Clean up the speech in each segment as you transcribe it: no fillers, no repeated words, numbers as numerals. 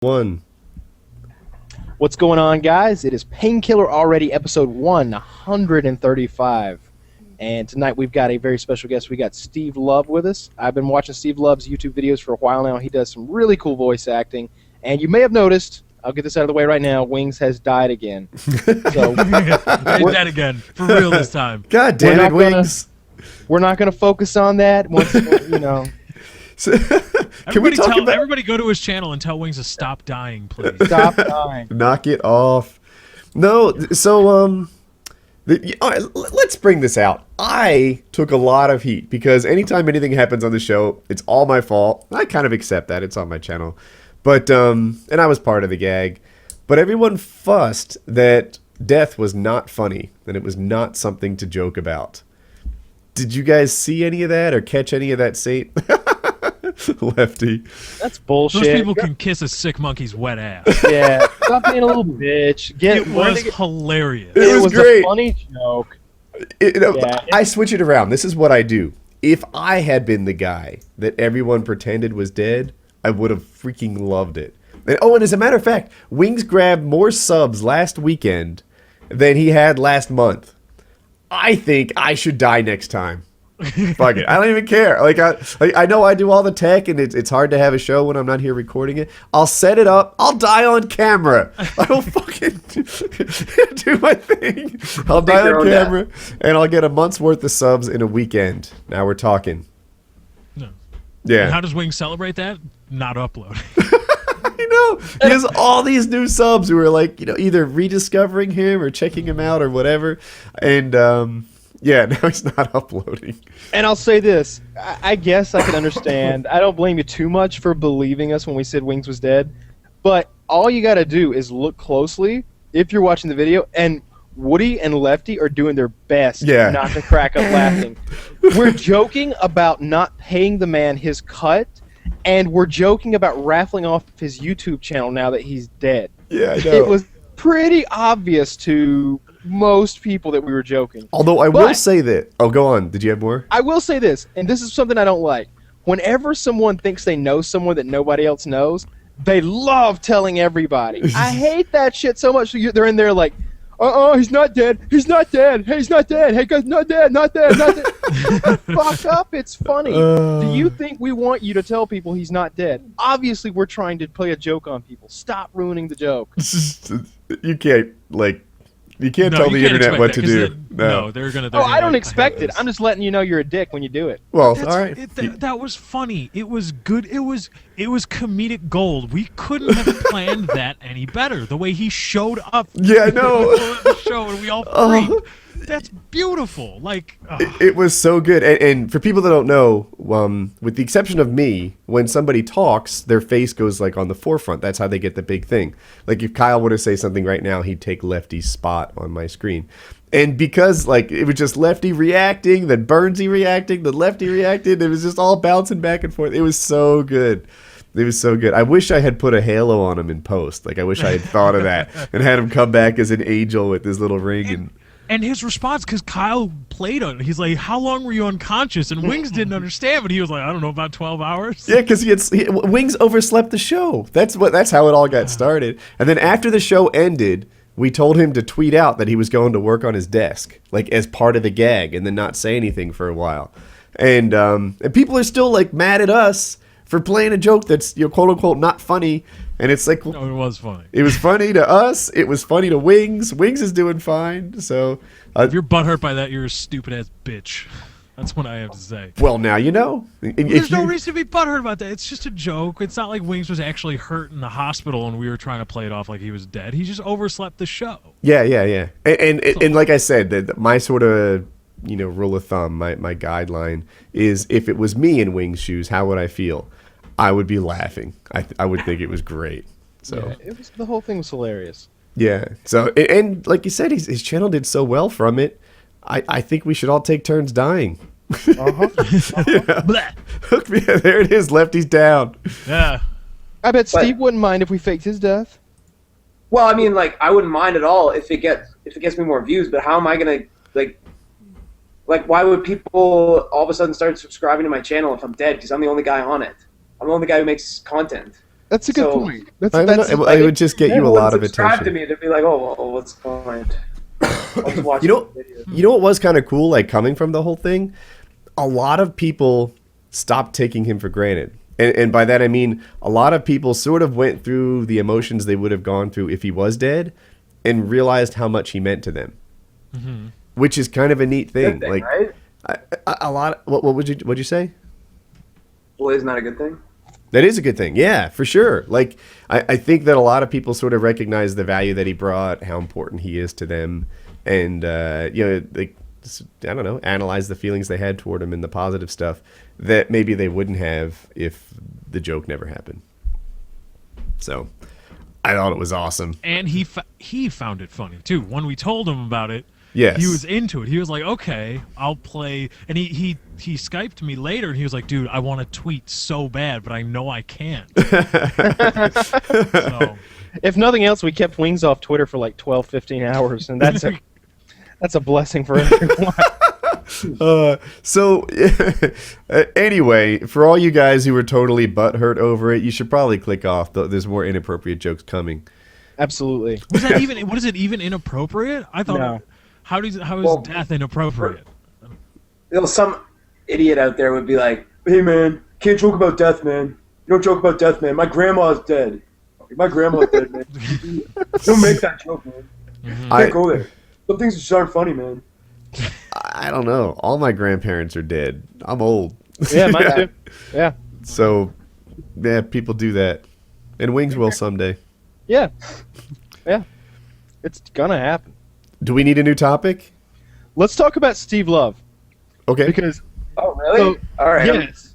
One. What's going on, guys? It is Painkiller already, episode 135. And tonight we've got a very special guest. We got Steve Love with us. I've been watching Steve Love's YouTube videos for a while now. He does some really cool voice acting. And you may have noticed, I'll get this out of the way right now, Wings has died again. So He's dead again. For real this time. God damn it, Wings. We're not going to focus on that. Once, you know. So, can we talk about... Everybody go to his channel and tell Wings to stop dying, please. Stop dying. Knock it off. No, so, all right, let's bring this out. I took a lot of heat because anytime anything happens on the show, it's all my fault. I kind of accept that. It's on my channel. But, and I was part of the gag. But everyone fussed that death was not funny, that it was not something to joke about. Did you guys see any of that or catch any of that, Saint? Lefty. That's bullshit. Those people can kiss a sick monkey's wet ass. Yeah, stop being a little bitch. It was hilarious. It was great. A funny joke. I switch it around. This is what I do. If I had been the guy that everyone pretended was dead, I would have freaking loved it. And as a matter of fact, Wings grabbed more subs last weekend than he had last month. I think I should die next time. Fuck it. I don't even care. I know I do all the tech, and it's hard to have a show when I'm not here recording it. I'll set it up. I'll die on camera. I will fucking do my thing. I'll die on camera, and I'll get a month's worth of subs in a weekend. Now we're talking. No. Yeah. And how does Wings celebrate that? Not uploading. You know, he has all these new subs who are like, either rediscovering him or checking him out or whatever. And, yeah, now he's not uploading. And I'll say this. I guess I can understand. I don't blame you too much for believing us when we said Wings was dead. But all you got to do is look closely if you're watching the video. And Woody and Lefty are doing their best not to crack up laughing. We're joking about not paying the man his cut. And we're joking about raffling off his YouTube channel now that he's dead. Yeah, I know. It was pretty obvious to most people that we were joking. Although I will say that... Oh, go on. Did you have more? I will say this, and this is something I don't like. Whenever someone thinks they know someone that nobody else knows, they love telling everybody. I hate that shit so much. They're in there like, he's not dead. He's not dead. Hey, he's not dead. Hey, guys, not dead. Not dead. Not dead. Fuck up. It's funny. Do you think we want you to tell people he's not dead? Obviously, we're trying to play a joke on people. Stop ruining the joke. You can't, you can't tell the internet what to do. No, they're gonna. I don't expect it. I'm just letting you know you're a dick when you do it. Well, all right. That was funny. It was good. It was comedic gold. We couldn't have planned that any better. The way he showed up. Yeah, I know. The show and we all freaked. That's beautiful. It was so good. And for people that don't know, with the exception of me, when somebody talks, their face goes on the forefront. That's how they get the big thing. If Kyle were to say something right now, he'd take Lefty's spot on my screen. And because it was just Lefty reacting, then Burnsy reacting, then Lefty reacted, it was just all bouncing back and forth. It was so good. It was so good. I wish I had put a halo on him in post. I wish I had thought of that and had him come back as an angel with his little ring and his response, because Kyle played on it, he's like, how long were you unconscious? And Wings didn't understand, but he was like, I don't know, about 12 hours. Yeah, because Wings overslept the show. That's how it all got started. And then after the show ended, we told him to tweet out that he was going to work on his desk, as part of the gag, and then not say anything for a while. And people are still mad at us for playing a joke that's quote unquote not funny. And it's no, it was funny. It was funny to us. It was funny to Wings. Wings is doing fine. So if you're butthurt by that, you're a stupid ass bitch. That's what I have to say. Well, now you know. There's no reason to be butthurt about that. It's just a joke. It's not like Wings was actually hurt in the hospital and we were trying to play it off like he was dead. He just overslept the show. Yeah. And like I said, my sort of rule of thumb, my guideline is if it was me in Wings' shoes, how would I feel? I would be laughing. I would think it was great. So yeah, the whole thing was hilarious. Yeah. So and like you said, his channel did so well from it. I think we should all take turns dying. Yeah. Hook me. There it is. Lefty's down. Yeah. I bet Steve wouldn't mind if we faked his death. Well, I mean, I wouldn't mind at all if it gets me more views. But how am I gonna why would people all of a sudden start subscribing to my channel if I'm dead? Because I'm the only guy on it. I'm the only guy who makes content. That's a good point. I don't know. It would just get you a lot of attention. To me, they'd be like, "Oh, well, what's the point?" I'll just watch you know what was kind of cool, like coming from the whole thing? A lot of people stopped taking him for granted. And by that I mean a lot of people sort of went through the emotions they would have gone through if he was dead and realized how much he meant to them. Mm-hmm. Which is kind of a neat thing. Thing, like right? a lot what'd you say? Well, isn't that a good thing? That is a good thing. Yeah, for sure. Like I think that a lot of people sort of recognize the value that he brought, how important he is to them, and like, I don't know, analyze the feelings they had toward him and the positive stuff that maybe they wouldn't have if the joke never happened. So I thought it was awesome. And he found it funny too. When we told him about it, yes, he was into it. He was like, "Okay, I'll play." And he Skyped me later, and he was like, "Dude, I want to tweet so bad, but I know I can't." So, if nothing else, we kept Wings off Twitter for like 12, 15 hours, and that's a blessing for everyone. So anyway, for all you guys who were totally butthurt over it, you should probably click off. There's more inappropriate jokes coming. Absolutely. Was that even? What is it even inappropriate? I thought. No. How is death inappropriate? Some idiot out there would be like, "Hey man, can't joke about death, man. You don't joke about death, man. My grandma's dead. My grandma's dead, man. Don't make that joke, man. Mm-hmm. Can't go there. Some things just aren't funny, man." I don't know. All my grandparents are dead. I'm old. Yeah, mine too. Yeah. So, yeah, people do that. And Wings will someday. Yeah. Yeah. It's gonna happen. Do we need a new topic? Let's talk about Steve Love. Okay. Because Oh, really? All right. yes.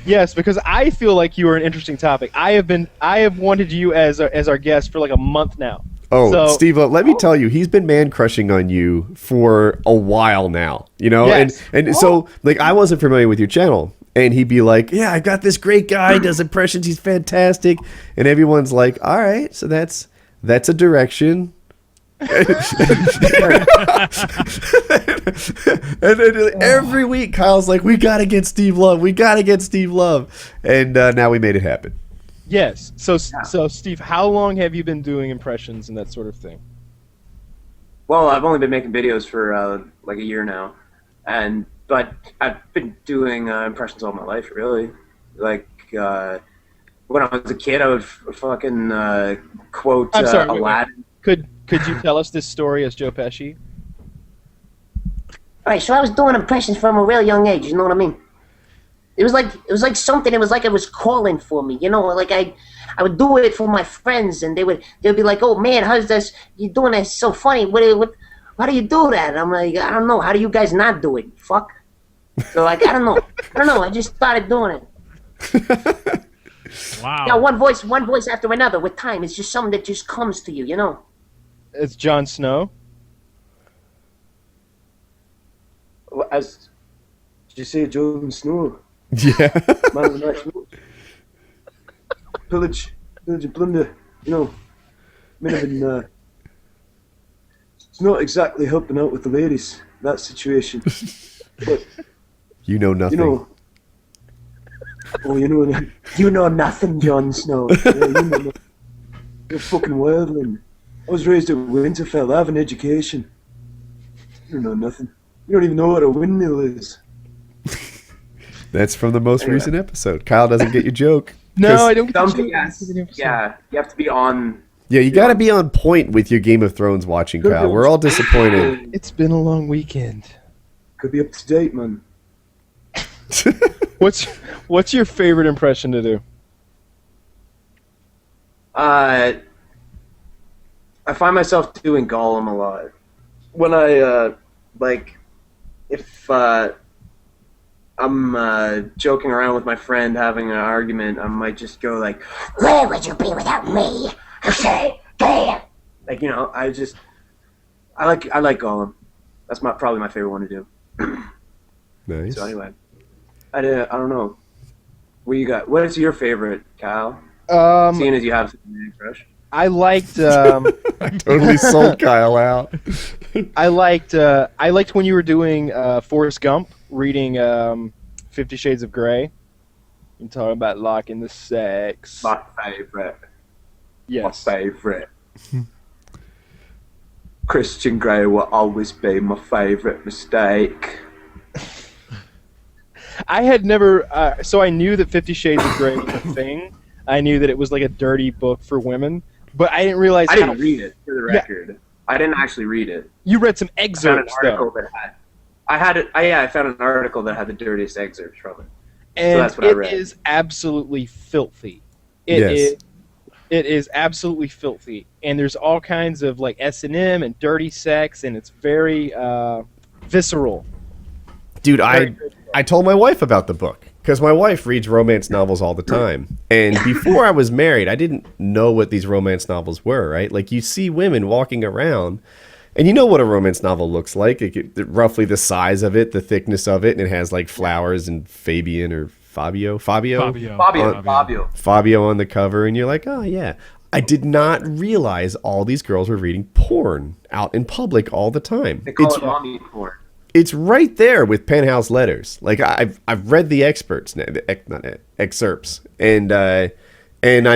Yes, because I feel like you are an interesting topic. I have wanted you as our guest for like a month now. Oh, So- Steve, let me tell you, he's been man crushing on you for a while now, you know? Yes. And so, like, I wasn't familiar with your channel. And he'd be like, "Yeah, I got this great guy, does impressions, he's fantastic." And everyone's like, "All right, so that's a direction." And then every week, Kyle's like, "We got to get Steve Love. We got to get Steve Love." And now we made it happen. Yes. So Steve, how long have you been doing impressions and that sort of thing? Well, I've only been making videos for like a year now, but I've been doing impressions all my life, really. Like when I was a kid, I would fucking quote I'm sorry, wait. Aladdin. Could you tell us this story as Joe Pesci? All right, so I was doing impressions from a real young age. You know what I mean? It was like something. It was like it was calling for me. You know, like I would do it for my friends, and they'd be like, "Oh man, how's this? You doing that? So funny. What? How do you do that?" I'm like, "I don't know. How do you guys not do it? Fuck." So like, I don't know. I just started doing it. Wow. Yeah, one voice after another. With time, it's just something that just comes to you. You know. It's Jon Snow. As did you say, Jon Snow? Yeah. Man of the match. Pillage and plunder. You know, men have been. It's not exactly helping out with the ladies, that situation. But You know nothing. you know. Oh, you know nothing, Jon Snow. Yeah, you know nothing. You're a fucking wildling. I was raised at Winterfell. I have an education. You don't know nothing. You don't even know what a windmill is. That's from the most recent episode. Kyle doesn't get your joke. No, I don't get the Something, joke. yeah, you have to be on. Yeah, you got to be on point with your Game of Thrones watching, Kyle. We're all disappointed. It's been a long weekend. Could be up to date, man. What's your favorite impression to do? I find myself doing Gollum a lot. When I if I'm joking around with my friend having an argument, I might just go like, Where would you be without me? Okay, damn. like, you know, I like Gollum. That's probably my favorite one to do. Nice. So anyway, I don't know. What you got? What is your favorite, Kyle? Seeing as you have such a man crush. I liked. Totally sold Kyle out. I liked when you were doing Forrest Gump, reading 50 Shades of Grey. You're talking about locking the sex. My favourite. Yes. My favourite. Christian Grey will always be my favourite mistake. I had never, so I knew that 50 Shades of Grey was a thing. I knew that it was like a dirty book for women, but I didn't realize I didn't read it, for the Yeah. record. I didn't actually read it. You read some I found an excerpts, article though. that had. I found an article that had the dirtiest excerpts from it. And that's what I it read. is absolutely filthy. It Yes. is. It is absolutely filthy, and there's all kinds of like S&M and dirty sex, and it's very visceral. Dude, Very I told my wife about the book because my wife reads romance novels all the time. And before I was married, I didn't know what these romance novels were, right? Like you see women walking around and you know what a romance novel looks like. Roughly the size of it, the thickness of it, and it has like flowers and Fabian or Fabio on the cover. And you're like, oh yeah. I did not realize all these girls were reading porn out in public all the time. They call it mommy porn. It's right there with penthouse letters. Like I've read the excerpts, and I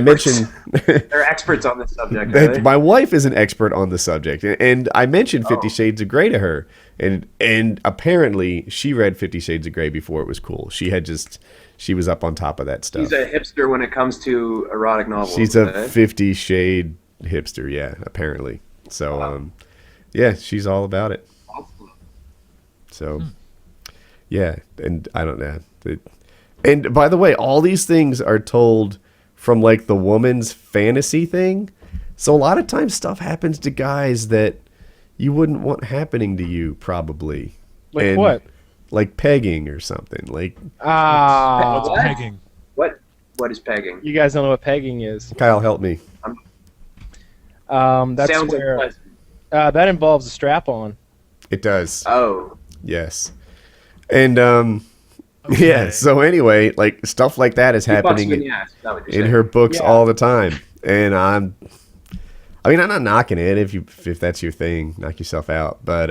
mentioned They're experts on this subject. Are they? my wife is an expert on the subject, and I mentioned 50 Shades of Grey to her, and apparently she read 50 Shades of Grey before it was cool. She was up on top of that stuff. She's a hipster when it comes to erotic novels. She's a 50 Shade hipster, yeah, apparently. So, yeah, she's all about it. So, yeah, and I don't know. And by the way, all these things are told from like the woman's fantasy thing. So a lot of times stuff happens to guys that you wouldn't want happening to you, probably. Like what? Like pegging or something. Like What's What? pegging? What is pegging? You guys don't know what pegging is. Kyle, help me. That's Sounds where unpleasant. that involves a strap-on. It does. Oh. Yes. And yeah. So anyway, like stuff like that is He bucks happening you in the ass, is that what you're in saying? her books Yeah. all the time, and I'm not knocking it if that's your thing, knock yourself out. But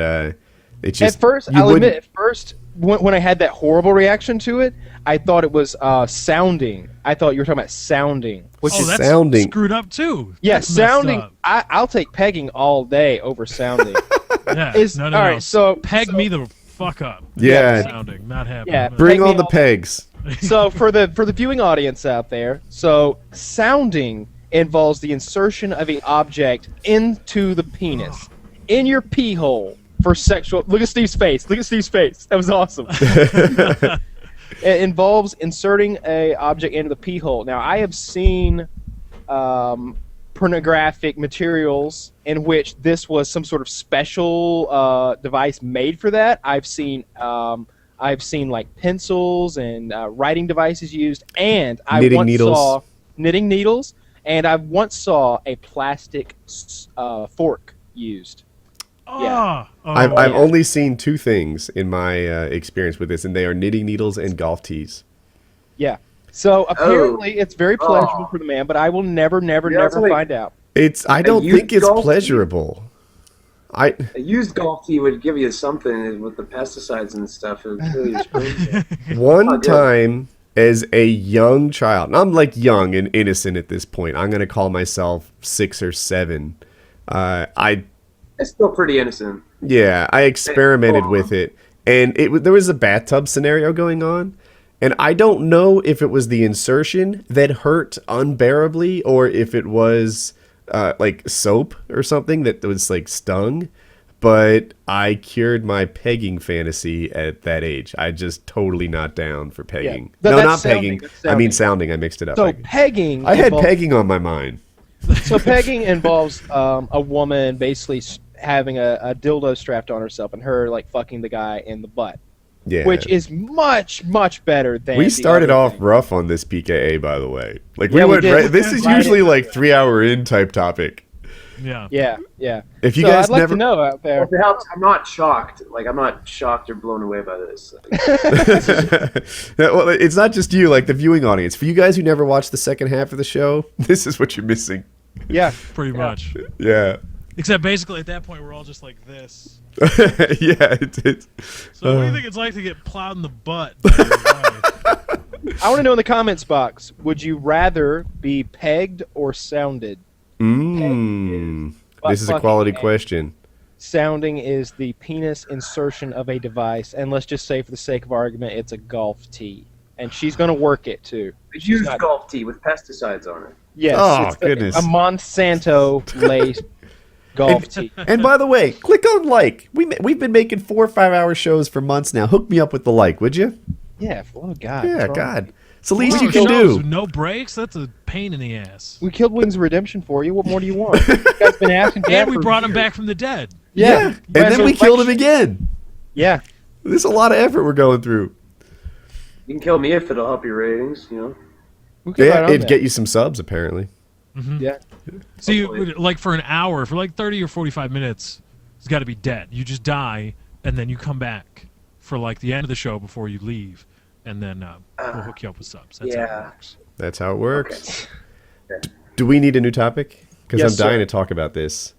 it's just At first, you I'll wouldn't- admit, when I had that horrible reaction to it, I thought it was sounding. I thought you were talking about sounding. Which Oh, is that's sounding. screwed up too. yeah, That's messed sounding. up. I'll take pegging all day over sounding. Yeah. Is- No. all right, so- peg so- me the fuck up. Yeah. Sounding, not happening. Yeah, bring Peg me on the all- pegs. So for the viewing audience out there, so sounding involves the insertion of an object into the penis, in your pee hole for sexual. Look at Steve's face. Look at Steve's face. That was awesome. It involves inserting a object into the pee hole. Now I have seen pornographic materials in which this was some sort of special device made for that. I've seen like pencils and writing devices used, and I Knitting once needles. saw knitting needles, and I once saw a plastic fork used. Oh, I've yeah. only seen two things in my experience with this, and they are knitting needles and golf tees. Yeah. So apparently it's very pleasurable for the man, but I will never it's like- find out. I don't used think it's golf tee? pleasurable. A used golf tee would give you something with the pesticides and stuff. It would kill your sperm. One Oh, good. time as a young child, and I'm like young and innocent at this point. I'm gonna call myself 6 or 7. It's still pretty innocent. I experimented with it, and there was a bathtub scenario going on, and I don't know if it was the insertion that hurt unbearably or if it was like soap or something that was like stung. But I cured my pegging fantasy at that age. I just totally not down for pegging. Yeah. No, That's not sounding, pegging. that's I mean sounding. I mixed it up. So pegging. I had involves- pegging on my mind. So pegging involves a woman basically having a dildo strapped on herself and her like fucking the guy in the butt, Yeah. which is much better than. We the started other off thing. rough on this PKA, by the way. Like Yeah, we went did. right. This is Right usually into like 3 hour in type topic. yeah. Yeah. If you So guys I'd like never, to know out there. If it helps, I'm not shocked. Like, I'm not shocked or blown away by this. well, it's not just you, like the viewing audience. For you guys who never watched the second half of the show, this is what you're missing. Yeah. Pretty much. Yeah, Except basically at that point we're all just like this. yeah. It's So what do you think it's like to get plowed in the butt? by your wife? I want to know in the comments box, would you rather be pegged or sounded? This is a quality question. Sounding is the penis insertion of a device, and let's just say for the sake of argument, it's a golf tee. And she's going to work it, too. A used golf tee with pesticides on it. Yes. Oh, goodness. A Monsanto-laced golf tee. And by the way, click on like. We've been making 4 or 5 hour shows for months now. Hook me up with the like, would you? Yeah, oh God. Yeah, God. It's the least 4 you can shows do. with no breaks? That's a pain in the ass. We killed Wings of Redemption for you. What more do you want? You guys been asking for that And we for brought him years. back from the dead. Yeah. And then we killed him again. Yeah. There's a lot of effort we're going through. You can kill me if it'll help your ratings, We could Yeah, write on it'd that. get you some subs, apparently. Yeah. So you, like for an hour, for like 30 or 45 minutes, it's got to be dead. You just die, and then you come back for like the end of the show before you leave, and then we'll hook you up with subs. That's how it works. That's how it works. Okay. Do we need a new topic? Because Yes, I'm dying sir. to talk about this.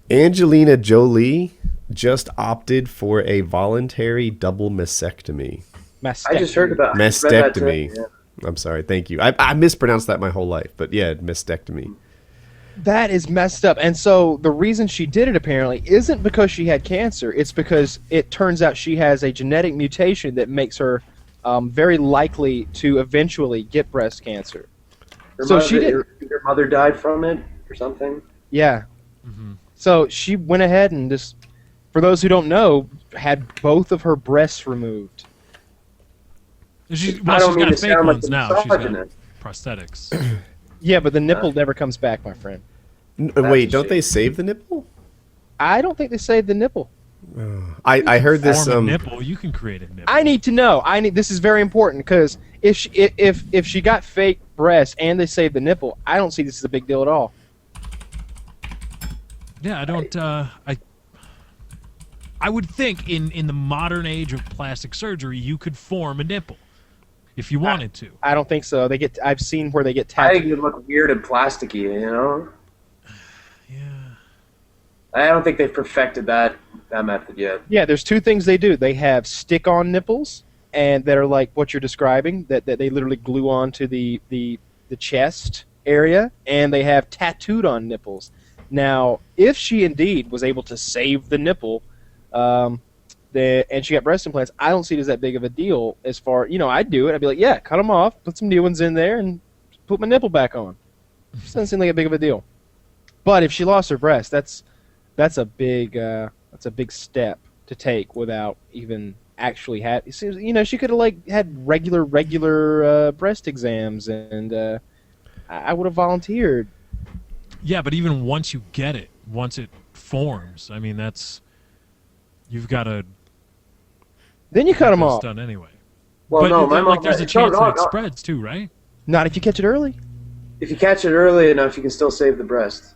Angelina Jolie just opted for a voluntary double mastectomy. I just heard about Mastectomy. read that today, I'm sorry. Thank you. I mispronounced that my whole life, but yeah, mastectomy. That is messed up. And so the reason she did it apparently isn't because she had cancer. It's because it turns out she has a genetic mutation that makes her very likely to eventually get breast cancer. Her mother died from it or something. Yeah. So she went ahead and just, for those who don't know, had both of her breasts removed. She's I got don't mean to fake sound like ones a now. She's got misogynist. prosthetics. Yeah, but the nipple never comes back, my friend. Wait, don't they save the nipple? I don't think they saved the nipple. I heard this. Form a nipple. You can create a nipple. I need to know. This is very important because if she got fake breasts and they saved the nipple, I don't see this as a big deal at all. Yeah, I don't. I would think in the modern age of plastic surgery, you could form a nipple if you wanted to. I don't think so. I've seen where they get I think tattooed. it would look weird and plasticky, Yeah. I don't think they've perfected that method yet. Yeah, there's two things they do. They have stick-on nipples, and that are like what you're describing, that they literally glue onto the chest area, and they have tattooed-on nipples. Now, if she indeed was able to save the nipple, and she got breast implants, I don't see it as that big of a deal. As far, I'd do it. I'd be like, yeah, cut them off, put some new ones in there, and put my nipple back on. It doesn't seem like a big of a deal. But if she lost her breast, that's a big step to take without even actually she could have had regular breast exams, and I would have volunteered. Yeah, but even once you get it, once it forms, I mean, you've got to. Then you cut them It's off. done anyway. Well, But no, my mom. there's a chance that it spreads too, right? Not if you catch it early. If you catch it early enough, you can still save the breast.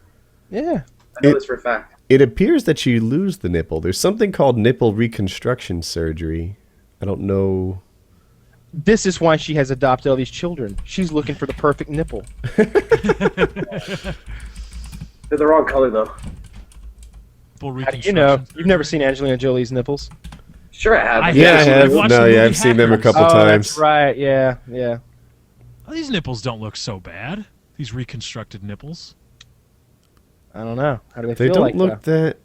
Yeah. I know this for a fact. It appears that you lose the nipple. There's something called nipple reconstruction surgery. I don't know. This is why she has adopted all these children. She's looking for the perfect nipple. They're the wrong color, though. Full How do you know? reconstruction. You've never seen Angelina Jolie's nipples? Sure, I have. I Yeah, I actually have. watched No, the yeah, movie I've seen them a Hackers. couple times. That's right. Yeah, yeah. Oh, these nipples don't look so bad. These reconstructed nipples. I don't know. How do they They feel don't like look that.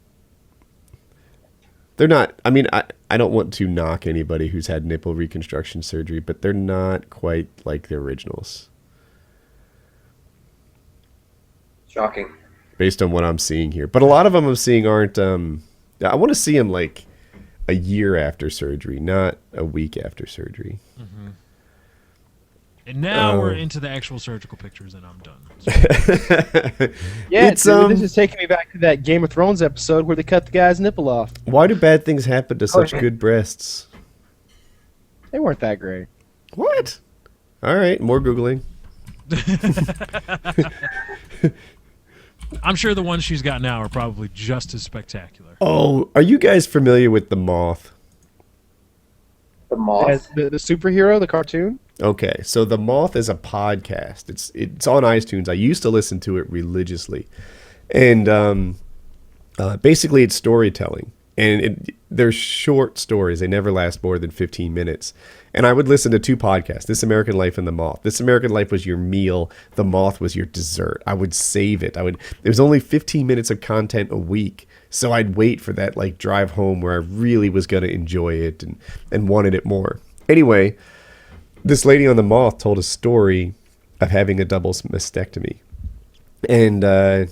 They're not. I mean, I don't want to knock anybody who's had nipple reconstruction surgery, but they're not quite like the originals, Shocking. based on what I'm seeing here. But a lot of them I'm seeing aren't. I want to see them like a year after surgery, not a week after surgery. And now we're into the actual surgical pictures, and I'm done. Yeah, It's, dude, this is taking me back to that Game of Thrones episode where they cut the guy's nipple off. Why do bad things happen to such good breasts? They weren't that great. What? All right, more Googling. I'm sure the ones she's got now are probably just as spectacular. Oh, are you guys familiar with the Moth? The Moth. As the superhero, the cartoon? Okay, so the Moth is a podcast. It's on iTunes. I used to listen to it religiously, and basically it's storytelling. And they're short stories. They never last more than 15 minutes. And I would listen to 2 podcasts, This American Life and The Moth. This American Life was your meal. The Moth was your dessert. I would save it. There was only 15 minutes of content a week. So I'd wait for that like drive home where I really was going to enjoy it and wanted it more. Anyway, this lady on The Moth told a story of having a double mastectomy. And,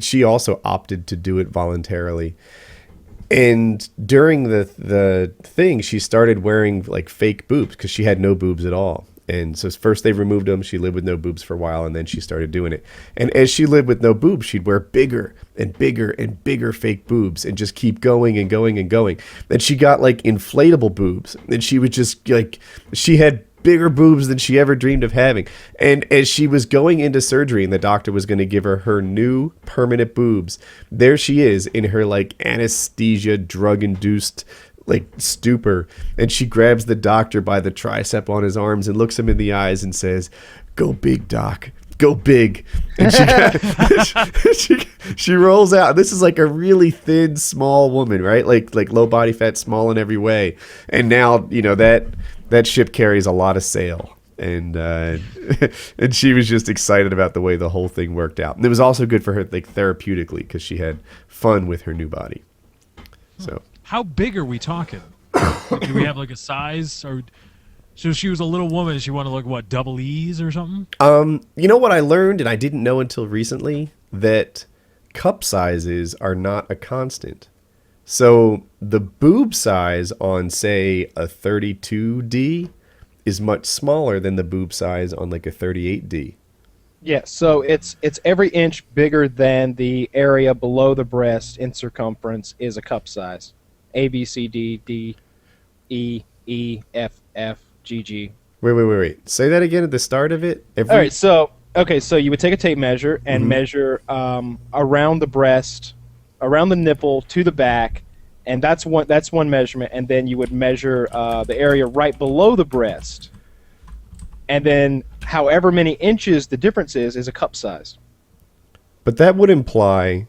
she also opted to do it voluntarily. And during the thing, she started wearing like fake boobs because she had no boobs at all. And so first they removed them. She lived with no boobs for a while, and then she started doing it. And as she lived with no boobs, she'd wear bigger and bigger and bigger fake boobs and just keep going and going and going. And she got like inflatable boobs, and she would just like, she had bigger boobs than she ever dreamed of having. And as she was going into surgery and the doctor was going to give her new permanent boobs, there she is in her like anesthesia drug-induced like stupor, and she grabs the doctor by the tricep on his arms and looks him in the eyes and says, "Go big, doc. Go big." And she rolls out. This is like a really thin, small woman, right? Like low body fat, small in every way. And now, that ship carries a lot of sail. And and she was just excited about the way the whole thing worked out. And it was also good for her like therapeutically because she had fun with her new body. So how big are we talking? Do we have like a size? Or so she was a little woman. She wanted to look what, double E's or something? You know what I learned, and I didn't know until recently, that cup sizes are not a constant. So the boob size on, say, a 32D is much smaller than the boob size on like a 38D. Yeah, so it's every inch bigger than the area below the breast in circumference is a cup size. A, B, C, D, D, E, E, F, F, G, G. Wait. Say that again at the start of it. All right, so you would take a tape measure and measure around the breast, around the nipple to the back, and that's one measurement. And then you would measure the area right below the breast, and then however many inches the difference is a cup size. But that would imply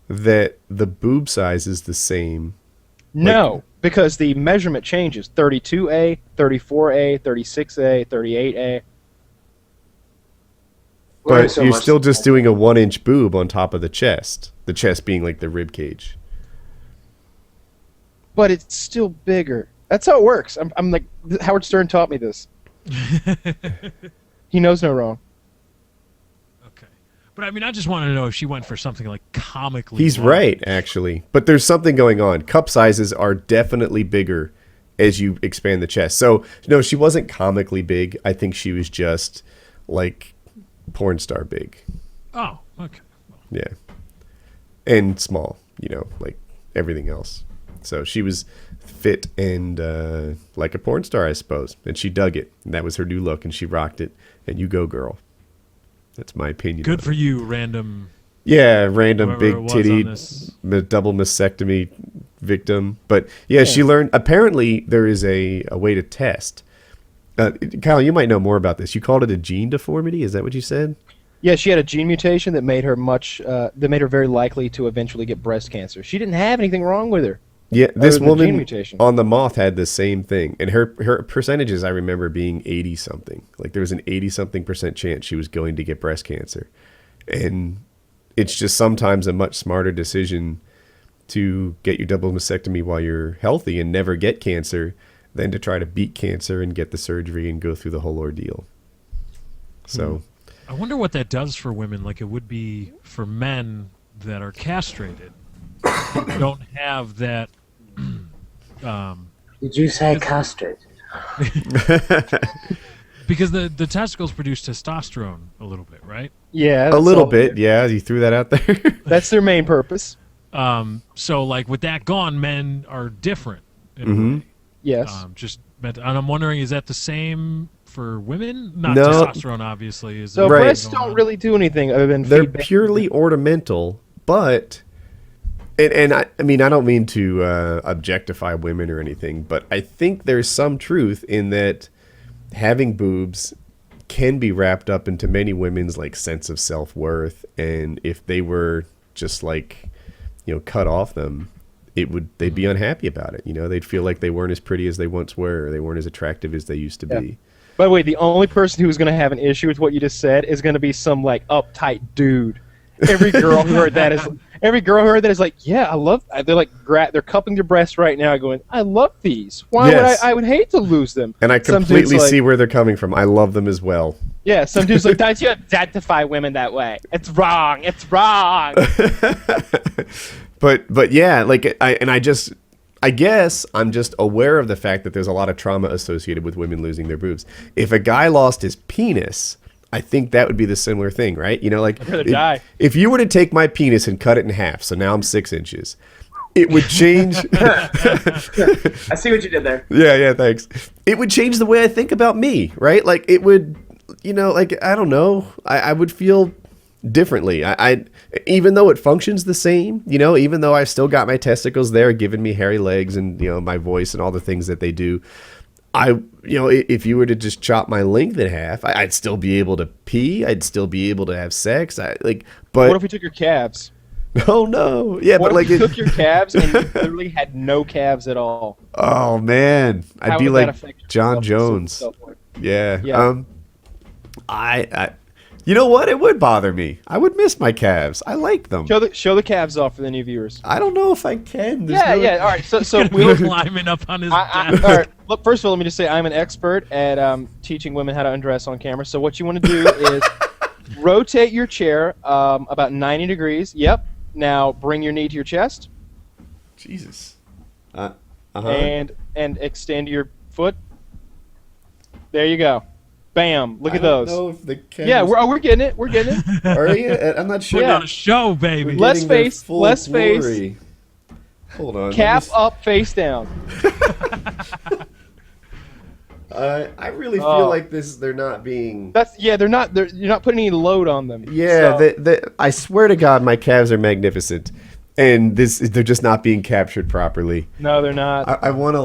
that the boob size is the same. No, because the measurement changes. 32A, 34A, 36A, 38A. But you're still just doing a 1-inch boob on top of the chest being like the rib cage. But it's still bigger. That's how it works. I'm like, Howard Stern taught me this. He knows no wrong. Okay. But I mean, I just want to know if she went for something like comically He's large. right, actually. But there's something going on. Cup sizes are definitely bigger as you expand the chest. So, no, she wasn't comically big. I think she was just like porn star big. Oh, okay. Yeah. And small, like everything else. So she was fit and like a porn star, I suppose. And she dug it. And that was her new look, and she rocked it. And you go, girl. That's my opinion. Good for you, random. Yeah, random big titty double mastectomy victim. But yeah, she learned. Apparently, there is a way to test. Kyle, you might know more about this. You called it a gene deformity. Is that what you said? Yeah, she had a gene mutation that made her very likely to eventually get breast cancer. She didn't have anything wrong with her. Yeah, this woman on The Moth had the same thing. And her percentages, I remember being 80-something. Like there was an 80-something% chance she was going to get breast cancer. And it's just sometimes a much smarter decision to get your double mastectomy while you're healthy and never get cancer than to try to beat cancer and get the surgery and go through the whole ordeal. So I wonder what that does for women, like it would be for men that are castrated. Don't have that. Did you say castrated? Because the testicles produce testosterone a little bit, right? Yeah, a little bit. Yeah, you threw that out there. That's their main purpose. So like with that gone, men are different in a way. Yes. And I'm wondering, is that the same for women? Not No. Testosterone, obviously. Is So Right. breasts don't really do anything other than They're feedback. purely ornamental, but and I mean I don't mean to objectify women or anything, but I think there's some truth in that having boobs can be wrapped up into many women's like sense of self-worth, and if they were just like cut off them, they'd be unhappy about it. They'd feel like they weren't as pretty as they once were, or they weren't as attractive as they used to be. By the way, the only person who's going to have an issue with what you just said is going to be some like uptight dude. Every girl who heard that is like, yeah, I love. They're like, they're cupping their breasts right now, going, I love these. Why would I would hate to lose them? And I completely see where they're coming from. I love them as well. Yeah, some dude's like, don't you identify women that way? It's wrong. It's wrong. But yeah, like I guess I'm just aware of the fact that there's a lot of trauma associated with women losing their boobs. If a guy lost his penis, I think that would be the similar thing, right? Like I'd rather die. If you were to take my penis and cut it in half, so now I'm 6 inches, it would change. I see what you did there. Yeah, thanks. It would change the way I think about me, right? Like it would, like I don't know, I would feel differently. I even though it functions the same, even though I've still got my testicles there giving me hairy legs and my voice and all the things that they do, if you were to just chop my length in half, I'd still be able to pee, I'd still be able to have sex. But what if we took your calves? Oh no. Yeah, what but like if you took your calves and you literally had no calves at all? Oh man, I'd be like John Jones. Yeah. I you know what? It would bother me. I would miss my calves. I like them. Show the calves off for the new viewers. I don't know if I can. Yeah. All right. So we'll climbing up on his desk. All right. Look, first of all, let me just say I'm an expert at teaching women how to undress on camera. So what you want to do is rotate your chair about 90 degrees. Yep. Now bring your knee to your chest. Jesus. And extend your foot. There you go. Bam! Look at those. I don't know if the cameras... Yeah, we're getting it. We're getting it. Are you? I'm not sure. Put on a show, baby. Less face. Hold on. Cap up, face down. I really feel like they're not being. They're not. You're not putting any load on them. Yeah, so. I swear to God, my calves are magnificent, and they're just not being captured properly. No, they're not. I want to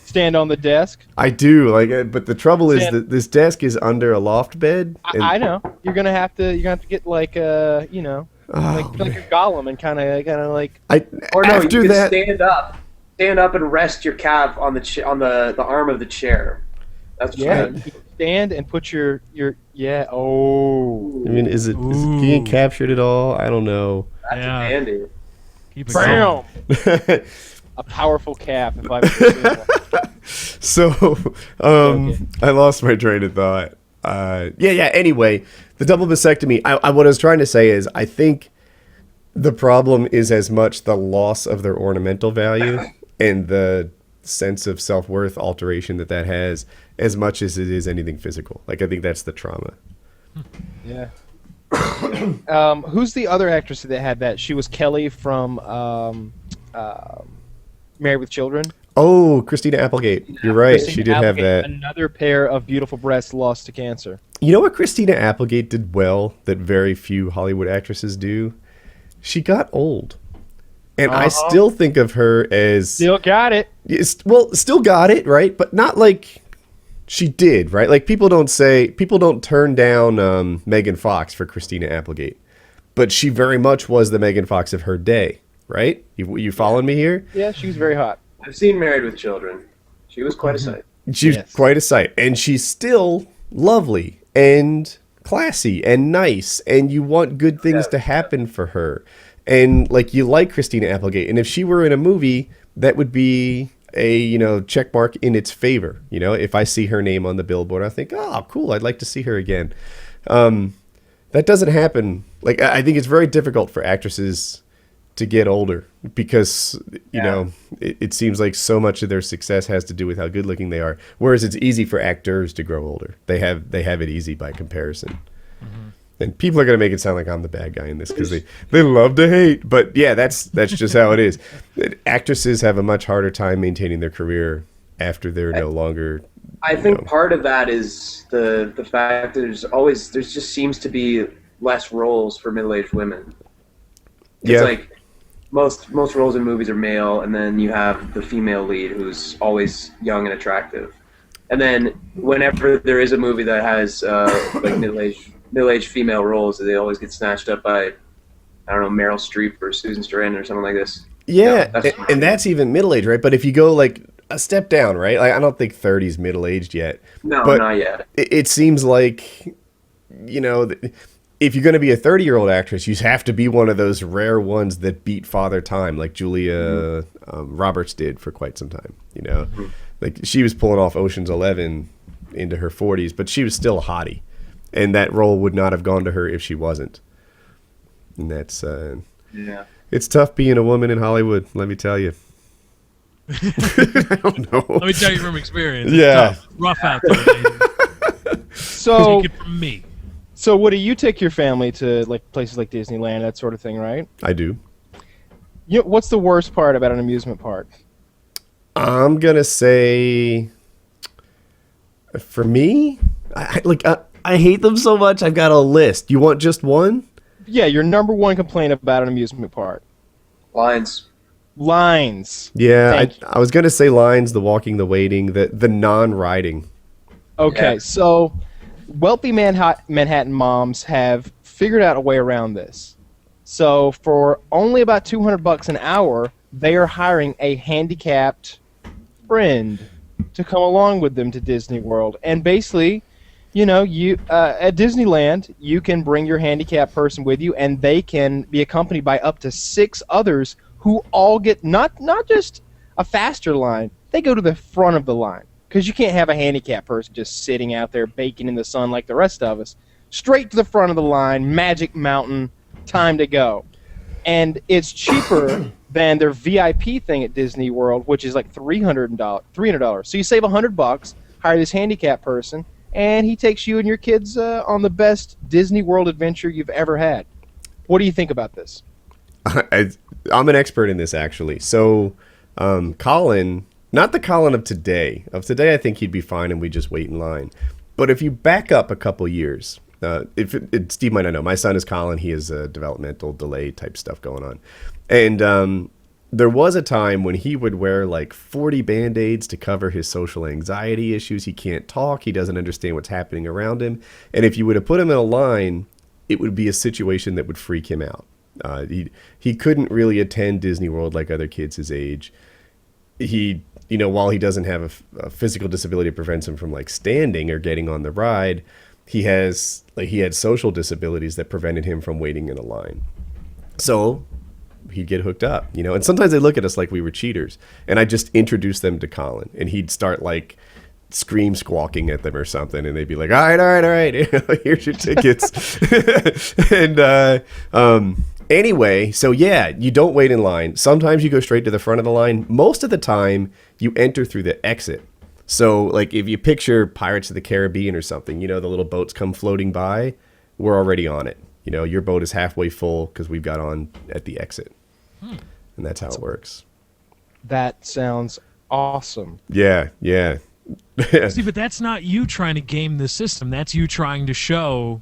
stand on the desk. I do but the trouble is that this desk is under a loft bed. I know. You're gonna have to get like like your Gollum and kind of like. Or no, you can stand up and rest your calf on the arm of the chair. That's what you stand and put your Oh. I mean, is it being captured at all? I don't know. That's handy. Keep it going. A powerful calf, if I've ever seen one. So, I lost my train of thought. Anyway, the double mastectomy. What I was trying to say is, I think the problem is as much the loss of their ornamental value and the sense of self-worth alteration that has, as much as it is anything physical. Like, I think that's the trauma. Yeah. Who's the other actress that had that? She was Kelly from Married with Children. Oh, Christina Applegate. You're right. She did have that. Another pair of beautiful breasts lost to cancer. You know what Christina Applegate did well that very few Hollywood actresses do? She got old. And I still think of her as... Still got it. Well, still got it, right? But not like she did, right? Like people don't turn down Megan Fox for Christina Applegate. But she very much was the Megan Fox of her day, right? You following me here? Yeah, she was very hot. I've seen Married with Children. She was quite a sight. She was quite a sight. And she's still lovely and classy and nice. And you want good things to happen for her. And you like Christina Applegate. And if she were in a movie, that would be a, check mark in its favor. If I see her name on the billboard, I think, oh, cool, I'd like to see her again. That doesn't happen. I think it's very difficult for actresses to get older because, it seems like so much of their success has to do with how good looking they are. Whereas it's easy for actors to grow older. They have it easy by comparison. Mm-hmm. And people are going to make it sound like I'm the bad guy in this because they love to hate. But yeah, that's just how it is. Actresses have a much harder time maintaining their career after they're no longer. I think part of that is the fact that there just seems to be less roles for middle-aged women. It's like most roles in movies are male, and then you have the female lead who's always young and attractive. And then whenever there is a movie that has middle-aged female roles, they always get snatched up by, I don't know, Meryl Streep or Susan Sarandon or something like this. Yeah, No, that's- and that's even middle age, right? But if you go like a step down, right? Like I don't think 30's middle aged yet. No, but not yet. It seems like, you know, if you're going to be a 30-year-old actress, you have to be one of those rare ones that beat Father Time, like Julia Roberts did for quite some time. You know, like she was pulling off Ocean's 11 into her 40s, but she was still a hottie, and that role would not have gone to her if she wasn't. And that's Yeah. it's tough being a woman in Hollywood, let me tell you. I don't know. Let me tell you from experience. Yeah. It's tough. Rough out there, lady. So, Take it from me. so Woody, you take your family to like places like Disneyland, that sort of thing, right? I do. You know, what's the worst part about an amusement park? I'm gonna say, for me, I hate them so much. I've got a list. You want just one? Yeah, your number one complaint about an amusement park. Lines. Lines. Yeah, Thank I was gonna say lines, the walking, the waiting, the non-riding. Okay, Yeah. so wealthy Manhattan moms have figured out a way around this. So for only about $200 an hour, they are hiring a handicapped friend to come along with them to Disney World. And basically, you know, you at Disneyland, you can bring your handicapped person with you, and they can be accompanied by up to 6 others who all get not just a faster line. They go to the front of the line. Because you can't have a handicapped person just sitting out there baking in the sun like the rest of us. Straight to the front of the line, Magic Mountain, time to go. And it's cheaper than their VIP thing at Disney World, which is like $300. So you save $100, hire this handicapped person, and he takes you and your kids on the best Disney World adventure you've ever had. What do you think about this? I'm an expert in this, actually. So, Colin, not the Colin of today. Of today, I think he'd be fine and we just wait in line. But if you back up a couple years, Steve might not know, my son is Colin. He has a developmental delay type stuff going on. And there was a time when he would wear like 40 Band-Aids to cover his social anxiety issues. He can't talk. He doesn't understand what's happening around him. And if you would have put him in a line, it would be a situation that would freak him out. He couldn't really attend Disney World like other kids his age. He, you know, while he doesn't have a physical disability that prevents him from like standing or getting on the ride, he had social disabilities that prevented him from waiting in a line. So he'd get hooked up, you know, and sometimes they look at us like we were cheaters, and I just introduced them to Colin, and he'd start like scream squawking at them or something, and they'd be like, all right, here's your tickets. And anyway, so yeah, you don't wait in line. Sometimes you go straight to the front of the line. Most of the time you enter through the exit. So like if you picture Pirates of the Caribbean or something, you know, the little boats come floating by, we're already on it. You know, your boat is halfway full because we've got on at the exit. And that's how it works. That sounds awesome. Yeah. See, but that's not you trying to game the system. That's you trying to show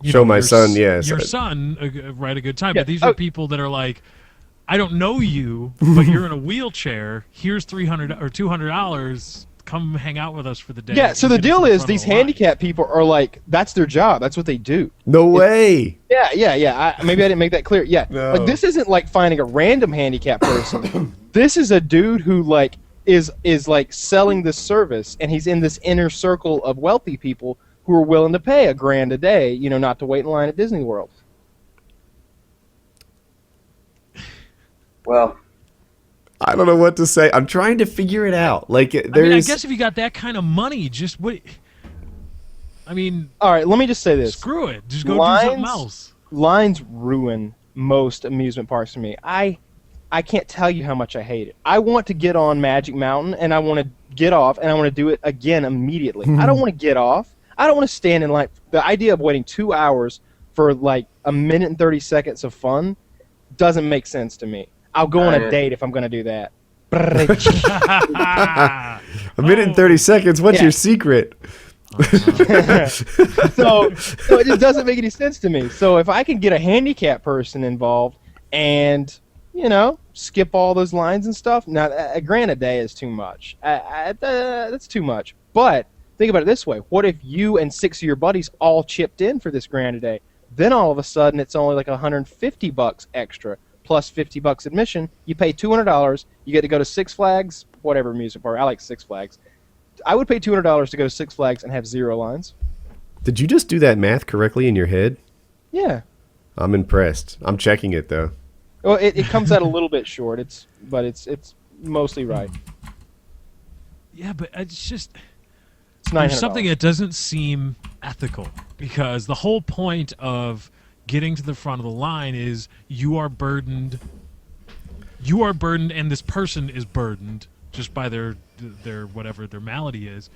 My your son, yes. your son a good time. Yeah. But these are people that are like, I don't know you, but you're in a wheelchair. Here's $300 or $200. Come hang out with us for the day. Yeah, so and the get us deal in is front of these the line. handicapped people are like, that's their job. That's what they do. No way. Yeah. Maybe I didn't make that clear. Yeah, No. like this isn't like finding a random handicapped person. This is a dude who like is like selling this service, and he's in this inner circle of wealthy people who are willing to pay $1,000 a day, you know, not to wait in line at Disney World. Well, I don't know what to say. I'm trying to figure it out. Like there's I mean, I guess if you got that kind of money, just what? I mean, All right, let me just say this. screw it. Just go do Lines- something else. Lines ruin most amusement parks for me. I can't tell you how much I hate it. I want to get on Magic Mountain, and I want to get off, and I want to do it again immediately. I don't want to get off. I don't want to stand in line. The idea of waiting 2 hours for like a minute and 30 seconds of fun doesn't make sense to me. I'll go on a Right. date if I'm going to do that. a minute and 30 seconds. What's Yeah. your secret? so it just doesn't make any sense to me. So if I can get a handicapped person involved and, you know, skip all those lines and stuff, now a grand a day is too much. That's too much. But think about it this way. What if you and 6 of your buddies all chipped in for this grand a day? Then all of a sudden it's only like $150 extra. plus $50 admission. You pay $200. You get to go to Six Flags, whatever amusement park. I like Six Flags. I would pay $200 to go to Six Flags and have 0 lines. Did you just do that math correctly in your head? Yeah. I'm impressed. I'm checking it though. Well, it comes out a little bit short. But it's mostly right. Yeah, but it's just It's there's $900. something that doesn't seem ethical, because the whole point of getting to the front of the line is you are burdened, and this person is burdened just by their whatever their malady is.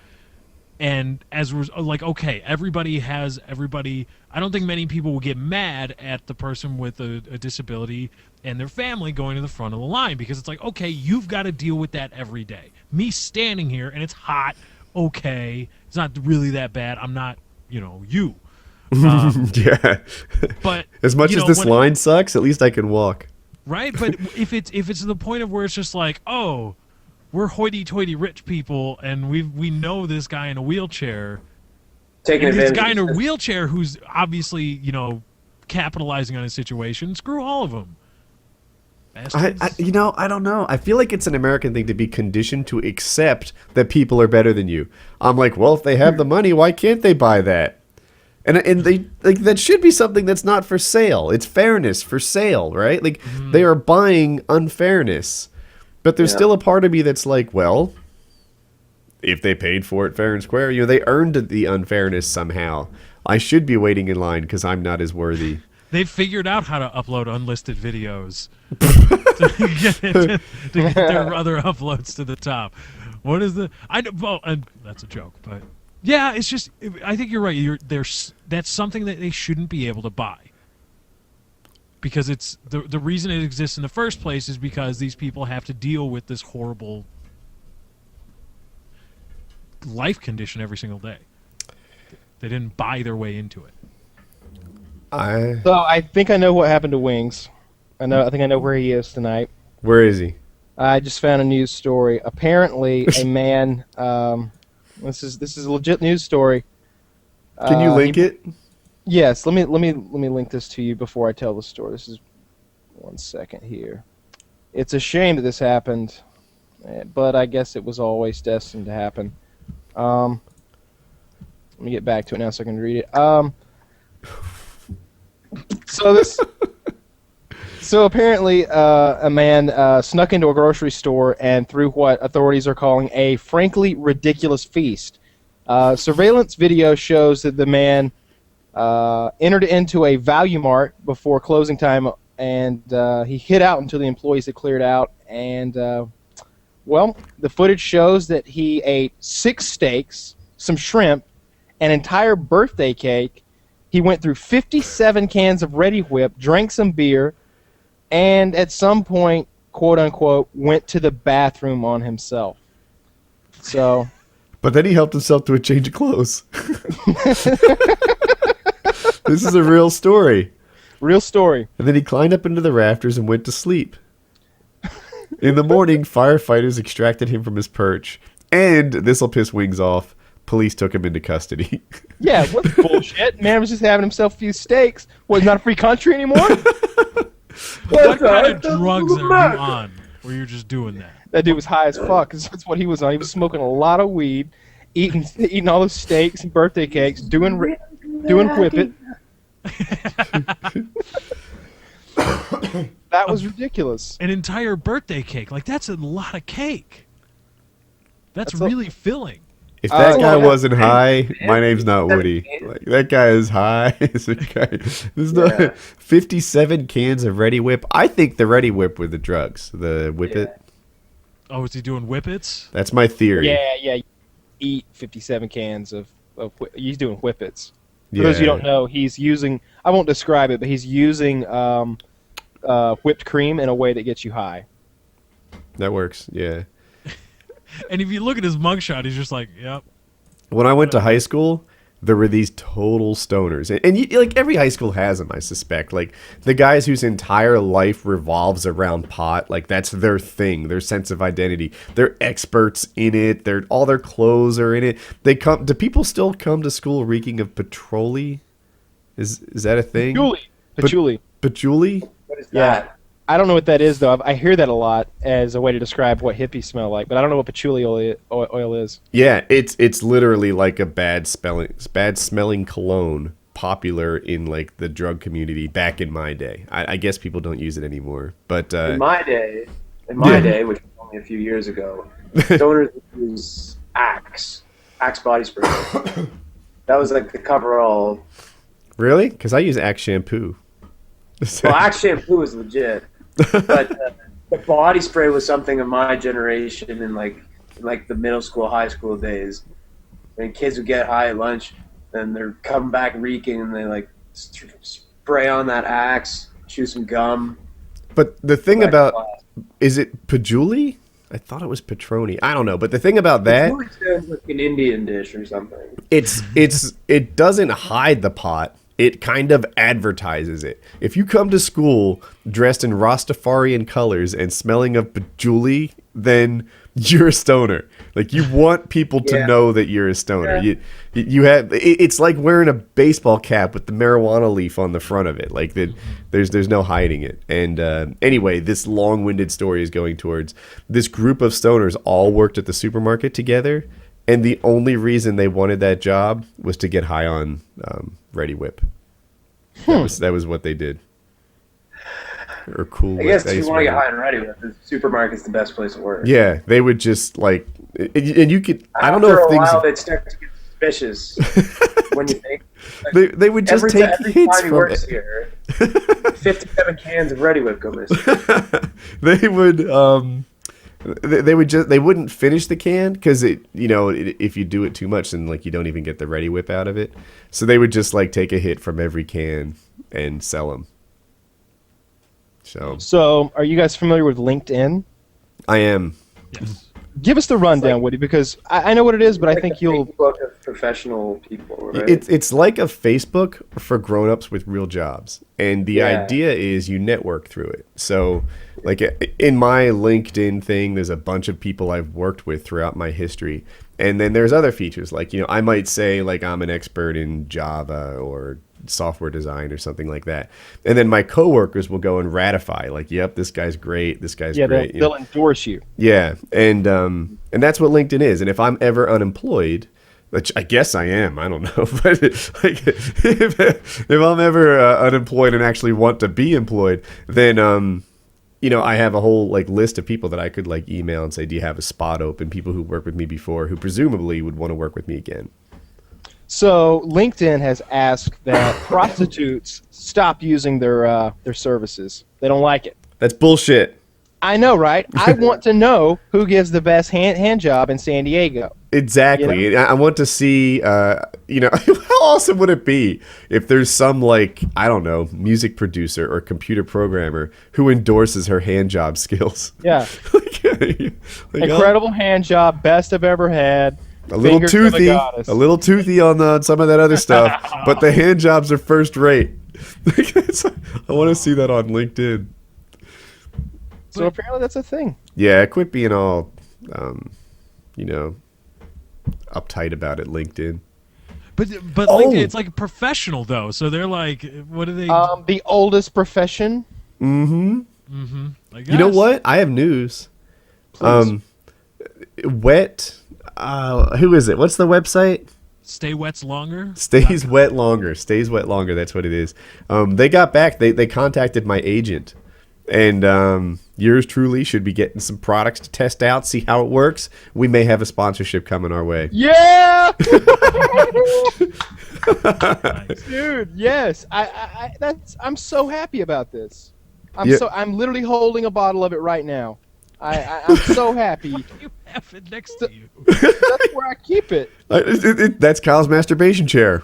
And as we're like, okay, everybody. I don't think many people will get mad at the person with a disability and their family going to the front of the line, because it's like, okay, you've got to deal with that every day. Me standing here and it's hot. Okay, it's not really that bad. I'm not, you. Yeah. But as much as this line sucks, at least I can walk. Right, but if it's to the point of where it's just like, oh, we're hoity-toity rich people, and we know this guy in a wheelchair. Taking And this advantage guy in a of- wheelchair who's obviously, capitalizing on his situation. Screw all of them. I don't know. I feel like it's an American thing to be conditioned to accept that people are better than you. I'm like, well, if they have the money, why can't they buy that? And they like that should be something that's not for sale. It's fairness for sale, right? Like they are buying unfairness. But there's still a part of me that's like, well, if they paid for it fair and square, they earned the unfairness somehow. I should be waiting in line because I'm not as worthy. They've figured out how to upload unlisted videos to get their other uploads to the top. What is the? And that's a joke, but yeah, it's just. I think you're right. That's something that they shouldn't be able to buy, because it's the reason it exists in the first place is because these people have to deal with this horrible life condition every single day. They didn't buy their way into it. So I think I know what happened to Wings. I think I know where he is tonight. Where is he? I just found a news story. Apparently, a man. This is a legit news story. Can you link it? Yes. Let me link this to you before I tell the story. This is 1 second here. It's a shame that this happened, but I guess it was always destined to happen. Let me get back to it now so I can read it. So apparently, a man snuck into a grocery store and threw what authorities are calling a frankly ridiculous feast. Surveillance video shows that the man entered into a Value Mart before closing time, and he hid out until the employees had cleared out. And well, the footage shows that he ate 6 steaks, some shrimp, an entire birthday cake. He went through 57 cans of Ready Whip, drank some beer, and at some point, quote unquote, went to the bathroom on himself. So. But then he helped himself to a change of clothes. This is a real story. Real story. And then he climbed up into the rafters and went to sleep. In the morning, firefighters extracted him from his perch. And, this'll piss Wings off, police took him into custody. Yeah, what bullshit? Man was just having himself a few steaks. What, not a free country anymore? What kind of drugs are you on where you're just doing that? That dude was high as fuck. That's what he was on. He was smoking a lot of weed, eating all the steaks and birthday cakes, doing whip it. That was ridiculous. An entire birthday cake. Like, that's a lot of cake. That's really filling. If that guy wasn't high, my name's not Woody. Like, that guy is high. There's no 57 cans of Ready Whip. I think the Ready Whip were the drugs. The Whip It. Oh, is he doing whippets? That's my theory. Yeah. Eat 57 cans of he's doing whippets. For those of you who don't know, he's using, I won't describe it, but he's using whipped cream in a way that gets you high. That works, yeah. And if you look at his mugshot, he's just like, yep. When I went to high school, there were these total stoners. And like every high school has them, I suspect. Like the guys whose entire life revolves around pot, like that's their thing, their sense of identity. They're experts in it. All their clothes are in it. Do people still come to school reeking of patchouli? Is that a thing? Patchouli. Patchouli? What is that? I don't know what that is though. I hear that a lot as a way to describe what hippies smell like, but I don't know what patchouli oil is. Yeah, it's literally like a bad smelling cologne, popular in like the drug community back in my day. I guess people don't use it anymore, but In my day, which was only a few years ago, stoners would use Axe body spray. That was like the coverall. really? Because I use Axe shampoo. Well, Axe shampoo is legit, but the body spray was something of my generation in like the middle school, high school days. And kids would get high at lunch, and they're coming back reeking, and they like spray on that Axe, chew some gum. But the thing about, is it patchouli? I thought it was Patroni. I don't know. But the thing about that, It really sounds like an Indian dish or something. it doesn't hide the pot. It kind of advertises it. If you come to school dressed in Rastafarian colors and smelling of patchouli, then you're a stoner. Like, you want people to know that you're a stoner. Yeah. You have, it's like wearing a baseball cap with the marijuana leaf on the front of it. Like, there's no hiding it. And anyway, this long-winded story is going towards this group of stoners all worked at the supermarket together, and the only reason they wanted that job was to get high on Ready Whip. That was what they did. Or Cool I Whip. guess if you want to get high and ready with, the supermarket's the best place to work. Yeah, they would just like, and you could. I don't know After if a things. while, they'd start to get suspicious when you think. Like, They would just take every hits time he from works it. here, 57 cans of Ready Whip go missing. They would. They wouldn't finish the can because if you do it too much, then like you don't even get the Ready Whip out of it. So they would just like take a hit from every can and sell them. So, are you guys familiar with LinkedIn? I am. Yes. Give us the rundown, Woody, because I know what it is, but I think you'll. Facebook of professional people, right? It's like a Facebook for grown-ups with real jobs. And the idea is you network through it. So like in my LinkedIn thing, there's a bunch of people I've worked with throughout my history. And then there's other features like, I might say like I'm an expert in Java or software design or something like that. And then my coworkers will go and ratify like, yep, this guy's great. This guy's great. They'll endorse you. Yeah. And that's what LinkedIn is. And if I'm ever unemployed, which I guess I am, I don't know, but like if I'm ever unemployed and actually want to be employed, then I have a whole like list of people that I could like email and say, do you have a spot open? People who worked with me before who presumably would want to work with me again. So LinkedIn has asked that prostitutes stop using their services. They don't like it. That's bullshit. I know, right? I want to know who gives the best hand job in San Diego. Exactly. I want to see, how awesome would it be if there's some, like, I don't know, music producer or computer programmer who endorses her hand job skills. Yeah. like, Incredible hand job, best I've ever had. A little Fingers to the toothy, goddess. a little toothy on some of that other stuff, but the hand jobs are first rate. I want to see that on LinkedIn. So apparently that's a thing. Yeah, quit being all, uptight about it, LinkedIn. But LinkedIn, it's like professional though. So they're like, what do they? The oldest profession. Mm-hmm. Mm-hmm. You know what? I have news. Please. Who is it? What's the website? Stay wets longer. Stays wet longer. Stays wet longer. That's what it is. They got back. They contacted my agent, and yours truly should be getting some products to test out, see how it works. We may have a sponsorship coming our way. Yeah. Nice. Dude, yes. I'm so happy about this. Yeah. I'm literally holding a bottle of it right now. I'm so happy. You have it next to you. That's where I keep it. That's Kyle's masturbation chair.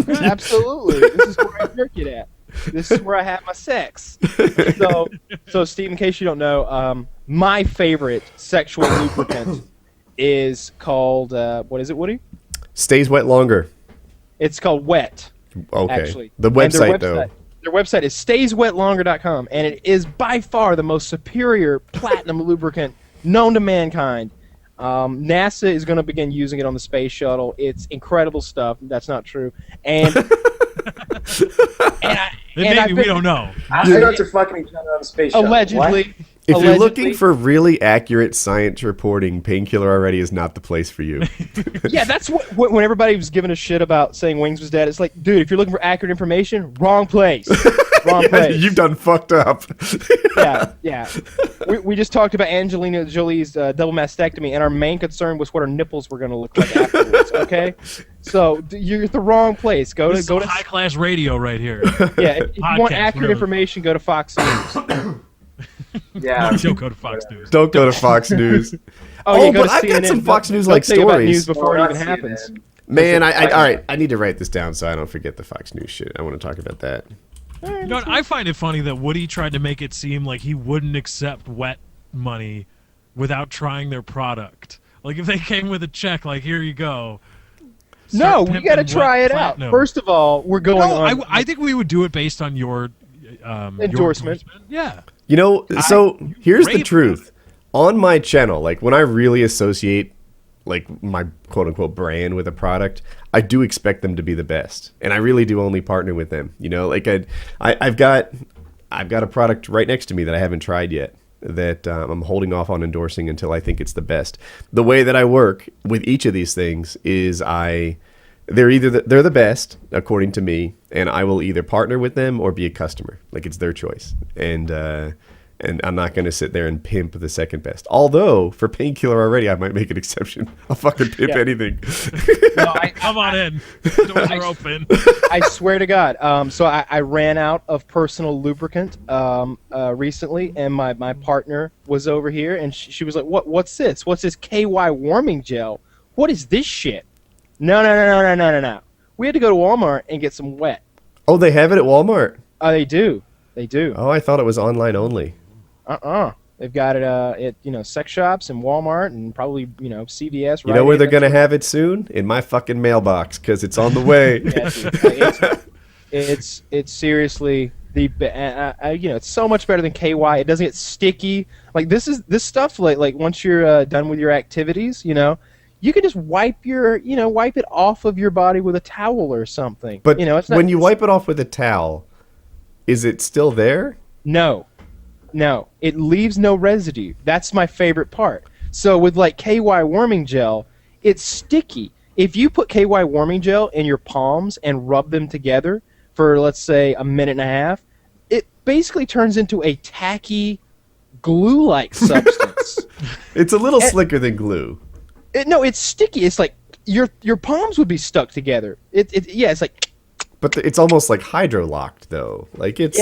Absolutely. This is where I jerk it at. This is where I have my sex. So Steve, in case you don't know, my favorite sexual lubricant is called, what is it, Woody? Stays wet longer. It's called Wet. Okay. Actually. The And their website, though. Their website is stayswetlonger.com, and it is by far the most superior platinum lubricant known to mankind. NASA is going to begin using it on the space shuttle. It's incredible stuff. That's not true. And Maybe, we don't know. Astronauts are fucking each other on the space shuttle. Allegedly. If you're looking for really accurate science reporting, Painkiller already is not the place for you. Yeah, that's what when everybody was giving a shit about saying Wings was dead. It's like, dude, if you're looking for accurate information, wrong place. Wrong place. You've done fucked up. Yeah. We just talked about Angelina Jolie's double mastectomy, and our main concern was what her nipples were going to look like afterwards. Okay, so you're at the wrong place. Go to high class radio right here. Yeah, if you want accurate information, go to Fox News. Yeah. Don't go to Fox News. Don't go to Fox News. Oh, but I've got some Fox News like tell you about news stories. before it Not even happens. CNN. Man, all right, I need to write this down so I don't forget the Fox News shit. I want to talk about that. You know what, I find it funny that Woody tried to make it seem like he wouldn't accept wet money without trying their product. Like if they came with a check, like here you go. No, Start we got to pimping try Wet it out. Platinum. First of all, we're going on I think we would do it based on your endorsement. Yeah. You know, so here's the rave truth. On my channel, like when I really associate like my quote unquote brand with a product, I do expect them to be the best. And I really do only partner with them. You know, like I've got a product right next to me that I haven't tried yet that I'm holding off on endorsing until I think it's the best. The way that I work with each of these things is they're the best according to me, and I will either partner with them or be a customer. Like it's their choice, and I'm not going to sit there and pimp the second best. Although for Painkiller already, I might make an exception. I'll fucking pimp anything. No, Come on in. Doors are open. I swear to God. So I ran out of personal lubricant recently, and my partner was over here, and she was like, "What's this? What's this KY warming gel? What is this shit?" No. We had to go to Walmart and get some wet. Oh, they have it at Walmart. Oh, they do. They do. Oh, I thought it was online only. They've got it at sex shops and Walmart and probably CVS. You know where they're gonna have it soon? In my fucking mailbox because it's on the way. Yeah, it's seriously the it's so much better than KY. It doesn't get sticky. Like this stuff like once you're done with your activities, you can just wipe it off of your body with a towel or something. But it's not, when you wipe it off with a towel, is it still there? No, it leaves no residue. That's my favorite part. So with like KY warming gel, it's sticky. If you put KY warming gel in your palms and rub them together for, let's say, a minute and a half, it basically turns into a tacky glue-like substance. It's a little slicker than glue. No, it's sticky. It's like your palms would be stuck together. It's like. But it's almost like hydro-locked, though. Like it's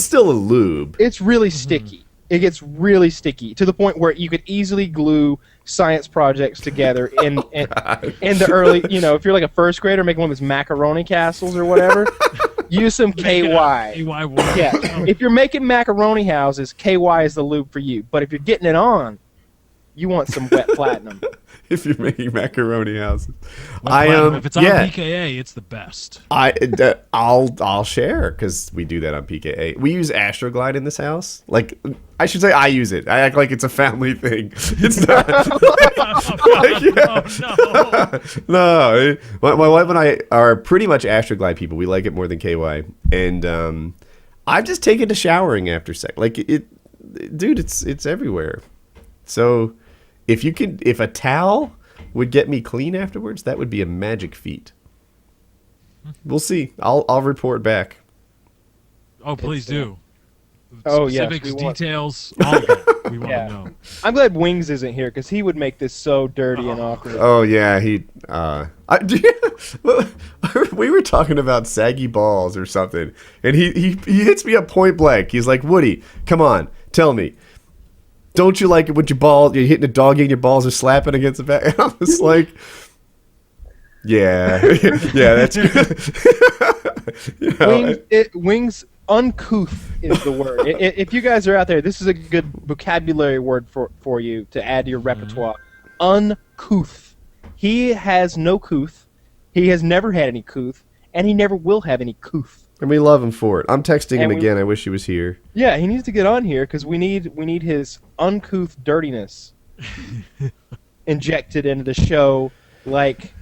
still a lube. It's really sticky. It gets really sticky to the point where you could easily glue science projects together in the early, if you're like a first grader making one of those macaroni castles or whatever, use some KY. Yeah, if you're making macaroni houses, KY is the lube for you. But if you're getting it on, you want some wet platinum. If you're making macaroni houses, If it's on PKA, it's the best. I'll share because we do that on PKA. We use Astroglide in this house. Like I should say, I use it. I act like it's a family thing. It's not. No. My wife and I are pretty much Astroglide people. We like it more than KY, and I've just taken to showering after sex. Like dude, it's everywhere. So. If a towel would get me clean afterwards, that would be a magic feat. We'll see. I'll report back. Oh, please do. Oh, yes, Specifics, details, all of it. We want to know. I'm glad Wings isn't here because he would make this so dirty and awkward. Oh yeah, we were talking about saggy balls or something, and he hits me up point blank. He's like, Woody, come on, tell me. Don't you like it when you're hitting a doggy and your balls are slapping against the back? And I was like, yeah, that's good. Wings, uncouth is the word. If you guys are out there, this is a good vocabulary word for you to add to your repertoire. Uncouth. He has no couth. He has never had any couth, and he never will have any couth. And we love him for it. I'm texting him again. I wish he was here. Yeah, he needs to get on here because we need his uncouth dirtiness injected into the show like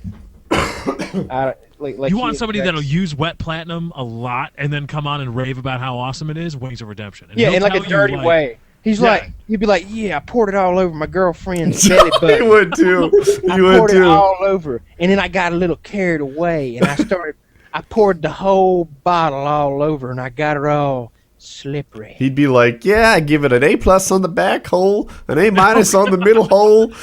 Like you want somebody that'll use wet platinum a lot and then come on and rave about how awesome it is? Wings of Redemption. And yeah, he'll in like a tell you, dirty way. He's Yeah. like, you'd be like, yeah, I poured it all over my girlfriend's belly button. You would too. I You would poured it too. all over, and then I got a little carried away, and I poured the whole bottle all over, and I got her all slippery. He'd be like, yeah, I give it an A+ on the back hole, an A- on the middle hole,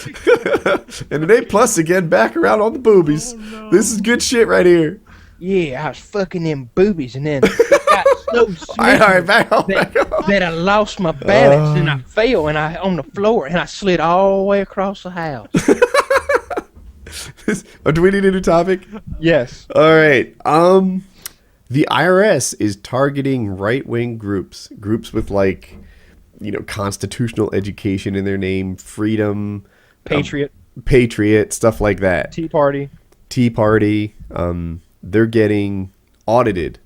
and an A+ again back around on the boobies. This is good shit right here. Yeah, I was fucking them boobies, and then it got so All right, slippery back home. that I lost my balance, and I fell, and I on the floor, and I slid all the way across the house. Do we need a new topic? Yes. All right. The IRS is targeting right-wing groups with like, constitutional education in their name, freedom, patriot, stuff like that. Tea Party. Tea Party. They're getting audited,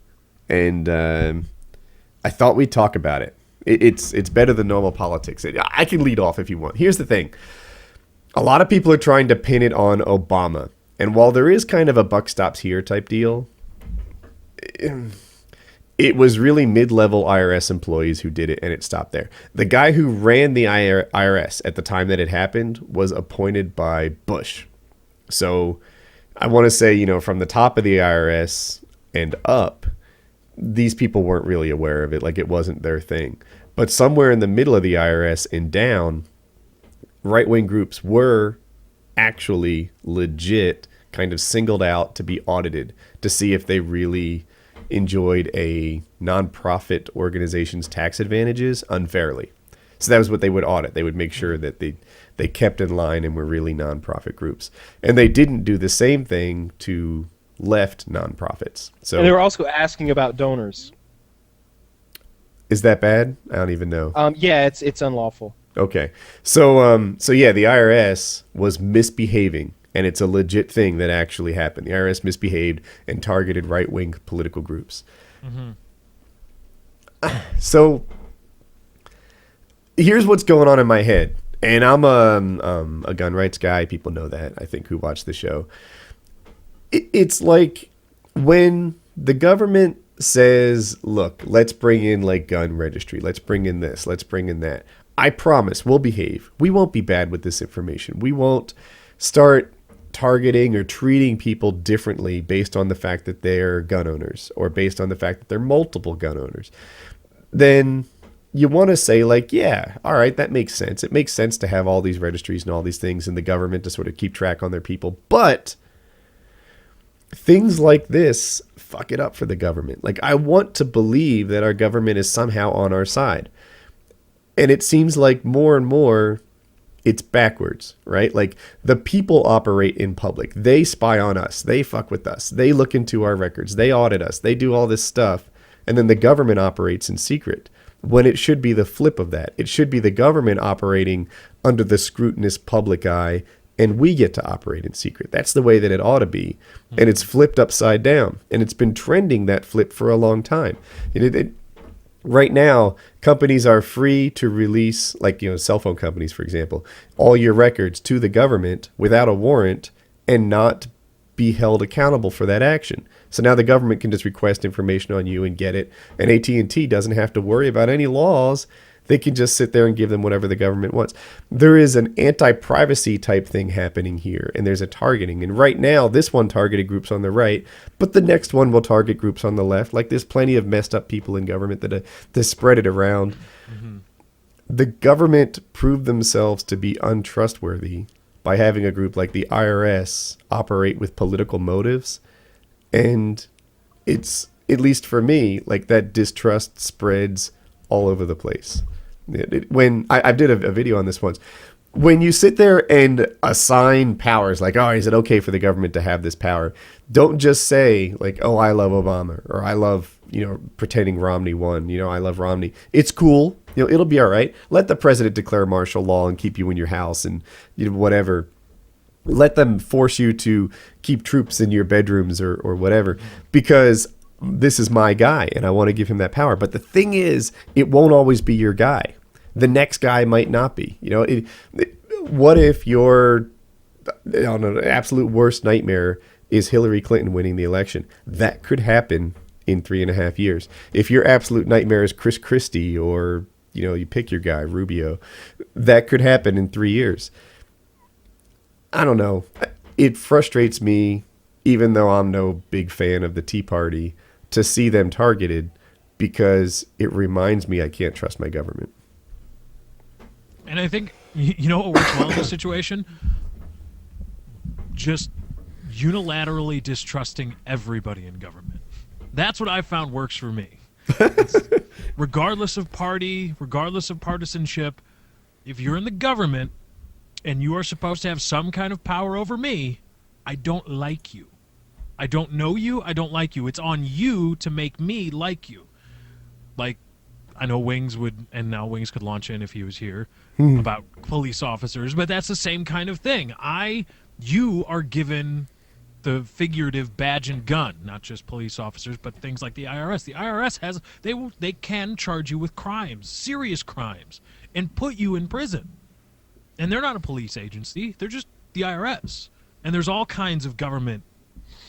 and I thought we'd talk about it. It's better than normal politics. I can lead off if you want. Here's the thing. A lot of people are trying to pin it on Obama. And while there is kind of a buck stops here type deal, it was really mid-level IRS employees who did it, and it stopped there. The guy who ran the IRS at the time that it happened was appointed by Bush. So I want to say, from the top of the IRS and up, these people weren't really aware of it. Like, it wasn't their thing. But somewhere in the middle of the IRS and down, right-wing groups were actually legit kind of singled out to be audited to see if they really enjoyed a nonprofit organization's tax advantages unfairly. So that was what they would audit. They would make sure that they kept in line and were really nonprofit groups. And they didn't do the same thing to left nonprofits. So And they were also asking about donors. Is that bad? I don't even know. Yeah, it's unlawful. Okay. So yeah, the IRS was misbehaving, and it's a legit thing that actually happened. The IRS misbehaved and targeted right-wing political groups. So here's what's going on in my head. And I'm a gun rights guy. People know that, I think, who watch the show. It's like when the government says, look, let's bring in like gun registry. Let's bring in this. Let's bring in that. I promise we'll behave. We won't be bad with this information. We won't start targeting or treating people differently based on the fact that they're gun owners or based on the fact that they're multiple gun owners. Then you want to say like, yeah, all right, that makes sense. It makes sense to have all these registries and all these things in the government to sort of keep track on their people. But things like this fuck it up for the government. Like, I want to believe that our government is somehow on our side. And it seems like more and more it's backwards, right? Like, the people operate in public. They spy on us. They fuck with us. They look into our records. They audit us. They do all this stuff. And then the government operates in secret, when it should be the flip of that. It should be the government operating under the scrutinous public eye, and we get to operate in secret. That's the way that it ought to be. And it's flipped upside down. And it's been trending that flip for a long time. Right now, companies are free to release, like, cell phone companies, for example, all your records to the government without a warrant and not be held accountable for that action. So now the government can just request information on you and get it. And AT&T doesn't have to worry about any laws. They can just sit there and give them whatever the government wants. There is an anti-privacy type thing happening here, and there's a targeting. And right now, this one targeted groups on the right, but the next one will target groups on the left. Like, there's plenty of messed up people in government that spread it around. Mm-hmm. The government proved themselves to be untrustworthy by having a group like the IRS operate with political motives. And it's, at least for me, like, that distrust spreads all over the place. When I did a video on this once, when you sit there and assign powers, like, oh, is it okay for the government to have this power? Don't just say like, oh, I love Obama, or I love, pretending Romney won. I love Romney. It's cool. It'll be all right. Let the president declare martial law and keep you in your house and whatever. Let them force you to keep troops in your bedrooms or whatever, because this is my guy and I want to give him that power. But the thing is, it won't always be your guy. The next guy might not be. What if your absolute worst nightmare is Hillary Clinton winning the election. That could happen in 3.5 years. If your absolute nightmare is Chris Christie or, you pick your guy, Rubio, that could happen in 3 years. I don't know. It frustrates me, even though I'm no big fan of the Tea Party, to see them targeted because it reminds me I can't trust my government. And I think, you know what works well in this situation? Just unilaterally distrusting everybody in government. That's what I found works for me. Regardless of party, regardless of partisanship, if you're in the government and you are supposed to have some kind of power over me, I don't like you. I don't know you, I don't like you. It's on you to make me like you. Like, I know Wings would, and now Wings could launch in if he was here, about police officers, but that's the same kind of thing. You are given the figurative badge and gun, not just police officers, but things like the IRS. The IRS has, they can charge you with crimes, serious crimes, and put you in prison. And they're not a police agency, they're just the IRS. And there's all kinds of government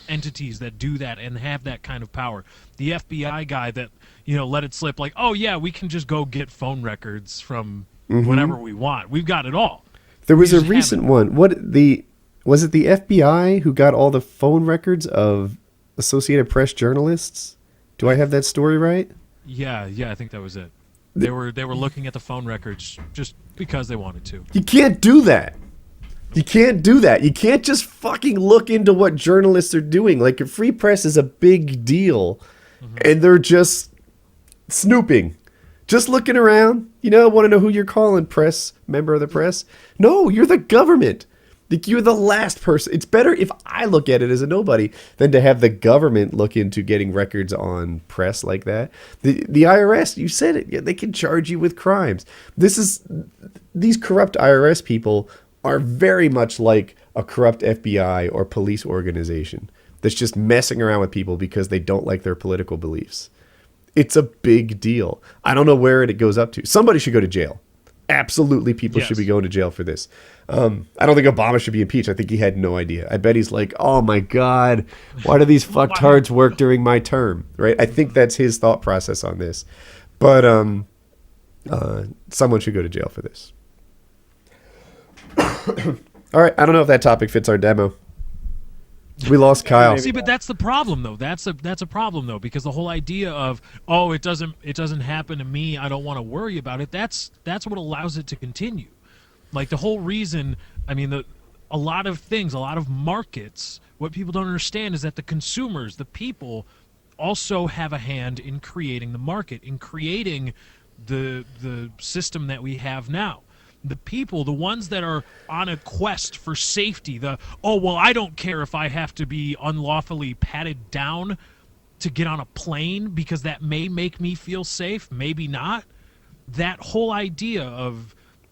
entities that do that and have that kind of power. The FBI guy that, let it slip like, oh yeah, we can just go get phone records from whenever we want. We've got it all. There was a recent one. Was it the FBI who got all the phone records of Associated Press journalists? Do I have that story right? Yeah, I think that was it. They were looking at the phone records just because they wanted to. You can't do that. You can't do that. You can't just fucking look into what journalists are doing. Like, a free press is a big deal, and they're just snooping. Just looking around. Want to know who you're calling, press, member of the press? No, you're the government. Like, you're the last person. It's better if I look at it as a nobody than to have the government look into getting records on press like that. The IRS, you said it, they can charge you with crimes. These corrupt IRS people are very much like a corrupt FBI or police organization that's just messing around with people because they don't like their political beliefs. It's a big deal. I don't know where it goes up to. Somebody should go to jail. Absolutely, people should be going to jail for this. I don't think Obama should be impeached. I think he had no idea. I bet he's like, oh my God, why do these fucktards work during my term? Right? I think that's his thought process on this. But someone should go to jail for this. All right, I don't know if that topic fits our demo. We lost Kyle. See, but that's the problem, though. That's a problem, though, because the whole idea of, oh, it doesn't happen to me, I don't want to worry about it. That's what allows it to continue. Like, the whole reason, a lot of things, a lot of markets, what people don't understand is that the consumers, the people, also have a hand in creating the market, in creating the system that we have now. The people, the ones that are on a quest for safety, I don't care if I have to be unlawfully patted down to get on a plane because that may make me feel safe, maybe not. That whole idea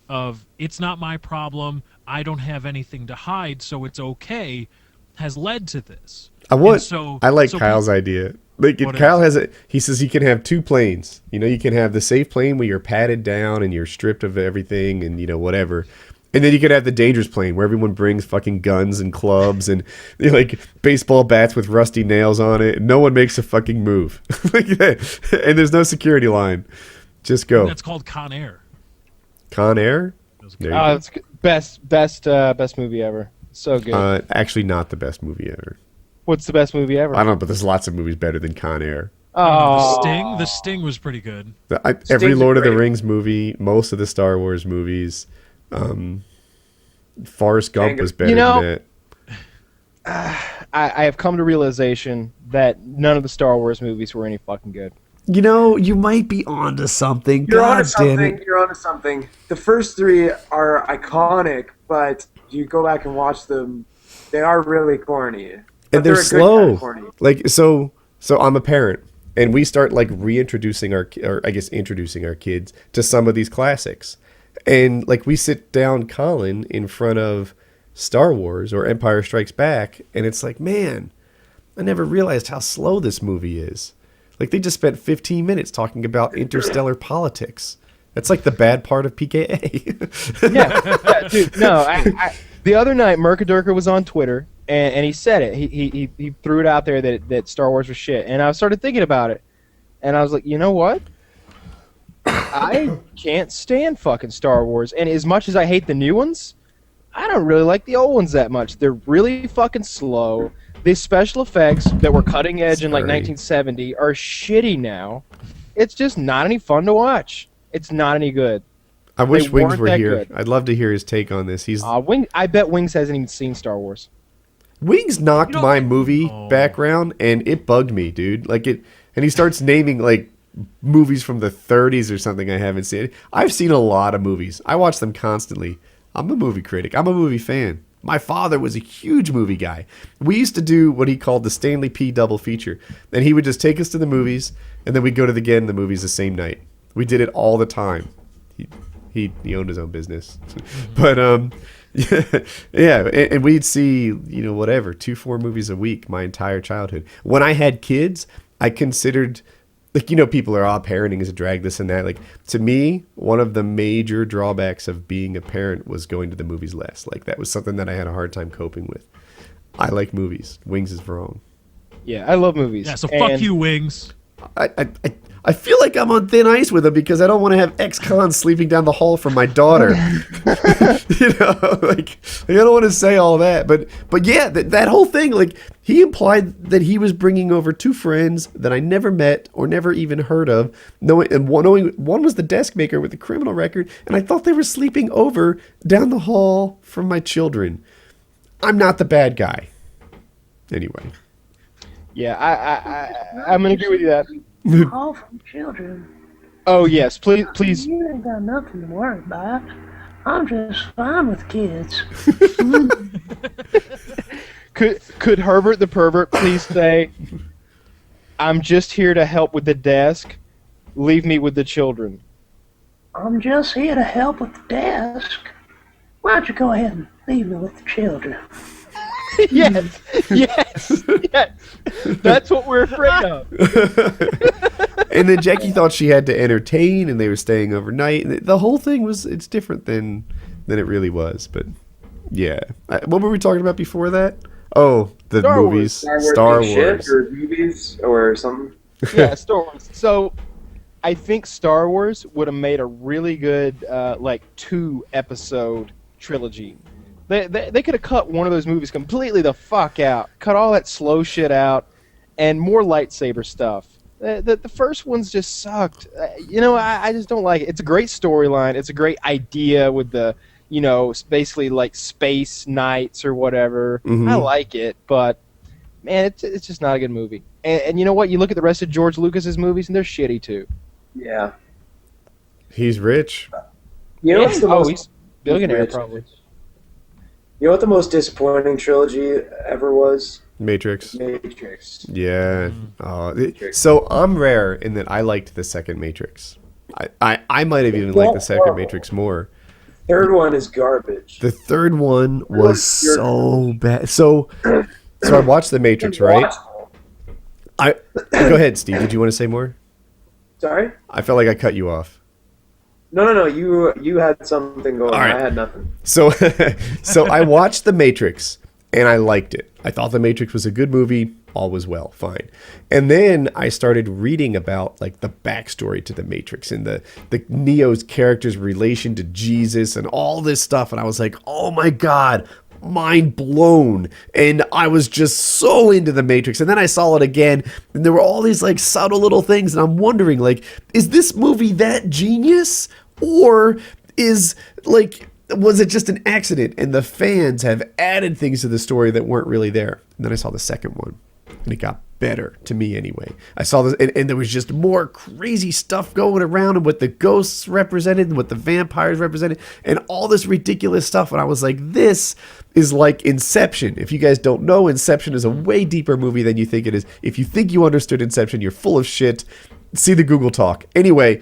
of it's not my problem, I don't have anything to hide, so it's okay, has led to this. I like Kyle's idea. Like, Kyle he says he can have two planes. You can have the safe plane where you're patted down and you're stripped of everything and, whatever. And then you could have the dangerous plane where everyone brings fucking guns and clubs and like baseball bats with rusty nails on it. And no one makes a fucking move. And there's no security line. Just go. That's called Con Air. Con Air? It's best movie ever. So good. Actually, not the best movie ever. What's the best movie ever? I don't know, but there's lots of movies better than Con Air. Oh, The Sting was pretty good. Every Lord of the Rings movie, most of the Star Wars movies, Forrest Gump was better than that. I have come to realization that none of the Star Wars movies were any fucking good. You might be onto something. You're onto something. The first three are iconic, but you go back and watch them, they are really corny. And they're slow. Kind of like, so I'm a parent, and we start like introducing our kids to some of these classics. And like, we sit down Colin in front of Star Wars or Empire Strikes Back, and it's like, man, I never realized how slow this movie is. Like, they just spent 15 minutes talking about interstellar politics. That's like the bad part of PKA. yeah, dude. No, the other night, Mercadurka was on Twitter, and he said it. He threw it out there that Star Wars was shit. And I started thinking about it, and I was like, you know what? I can't stand fucking Star Wars. And as much as I hate the new ones, I don't really like the old ones that much. They're really fucking slow. The special effects that were cutting edge in like 1970 are shitty now. It's just not any fun to watch. It's not any good. I wish Wings weren't were that here. good. I'd love to hear his take on this. I bet Wings hasn't even seen Star Wars. Wings knocked You know- my movie Oh. background, and it bugged me, dude. Like it, and he starts naming like movies from the 30s or something I haven't seen. I've seen a lot of movies. I watch them constantly. I'm a movie critic. I'm a movie fan. My father was a huge movie guy. We used to do what he called the Stanley P double feature, and he would just take us to the movies, and then we'd go to the movies the same night. We did it all the time. He owned his own business, but yeah, and we'd see whatever 2-4 movies a week my entire childhood. When I had kids, I considered people are parenting is a drag, this and that. Like to me, one of the major drawbacks of being a parent was going to the movies less. Like that was something that I had a hard time coping with. I like movies. Wings is wrong. Yeah, I love movies. Yeah, so fuck you, Wings. I feel like I'm on thin ice with him because I don't want to have ex-cons sleeping down the hall from my daughter. Like I don't want to say all that, but yeah, that whole thing, like he implied that he was bringing over 2 friends that I never met or never even heard of, knowing one was the desk maker with a criminal record, and I thought they were sleeping over down the hall from my children. I'm not the bad guy. Anyway. Yeah, I'm gonna agree with you that. All from children. Oh yes, please. You ain't got nothing to worry about. I'm just fine with kids. Could Herbert the pervert please say, "I'm just here to help with the desk. Leave me with the children." I'm just here to help with the desk. Why don't you go ahead and leave me with the children? yes. That's what we're afraid of. And then Jackie thought she had to entertain, and they were staying overnight. And the whole thing it's different than it really was. But yeah, what were we talking about before that? Oh, the Star Wars. movies, Star Wars. Shit, or movies or something. Yeah, Star Wars. So I think Star Wars would have made a really good 2-episode trilogy. They could have cut one of those movies completely the fuck out, cut all that slow shit out, and more lightsaber stuff. The first ones just sucked. I just don't like it. It's a great storyline. It's a great idea with the, basically like space knights or whatever. Mm-hmm. I like it, but man, it's just not a good movie. And you know what? You look at the rest of George Lucas's movies, and they're shitty too. Yeah. He's rich. You know what's the most he's billionaire rich. probably. You know what the most disappointing trilogy ever was? Matrix. Matrix. Yeah. So I'm rare in that I liked the second Matrix. I might have even liked the second Matrix more. Third one is garbage. The third one was so bad. So I watched the Matrix, right? Go ahead, Steve. Did you want to say more? Sorry? I felt like I cut you off. No. You had something going. All right. I had nothing. So I watched The Matrix, and I liked it. I thought The Matrix was a good movie. All was well, fine. And then I started reading about like the backstory to The Matrix and the Neo's character's relation to Jesus and all this stuff. And I was like, oh my God, mind blown. And I was just so into The Matrix. And then I saw it again, and there were all these like subtle little things. And I'm wondering, like, is this movie that genius? Or was it just an accident and the fans have added things to the story that weren't really there? And then I saw the second one, and it got better, to me anyway. I saw this, and there was just more crazy stuff going around, and what the ghosts represented and what the vampires represented and all this ridiculous stuff. And I was like, this is like Inception. If you guys don't know, Inception is a way deeper movie than you think it is. If you think you understood Inception, you're full of shit. See the Google talk. Anyway,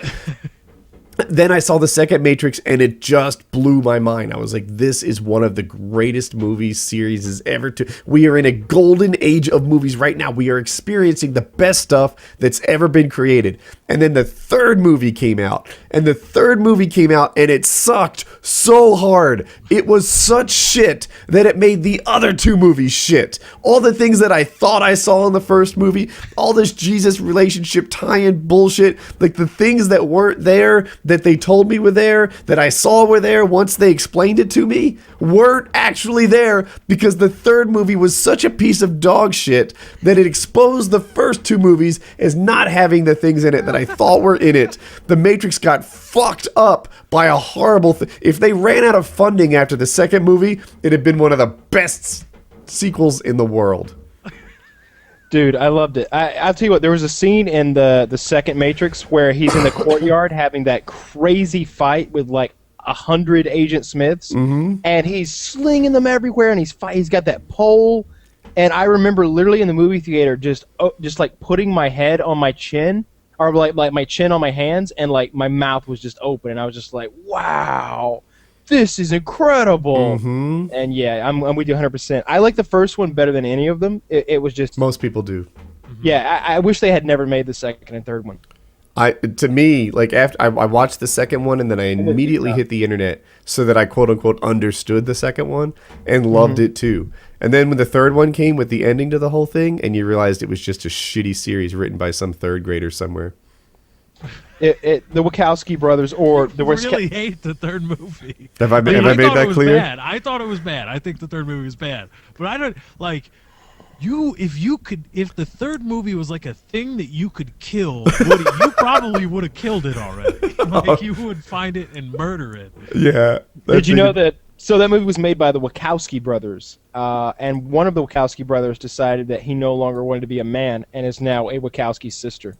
then I saw the second Matrix, and it just blew my mind. I was like, this is one of the greatest movie series ever. We are in a golden age of movies right now. We are experiencing the best stuff that's ever been created. And then the third movie came out, And the third movie came out and it sucked so hard. It was such shit that it made the other two movies shit. All the things that I thought I saw in the first movie, all this Jesus relationship tie-in bullshit, like the things that weren't there, that they told me were there, that I saw were there once they explained it to me, weren't actually there because the third movie was such a piece of dog shit that it exposed the first two movies as not having the things in it that I thought were in it. The Matrix got fucked up by a horrible thing. If they ran out of funding after the second movie, it'd have been one of the best sequels in the world. Dude, I loved it. I'll tell you what, there was a scene in the second Matrix where he's in the courtyard having that crazy fight with like 100 Agent Smiths, and he's slinging them everywhere, and he's got that pole. And I remember literally in the movie theater just like putting my head on my chin, or like my chin on my hands, and like my mouth was just open, and I was just like, wow, this is incredible. And yeah, I'm with you 100%. I like the first one better than any of them. It was just... Most people do. Yeah, I wish they had never made the second and third one. To me, like after I watched the second one and then I immediately hit the internet so that I quote unquote understood the second one and loved it too. And then when the third one came with the ending to the whole thing, and you realized it was just a shitty series written by some third grader somewhere. The Wachowski brothers, or the really hate the third movie. Have I made that clear? Bad. I thought it was bad. I think the third movie was bad, but I don't like. If the third movie was like a thing that you could kill, you probably would have killed it already. Like you would find it and murder it. Yeah. Did you know that? So that movie was made by the Wachowski brothers, and one of the Wachowski brothers decided that he no longer wanted to be a man and is now a Wachowski sister.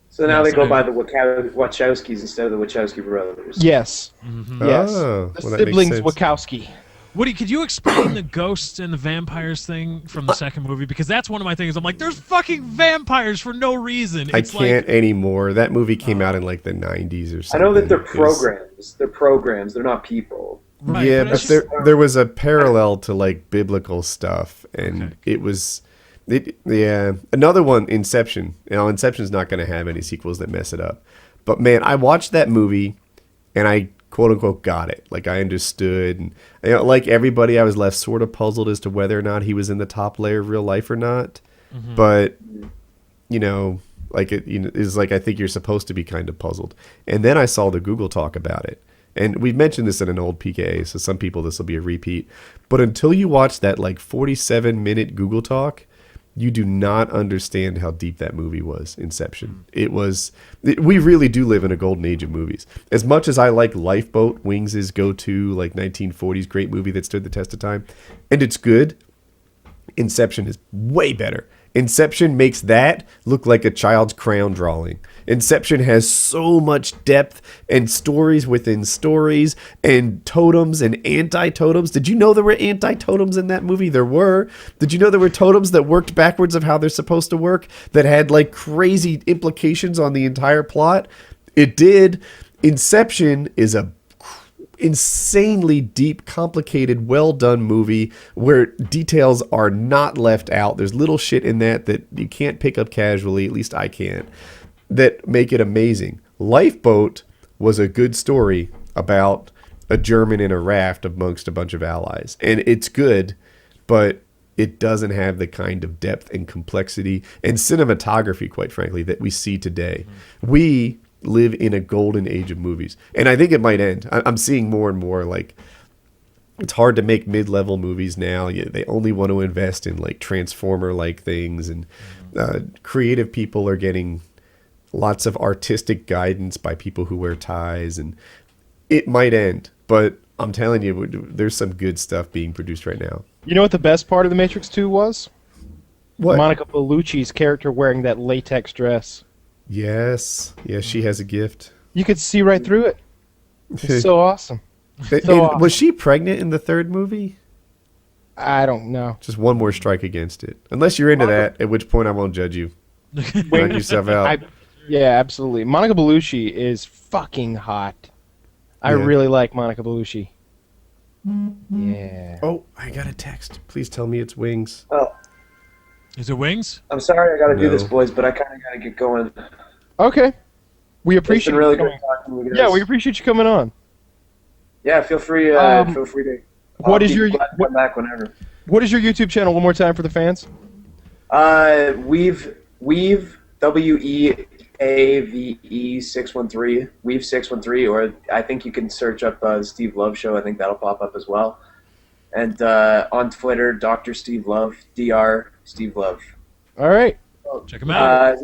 So now they go by the Wachowskis instead of the Wachowski brothers. Yes. Yes. Oh, the well, siblings Wachowski. Woody, could you explain the ghosts and the vampires thing from the second movie? Because that's one of my things. I'm like, there's fucking vampires for no reason. I can't anymore. That movie came out in like the 90s or something. I know that they're programs. They're programs. They're not people. Right, yeah, but there was a parallel to like biblical stuff, and it was... another one, Inception. You know, Inception's not going to have any sequels that mess it up. But man, I watched that movie, and I quote unquote got it. Like I understood, and you know, like everybody, I was left sort of puzzled as to whether or not he was in the top layer of real life or not. But you know, like it's like I think you're supposed to be kind of puzzled. And then I saw the Google talk about it. And we've mentioned this in an old PKA, so some people this will be a repeat. But until you watch that like 47-minute Google talk, you do not understand how deep that movie was, Inception. We really do live in a golden age of movies. As much as I like Lifeboat, Wings' go-to, like 1940s great movie that stood the test of time, and it's good, Inception is way better. Inception makes that look like a child's crayon drawing. Inception has so much depth and stories within stories and totems and anti-totems. Did you know there were anti-totems in that movie? There were. Did you know there were totems that worked backwards of how they're supposed to work, that had like crazy implications on the entire plot? It did. Inception is a insanely deep, complicated, well-done movie where details are not left out. There's little shit in that you can't pick up casually, at least I can't, that make it amazing. Lifeboat was a good story about a German in a raft amongst a bunch of allies. And it's good, but it doesn't have the kind of depth and complexity and cinematography, quite frankly, that we see today. We live in a golden age of movies, and I think it might end. I'm seeing more and more like it's hard to make mid-level movies now. They only want to invest in like Transformer-like things, and creative people are getting lots of artistic guidance by people who wear ties, and it might end. But I'm telling you, there's some good stuff being produced right now. You know what the best part of The Matrix 2 was? What? Monica Bellucci's character wearing that latex dress. Yes, she has a gift. You could see right through it. It's so awesome. Awesome. Was she pregnant in the third movie? I don't know. Just one more strike against it. Unless you're into that, at which point I won't judge you. Knock yourself out. Yeah, absolutely. Monica Bellucci is fucking hot. I really like Monica Bellucci. Yeah. Oh, I got a text. Please tell me it's Wings. Oh. Is it Wings? I'm sorry I gotta do this, boys, but I kind of gotta get going. Okay. We It's appreciate been really you good coming. talking to you guys. Yeah, we appreciate you coming on. Yeah, feel free to. What is I'll be your glad to come back whenever. what is your YouTube channel? One more time for the fans. Weave WEAVE 613 Weave 613, or I think you can search up Steve Love Show. I think that'll pop up as well. And on Twitter, Dr. Steve Love, Dr. Steve Love. All right. Check them out.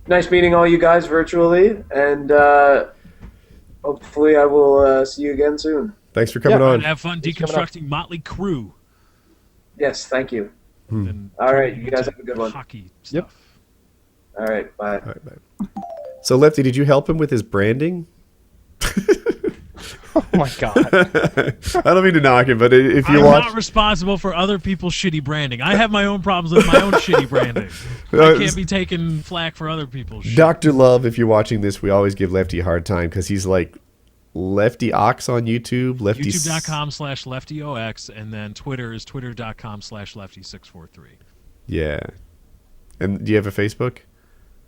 Nice meeting all you guys virtually, and hopefully I will see you again soon. Thanks for coming on. And have fun deconstructing Motley Crue. Yes, thank you. And All right, you guys have a good one. Hockey stuff. Yep. All right, bye. All right, bye. So, Lefty, did you help him with his branding? Oh my god. I don't mean to knock him, but if you I'm watch, not responsible for other people's shitty branding. I have my own problems with my own shitty branding. I can't be taking flack for other people's shit. Dr. Love, if you're watching this, we always give Lefty a hard time because he's like LeftyOX on YouTube. Lefty YouTube.com/LeftyOX, and then Twitter is Twitter.com/Lefty643. Yeah. And do you have a Facebook?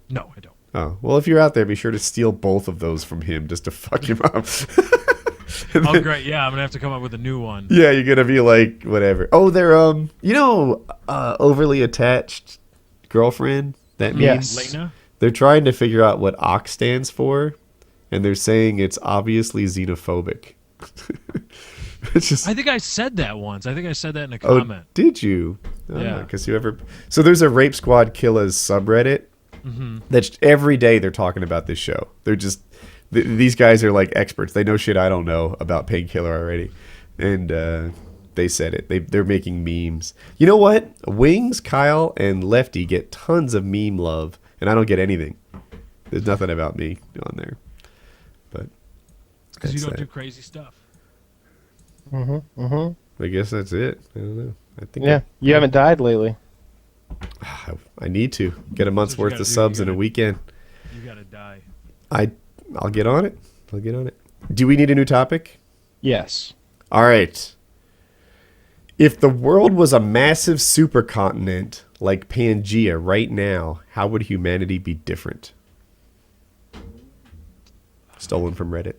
No, I don't. Oh, well, if you're out there, be sure to steal both of those from him just to fuck him up. Oh, great. Yeah, I'm going to have to come up with a new one. Yeah, you're going to be like, whatever. Oh, they're, overly attached girlfriend? That means Yes. Lena? they're trying to figure out what OX stands for, and they're saying it's obviously xenophobic. It's just, I think I said that once. I think I said that in a oh, comment. did you? Yeah. Because so there's a Rape Squad Killas subreddit. That's every day they're talking about this show. They're just these guys are like experts. They know shit I don't know about Painkiller already, and they said it. They're making memes. You know what? Wings, Kyle, and Lefty get tons of meme love, and I don't get anything. There's nothing about me on there, but Because you that's don't do that. crazy stuff. I guess that's it. I don't know. I think Yeah, you haven't died lately. I need to get a month's That's what you worth gotta of do. subs You in a gotta- weekend. You got to die. I'll get on it. Do we need a new topic? Yes. All right. If the world was a massive supercontinent like Pangea right now, how would humanity be different? Stolen from Reddit.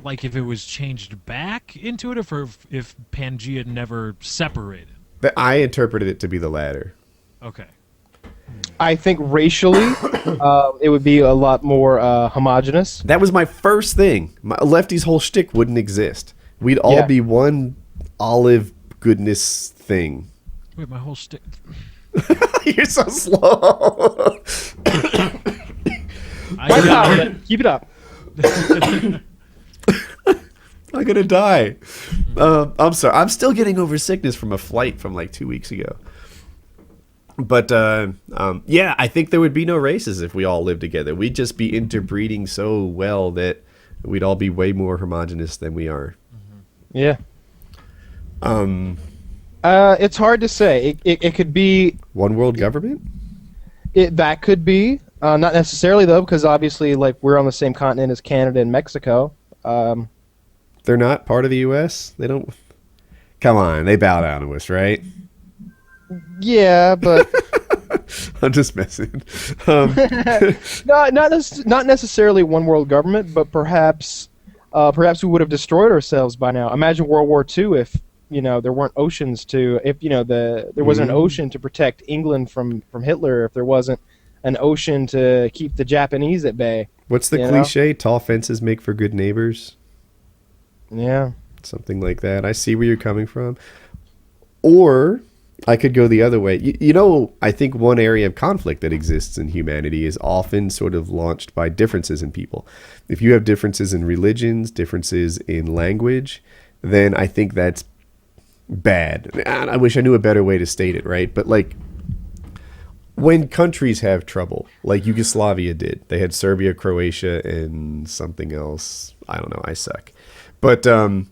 Like if it was changed back into it, or if Pangea never separated. I interpreted it to be the latter. Okay. I think racially, it would be a lot more homogenous. That was my first thing. Lefty's whole shtick wouldn't exist. We'd all Yeah. be one olive goodness thing. Wait, my whole stick. You're so slow. Keep it up. I'm gonna die. I'm sorry. I'm still getting over sickness from a flight from like 2 weeks ago. But yeah, I think there would be no races if we all lived together. We'd just be interbreeding so well that we'd all be way more homogenous than we are. Yeah. It's hard to say. It could be One world government? that could be not necessarily though, because obviously like we're on the same continent as Canada and Mexico. They're not part of the U.S. They don't. Come on, they bow down to us, right? Yeah, but I'm just messing. not necessarily one world government, but perhaps we would have destroyed ourselves by now. Imagine World War II if there weren't oceans there wasn't an ocean to protect England from Hitler, if there wasn't an ocean to keep the Japanese at bay. What's the cliche? Tall fences make for good neighbors. Yeah. Something like that. I see where you're coming from. Or I could go the other way. I think one area of conflict that exists in humanity is often sort of launched by differences in people. If you have differences in religions, differences in language, then I think that's bad. And I wish I knew a better way to state it, right? But like when countries have trouble, like Yugoslavia did, they had Serbia, Croatia, and something else. I don't know. I suck. But a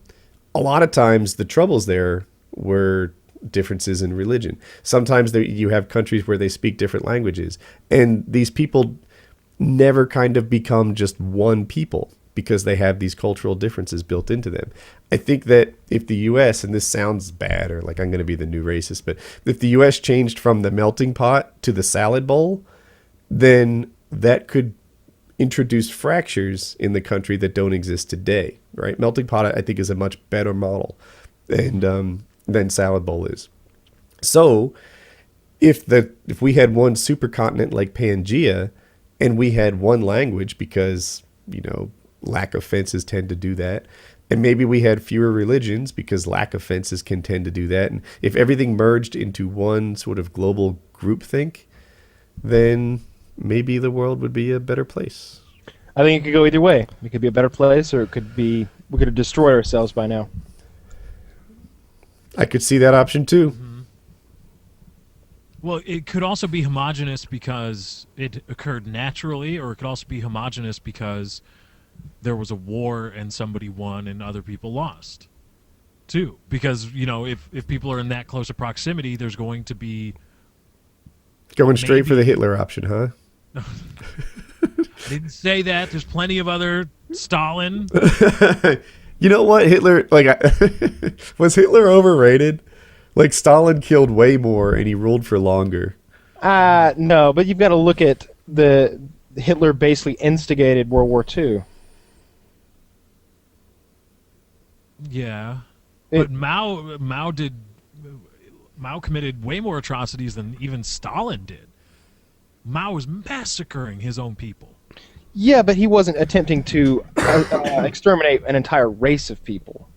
lot of times the troubles there were differences in religion. Sometimes you have countries where they speak different languages, and these people never kind of become just one people because they have these cultural differences built into them. I think that if the U.S., and this sounds bad or like I'm going to be the new racist, but if the U.S. changed from the melting pot to the salad bowl, then that could introduce fractures in the country that don't exist today, right? Melting pot, I think, is a much better model than Salad Bowl is. So if we had one supercontinent like Pangea and we had one language, because, you know, lack of fences tend to do that, and maybe we had fewer religions because lack of fences can tend to do that, and if everything merged into one sort of global groupthink, then maybe the world would be a better place. I think it could go either way. It could be a better place, or it could be we could have destroyed ourselves by now. I could see that option too. Mm-hmm. Well, it could also be homogenous because it occurred naturally, or it could also be homogenous because there was a war and somebody won and other people lost, too. Because, you know, if people are in that close a proximity, there's going to be... Going straight for the Hitler option, huh? I didn't say that. There's plenty of other Stalin. You know what? Hitler, like, was Hitler overrated? Like, Stalin killed way more and he ruled for longer. No, but you've got to look at Hitler basically instigated World War II. Yeah. But Mao committed way more atrocities than even Stalin did. Mao was massacring his own people. Yeah, but he wasn't attempting to exterminate an entire race of people.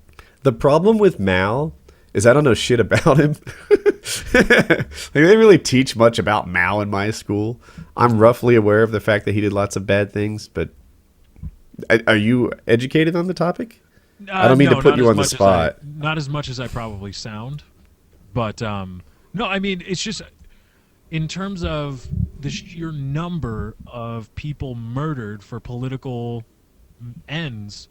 The problem with Mao is I don't know shit about him. Like, they didn't really teach much about Mao in my school. I'm roughly aware of the fact that he did lots of bad things, but are you educated on the topic? I don't mean to put you on the spot. Not as much as I probably sound, but no, I mean, it's just in terms of the sheer number of people murdered for political ends.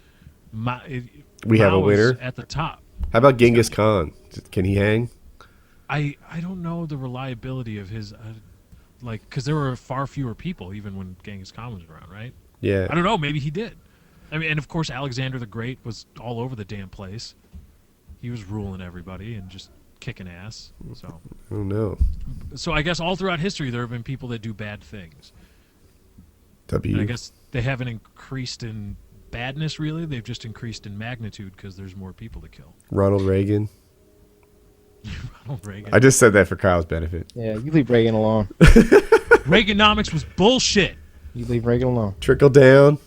We have a winner at the top. How about Genghis Khan? Can he hang? I don't know the reliability of his, like, because there were far fewer people even when Genghis Khan was around, right? Yeah. I don't know. Maybe he did. I mean, and of course Alexander the Great was all over the damn place. He was ruling everybody and just kicking ass. So. Oh no. So I guess all throughout history there have been people that do bad things. And I guess they haven't increased in badness really. They've just increased in magnitude because there's more people to kill. Ronald Reagan. Ronald Reagan. I just said that for Kyle's benefit. Yeah, you leave Reagan alone. Reaganomics was bullshit. You leave Reagan alone. Trickle down.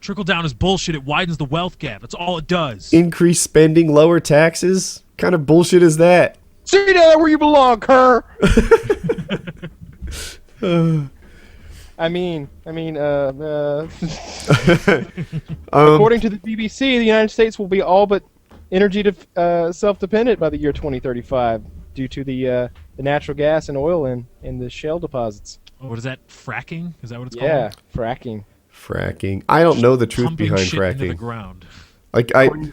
Trickle down is bullshit. It widens the wealth gap. That's all it does. Increase spending, lower taxes. What kind of bullshit is that? Sit down where you belong, Kerr. I mean, according to the BBC, the United States will be all but energy self-dependent by the year 2035 due to the natural gas and oil in the shale deposits. Oh, what is that? Fracking? Is that what it's called? Yeah, fracking. Fracking. I don't know the truth Pumping behind shit fracking. into the ground. Like According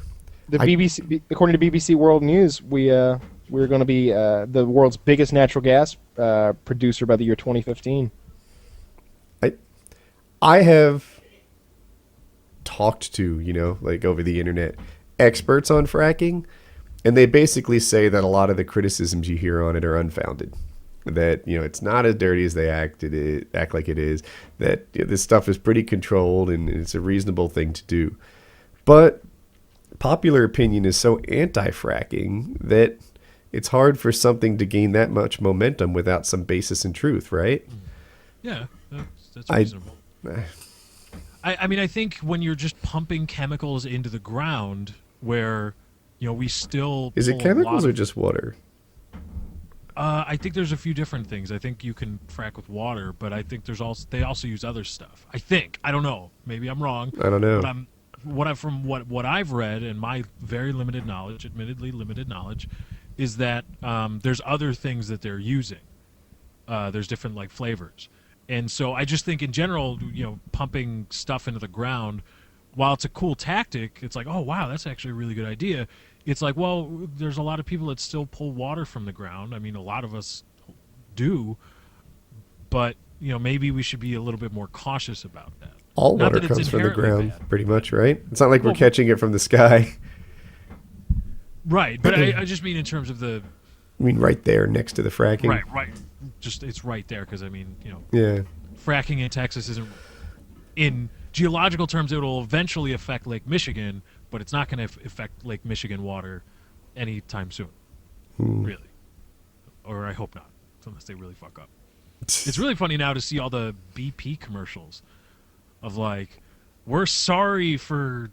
to BBC World News, we're going to be the world's biggest natural gas producer by the year 2015. I have talked to, like over the internet, experts on fracking, and they basically say that a lot of the criticisms you hear on it are unfounded. That, it's not as dirty as they act like it is, that this stuff is pretty controlled and it's a reasonable thing to do. But popular opinion is so anti-fracking that it's hard for something to gain that much momentum without some basis in truth, right? Yeah, that's reasonable. I mean, I think when you're just pumping chemicals into the ground where, we still... Is it chemicals or just water? I think there's a few different things. I think you can frack with water, but I think they also use other stuff. I think. I don't know. Maybe I'm wrong. I don't know. But from what I've read and my very limited knowledge, admittedly limited knowledge, is that there's other things that they're using. There's different like flavors. And so I just think in general, pumping stuff into the ground, while it's a cool tactic, it's like, oh, wow, that's actually a really good idea. It's like, well, there's a lot of people that still pull water from the ground. I mean, a lot of us do. But, maybe we should be a little bit more cautious about that. All water comes from the ground, pretty much, right? It's not like we're catching it from the sky. Right, but I just mean in terms of the... I mean right there next to the fracking? Right. Just it's right there because, I mean, Yeah. fracking in Texas isn't, in geological terms, it will eventually affect Lake Michigan, but it's not going to affect Lake Michigan water anytime soon, really. Or I hope not, unless they really fuck up. It's really funny now to see all the BP commercials of like, we're sorry for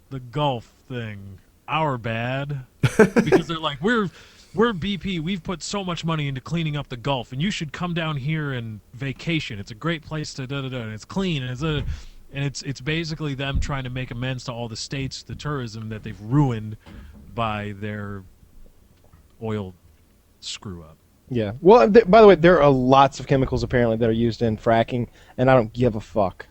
the Gulf thing, our bad, because they're like, we're BP, we've put so much money into cleaning up the Gulf, and you should come down here and vacation. It's a great place to da-da-da, and it's clean, and it's basically them trying to make amends to all the states, the tourism that they've ruined by their oil screw up. Yeah. Well, by the way, there are lots of chemicals apparently that are used in fracking, and I don't give a fuck.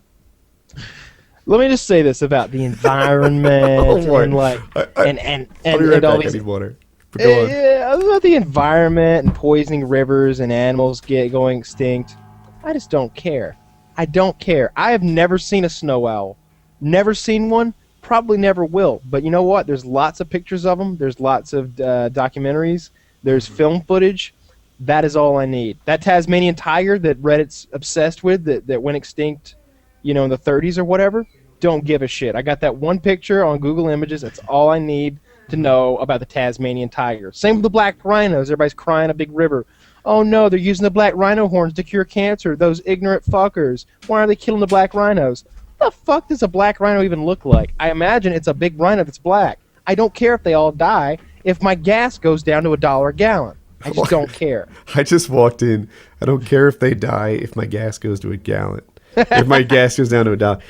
Let me just say this about the environment and like and all these. Water. Go on. Yeah, about the environment and poisoning rivers and animals going extinct. I just don't care. I don't care. I have never seen a snow owl. Never seen one. Probably never will. But you know what? There's lots of pictures of them. There's lots of documentaries. There's film footage. That is all I need. That Tasmanian tiger that Reddit's obsessed with that went extinct, in the 30s or whatever, don't give a shit. I got that one picture on Google Images. That's all I need to know about the Tasmanian tiger. Same with the black rhinos. Everybody's crying a big river. Oh no, they're using the black rhino horns to cure cancer. Those ignorant fuckers. Why are they killing the black rhinos? What the fuck does a black rhino even look like? I imagine it's a big rhino that's black. I don't care if they all die if my gas goes down to $1 a gallon. I just don't care. I just walked in. I don't care if they die if my gas goes to a gallon. If my gas goes down to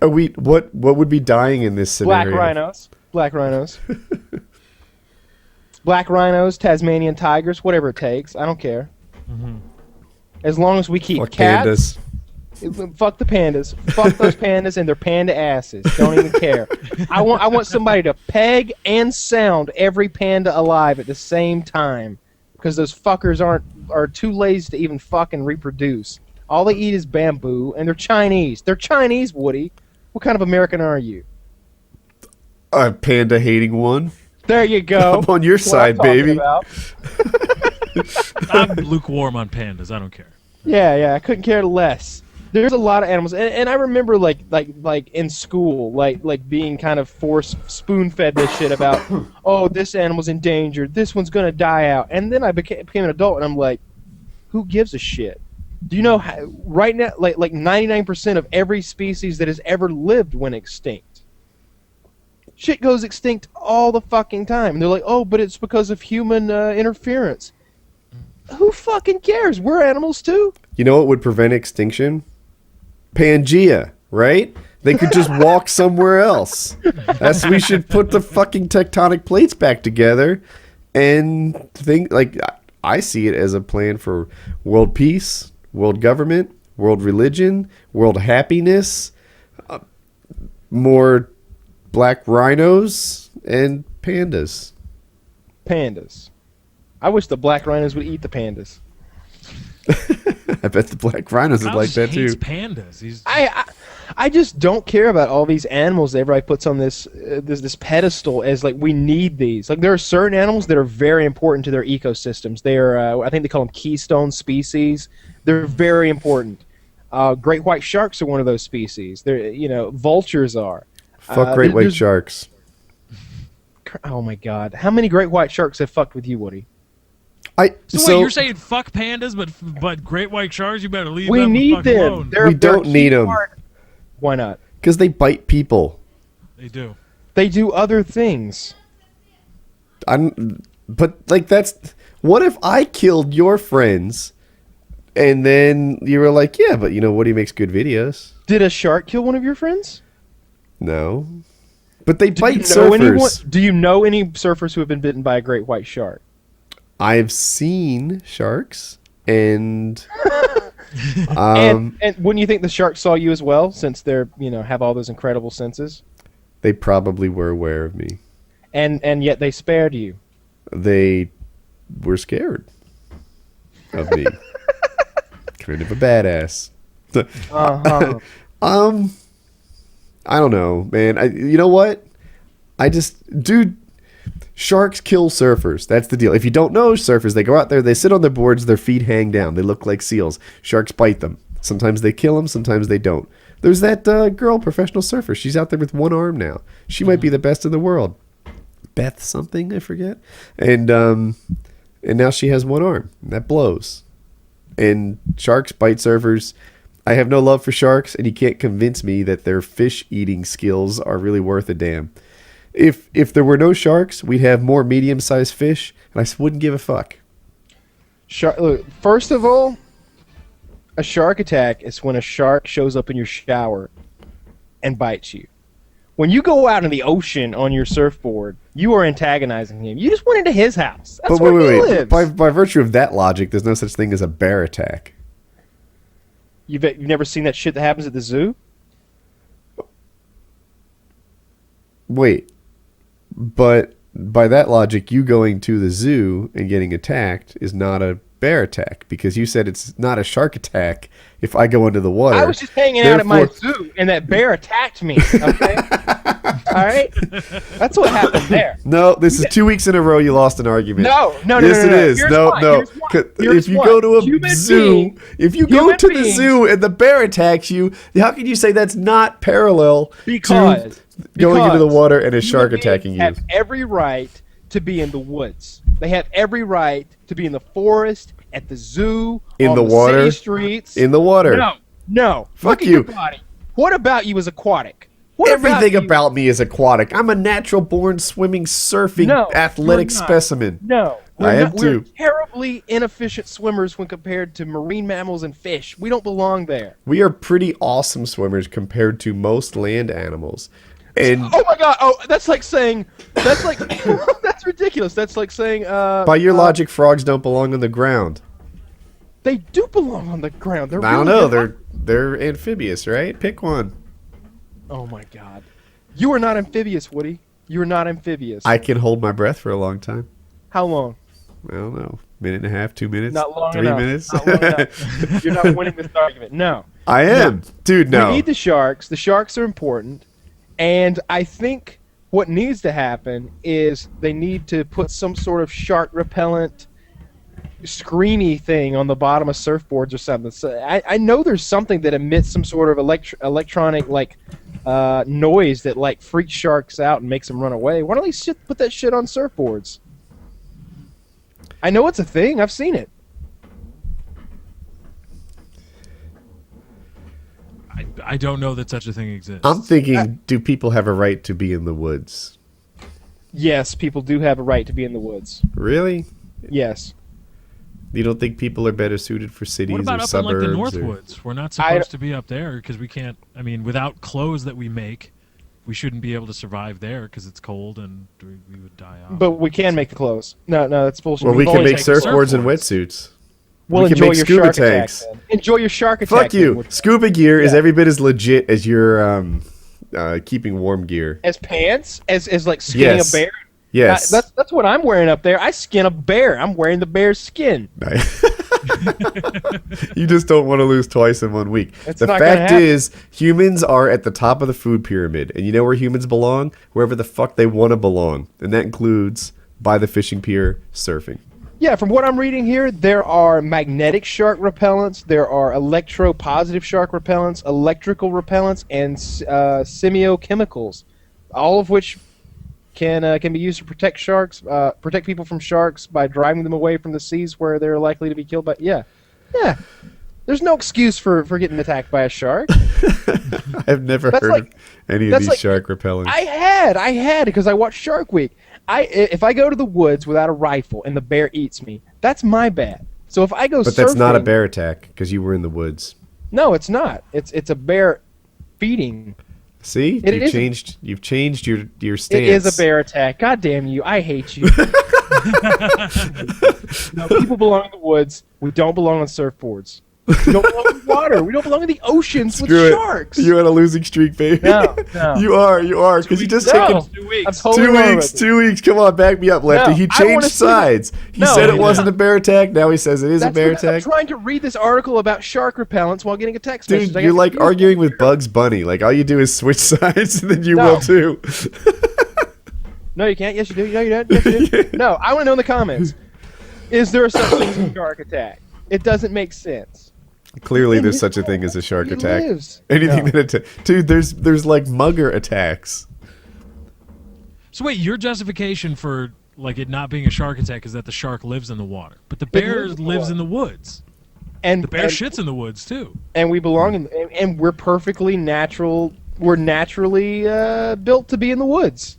$1. What would be dying in this scenario? Black rhinos. Black rhinos, Tasmanian tigers, whatever it takes. I don't care. Mm-hmm. As long as we keep Fuck cats. Pandas. Fuck the pandas. Fuck those pandas and their panda asses. Don't even care. I want somebody to peg and sound every panda alive at the same time. Because those fuckers are too lazy to even fucking reproduce. All they eat is bamboo, and they're Chinese. They're Chinese, Woody. What kind of American are you? A panda hating one. There you go. I'm on your side, baby. I'm lukewarm on pandas. I don't care. Yeah, I couldn't care less. There's a lot of animals, and I remember like in school, like being kind of force spoon-fed this shit about, oh, this animal's endangered, this one's gonna die out, and then I became an adult, and I'm like, who gives a shit? Do you know how, right now, like 99% of every species that has ever lived went extinct? Shit goes extinct all the fucking time. And they're like, oh, but it's because of human interference. Who fucking cares? We're animals too. You know what would prevent extinction? Pangea, right? They could just walk somewhere else. We should put the fucking tectonic plates back together and think, like, I see it as a plan for world peace, world government, world religion, world happiness, more black rhinos, and pandas. Pandas. I wish the black rhinos would eat the pandas. I bet the black rhinos would like that too. Pandas. I just don't care about all these animals that everybody puts on this pedestal as like we need these. Like there are certain animals that are very important to their ecosystems. They are I think they call them keystone species. They're very important. Great white sharks are one of those species. They're vultures are. Fuck great white sharks. Oh my god! How many great white sharks have fucked with you, Woody? So wait, you're saying fuck pandas, but great white sharks, you better leave we them need them. alone. We don't need them. Why not? Because they bite people. They do. They do other things. But like that's. What if I killed your friends, and then you were like, yeah, but Woody makes good videos. Did a shark kill one of your friends? No. But they bite surfers. Do you know any surfers who have been bitten by a great white shark? I've seen sharks, and and wouldn't you think the sharks saw you as well, since they're have all those incredible senses? They probably were aware of me, and yet they spared you. They were scared of me. Kind of a badass. I don't know, man. You know what? Sharks kill surfers. That's the deal. If you don't know surfers, they go out there, they sit on their boards, their feet hang down. They look like seals. Sharks bite them. Sometimes they kill them, sometimes they don't. There's that girl, professional surfer. She's out there with one arm now. She might be the best in the world. Beth something, I forget. And now she has one arm. That blows. And sharks bite surfers. I have no love for sharks, and you can't convince me that their fish-eating skills are really worth a damn. If there were no sharks, we'd have more medium-sized fish, and I wouldn't give a fuck. Look, first of all, a shark attack is when a shark shows up in your shower and bites you. When you go out in the ocean on your surfboard, you are antagonizing him. You just went into his house. That's where he lives. By virtue of that logic, there's no such thing as a bear attack. You've never seen that shit that happens at the zoo? Wait, but by that logic, you going to the zoo and getting attacked is not a bear attack, because you said it's not a shark attack if I go into the water. I was just hanging out at my zoo, and that bear attacked me, okay? All right? That's what happened there. No, this is 2 weeks in a row you lost an argument. No. Yes, it is. Here's No. why. If you go to a zoo, if you go to the zoo and the bear attacks you, how can you say that's not parallel to going into the water and a shark attacking you? Have every right to be in the woods. They have every right to be in the forest, at the zoo, in on the water, city streets. in the water. No. Fuck Look you. At your body. What about you as aquatic? Everything about me is aquatic. I'm a natural-born swimming, surfing, athletic specimen. No. I am We're too. terribly inefficient swimmers when compared to marine mammals and fish. We don't belong there. We are pretty awesome swimmers compared to most land animals. And oh my god! Oh, that's like saying that's like that's ridiculous. That's like saying by your logic, frogs don't belong on the ground. They do belong on the ground. I don't know. They're amphibious, right? Pick one. Oh my god! You are not amphibious, Woody. You are not amphibious. I can hold my breath for a long time. How long? I don't know. Minute and a half, 2 minutes, Not long 3 enough. minutes. Not long enough. You're not winning this argument. No. I am, dude. No. We need the sharks. The sharks are important. And I think what needs to happen is they need to put some sort of shark repellent screeny thing on the bottom of surfboards or something. So I know there's something that emits some sort of electronic noise that like freaks sharks out and makes them run away. Why don't they put that shit on surfboards? I know it's a thing. I've seen it. I don't know that such a thing exists. I'm thinking, do people have a right to be in the woods? Yes, people do have a right to be in the woods. Really? Yes. You don't think people are better suited for cities what about or up suburbs? in like the Northwoods? We're not supposed to be up there because we can't. I mean, without clothes that we make, we shouldn't be able to survive there because it's cold and we would die off. But we can make the clothes. No, that's bullshit. Well, we can make taken surfboards and wetsuits. We'll we can enjoy make your scuba shark tanks. Attack, enjoy your shark attack. Fuck you. Scuba gear is every bit as legit as your keeping warm gear. As pants? As like skinning a bear? Yes. That's what I'm wearing up there. I skin a bear. I'm wearing the bear's skin. You just don't want to lose twice in 1 week. It's the not gonna fact happen. is, humans are at the top of the food pyramid. And you know where humans belong? Wherever the fuck they want to belong. And that includes, by the fishing pier, surfing. Yeah, from what I'm reading here, there are magnetic shark repellents, there are electropositive shark repellents, electrical repellents, and semiochemicals, all of which can be used to protect sharks, protect people from sharks by driving them away from the seas where they're likely to be killed by. Yeah. There's no excuse for getting attacked by a shark. I've never heard of any of these shark repellents. I had because I watched Shark Week. If I go to the woods without a rifle and the bear eats me, that's my bad. So if I go But surfing, that's not a bear attack because you were in the woods. No, it's not. It's a bear feeding. See? You've changed your stance. It is a bear attack. God damn you. I hate you. No, people belong in the woods. We don't belong on surfboards. We don't belong in water. We don't belong in the oceans with sharks. You're on a losing streak, baby. No. You are, because you just taken 2 weeks. I'm totally 2 weeks. Come on, back me up, Lefty. No, He I don't wanna changed see that. sides. He said it wasn't a bear attack. Now he says it is a bear attack. I'm trying to read this article about shark repellents while getting a text Dude, message. you're like arguing with Bugs Bunny. Like, all you do is switch sides, and then you will too. No, you can't. Yes, you do. No, you don't. Yes, you do. No, I want to know in the comments. Is there a such thing as a shark attack? It doesn't make sense. Clearly, there's such a thing as a shark He attack. lives. Anything No. that dude, there's like mugger attacks. So wait, your justification for like it not being a shark attack is that the shark lives in the water, but the bear lives in the woods. And The bear shits in the woods too. and we belong in, and we're perfectly natural. We're naturally built to be in the woods.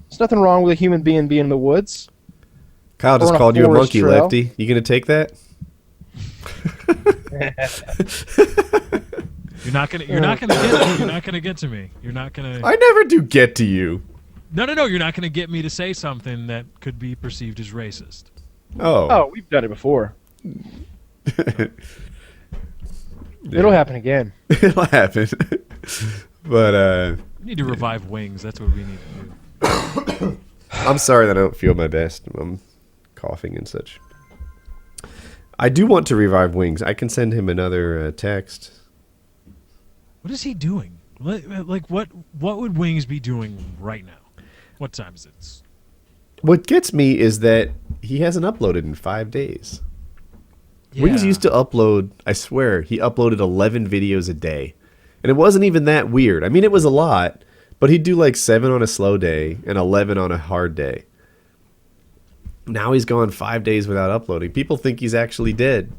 There's nothing wrong with a human being being in the woods. Kyle just on a called you a forest monkey, trail. Lefty. You gonna take that? You're not gonna get to me. You're not gonna. I never do get to you. No. You're not gonna get me to say something that could be perceived as racist. Oh, we've done it before. It'll happen again. It'll happen. But We need to revive Wings. That's what we need to do. I'm sorry that I don't feel my best. I'm coughing and such. I do want to revive Wings. I can send him another text. What is he doing? Like what would Wings be doing right now? What time is it? What gets me is that he hasn't uploaded in 5 days. Wings used to upload, I swear, he uploaded 11 videos a day. And it wasn't even that weird. I mean, it was a lot, but he'd do like 7 on a slow day and 11 on a hard day. Now he's gone 5 days without uploading. People think he's actually dead.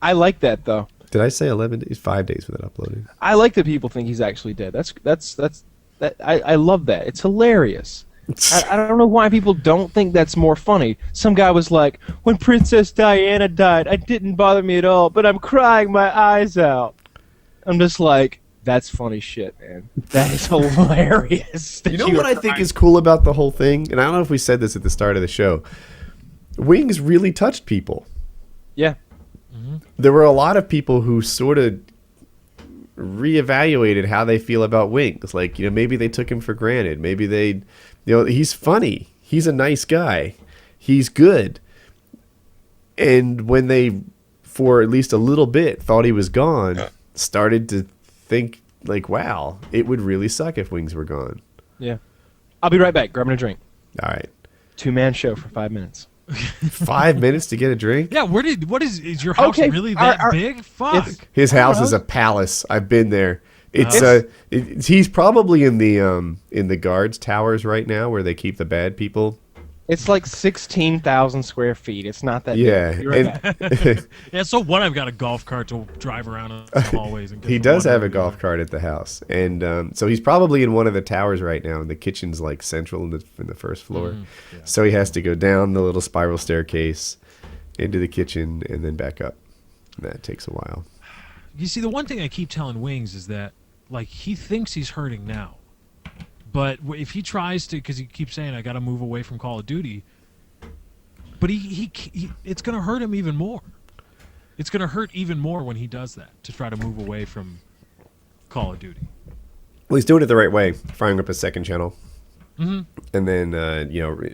I like that though. Did I say 11 days? 5 days without uploading. I like that people think he's actually dead. I love that. It's hilarious. I don't know why people don't think that's more funny. Some guy was like, when Princess Diana died, it didn't bother me at all, but I'm crying my eyes out. I'm just like, that's funny shit, man. That is hilarious. You know what I think is cool about the whole thing? And I don't know if we said this at the start of the show. Wings really touched people. Yeah. There were a lot of people who sort of reevaluated how they feel about Wings. Like, maybe they took him for granted. Maybe they, he's funny. He's a nice guy. He's good. And when they, for at least a little bit, thought he was gone, started to think, like, wow, it would really suck if Wings were gone. Yeah. I'll be right back, grabbing a drink. All right. 2-man show for 5 minutes. 5 minutes to get a drink? Yeah, what is your house Okay, really that big? Fuck. His house is a palace. I've been there. He's probably in the guards towers right now where they keep the bad people. It's like 16,000 square feet. It's not that Yeah. big. You're right back. Yeah, so what? I've got a golf cart to drive around in the hallways. And get He the does water have a everywhere. golf cart at the house, and so he's probably in one of the towers right now. And the kitchen's like central in the first floor, so he has to go down the little spiral staircase into the kitchen and then back up. And that takes a while. You see, the one thing I keep telling Wings is that, like, he thinks he's hurting now. But if he tries to, because he keeps saying, I got to move away from Call of Duty, but he it's going to hurt him even more. It's going to hurt even more when he does that, to try to move away from Call of Duty. Well, he's doing it the right way, firing up a second channel. Mm-hmm. And then,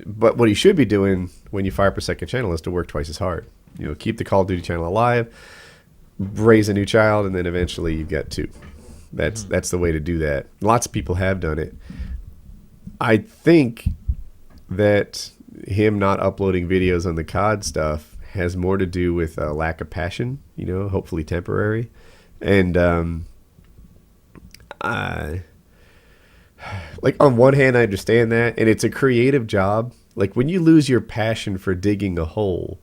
but what he should be doing when you fire up a second channel is to work twice as hard. Keep the Call of Duty channel alive, raise a new child, and then eventually you've got 2. That's the way to do that. Lots of people have done it. I think that him not uploading videos on the COD stuff has more to do with a lack of passion, hopefully temporary. And like, on one hand, I understand that, and it's a creative job. Like, when you lose your passion for digging a hole,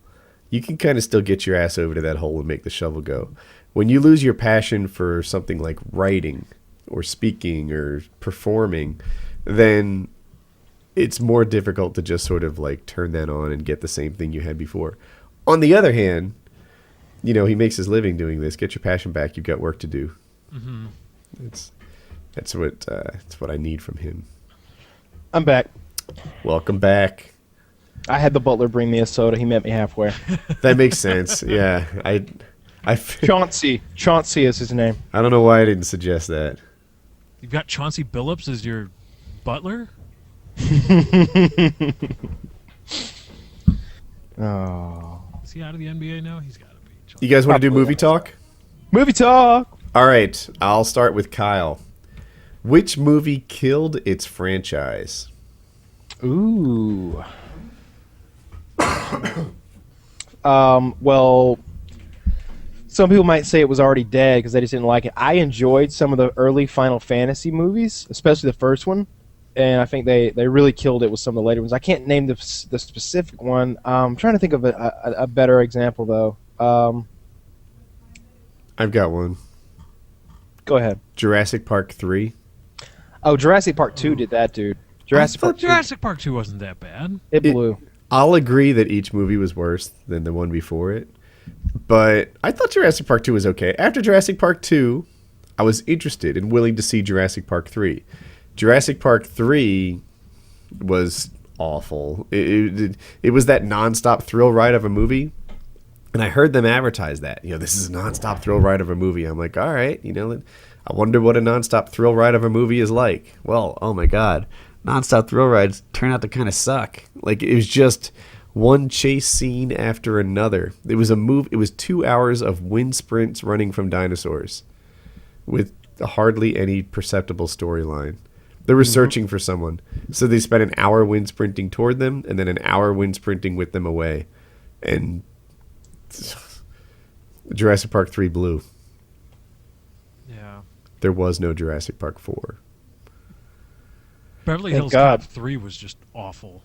you can kind of still get your ass over to that hole and make the shovel go. When you lose your passion for something like writing or speaking or performing, then it's more difficult to just sort of like turn that on and get the same thing you had before. On the other hand, he makes his living doing this. Get your passion back. You've got work to do. Mm-hmm. That's what I need from him. I'm back. Welcome back. I had the butler bring me a soda. He met me halfway. That makes sense. Yeah, Chauncey. Chauncey is his name. I don't know why I didn't suggest that. You've got Chauncey Billups as your butler? Oh. Is he out of the NBA now? He's got to be. You guys want to do movie talk? Movie talk. All right, I'll start with Kyle. Which movie killed its franchise? Ooh. Well, some people might say it was already dead because they just didn't like it. I enjoyed some of the early Final Fantasy movies, especially the first one, and I think they really killed it with some of the later ones. I can't name the specific one. I'm trying to think of a better example, though. I've got one. Go ahead. Jurassic Park 3. Oh, Jurassic Park 2 did that, dude. Jurassic Park 2. Jurassic Park 2 wasn't that bad. It blew. I'll agree that each movie was worse than the one before it. But I thought Jurassic Park 2 was okay. After Jurassic Park 2, I was interested and willing to see Jurassic Park 3. Jurassic Park 3 was awful. It was that nonstop thrill ride of a movie. And I heard them advertise that. This is a nonstop thrill ride of a movie. I'm like, all right, I wonder what a nonstop thrill ride of a movie is like. Well, oh my God. Nonstop thrill rides turn out to kind of suck. Like, it was just one chase scene after another. It was 2 hours of wind sprints running from dinosaurs with hardly any perceptible storyline. They were searching for someone. So they spent an hour wind sprinting toward them and then an hour wind sprinting with them away. And Jurassic Park 3 blew. Yeah. There was no Jurassic Park 4. Beverly Hills Cop 3 was just awful.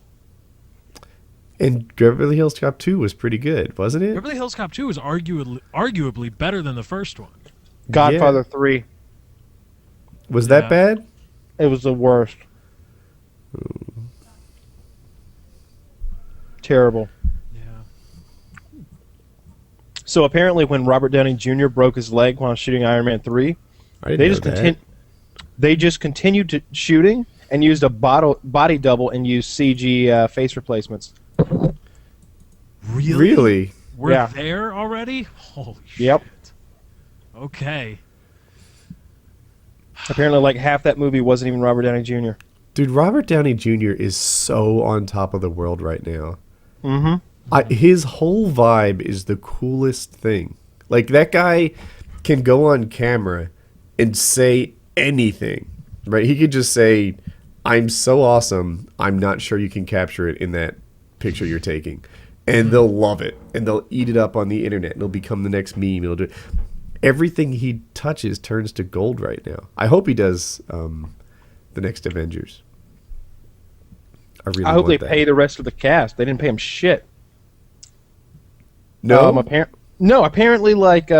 And Beverly Hills Cop 2 was pretty good, wasn't it? Beverly Hills Cop 2 was arguably better than the first one. Godfather 3. Was that bad? It was the worst. Terrible. Yeah. So apparently when Robert Downey Jr. broke his leg while shooting Iron Man 3, they just continued to shooting and used a body double and used CG face replacements. Really? We're there already? Holy Yep. shit. Okay. Apparently like half that movie wasn't even Robert Downey Jr. Dude, Robert Downey Jr. is so on top of the world right now. Mm-hmm. His whole vibe is the coolest thing. Like, that guy can go on camera and say anything, right? He could just say, I'm so awesome, I'm not sure you can capture it in that picture you're taking. And they'll love it. And they'll eat it up on the internet. And it'll become the next meme. It'll do everything he touches turns to gold right now. I hope he does the next Avengers. I hope they pay the rest of the cast. They didn't pay him shit. No? Apparently like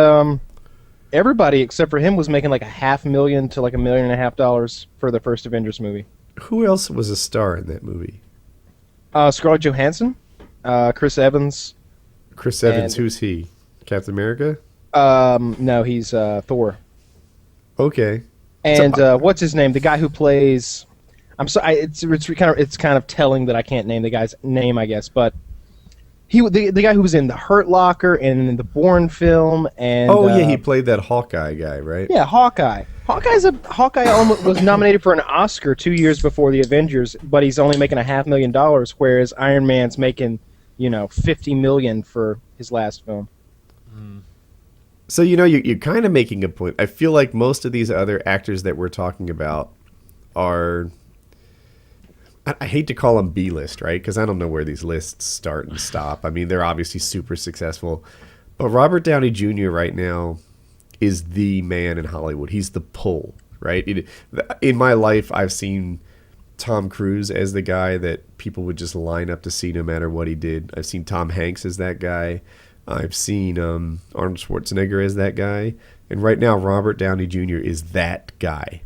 everybody except for him was making like $500,000 to like $1.5 million for the first Avengers movie. Who else was a star in that movie? Scarlett Johansson, Chris Evans. Chris Evans, who's he? Captain America? No, he's Thor. Okay. And what's his name? The guy who plays. I'm sorry. It's kind of telling that I can't name the guy's name, I guess. But the guy who was in the Hurt Locker and in the Bourne film and. Oh yeah, he played that Hawkeye guy, right? Yeah, Hawkeye. Hawkeye almost was nominated for an Oscar 2 years before the Avengers, but he's only making $500,000, whereas Iron Man's making, $50 million for his last film. So, you're kind of making a point. I feel like most of these other actors that we're talking about are, I hate to call them B-list, right? Because I don't know where these lists start and stop. I mean, they're obviously super successful. But Robert Downey Jr. right now is the man in Hollywood. He's the pull, right? In my life, I've seen Tom Cruise as the guy that people would just line up to see no matter what he did. I've seen Tom Hanks as that guy. I've seen Arnold Schwarzenegger as that guy. And right now, Robert Downey Jr. is that guy.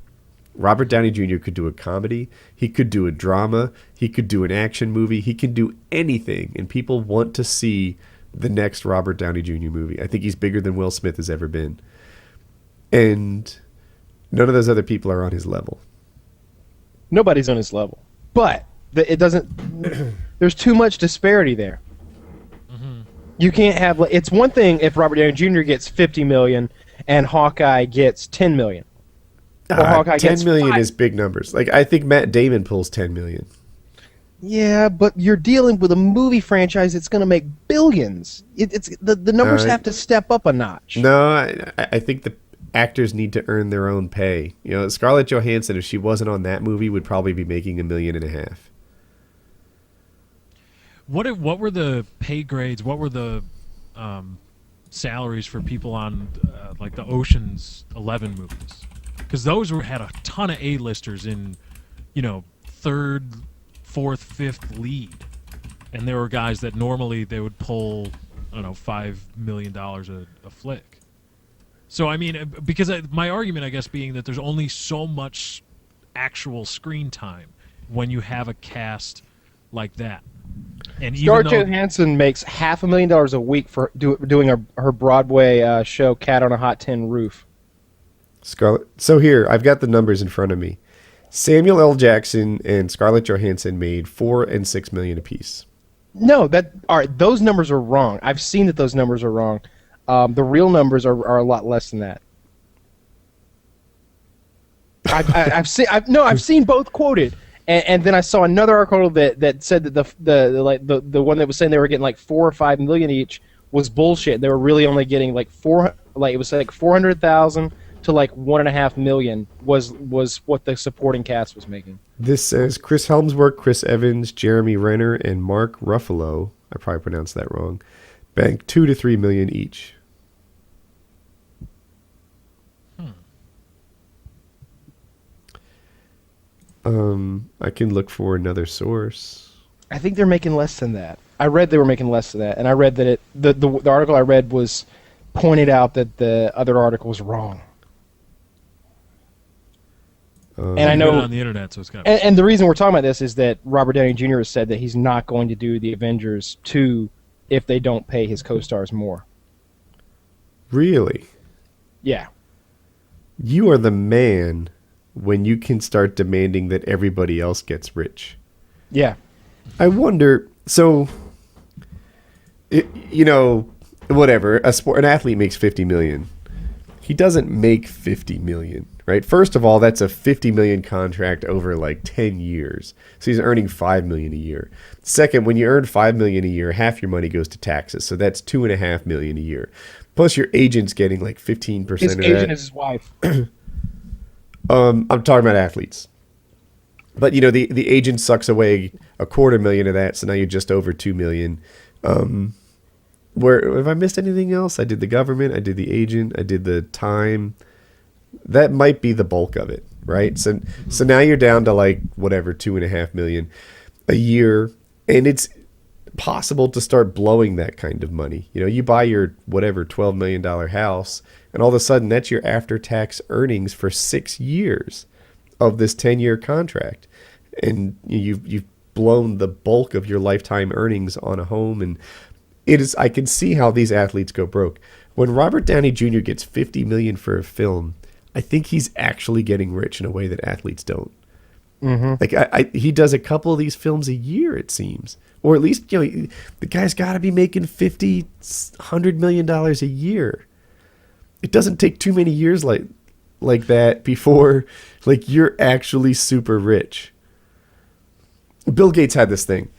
Robert Downey Jr. could do a comedy. He could do a drama. He could do an action movie. He can do anything. And people want to see the next Robert Downey Jr. movie. I think he's bigger than Will Smith has ever been. And none of those other people are on his level. Nobody's on his level. But it doesn't... there's too much disparity there. You can't have. It's one thing if Robert Downey Jr. gets $50 million and Hawkeye gets $10 million. Or Hawkeye gets $10 million is big numbers. Like, I think Matt Damon pulls $10 million. Yeah, but you're dealing with a movie franchise that's going to make billions. It's the numbers have to step up a notch. No, I think the actors need to earn their own pay. Scarlett Johansson, if she wasn't on that movie, would probably be making $1.5 million. What were the pay grades? What were the salaries for people on like the Ocean's 11 movies, because those had a ton of A-listers in, third, fourth, fifth lead, and there were guys that normally they would pull, I don't know, $5 million a flick. So I mean, because my argument, I guess, being that there's only so much actual screen time when you have a cast like that. And Scarlett Johansson makes $500,000 a week for doing her Broadway show Cat on a Hot Tin Roof. Scarlett. So here, I've got the numbers in front of me. Samuel L. Jackson and Scarlett Johansson made $4 and $6 million apiece. No, all right. Those numbers are wrong. I've seen that those numbers are wrong. The real numbers are a lot less than that. I've seen both quoted. And then I saw another article that said that the one that was saying they were getting like $4 or $5 million each was bullshit. They were really only getting like it was like 400,000 to like $1.5 million was what the supporting cast was making. This says Chris Helmsworth, Chris Evans, Jeremy Renner, and Mark Ruffalo, I probably pronounced that wrong, banked $2 to $3 million each. I can look for another source. I think they're making less than that. I read they were making less than that, and I read that the article I read was pointed out that the other article was wrong. And I know on the internet, so it's kind of and the reason we're talking about this is that Robert Downey Jr. has said that he's not going to do the Avengers 2 if they don't pay his co-stars more. Really? Yeah. You are the man when you can start demanding that everybody else gets rich. Yeah. I wonder, so, whatever, an athlete makes $50 million. He doesn't make $50 million, right? First of all, that's a $50 million contract over like 10 years. So he's earning $5 million a year. Second, when you earn $5 million a year, half your money goes to taxes. So that's $2.5 million a year. Plus your agent's getting like 15% of that. His agent is his wife. I'm talking about athletes. But, the agent sucks away $250,000 of that, so now you're just over $2 million. Where, have I missed anything else? I did the government, I did the agent, I did the time. That might be the bulk of it, right? So now you're down to like, whatever, $2.5 million a year, and it's possible to start blowing that kind of money. You buy your, whatever, $12 million house, and all of a sudden that's your after-tax earnings for 6 years of this 10-year contract. And you've blown the bulk of your lifetime earnings on a home. And I can see how these athletes go broke. When Robert Downey Jr. gets $50 million for a film, I think he's actually getting rich in a way that athletes don't. Mm-hmm. Like he does a couple of these films a year, it seems. Or at least, the guy's got to be making $50, $100 million a year. It doesn't take too many years like that before you're actually super rich. Bill Gates had this thing.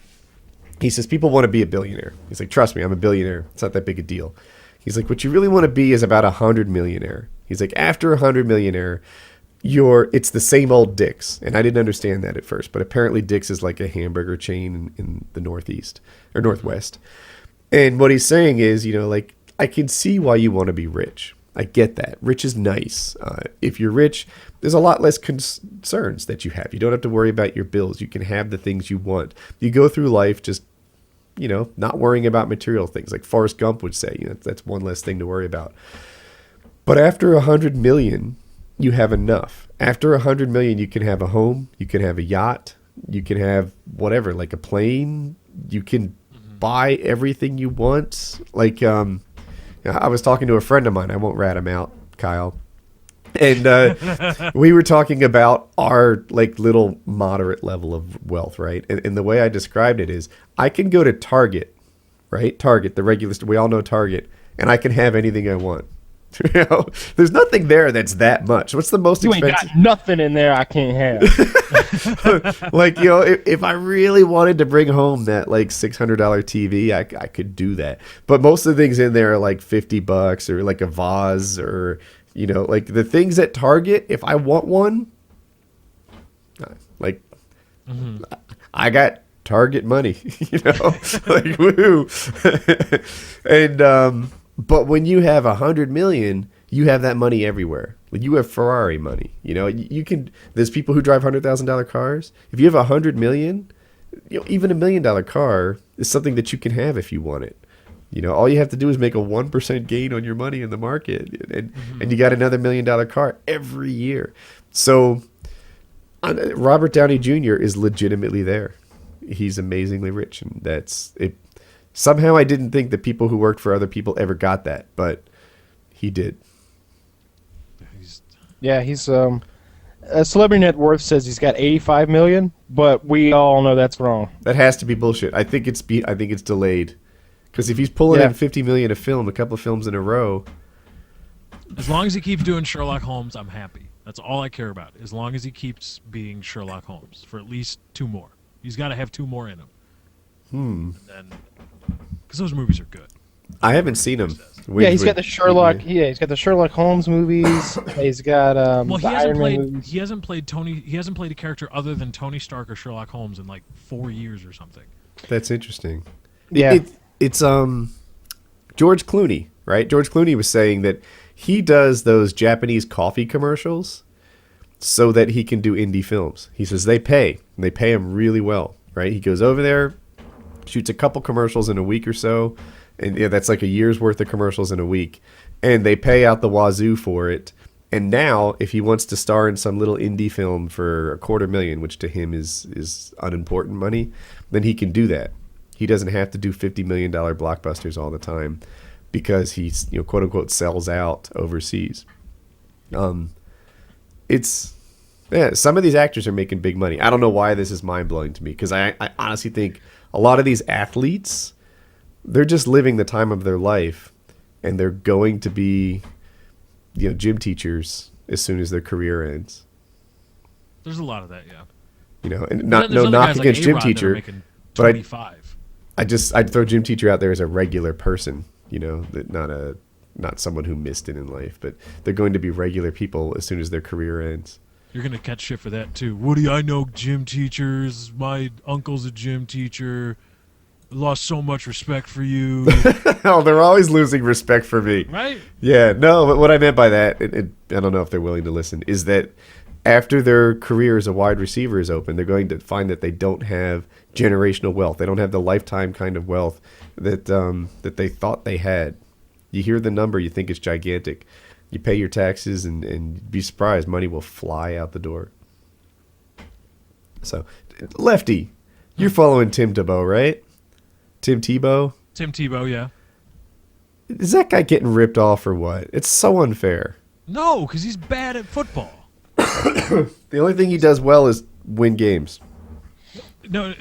He says people want to be a billionaire. He's like, trust me, I'm a billionaire. It's not that big a deal. He's like, what you really want to be is about 100 millionaire. He's like, after 100 millionaire, it's the same old Dick's. And I didn't understand that at first, but apparently Dick's is like a hamburger chain in the Northeast or Northwest. And what he's saying is, I can see why you want to be rich. I get that. Rich is nice. If you're rich, there's a lot less concerns that you have. You don't have to worry about your bills. You can have the things you want. You go through life just, not worrying about material things. Like Forrest Gump would say, that's one less thing to worry about. But after 100 million, you have enough. After 100 million, you can have a home. You can have a yacht. You can have whatever, like a plane. You can buy everything you want. Like, I was talking to a friend of mine. I won't rat him out, Kyle. And we were talking about our little moderate level of wealth, right? And the way I described it is I can go to Target, right? Target, the regular store. We all know Target. And I can have anything I want. There's nothing there that's that much. What's the most expensive? You ain't got nothing in there I can't have. If I really wanted to bring home that $600 TV, I could do that. But most of the things in there are like $50 or like a vase or, the things at Target, if I want one, I got Target money, woohoo. And, But when you have 100 million, you have that money everywhere. Like you have Ferrari money. You know, you can. There's people who drive $100,000 cars. If you have 100 million, you know, even $1 million car is something that you can have if you want it. You know, all you have to do is make a 1% gain on your money in the market, and you got another $1 million car every year. So Robert Downey Jr. is legitimately there. He's amazingly rich, and that's it. Somehow I didn't think that people who worked for other people ever got that, but he did. Yeah, he's Celebrity Net Worth says he's got 85 million, but we all know that's wrong. That has to be bullshit. I think it's delayed, because if he's pulling in 50 million a film, a couple of films in a row. As long as he keeps doing Sherlock Holmes, I'm happy. That's all I care about. As long as he keeps being Sherlock Holmes for at least 2 more. He's got to have 2 more in him. Because those movies are good. I haven't seen them. He's got the Sherlock. Yeah, he's got the Sherlock Holmes movies. He's got well, the Iron Man movies. He hasn't played Tony. He hasn't played a character other than Tony Stark or Sherlock Holmes in like 4 years or something. That's interesting. Yeah, it's George Clooney, right? George Clooney was saying that he does those Japanese coffee commercials so that he can do indie films. He says they pay him really well, right? He goes over there, shoots a couple commercials in a week or so, and that's like a year's worth of commercials in a week, and they pay out the wazoo for it. And now, if he wants to star in some little indie film for $250,000, which to him is unimportant money, then he can do that. He doesn't have to do $50 million blockbusters all the time, because he's, quote unquote, sells out overseas. Some of these actors are making big money. I don't know why this is mind blowing to me, because I honestly think a lot of these athletes, they're just living the time of their life, and they're going to be, gym teachers as soon as their career ends. There's a lot of that, yeah. And no knock against gym teacher, but I'd throw gym teacher out there as a regular person, that not someone who missed it in life, but they're going to be regular people as soon as their career ends. You're going to catch shit for that, too. Woody, I know gym teachers. My uncle's a gym teacher. Lost so much respect for you. Oh, they're always losing respect for me. Right? Yeah, no, but what I meant by that, I don't know if they're willing to listen, is that after their career as a wide receiver is open, they're going to find that they don't have generational wealth. They don't have the lifetime kind of wealth that they thought they had. You hear the number, you think it's gigantic. You pay your taxes and be surprised. Money will fly out the door. So, Lefty, you're following Tim Tebow, right? Tim Tebow? Tim Tebow, yeah. Is that guy getting ripped off or what? It's so unfair. No, because he's bad at football. The only thing he does well is win games. No,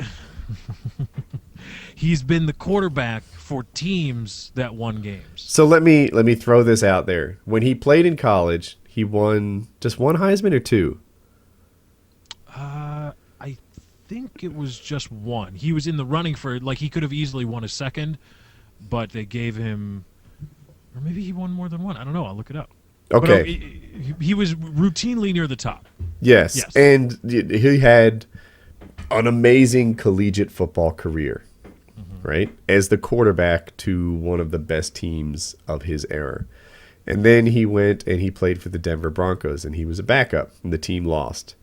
he's been the quarterback for teams that won games. So let me throw this out there. When he played in college, he won just 1 Heisman or 2? I think it was just 1. He was in the running for, he could have easily won a second, but they gave him, or maybe he won more than 1. I don't know. I'll look it up. Okay. But he was routinely near the top. Yes. And he had an amazing collegiate football career, right? As the quarterback to one of the best teams of his era. And then he went and he played for the Denver Broncos, and he was a backup, and the team lost.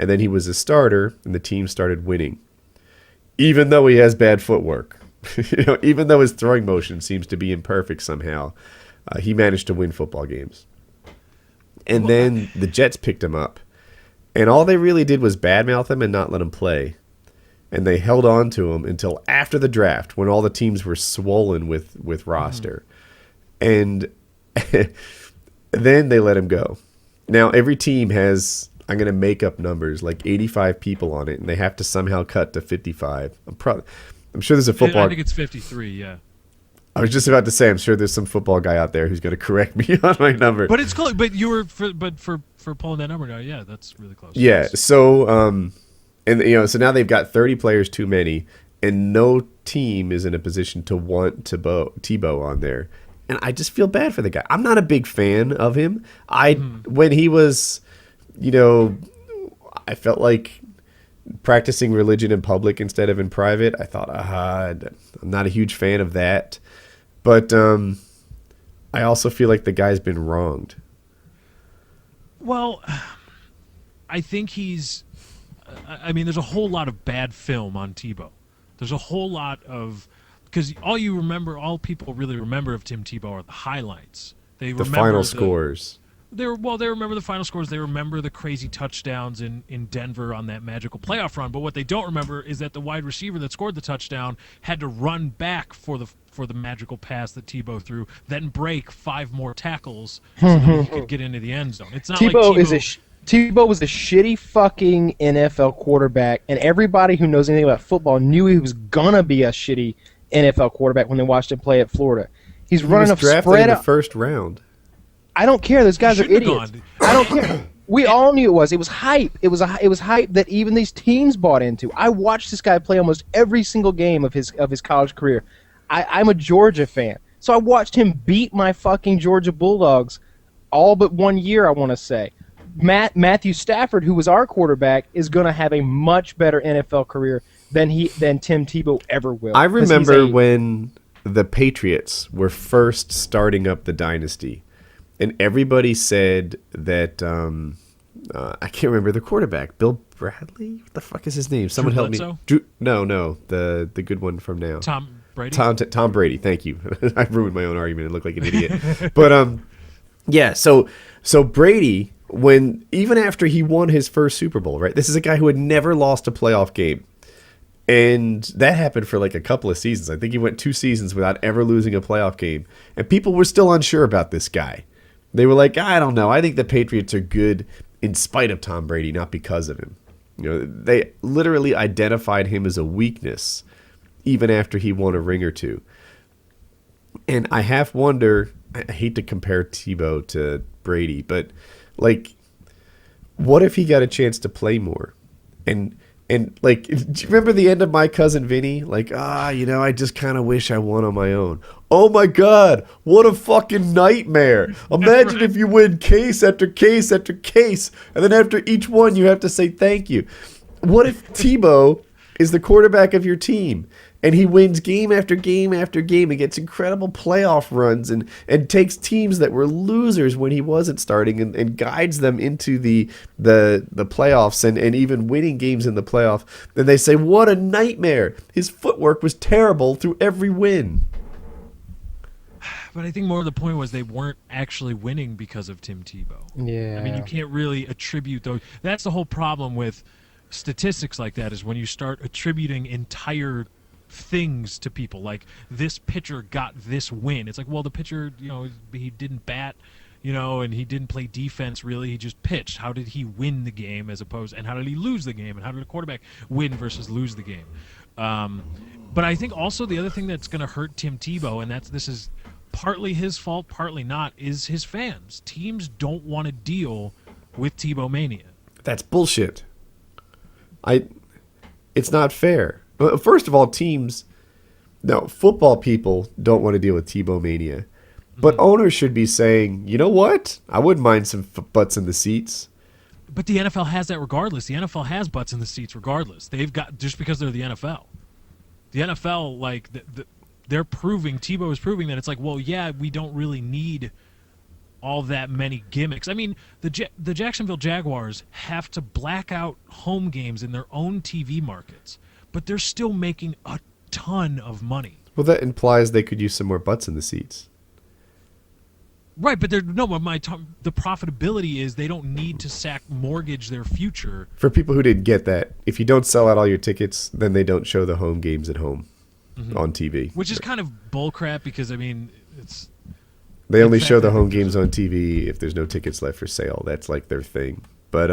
And then he was a starter, and the team started winning. Even though he has bad footwork, even though his throwing motion seems to be imperfect somehow, he managed to win football games. And then the Jets picked him up. And all they really did was badmouth him and not let him play. And they held on to him until after the draft, when all the teams were swollen with roster. And then they let him go. Now, every team has, I'm going to make up numbers, like 85 people on it, and they have to somehow cut to 55. I'm sure there's a football... I think it's 53, yeah. I was just about to say, I'm sure there's some football guy out there who's going to correct me on my number. But it's close. But you were, for pulling that number now, yeah, that's really close. Yeah. So, so now they've got 30 players too many, and no team is in a position to want Tebow on there. And I just feel bad for the guy. I'm not a big fan of him. When he was, I felt like practicing religion in public instead of in private. I thought, I'm not a huge fan of that. But I also feel like the guy's been wronged. Well, I think he's. I mean, there's a whole lot of bad film on Tebow. There's a whole lot of because all people really remember of Tim Tebow are the highlights. They The remember final scores. They remember the final scores. They remember the crazy touchdowns in Denver on that magical playoff run. But what they don't remember is that the wide receiver that scored the touchdown had to run back for the magical pass that Tebow threw, then break 5 more tackles so that he could get into the end zone. It's not Tebow like Tebow was a shitty fucking NFL quarterback, and everybody who knows anything about football knew he was gonna be a shitty NFL quarterback when they watched him play at Florida. He's running a drafted spread in the first round. I don't care. Those guys are Shouldn't have idiots. gone. I don't care. We all knew it was. It was hype. It was hype that even these teams bought into. I watched this guy play almost every single game of his college career. I'm a Georgia fan, so I watched him beat my fucking Georgia Bulldogs all but 1 year. I want to say. Matthew Stafford, who was our quarterback, is going to have a much better NFL career than Tim Tebow ever will. I remember when the Patriots were first starting up the dynasty, and everybody said that I can't remember the quarterback, Bill Bradley. What the fuck is his name? Someone help me. No, the good one from now. Tom Brady. Tom Brady. Thank you. I ruined my own argument and looked like an idiot. But yeah. So Brady, even after he won his first Super Bowl, right? This is a guy who had never lost a playoff game. And that happened for like a couple of seasons. I think he went 2 seasons without ever losing a playoff game. And people were still unsure about this guy. They were like, I don't know. I think the Patriots are good in spite of Tom Brady, not because of him. You know, they literally identified him as a weakness even after he won a ring or two. And I half wonder, I hate to compare Tebow to Brady, but like, what if he got a chance to play more? And like, do you remember the end of My Cousin Vinny? Like, I just kind of wish I won on my own. Oh my God, what a fucking nightmare. Imagine if you win case after case after case, and then after each one you have to say thank you. What if Tebow is the quarterback of your team, and he wins game after game after game and gets incredible playoff runs and takes teams that were losers when he wasn't starting and guides them into the playoffs and even winning games in the playoff. Then they say, what a nightmare. His footwork was terrible through every win. But I think more of the point was they weren't actually winning because of Tim Tebow. Yeah. I mean, you can't really attribute those. That's the whole problem with statistics like that, is when you start attributing entire things to people, like this pitcher got this win. It's like, well, the pitcher, he didn't bat, and he didn't play defense really. He just pitched. How did he win the game and how did he lose the game? And how did a quarterback win versus lose the game? But I think also the other thing that's going to hurt Tim Tebow, and this is partly his fault, partly not, is his fans. Teams don't want to deal with Tebow mania. That's bullshit. It's not fair. First of all, football people don't want to deal with Tebow mania. But owners should be saying, you know what? I wouldn't mind some butts in the seats. But the NFL has that regardless. The NFL has butts in the seats regardless. They've got, just because they're the NFL. The NFL, like, they're proving, Tebow is proving that it's like, well, yeah, we don't really need all that many gimmicks. I mean, the Jacksonville Jaguars have to black out home games in their own TV markets, but they're still making a ton of money. Well, that implies they could use some more butts in the seats. Right, but the profitability is they don't need to mortgage their future. For people who didn't get that, if you don't sell out all your tickets, then they don't show the home games at home on TV. Which is kind of bullcrap because, I mean, it's... They only show the home games on TV if there's no tickets left for sale. That's like their thing. But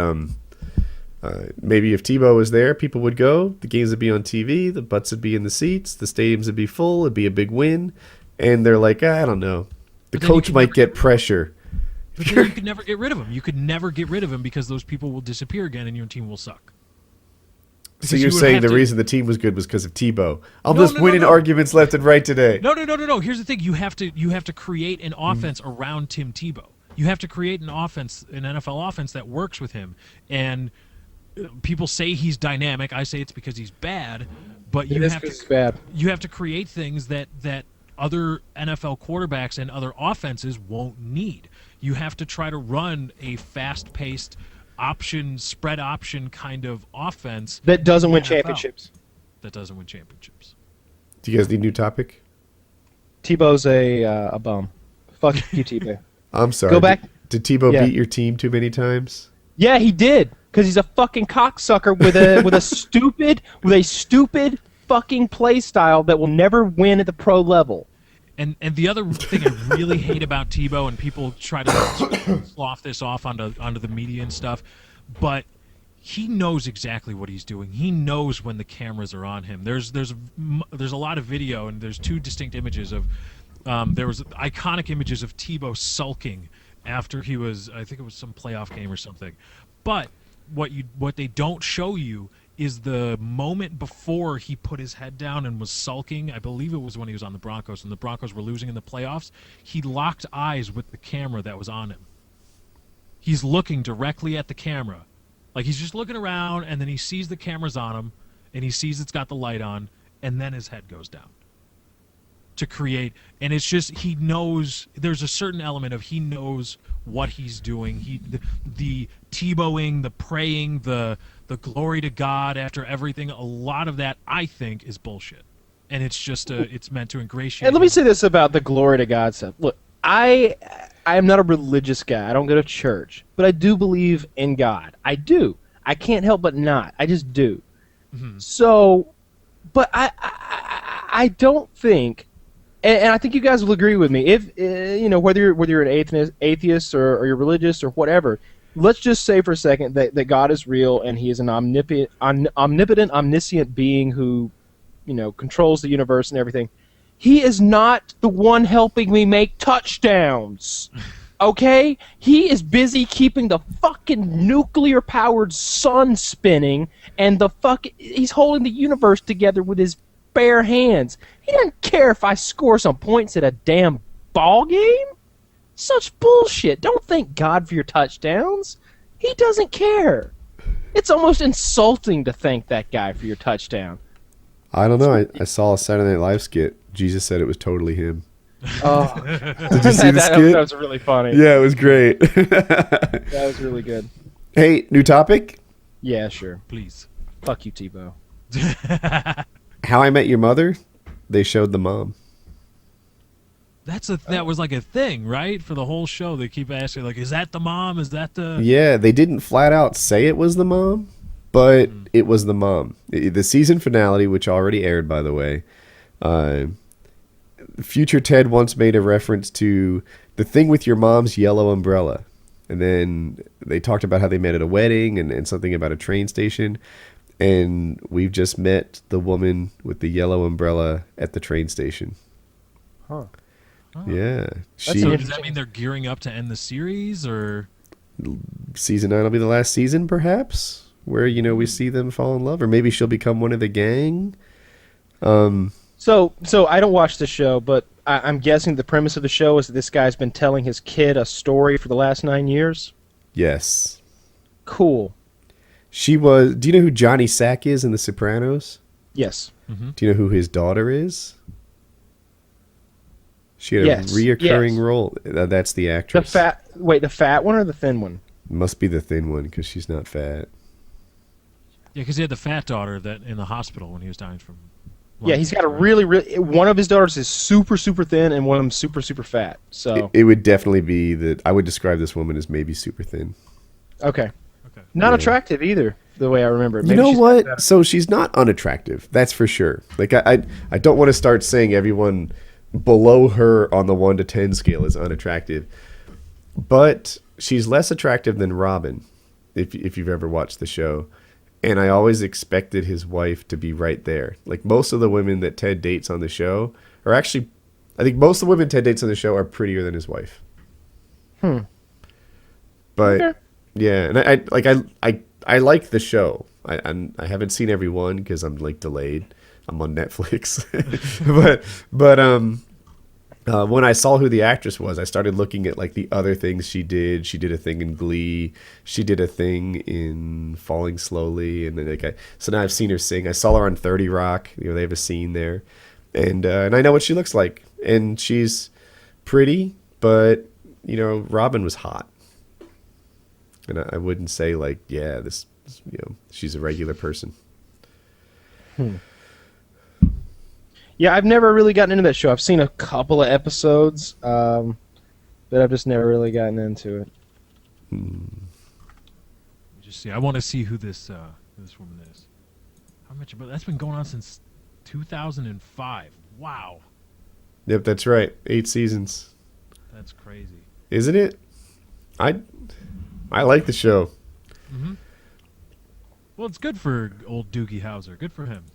maybe if Tebow was there, people would go. The games would be on TV. The butts would be in the seats. The stadiums would be full. It'd be a big win. And they're like, I don't know. The coach might get pressure. But then you could never get rid of him. You could never get rid of him because those people will disappear again and your team will suck. So you're saying the reason the team was good was because of Tebow? I'm just winning arguments left and right today. No. Here's the thing: you have to create an offense around Tim Tebow. You have to create an NFL offense that works with him. And people say he's dynamic. I say it's because he's bad. But you have to create things that other NFL quarterbacks and other offenses won't need. You have to try to run a fast-paced spread option kind of offense That doesn't in win the NFL. championships. That doesn't win championships. Do you guys need a new topic? Tebow's a bum. Fuck you, Tebow. I'm sorry. Go back. Did Tebow Yeah. beat your team too many times? Yeah, he did. Because he's a fucking cocksucker with a stupid fucking play style that will never win at the pro level. And the other thing I really hate about Tebow, and people try to slough this off onto the media and stuff, but he knows exactly what he's doing. He knows when the cameras are on him. There's a lot of video, and there's two distinct images of there was iconic images of Tebow sulking after he was, I think it was some playoff game or something. But what they don't show you is the moment before he put his head down and was sulking. I believe it was when he was on the Broncos, and the Broncos were losing in the playoffs. He locked eyes with the camera that was on him. He's looking directly at the camera. Like, he's just looking around, and then he sees the cameras on him, and he sees it's got the light on, and then his head goes down. To create, and it's just, he knows, there's a certain element of he knows what he's doing. The Tebowing, the praying, the glory to God after everything, a lot of that, I think, is bullshit. And it's just, it's meant to ingratiate. And let me him. say this about the glory to God stuff. Look, I am not a religious guy. I don't go to church. But I do believe in God. I do. I can't help but not. I just do. Mhm. So, but I don't think, and I think you guys will agree with me, if, whether you're an atheist or you're religious or whatever, let's just say for a second that God is real and he is an omnipotent, omniscient being who, controls the universe and everything. He is not the one helping me make touchdowns. Okay? He is busy keeping the fucking nuclear-powered sun spinning, and he's holding the universe together with his bare hands. He doesn't care if I score some points at a damn ball game. Such bullshit. Don't thank God for your touchdowns. He doesn't care. It's almost insulting to thank that guy for your touchdown. I don't know. I saw a Saturday Night Live skit. Jesus said it was totally him. Oh, Did you see the skit? That was really funny. Yeah, it was great. That was really good. Hey, new topic? Yeah, sure. Please. Fuck you, Tebow. How I Met Your Mother? They showed the mom. That was like a thing, right? For the whole show, they keep asking, like, is that the mom? Is that the... Yeah, they didn't flat out say it was the mom, but it was the mom. The season finale, which already aired, by the way, future Ted once made a reference to the thing with your mom's yellow umbrella. And then they talked about how they met at a wedding and something about a train station. And we've just met the woman with the yellow umbrella at the train station. Huh. Yeah. So does that mean they're gearing up to end the series, or... Season 9 will be the last season, perhaps, where, we see them fall in love. Or maybe she'll become one of the gang. So I don't watch the show, but I'm guessing the premise of the show is that this guy's been telling his kid a story for the last 9 years? Yes. Cool. Do you know who Johnny Sack is in The Sopranos? Yes. Mm-hmm. Do you know who his daughter is? She had a reoccurring role. That's the actress. The fat one or the thin one? Must be the thin one because she's not fat. Yeah, because he had the fat daughter that in the hospital when he was dying from... Yeah, he's got a really, one of his daughters is super, super thin, and one of them super, super fat. So it would definitely be that. I would describe this woman as maybe super thin. Okay. Not attractive either, the way I remember it. You know what? So she's not unattractive. That's for sure. Like I don't want to start saying everyone below her on the 1 to 10 scale is unattractive, but she's less attractive than Robin, if you've ever watched the show. And I always expected his wife to be right there. Like most of the women that Ted dates on the show are actually, I think most of the women Ted dates on the show are prettier than his wife. But Okay. yeah, and I like the show. I haven't seen every one because I'm like delayed. I'm on Netflix. but when I saw who the actress was, I started looking at like the other things she did. She did a thing in Glee. She did a thing in Falling Slowly, and then so now I've seen her sing. I saw her on 30 Rock. They have a scene there, and I know what she looks like, and she's pretty, but you know, Robin was hot, and I wouldn't say like, yeah, this, you know, she's a regular person. Yeah, I've never really gotten into that show. I've seen a couple of episodes, but I've just never really gotten into it. Just see. I want to see who this woman is. How much? But that's been going on since 2005. Wow. Yep, that's right. 8 seasons. That's crazy. Isn't it? I like the show. Mm-hmm. Well, it's good for old Doogie Howser. Good for him.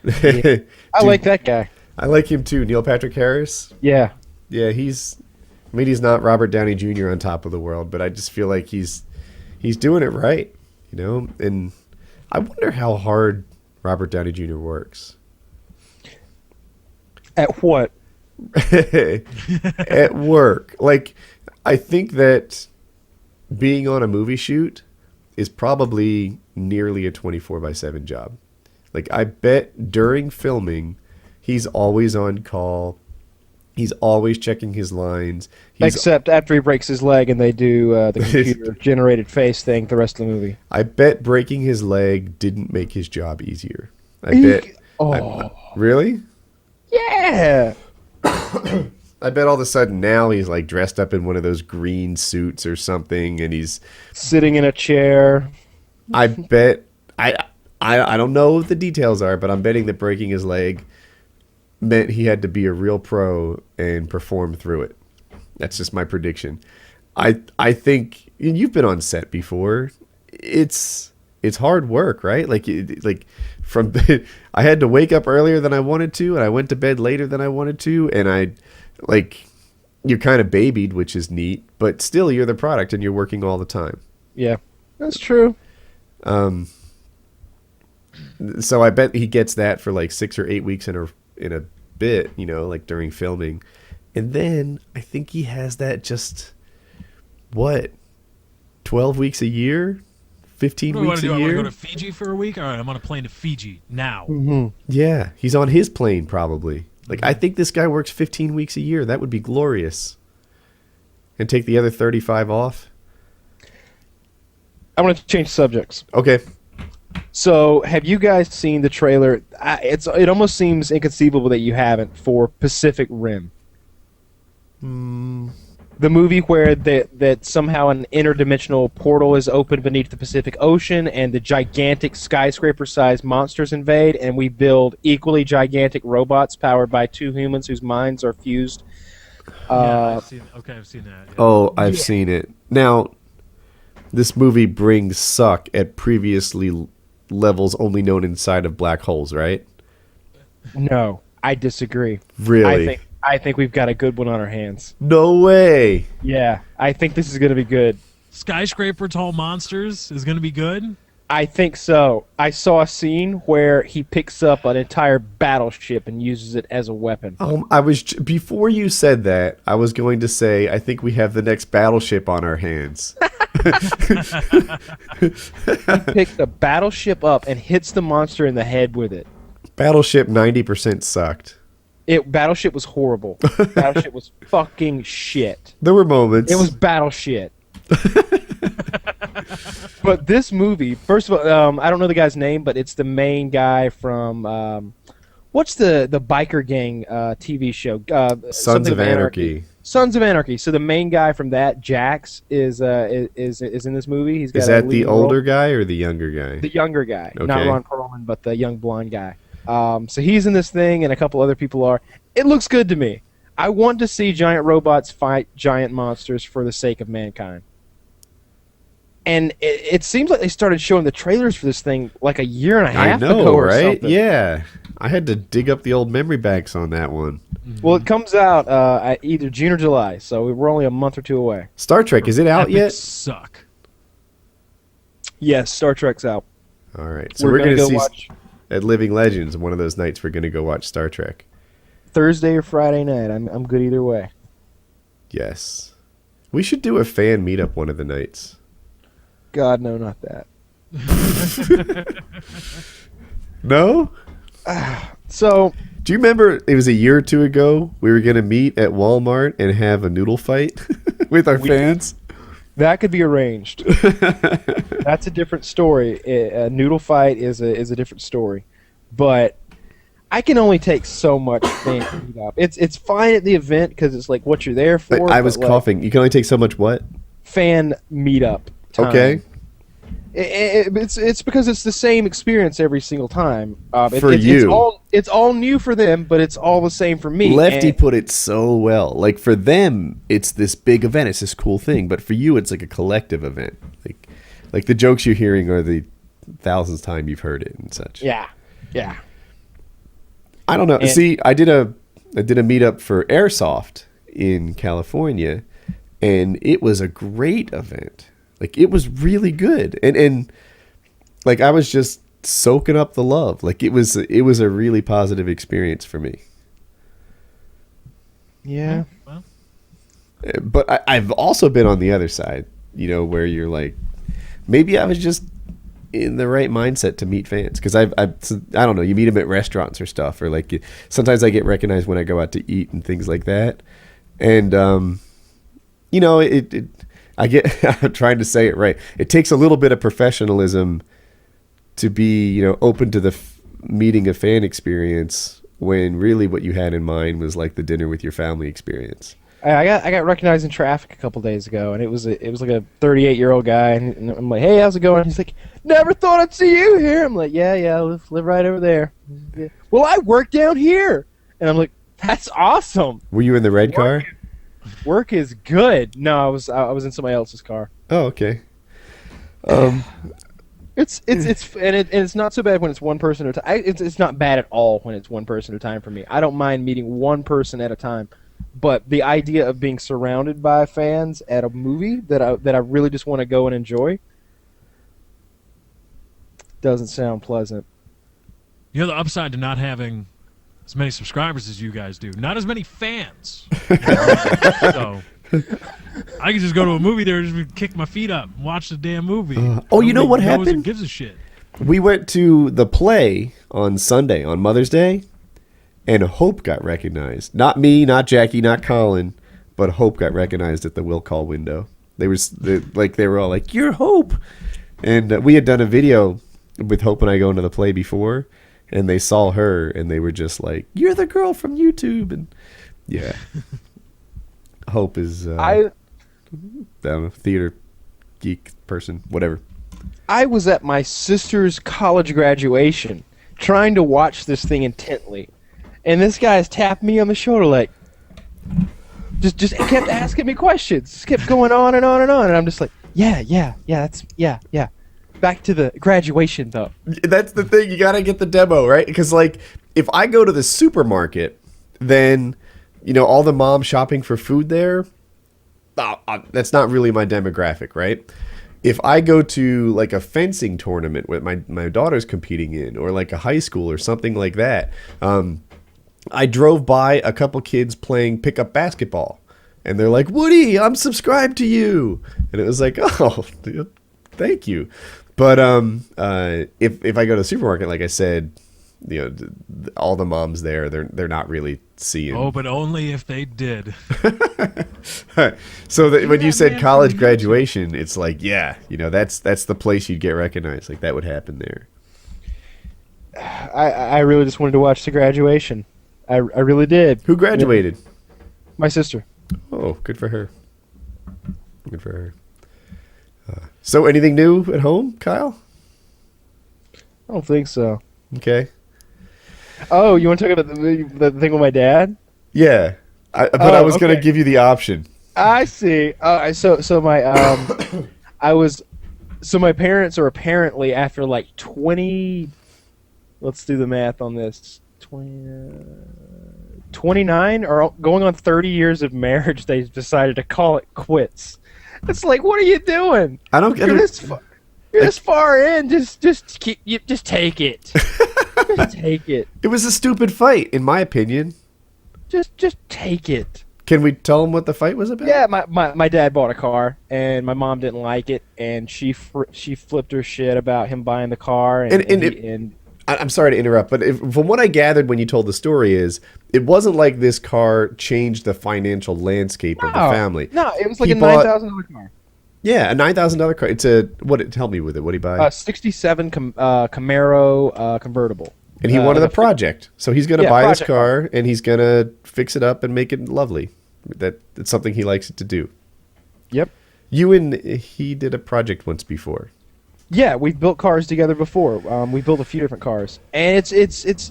Yeah. I like that guy. I like him too. Neil Patrick Harris. Yeah. Yeah, he's not Robert Downey Jr. on top of the world, but I just feel like he's doing it right, you know? And I wonder how hard Robert Downey Jr. works. At what? At work. Like, I think that being on a movie shoot is probably nearly a 24/7 job. Like, I bet during filming, he's always on call. He's always checking his lines. Except after he breaks his leg and they do the computer-generated face thing the rest of the movie. I bet breaking his leg didn't make his job easier. I bet. Really? Yeah. I bet all of a sudden now he's like dressed up in one of those green suits or something, and he's sitting in a chair. I bet. I don't know what the details are, but I'm betting that breaking his leg meant he had to be a real pro and perform through it. That's just my prediction. I think, and you've been on set before. It's hard work, right? Like from I had to wake up earlier than I wanted to, and I went to bed later than I wanted to, and you're kind of babied, which is neat, but still you're the product and you're working all the time. Yeah, that's true. So I bet he gets that for like 6 or 8 weeks in a bit, you know, like during filming. And then I think he has that just, 12 weeks a year? 15 weeks a year? I want to go to Fiji for a week? All right, I'm on a plane to Fiji now. Mm-hmm. Yeah, he's on his plane probably. Like, I think this guy works 15 weeks a year. That would be glorious. And take the other 35 off. I want to change subjects. Okay. So, have you guys seen the trailer? It almost seems inconceivable that you haven't, for Pacific Rim. The movie where that somehow an interdimensional portal is opened beneath the Pacific Ocean, and the gigantic skyscraper-sized monsters invade, and we build equally gigantic robots powered by 2 humans whose minds are fused. I've seen that. Yeah. Oh, I've seen it. Now, this movie brings suck at previously levels only known inside of black holes, right? No, I disagree. Really? I think we've got a good one on our hands. No way. Yeah, I think this is going to be good. Skyscraper tall monsters is going to be good? I think so. I saw a scene where he picks up an entire battleship and uses it as a weapon. Before you said that, I was going to say I think we have the next battleship on our hands. He picks the battleship up and hits the monster in the head with it. Battleship 90% sucked. Battleship was horrible. Battleship was fucking shit. There were moments. It was battle shit. But this movie, first of all, I don't know the guy's name, but it's the main guy from what's the biker gang TV show? Sons of Anarchy. Sons of Anarchy. So the main guy from that, Jax, is in this movie. He's got is that the older guy or the younger guy? The younger guy, okay. Not Ron Perlman, but the young blonde guy. So he's in this thing, and a couple other people are. It looks good to me. I want to see giant robots fight giant monsters for the sake of mankind. And it seems like they started showing the trailers for this thing like a year and a half ago or right? something. Yeah. I had to dig up the old memory banks on that one. Well, it comes out either June or July, so we're only a month or 2 away. Star Trek, is it out yet? Suck. Yes, Star Trek's out. All right. So we're going to go see watch at Living Legends, one of those nights we're going to go watch Star Trek. Thursday or Friday night. I'm good either way. Yes. We should do a fan meetup one of the nights. God, no, not that. No? So, Do you remember it was a year or two ago we were going to meet at Walmart and have a noodle fight with our fans? That could be arranged. That's a different story. A noodle fight is a different story. But I can only take so much fan meetup. It's fine at the event because it's like what you're there for. I was coughing. You can only take so much what? Fan meetup time. Okay. It's because it's the same experience every single time. For you. It's all new for them, but it's all the same for me. Lefty put it so well. Like for them, it's this big event. It's this cool thing. But for you, it's like a collective event. Like the jokes you're hearing are the thousandth time you've heard it and such. Yeah. I don't know. See, I did a meetup for Airsoft in California, and it was a great event. Like it was really good, and like I was just soaking up the love. Like it was a really positive experience for me. Yeah. Well, But I've also been on the other side, where you're like, maybe I was just in the right mindset to meet fans, because I don't know, you meet them at restaurants or stuff, or like sometimes I get recognized when I go out to eat and things like that, and I'm trying to say it right. It takes a little bit of professionalism to be, open to the meeting a fan experience when really what you had in mind was like the dinner with your family experience. I got recognized in traffic a couple days ago, and it was like a 38-year-old guy, and I'm like, "Hey, how's it going?" He's like, "Never thought I'd see you here." I'm like, "Yeah, I live right over there." Yeah. Well, I work down here, and I'm like, "That's awesome." Were you in the red car? Work is good. No, I was in somebody else's car. Oh, okay. It's not so bad when it's one person at a time. It's not bad at all when it's one person at a time for me. I don't mind meeting one person at a time, but the idea of being surrounded by fans at a movie that I really just want to go and enjoy doesn't sound pleasant. the upside to not having as many subscribers as you guys do, not as many fans. So I can just go to a movie there and just kick my feet up and watch the damn movie. You know what happened? Gives a shit. We went to the play on Sunday, on Mother's Day, and Hope got recognized. Not me, not Jackie, not Colin, but Hope got recognized at the will call window. They were all like, "You're Hope," and we had done a video with Hope and I going to the play before, and they saw her and they were just like, "You're the girl from YouTube," and yeah. Hope is I don't know, theater geek person, whatever. I was at my sister's college graduation trying to watch this thing intently, and this guy's tapped me on the shoulder like, just kept asking me questions, just kept going on and on and on, and I'm just like, yeah, that's. Back to the graduation though. That's the thing, you gotta get the demo, right? Because like, if I go to the supermarket, then all the moms shopping for food there, that's not really my demographic, right? If I go to like a fencing tournament with my daughter's competing in, or like a high school or something like that, I drove by a couple kids playing pickup basketball, and they're like, "Woody, I'm subscribed to you," and it was like, "Oh, thank you." But if I go to the supermarket, like I said, all the moms there, they're not really seeing. Oh, but only if they did. So when you said college graduation, it's like, yeah, that's the place you'd get recognized. Like that would happen there. I really just wanted to watch the graduation. I really did. Who graduated? My sister. Oh, good for her. Good for her. So anything new at home, Kyle? I don't think so. Okay. Oh, you want to talk about the thing with my dad? Yeah, I was going to give you the option. I see. So my parents are apparently, after like 20. Let's do the math on this. 29 or going on 30 years of marriage, they decided to call it quits. It's like, what are you doing? I don't get it. You're this far in. Just take it. Just take it. It was a stupid fight, in my opinion. Just take it. Can we tell them what the fight was about? Yeah, my dad bought a car, and my mom didn't like it, and she flipped her shit about him buying the car, and I'm sorry to interrupt, but from what I gathered when you told the story it wasn't like this car changed the financial landscape of the family. No, it was like He a bought- $9,000 car. Yeah, a $9,000 car. It's a tell me with it. What did he buy? 67 Camaro convertible. And he wanted like a project. So he's going to Yeah, buy this project car and he's going to fix it up and make it lovely. It's something he likes to do. Yep. You and he did a project once before. Yeah, we've built cars together before. We built a few different cars, and it's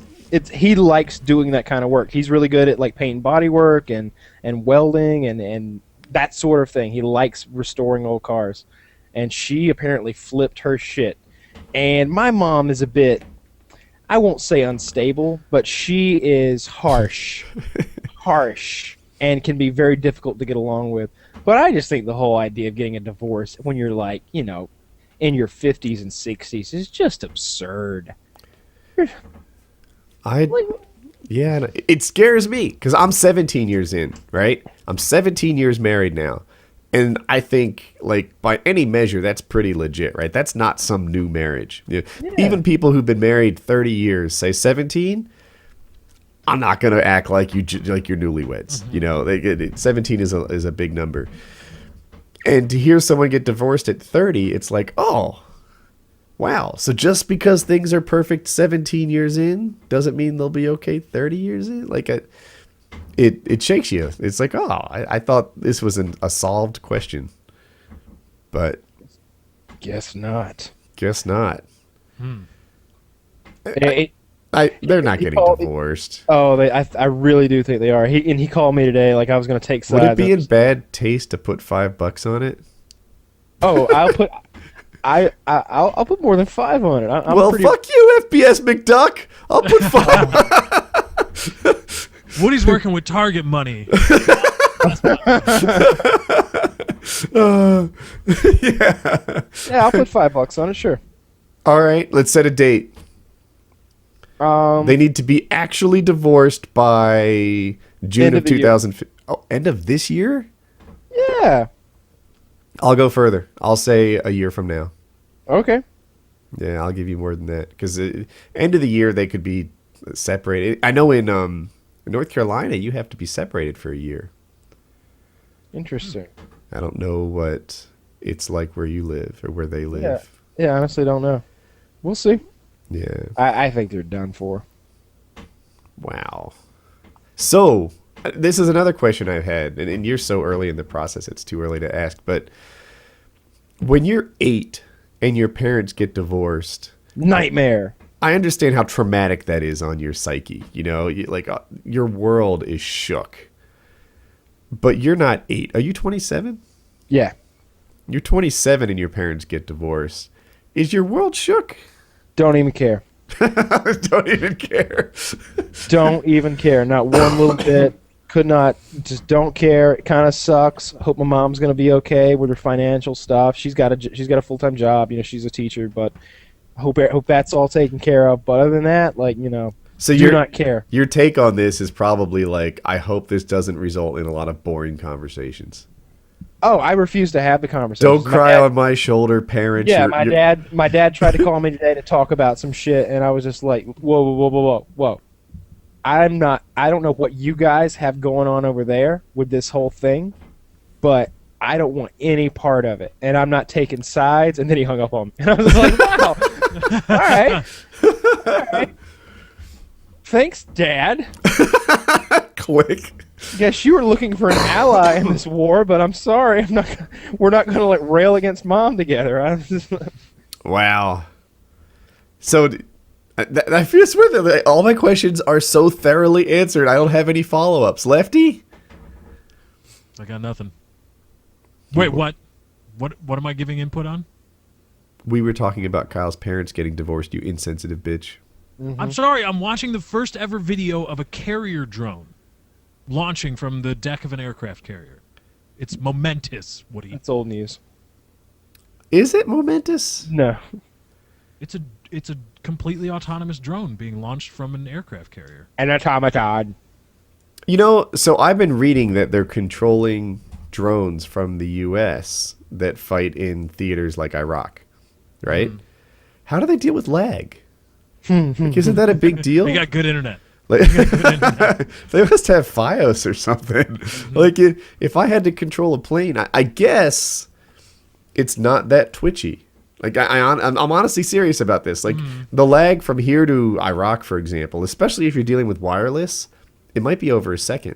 he likes doing that kind of work. He's really good at like paint and body work and welding and that sort of thing. He likes restoring old cars, and she apparently flipped her shit. And my mom is a bit, I won't say unstable, but she is harsh, and can be very difficult to get along with. But I just think the whole idea of getting a divorce when you're like, you know, in your 50s and 60s is just absurd. Yeah, it scares me because I'm 17 years in, right? I'm 17 years married now. And I think, like, by any measure, that's pretty legit, right? That's not some new marriage. Even people who've been married 30 years, say 17, I'm not going to act like you're newlyweds. You know, 17 is a big number. And to hear someone get divorced at 30, it's like, oh, wow. So just because things are perfect 17 years in doesn't mean they'll be okay 30 years in? Like, it shakes you. It's like, oh, I thought this was a solved question. But Guess not. guess not. It- They're not he getting called- divorced. Oh, I really do think they are. He called me today, like I was going to take sides. Would it be in bad taste to put $5 on it? Oh, I'll put more than 5 on it. I'm Well, pretty, fuck you, FBS McDuck. I'll put 5. Woody's working with Target money. Yeah. Yeah, I'll put $5 on it. Sure. All right, let's set a date. They need to be actually divorced by June End of of the year. 2015. Oh, end of this year? Yeah. I'll go further. I'll say a year from now. Okay. Yeah, I'll give you more than that because end of the year they could be separated. I know in North Carolina you have to be separated for a year. Interesting. I don't know what it's like where you live or where they live. Yeah. Yeah. Honestly, don't know. We'll see. Yeah. I think they're done for. Wow. So, this is another question I've had, and you're so early in the process, it's too early to ask, but when you're 8 and your parents get divorced, Nightmare. I understand how traumatic that is on your psyche. You know, your world is shook. But you're not 8. Are you 27? Yeah. You're 27 and your parents get divorced. Is your world shook? Don't even care. Don't even care. Don't even care. Not one little bit. Could not. Just don't care. It kind of sucks. Hope my mom's gonna be okay with her financial stuff. She's got a full-time job. You know, she's a teacher, but hope that's all taken care of. But other than that, like, you know, So do not care. Your take on this is probably like, I hope this doesn't result in a lot of boring conversations. Oh, I refuse to have the conversation. Don't cry on my shoulder, parents. Yeah, my dad tried to call me today to talk about some shit, and I was just like, whoa. I don't know what you guys have going on over there with this whole thing, but I don't want any part of it, and I'm not taking sides. And then he hung up on me, and I was like, wow, all right. Thanks, Dad. Quick. Guess you were looking for an ally in this war, but I'm sorry, we're not gonna like rail against Mom together. Wow. So, I feel swear that all my questions are so thoroughly answered. I don't have any follow-ups. Lefty? I got nothing. Wait, what? What am I giving input on? We were talking about Kyle's parents getting divorced, you insensitive bitch. Mm-hmm. I'm sorry, I'm watching the first ever video of a carrier drone launching from the deck of an aircraft carrier. It's momentous, Woody. That's old news. Is it momentous? No. It's a completely autonomous drone being launched from an aircraft carrier. An automaton. You know, so I've been reading that they're controlling drones from the U.S. that fight in theaters like Iraq, right? How do they deal with lag? Like, isn't that a big deal? You got good internet. Like, they must have FiOS or something. Like, if I had to control a plane, I guess it's not that twitchy. Like, I'm honestly serious about this. Like, the lag from here to Iraq, for example, especially if you're dealing with wireless, it might be over a second.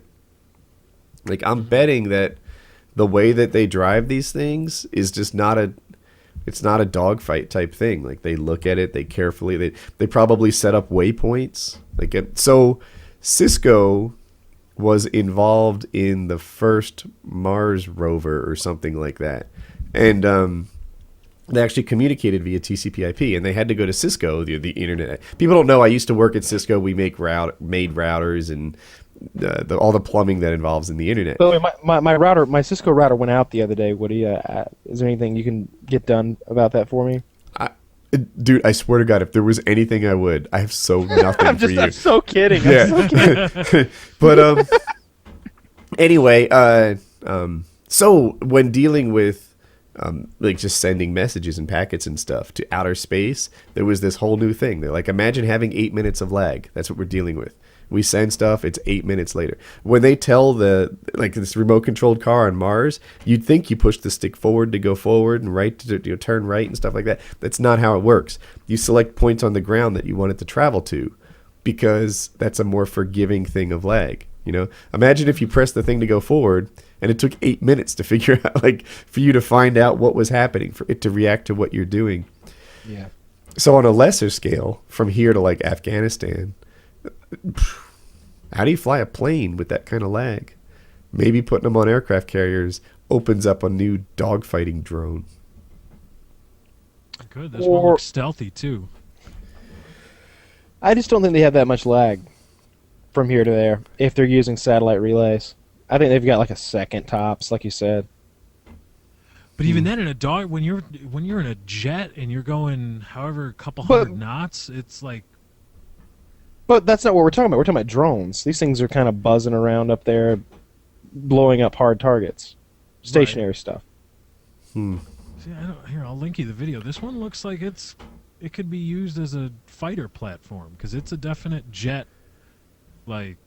Like, I'm betting that the way that they drive these things is just not a dogfight type thing. Like, they look at it, they carefully, they probably set up waypoints. Like, so Cisco was involved in the first Mars rover or something like that, and they actually communicated via TCP/IP, and they had to go to Cisco, the internet. People don't know I used to work at Cisco. We made routers and all the plumbing that involves in the internet. So my Cisco router went out the other day. Woody, is there anything you can get done about that for me? Dude, I swear to God, if there was anything I would. I have so nothing for you. I'm so kidding. Yeah. I'm so kidding. But anyway, so when dealing with like just sending messages and packets and stuff to outer space, there was this whole new thing. They're like, imagine having 8 minutes of lag. That's what we're dealing with. We send stuff, it's 8 minutes later. When they tell this remote controlled car on Mars, you'd think you push the stick forward to go forward and right to turn right and stuff like that. That's not how it works. You select points on the ground that you want it to travel to, because that's a more forgiving thing of lag. You know, imagine if you press the thing to go forward and it took 8 minutes to figure out, like, for you to find out what was happening, for it to react to what you're doing. Yeah. So on a lesser scale, from here to like Afghanistan, how do you fly a plane with that kind of lag? Maybe putting them on aircraft carriers opens up a new dogfighting drone. Good. This one looks stealthy too. I just don't think they have that much lag from here to there if they're using satellite relays. I think they've got like a second tops, like you said. But even then, in a dog, when you're in a jet and you're going however a couple hundred knots, it's like. But that's not what we're talking about. We're talking about drones. These things are kind of buzzing around up there, blowing up hard targets, stationary stuff. See, here, I'll link you the video. This one looks like it could be used as a fighter platform, because it's a definite jet. Like,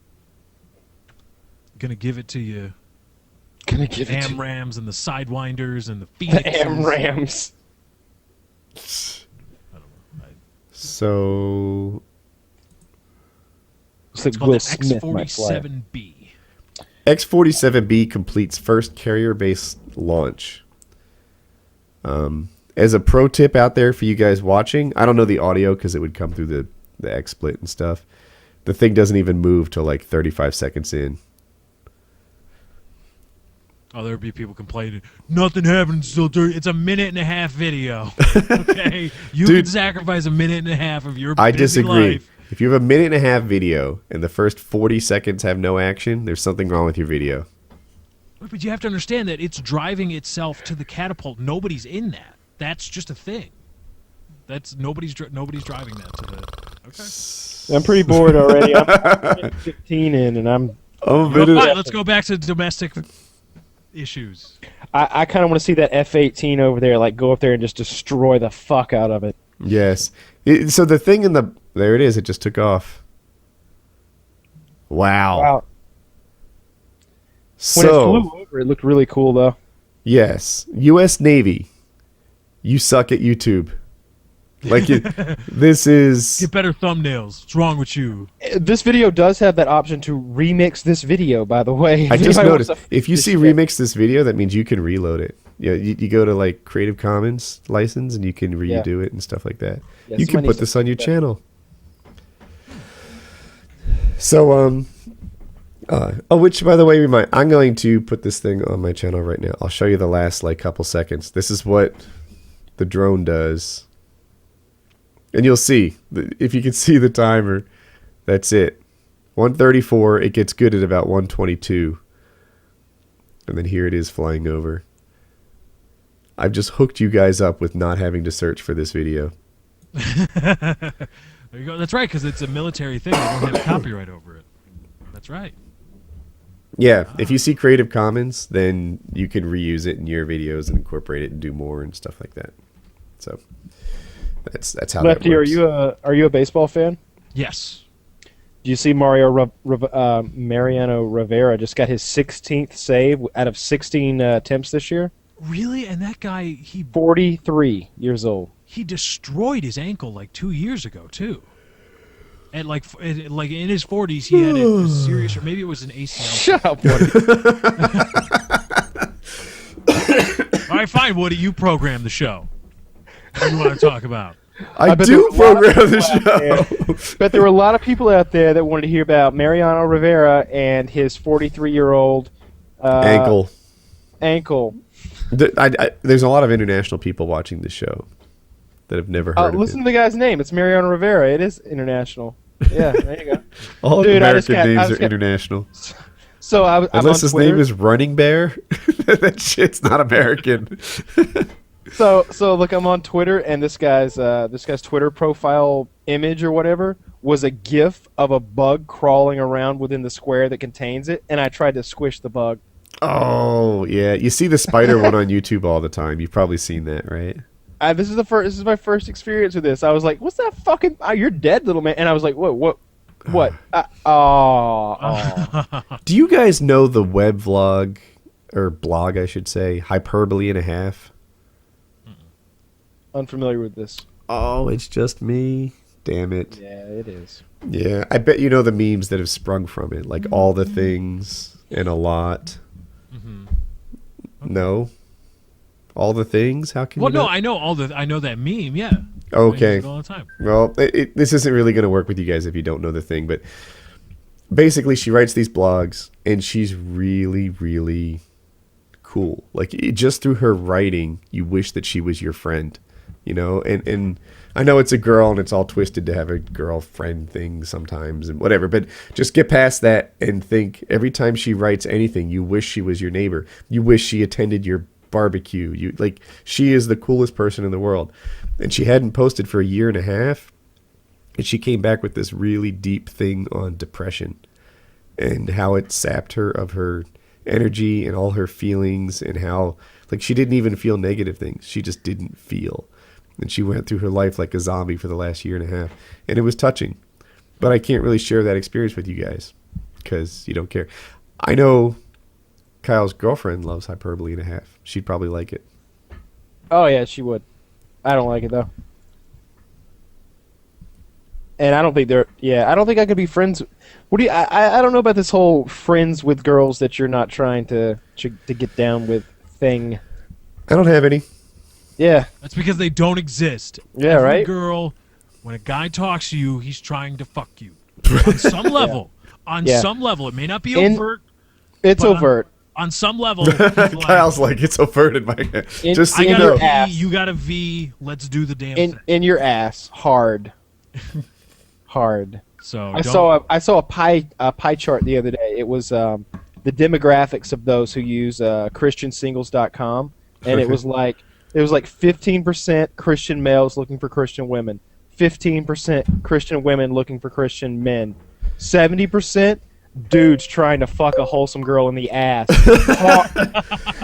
gonna give it to you. Gonna give it to you. AMRAMs and the Sidewinders and the Phoenixes. The AMRAMs. I don't know. So. It's called the X-47B. X-47B completes first carrier-based launch. As a pro tip out there for you guys watching, I don't know the audio because it would come through the XSplit and stuff. The thing doesn't even move till like 35 seconds in. Oh, there'd be people complaining, nothing happens until 30. It's a 1.5-minute video. Okay? You can sacrifice a 1.5 of your I busy disagree. life. If you have a 1.5 video and the first 40 seconds have no action, there's something wrong with your video. But you have to understand that it's driving itself to the catapult. Nobody's in that. That's just a thing. That's nobody's driving that to the. Okay. I'm pretty bored already. I'm 15 in, and I'm. Fine, let's go back to domestic issues. I kind of want to see that F-18 over there, like go up there and just destroy the fuck out of it. Yes. So the thing there it is. It just took off. Wow. When it flew over, it looked really cool, though. Yes. U.S. Navy. You suck at YouTube. Like, this is... Get better thumbnails. What's wrong with you? This video does have that option to remix this video, by the way. I just noticed. If you see remix this video, that means you can reload it. Yeah, you go to, like, Creative Commons license, and you can redo it and stuff like that. Yeah, you can put this on your channel. So, which, by the way, I'm going to put this thing on my channel right now. I'll show you the last, like, couple seconds. This is what the drone does. And you'll see, if you can see the timer, that's it. 134, it gets good at about 122. And then here it is flying over. I've just hooked you guys up with not having to search for this video. There you go. That's right, because it's a military thing. They don't have copyright over it. That's right. Yeah, if you see Creative Commons, then you can reuse it in your videos and incorporate it and do more and stuff like that. So, That's how Lefty, that works. are you a baseball fan? Yes. Do you see Mariano Rivera just got his 16th save out of 16 attempts this year? Really? And that guy, he 43 years old. he destroyed his ankle like 2 years ago too. And like in his 40s, he had a serious, or maybe it was an ACL. Shut up, Woody. All right, fine, Woody, you program the show. What do you want to talk about? I bet do there were a lot program of the people show. But there were a lot of people out there that wanted to hear about Mariano Rivera and his 43-year-old ankle. There's a lot of international people watching this show that have never heard of Listen him. to the guy's name. It's Mariano Rivera. It is international. Yeah, there you go. All Dude, American names are international. So I'm Unless on his Twitter. name is Running Bear, that shit's not American. So look, I'm on Twitter, and this guy's Twitter profile image or whatever was a GIF of a bug crawling around within the square that contains it, and I tried to squish the bug. Oh yeah, you see the spider one on YouTube all the time. You've probably seen that, right? This is my first experience with this. I was like, "What's that fucking? Oh, you're dead, little man!" And I was like, What? Do you guys know the web vlog or blog, I should say, Hyperbole And A Half? Unfamiliar with this. Oh, it's just me. Damn it. Yeah, it is. Yeah, I bet you know the memes that have sprung from it, like all the things and a lot. No, all the things. How can Well, you? no, not? I know that meme. Yeah. Okay. I use it all the time. Well, this isn't really going to work with you guys if you don't know the thing, but basically she writes these blogs and she's really, really cool. Like just through her writing, you wish that she was your friend, you know? And I know it's a girl and it's all twisted to have a girlfriend thing sometimes and whatever, but just get past that and think every time she writes anything, you wish she was your neighbor. You wish she attended your barbecue. She is the coolest person in the world. And she hadn't posted for a year and a half. And she came back with this really deep thing on depression and how it sapped her of her energy and all her feelings, and how she didn't even feel negative things. She just didn't feel. And she went through her life like a zombie for the last year and a half. And it was touching. But I can't really share that experience with you guys because you don't care. I know Kyle's girlfriend loves Hyperbole And A Half. She'd probably like it. Oh yeah, she would. I don't like it though. And I don't think I don't think I could be friends. I don't know about this whole friends with girls that you're not trying to get down with thing. I don't have any. Yeah. That's because they don't exist. Yeah, Every right? girl, when a guy talks to you, he's trying to fuck you. On some level. On some level. It may not be overt. It's but overt. On some level, he's like, Kyle's like, it's overt in my head. Just so I you got know. a P, ass. you got a V, let's do the damn thing. In your ass, hard. Hard. So I saw a pie chart the other day. It was the demographics of those who use christiansingles.com, and it was like 15% Christian males looking for Christian women, 15% Christian women looking for Christian men, 70% dudes trying to fuck a wholesome girl in the ass,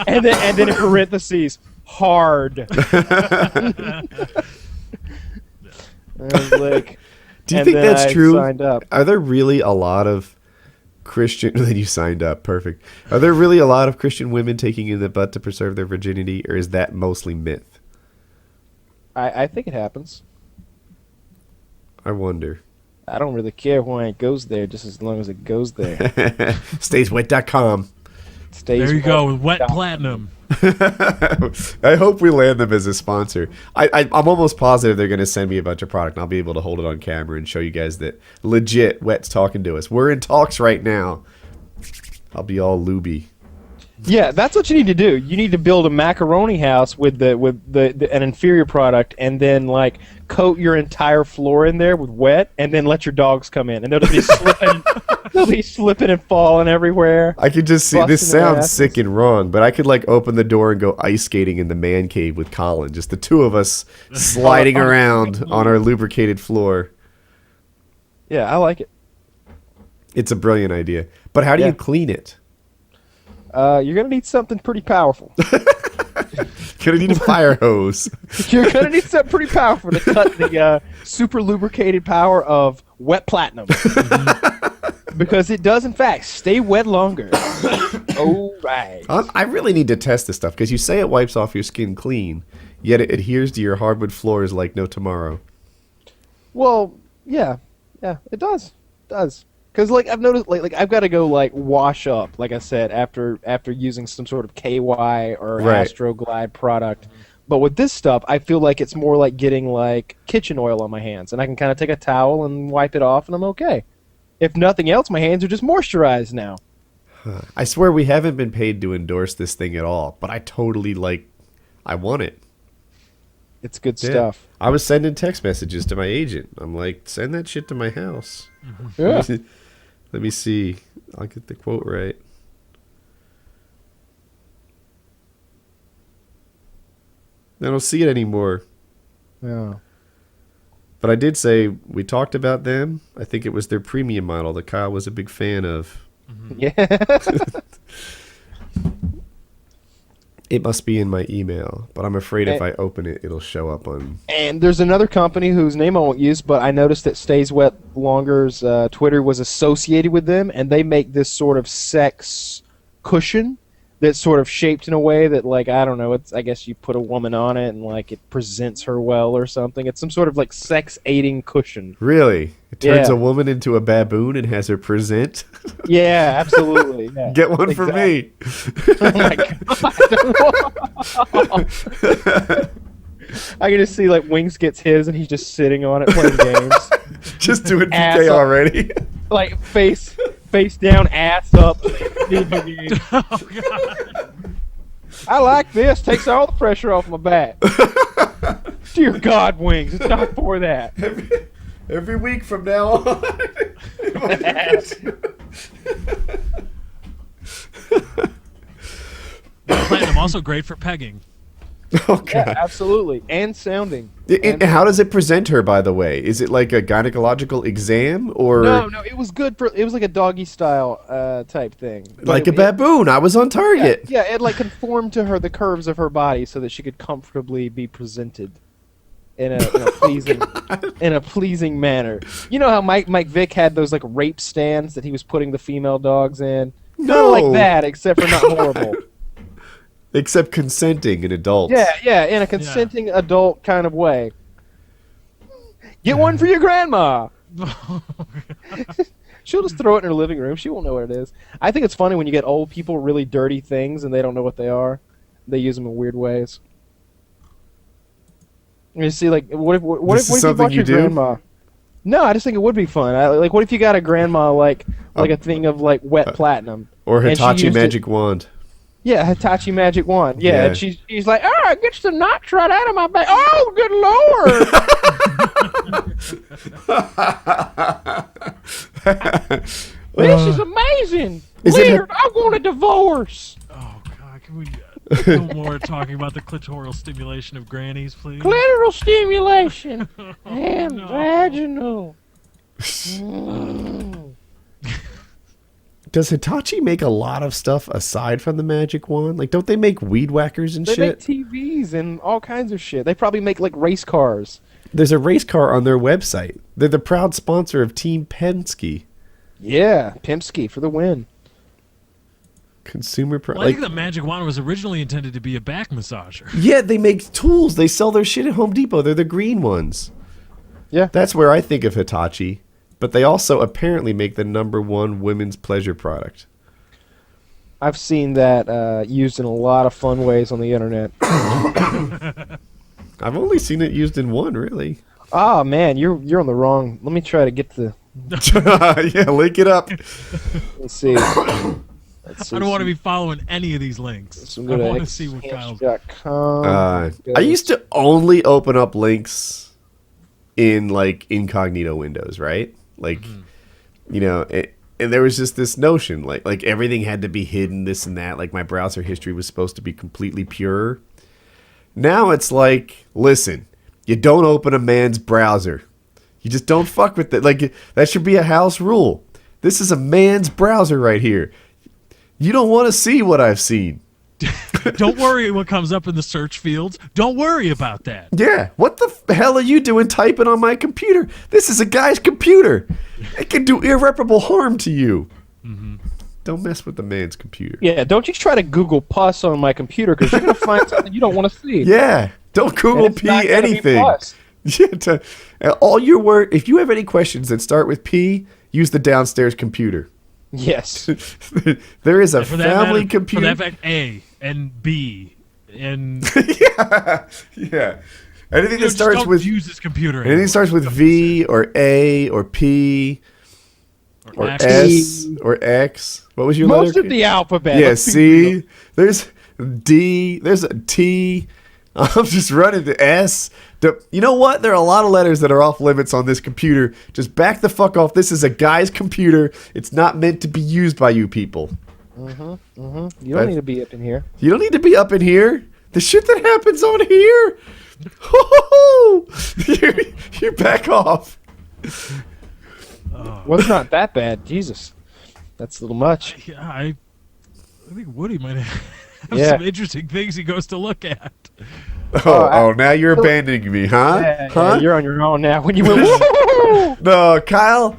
and then in parentheses, hard. I was like, Do you think that's true? Signed up. Are there really a lot of Christian... Then you signed up. Perfect. Are there really a lot of Christian women taking in the butt to preserve their virginity, or is that mostly myth? I think it happens. I wonder. I don't really care why it goes there, just as long as it goes there. Stayswet.com. There you go, with Wet Platinum. I hope we land them as a sponsor. I'm almost positive they're going to send me a bunch of product, and I'll be able to hold it on camera and show you guys that legit Wet's talking to us. We're in talks right now. I'll be all looby. Yeah, that's what you need to do. You need to build a macaroni house with an inferior product, and then coat your entire floor in there with Wet, and then let your dogs come in, and they'll be slipping. They'll be slipping and falling everywhere. I could just see this sounds sick and wrong, but I could open the door and go ice skating in the man cave with Colin, just the two of us sliding around on our lubricated floor. Yeah, I like it. It's a brilliant idea, but how do you clean it? You're gonna need something pretty powerful. Gonna need a fire hose. You're gonna need something pretty powerful to cut the super lubricated power of wet platinum. Because it does, in fact, stay wet longer. All right. I really need to test this stuff because you say it wipes off your skin clean, yet it adheres to your hardwood floors like no tomorrow. Well, yeah, it does. It does. Because like I've noticed, like I've got to go like wash up, like I said, after using some sort of KY or Right. Astroglide product. But with this stuff, I feel like it's more like getting like kitchen oil on my hands, and I can kind of take a towel and wipe it off, and I'm okay. If nothing else, my hands are just moisturized now. I swear we haven't been paid to endorse this thing at all, but I totally I want it. It's good Yeah. stuff. I was sending text messages to my agent. I'm like, send that shit to my house. Yeah. Let me see. I'll get the quote right. I don't see it anymore. Yeah. But I did say we talked about them. I think it was their premium model that Kyle was a big fan of. Yeah. It must be in my email, but I'm afraid if I open it, it'll show up on... And there's another company whose name I won't use, but I noticed that Stays Wet Longer's Twitter was associated with them, and they make this sort of sex cushion that's sort of shaped in a way that, like, I don't know, it's, I guess you put a woman on it and, like, it presents her well or something. It's some sort of, like, sex-aiding cushion. Really? It turns Yeah. a woman into a baboon and has her present? Yeah, absolutely. Yeah. Get one for me. Oh, my God. I can just see, like, Wings gets his, and he's just sitting on it playing games. Just doing Ass PK up. already. Like, face down, ass up. Oh, God. I like this. Takes all the pressure off my back. Dear God, Wings, it's not for that. Every week from now on. Platinum also great for pegging. Oh, God. Yeah, absolutely. And sounding. How does it present her, by the way? Is it like a gynecological exam or No, it was good for. It was like a doggy style type thing. But like a it, baboon? I was on target. Yeah, it like conformed to her the curves of her body so that she could comfortably be presented in a pleasing in a pleasing manner. You know how Mike Vick had those like rape stands that he was putting the female dogs in? Kind No. of like that, except for not horrible. Except consenting in adults. Yeah, in a consenting adult kind of way. Get one for your grandma. She'll just throw it in her living room. She won't know what it is. I think it's funny when you get old people really dirty things and they don't know what they are. They use them in weird ways. You see, like, what if This you is something bought your you do? grandma? No, I just think it would be fun. Like, what if you got a grandma like a thing of like wet platinum Or and she Hitachi used it- magic wand. Yeah, Hitachi magic wand. Yeah, Yeah. and she's like, it gets the knots right out of my back. Oh, good lord! This is amazing. Is it Weird. I want a divorce. Oh, God. Can we no more talking about the clitoral stimulation of grannies, please? Clitoral stimulation and no. vaginal. Does Hitachi make a lot of stuff aside from the magic wand? Like, don't they make weed whackers and They shit? make TVs and all kinds of shit. They probably make like race cars. There's a race car on their website. They're the proud sponsor of Team Penske. Yeah, Pimpski for the win. Consumer Well, I think the magic wand was originally intended to be a back massager. Yeah, they make tools. They sell their shit at Home Depot. They're the green ones. Yeah. That's where I think of Hitachi. But they also apparently make the #1 women's pleasure product. I've seen that used in a lot of fun ways on the internet. I've only seen it used in one, really. Ah, man, you're on the wrong. Let me try to get the. Yeah, link it up. Let's see. I don't want to be following any of these links. I want to see what Kyle's... I used to only open up links in like incognito windows, right? Like, you know, and there was just this notion like everything had to be hidden, this and that. Like my browser history was supposed to be completely pure. Now it's like, listen, you don't open a man's browser. You just don't fuck with it. Like that should be a house rule. This is a man's browser right here. You don't want to see what I've seen. Don't worry what comes up in the search fields. Don't worry about that. Yeah. What the hell are you doing typing on my computer? This is a guy's computer. It can do irreparable harm to you. Mm-hmm. Don't mess with the man's computer. Yeah, don't you try to Google pus on my computer because you're going to find something you don't want to see. Yeah. Don't Google P anything. Yeah, all your work. If you have any questions that start with P, use the downstairs computer. Yes. There is a For family matter, computer. For that fact, A and B and yeah. Anything that starts don't with use this computer. anything that starts with V or A or P or S or X. What was your Most letter? of the alphabet. Yeah, Let's be C. real. There's D. There's a T. I'm just running the S. You know what? There are a lot of letters that are off limits on this computer. Just back the fuck off. This is a guy's computer. It's not meant to be used by you people. You don't need to be up in here. You don't need to be up in here. The shit that happens on here. You back off. Well, it's not that bad. Jesus. That's a little much. Yeah, I think Woody might have Yeah. some interesting things he goes to look at. Oh, now you're abandoning me, huh? Yeah, you're on your own now. When you went, woo! No, Kyle.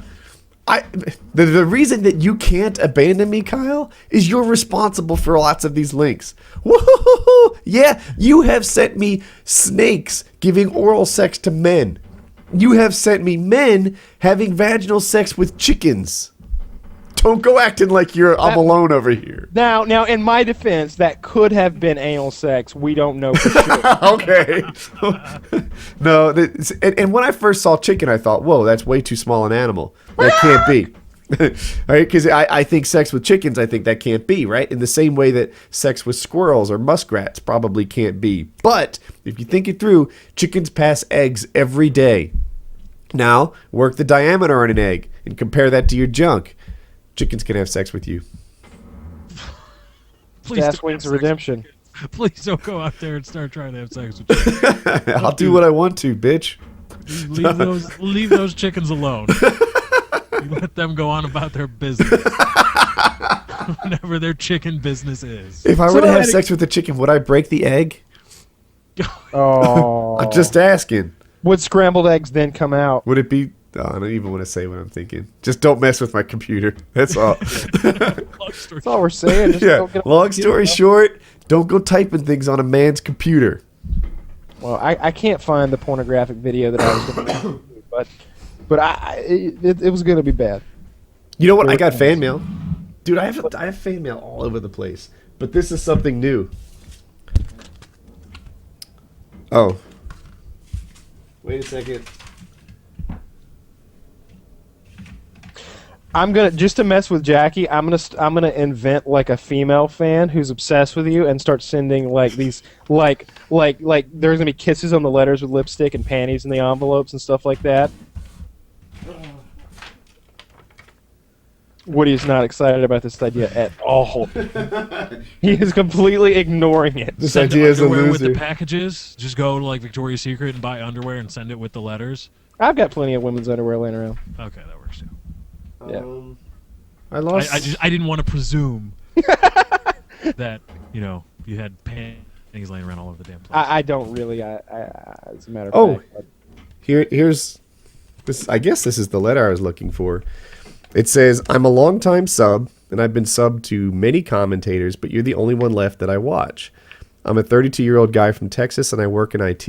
The reason that you can't abandon me, Kyle, is you're responsible for lots of these links. Woo-hoo-hoo-hoo. Yeah, you have sent me snakes giving oral sex to men. You have sent me men having vaginal sex with chickens. Don't go acting like I'm alone over here. Now, in my defense, that could have been anal sex. We don't know for sure. Okay. No, and when I first saw chicken, I thought, whoa, that's way too small an animal. That can't be. Right? Because I think sex with chickens, I think that can't be, right? In the same way that sex with squirrels or muskrats probably can't be. But if you think it through, chickens pass eggs every day. Now, work the diameter on an egg and compare that to your junk. Chickens can have sex with you. Please Ass don't Wings have of sex Redemption. with- Please don't go out there and start trying to have sex with you. I'll do what I want to, bitch. Leave those chickens alone. You let them go on about their business. Whatever their chicken business is. If I were to have sex with a chicken, would I break the egg? Oh. I'm just asking. Would scrambled eggs then come out? Would it be... Oh, I don't even want to say what I'm thinking. Just don't mess with my computer. That's all. Long story That's all we're saying. Just Yeah. don't get on Long the computer, story bro. short, don't go typing things on a man's computer. Well, I can't find the pornographic video that I was going to but it was going to be bad. You know what? I got fan mail. Dude, I have fan mail all over the place. But this is something new. Oh. Wait a second. I'm gonna just to mess with Jackie. I'm gonna invent like a female fan who's obsessed with you and start sending like these like there's gonna be kisses on the letters with lipstick and panties in the envelopes and stuff like that. Woody is not excited about this idea at all. He is completely ignoring it. This Send idea is a underwear with loser. the packages. Just go to like Victoria's Secret and buy underwear and send it with the letters. I've got plenty of women's underwear laying around. Okay, that works too. Yeah. I lost... I didn't want to presume that you had panties laying around all over the damn place. I don't really. As a matter of Oh. fact. Here's this. I guess this is the letter I was looking for. It says, I'm a longtime sub, and I've been subbed to many commentators, but you're the only one left that I watch. I'm a 32-year-old guy from Texas, and I work in IT.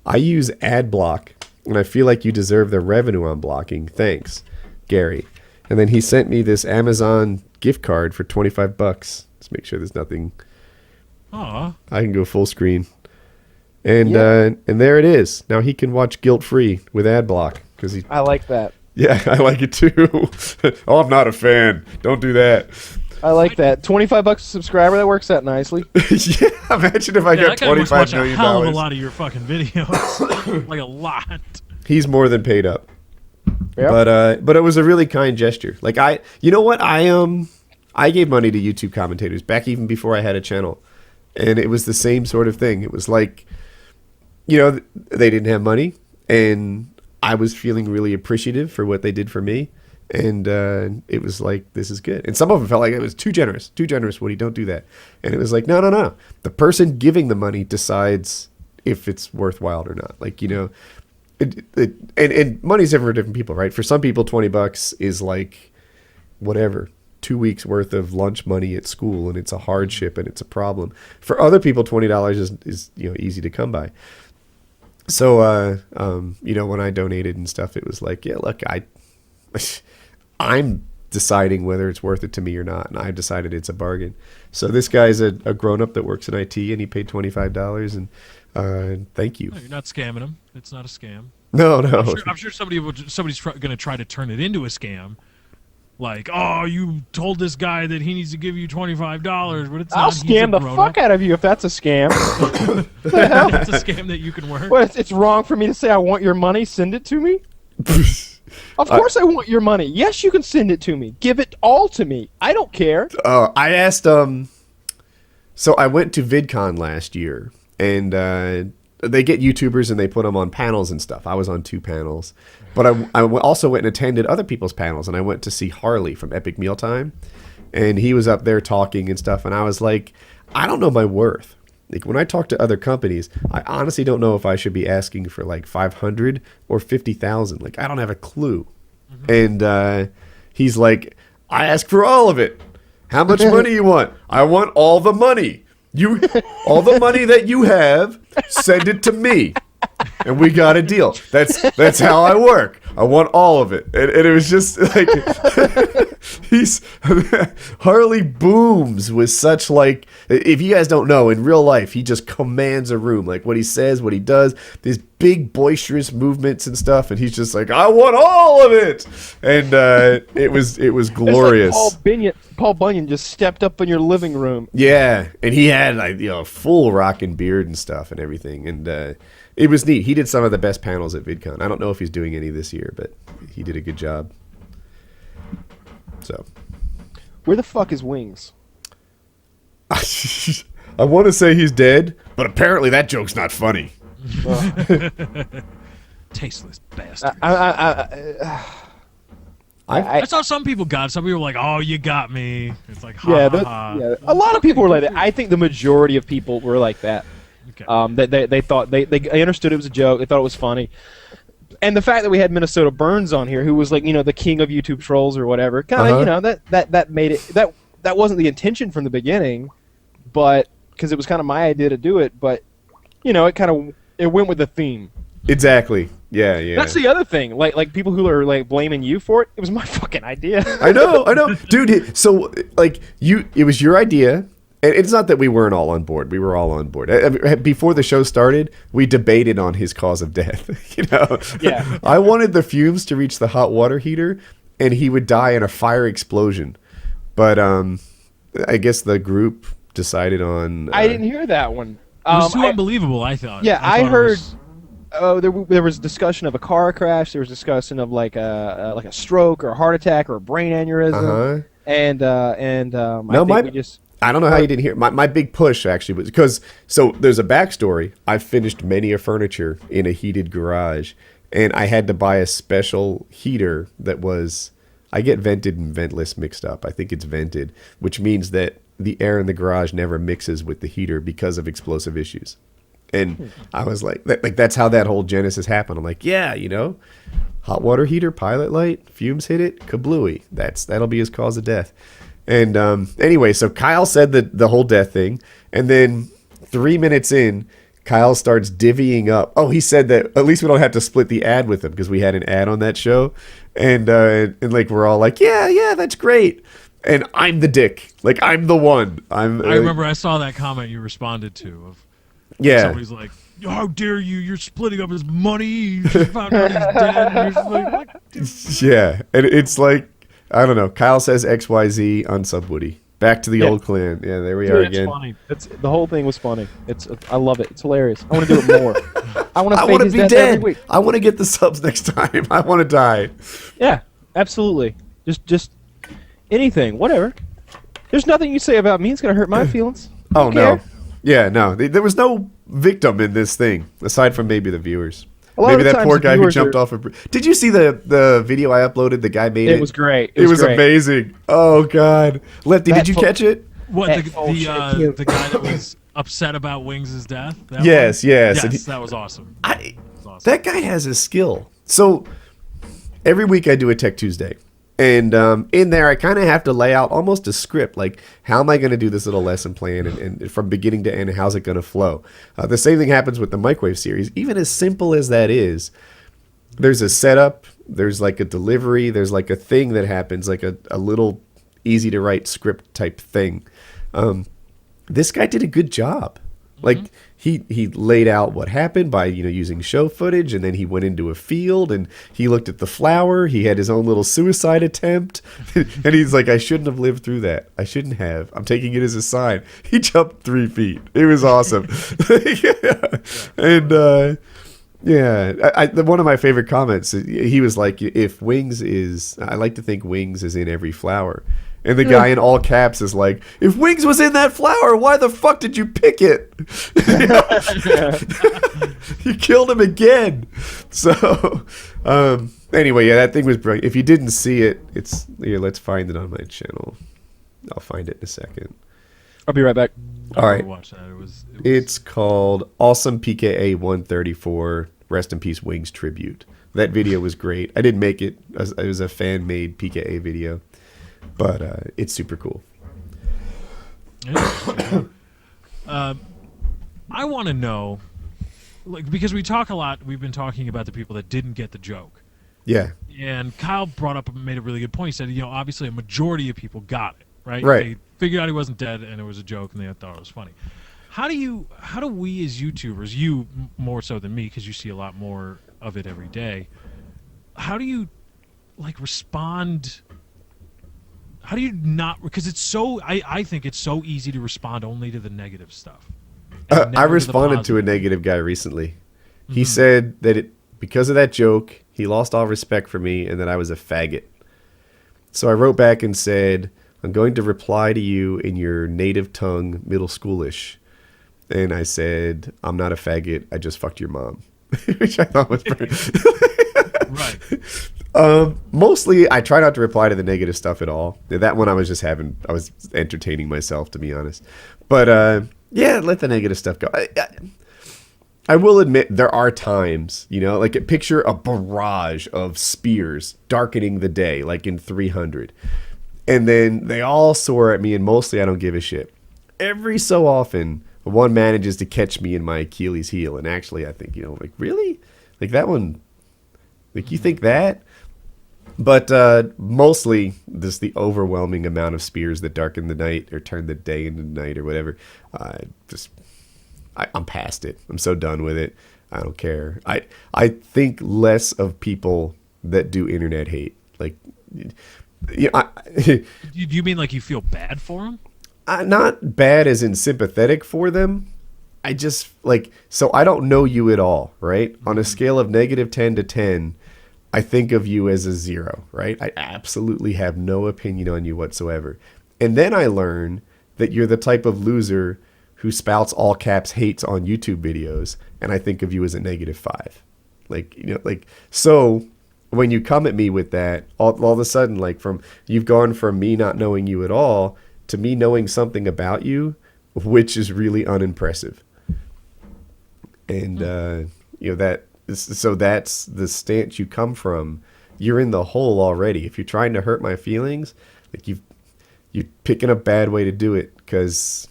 I use ad block, and I feel like you deserve the revenue I'm blocking. Thanks, Gary. And then he sent me this Amazon gift card for $25. Let's make sure there's nothing. Aw. I can go full screen. And and there it is. Now he can watch guilt-free with ad block. I like that. Yeah, I like it too. Oh, I'm not a fan. Don't do that. I like that. $25 a subscriber. That works out nicely. Yeah, imagine if I got That guy must $25 watch a million. hell of a lot of your fucking videos. Like a lot. He's more than paid up. Yep. But it was a really kind gesture. Like you know what? I gave money to YouTube commentators back even before I had a channel, and it was the same sort of thing. It was like, they didn't have money, and I was feeling really appreciative for what they did for me. And it was like, this is good. And some of them felt like it was too generous, Woody, don't do that. And it was like, no. The person giving the money decides if it's worthwhile or not. Like, you know, and money's different for different people, right? For some people, $20 is like, whatever, 2 weeks worth of lunch money at school, and it's a hardship and it's a problem. For other people, $20 is you know, easy to come by. So, you know, when I donated and stuff, it was like, yeah, look, I'm deciding whether it's worth it to me or not, and I've decided it's a bargain. So this guy's a grown-up that works in IT, and he paid $25, and thank you. No, you're not scamming him. It's not a scam. No. I'm sure somebody's going to try to turn it into a scam. Like, oh, you told this guy that he needs to give you $25, but it's I'll not. scam the fuck out of you if that's a scam. That's a scam that you can work. What, it's wrong for me to say I want your money, send it to me? Of course I want your money. Yes, you can send it to me. Give it all to me. I don't care. I asked, so I went to VidCon last year, and they get YouTubers and they put them on panels and stuff. I was on 2 panels. But I also went and attended other people's panels, and I went to see Harley from Epic Mealtime, and he was up there talking and stuff, and I was like, I don't know my worth. Like, when I talk to other companies, I honestly don't know if I should be asking for like 500 or 50,000. Like, I don't have a clue. Mm-hmm. And he's like, I ask for all of it. How much money you want? I want all the money. All the money that you have, send it to me. And we got a deal. That's how I work. I want all of it. And it was just like Harley booms with such, like, if you guys don't know, in real life he just commands a room. Like, what he says, what he does, these big boisterous movements and stuff, and he's just like, I want all of it. And it was glorious. Like Paul Bunyan just stepped up in your living room. Yeah, and he had, like, you know, full rockin' beard and stuff and everything, and it was neat. He did some of the best panels at VidCon. I don't know if he's doing any this year, but he did a good job. So, where the fuck is Wings? I want to say he's dead, but apparently that joke's not funny. Tasteless bastard. That's how some people got. Some people were like, "Oh, you got me." It's like, ha, ha, ha. Yeah. A lot of people were like that. I think the majority of people were like that. Okay. They thought they understood it was a joke. They thought it was funny. And the fact that we had Minnesota Burns on here, who was like, you know, the king of YouTube trolls or whatever, kind of, you know, that made it. That wasn't the intention from the beginning, but because it was kind of my idea to do it. But you know, it went with the theme. Exactly. Yeah. That's the other thing. Like people who are like blaming you for it. It was my fucking idea. I know, dude. So like it was your idea. And it's not that we weren't all on board. We were all on board. Before the show started, we debated on his cause of death. You know, yeah. I wanted the fumes to reach the hot water heater, and he would die in a fire explosion. But I guess the group decided on. I didn't hear that one. It was too unbelievable. I thought. Yeah, I heard. Oh, there was discussion of a car crash. There was discussion of like a stroke or a heart attack or a brain aneurysm. And I don't know how you didn't hear. My big push actually was because, so there's a backstory. I finished many a furniture in a heated garage, and I had to buy a special heater that was, I get vented and ventless mixed up. I think it's vented, which means that the air in the garage never mixes with the heater because of explosive issues. And I was like that's how that whole genesis happened. I'm like, yeah, you know, hot water heater, pilot light, fumes hit it, kablooey. That'll be his cause of death. And anyway, so Kyle said the whole death thing, and then 3 minutes in, Kyle starts divvying up. Oh, he said that at least we don't have to split the ad with him because we had an ad on that show, and like we're all like, yeah, that's great. And I'm the dick, like I'm the one. I remember I saw that comment you responded to. Somebody's like, how dare you? You're splitting up his money. You just found out he's dead. And you're just like, what? Yeah, and it's like, I don't know. Kyle says XYZ, unsub Woody. Back to the old clan. Yeah, there we are again. It's funny. The whole thing was funny. I love it. It's hilarious. I want to do it more. I want to be dead. Every week. I want to get the subs next time. I want to die. Yeah, absolutely. Just anything, whatever. There's nothing you say about me that's gonna hurt my feelings. Oh no. Yeah, no. There was no victim in this thing aside from maybe the viewers. A lot Maybe of the that times poor the guy who viewers jumped are- off a bridge. Did you see the video I uploaded? The guy made it. It was great. It was great. amazing. Oh God, Lefty, That did you fo- catch it? What That bullshit, you- the guy that was upset about Wings' death? That Yes, one? yes. And Yes, that was awesome. Awesome. That guy has a skill. So every week I do a Tech Tuesday. And in there, I kind of have to lay out almost a script, like how am I going to do this little lesson plan, and from beginning to end, how's it going to flow? The same thing happens with the microwave series. Even as simple as that is, there's a setup, there's like a delivery, there's like a thing that happens, like a little easy to write script type thing. This guy did a good job. Like he laid out what happened by using show footage, and then he went into a field and he looked at the flower. He had his own little suicide attempt, and he's like, "I shouldn't have lived through that. I shouldn't have. I'm taking it as a sign." He jumped 3 feet. It was awesome. And one of my favorite comments. He was like, "If Wings is, I like to think Wings is in every flower." And the guy in all caps is like, "If Wings was in that flower, why the fuck did you pick it?" You killed him again. So, anyway, that thing was brilliant. If you didn't see it, it's here. Let's find it on my channel. I'll find it in a second. I'll be right back. All right. Watch that. It was It's called Awesome PKA 134 Rest in Peace Wings Tribute. That video was great. I didn't make it. It was a fan-made PKA video. But it's super cool. I want to know, like, because we talk a lot. We've been talking about the people that didn't get the joke. Yeah. And Kyle made a really good point. He said, obviously a majority of people got it, right? Right. They figured out he wasn't dead, and it was a joke, and they thought it was funny. How do we as YouTubers, you more so than me, because you see a lot more of it every day, how do you respond? How do you not? Because it's so. I think it's so easy to respond only to the negative stuff. I responded to a negative guy recently. He said that because of that joke, he lost all respect for me and that I was a faggot. So I wrote back and said, "I'm going to reply to you in your native tongue, middle schoolish." And I said, "I'm not a faggot. I just fucked your mom," which I thought was pretty. Right. Mostly I try not to reply to the negative stuff at all. That one I was entertaining myself, to be honest. But let the negative stuff go. I will admit there are times, like picture a barrage of spears darkening the day, like in 300. And then they all soar at me, and mostly I don't give a shit. Every so often, one manages to catch me in my Achilles heel. And actually I think, really? Like that one, like you think that? But mostly, just the overwhelming amount of spears that darken the night or turn the day into night or whatever. I'm past it. I'm so done with it. I don't care. I think less of people that do internet hate. Like, Do you mean like you feel bad for them? Not bad as in sympathetic for them. I just so I don't know you at all, right? On a scale of -10 to 10. I think of you as a 0, right? I absolutely have no opinion on you whatsoever. And then I learn that you're the type of loser who spouts all caps hates on YouTube videos, and I think of you as a -5. So when you come at me with that, all of a sudden, you've gone from me not knowing you at all to me knowing something about you, which is really unimpressive. And, so that's the stance you come from. You're in the hole already. If you're trying to hurt my feelings, you're picking a bad way to do it, because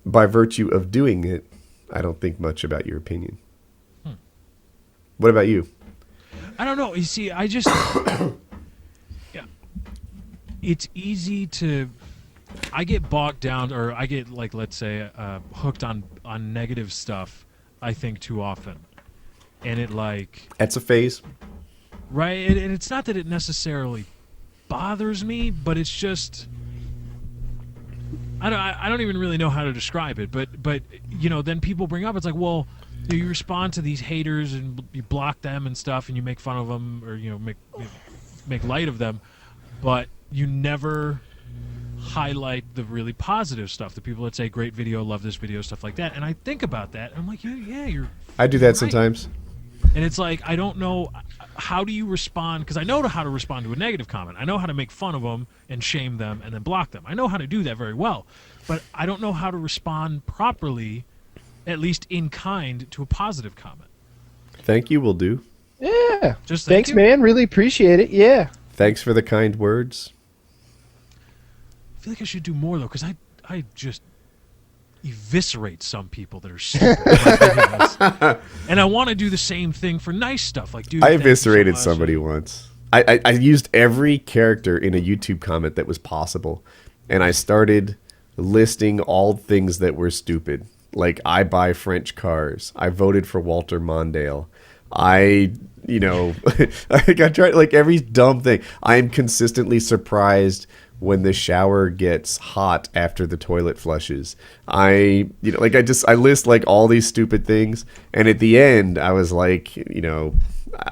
by virtue of doing it, I don't think much about your opinion. What about you? I don't know. You see, I just it's easy to. I get bogged down, or I get let's say hooked on negative stuff. I think too often, and that's a phase, right? And it's not that it necessarily bothers me, but it's just I don't even really know how to describe it. But then people bring up, it's like, well, you respond to these haters and you block them and stuff, and you make fun of them, or make light of them, but you never highlight the really positive stuff, the people that say great video, love this video, stuff like that. And I think about that and I'm like, yeah, you're I do that right. sometimes. And it's like, I don't know, how do you respond? Because I know how to respond to a negative comment. I know how to make fun of them and shame them and then block them. I know how to do that very well. But I don't know how to respond properly, at least in kind, to a positive comment. Thank you, will do. Yeah. Just Thanks, you. man. Really appreciate it. Yeah. Thanks for the kind words. I feel like I should do more, though, because I just eviscerate some people that are stupid. in my videos. And I want to do the same thing for nice stuff. Like, dude, I thank you so eviscerated much. somebody once. I used every character in a YouTube comment that was possible, and I started listing all things that were stupid. Like, I buy French cars. I voted for Walter Mondale. I tried like every dumb thing. I am consistently surprised when the shower gets hot after the toilet flushes. I list like all these stupid things, and at the end I was like,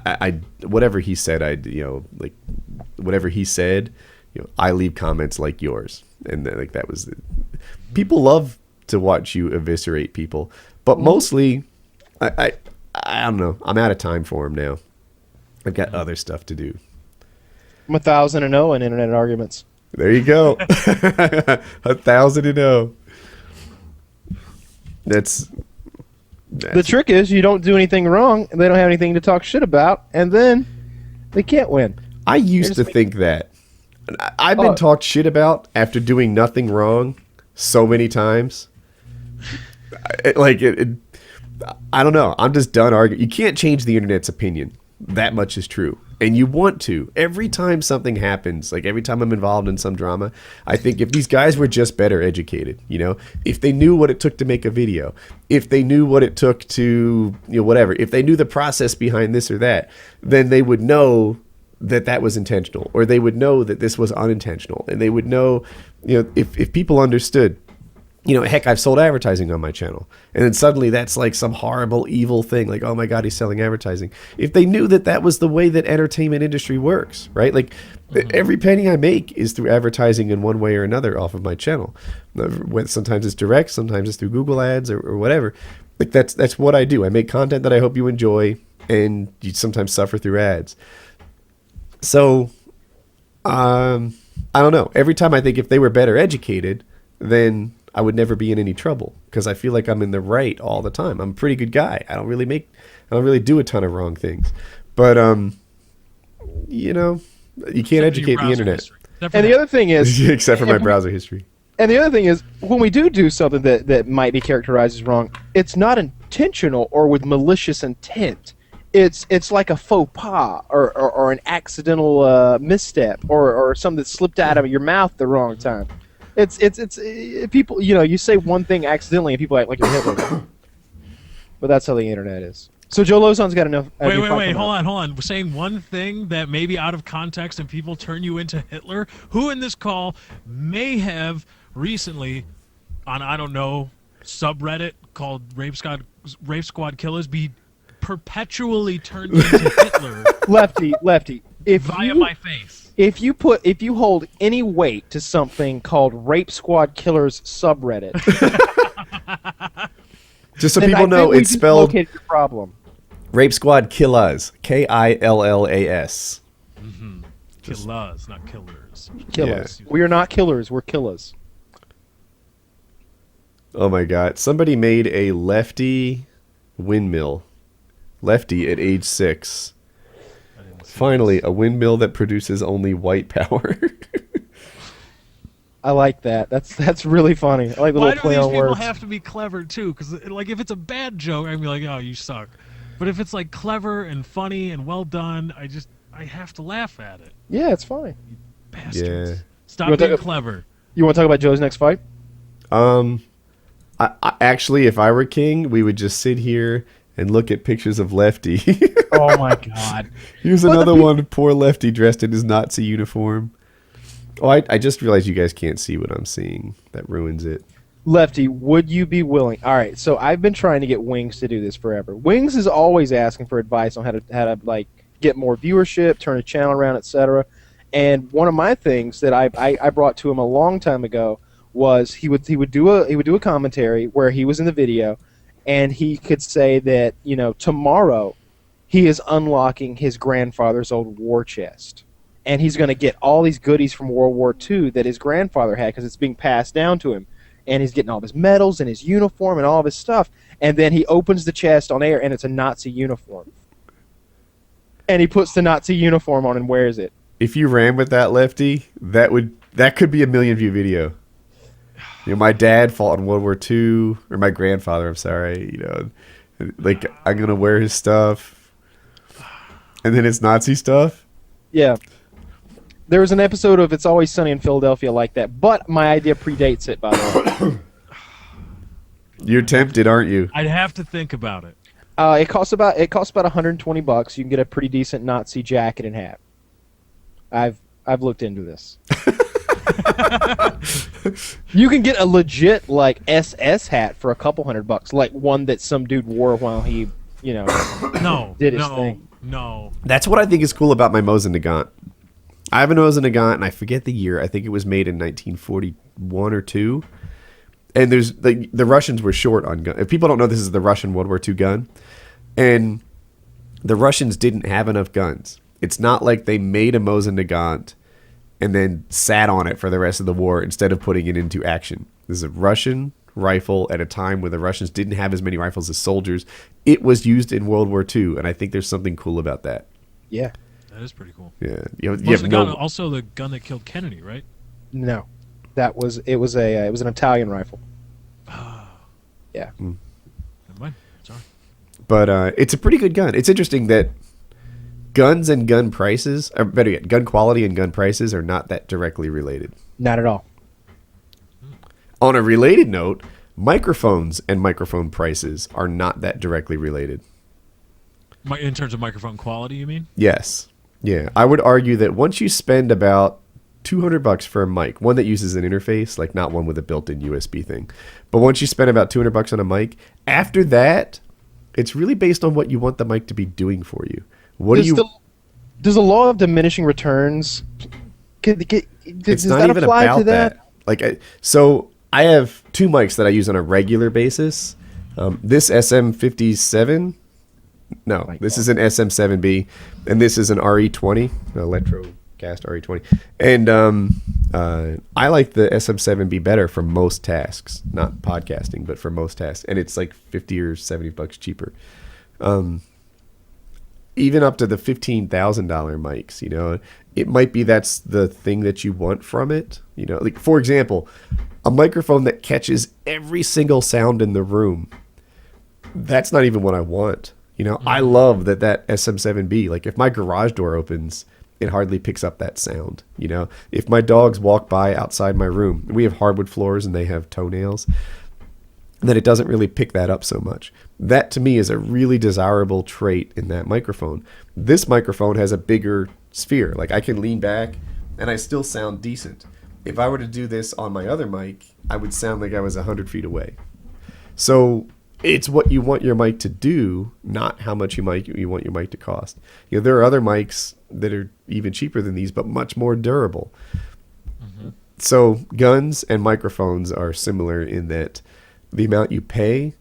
I whatever he said, whatever he said, I leave comments like yours, and then, like, that was people love to watch you eviscerate people, but mostly I don't know. I'm out of time for them now. I've got other stuff to do. I'm 1,000-0 in internet arguments. There you go. 1,000-0. That's The trick is you don't do anything wrong, and they don't have anything to talk shit about, and then they can't win. I used to think that. I've been talked shit about after doing nothing wrong so many times. I don't know. I'm just done arguing. You can't change the internet's opinion. That much is true. And you want to. Every time something happens, like every time I'm involved in some drama, I think if these guys were just better educated, if they knew what it took to make a video, if they knew what it took to, whatever, if they knew the process behind this or that, then they would know that that was intentional, or they would know that this was unintentional, and they would know, if people understood, heck, I've sold advertising on my channel, and then suddenly that's like some horrible, evil thing, like, oh my God, he's selling advertising. If they knew that that was the way that entertainment industry works, right? Like, every penny I make is through advertising in one way or another off of my channel. Sometimes it's direct, sometimes it's through Google ads or whatever. Like, that's what I do. I make content that I hope you enjoy, and you sometimes suffer through ads. So, I don't know. Every time I think if they were better educated, then I would never be in any trouble, because I feel like I'm in the right all the time. I'm a pretty good guy. I don't really do a ton of wrong things, but you can't educate the internet. And the other thing is, except for my browser history. And the other thing is, when we do something that might be characterized as wrong, it's not intentional or with malicious intent. It's like a faux pas or an accidental misstep or something that slipped out of your mouth the wrong time. It's people, you say one thing accidentally and people act like you're Hitler. But that's how the internet is. So Joe Lozon's got enough. Wait, hold on. We're saying one thing that may be out of context and people turn you into Hitler. Who in this call may have recently, on, I don't know, subreddit called Rape Squad Killers, be perpetually turned into Hitler? Lefty. Via my face. If you hold any weight to something called Rape Squad Killers subreddit, just so people know, it's spelled your problem. Rape Squad Killers, Killas. Mm-hmm. Killers, not killers. Killers. Yeah. We are not killers. We're killers. Oh my God! Somebody made a Lefty windmill. Lefty at age 6. Finally, a windmill that produces only white power. I like that. That's really funny. I like the little play on words. Why do these people have to be clever too? Because like, if it's a bad joke, I'd be like, oh, you suck. But if it's like clever and funny and well done, I have to laugh at it. Yeah, it's funny. You bastards. Yeah. Stop being clever. You want to talk about Joe's next fight? I actually, if I were king, we would just sit here and look at pictures of Lefty. Oh my God! Here's another one. Poor Lefty dressed in his Nazi uniform. Oh, I just realized you guys can't see what I'm seeing. That ruins it. Lefty, would you be willing? All right, so I've been trying to get Wings to do this forever. Wings is always asking for advice on how to like get more viewership, turn a channel around, etc. And one of my things that I brought to him a long time ago was he would do a commentary where he was in the video, and he could say that, you know, tomorrow he is unlocking his grandfather's old war chest, and he's going to get all these goodies from World War II that his grandfather had because it's being passed down to him, and he's getting all of his medals and his uniform and all of his stuff, and then he opens the chest on air and it's a Nazi uniform, and he puts the Nazi uniform on and wears it. If you ran with that, Lefty, that could be a 1 million view video. You know, my dad fought in World War II, or my grandfather, I'm sorry, you know, like, I'm going to wear his stuff, and then it's Nazi stuff. Yeah. There was an episode of It's Always Sunny in Philadelphia like that, but my idea predates it, by the way. You're tempted, aren't you? I'd have to think about it. It costs about $120. You can get a pretty decent Nazi jacket and hat. I've looked into this. You can get a legit like SS hat for a couple $100, like one that some dude wore while he, you know, did his thing. No. That's what I think is cool about my Mosin Nagant. I have a Mosin Nagant, and I forget the year. I think it was made in 1941 or 2. And there's the Russians were short on guns. If people don't know, this is the Russian World War II gun, and the Russians didn't have enough guns. It's not like they made a Mosin Nagant and then sat on it for the rest of the war instead of putting it into action. This is a Russian rifle at a time where the Russians didn't have as many rifles as soldiers. It was used in World War II, and I think there's something cool about that. Yeah. That is pretty cool. Yeah. Also the gun that killed Kennedy, right? No. It was an Italian rifle. Yeah. Never mind. Sorry. But it's a pretty good gun. It's interesting that guns and gun prices, or better yet, gun quality and gun prices are not that directly related. Not at all. On a related note, microphones and microphone prices are not that directly related. In terms of microphone quality, you mean? Yes. Yeah. I would argue that once you spend about $200 for a mic, one that uses an interface, like not one with a built-in USB thing, but once you spend about $200 on a mic, after that, it's really based on what you want the mic to be doing for you. Does the law of diminishing returns? It's not even about that. Like, so I have 2 mics that I use on a regular basis. This SM57, this is an SM7B, and this is an RE20, Electrocast RE20. And I like the SM7B better for most tasks, not podcasting, but for most tasks. And it's like $50 or $70 cheaper. Even up to the $15,000 mics, you know, it might be that's the thing that you want from it. You know, like, for example, a microphone that catches every single sound in the room. That's not even what I want. You know, I love that SM7B, like if my garage door opens, it hardly picks up that sound. You know, if my dogs walk by outside my room, we have hardwood floors and they have toenails, that it doesn't really pick that up so much. That to me is a really desirable trait in that microphone. This microphone has a bigger sphere. Like I can lean back and I still sound decent. If I were to do this on my other mic, I would sound like I was 100 feet away. So it's what you want your mic to do, not how much you want your mic to cost. You know, there are other mics that are even cheaper than these, but much more durable. Mm-hmm. So guns and microphones are similar in that the amount you pay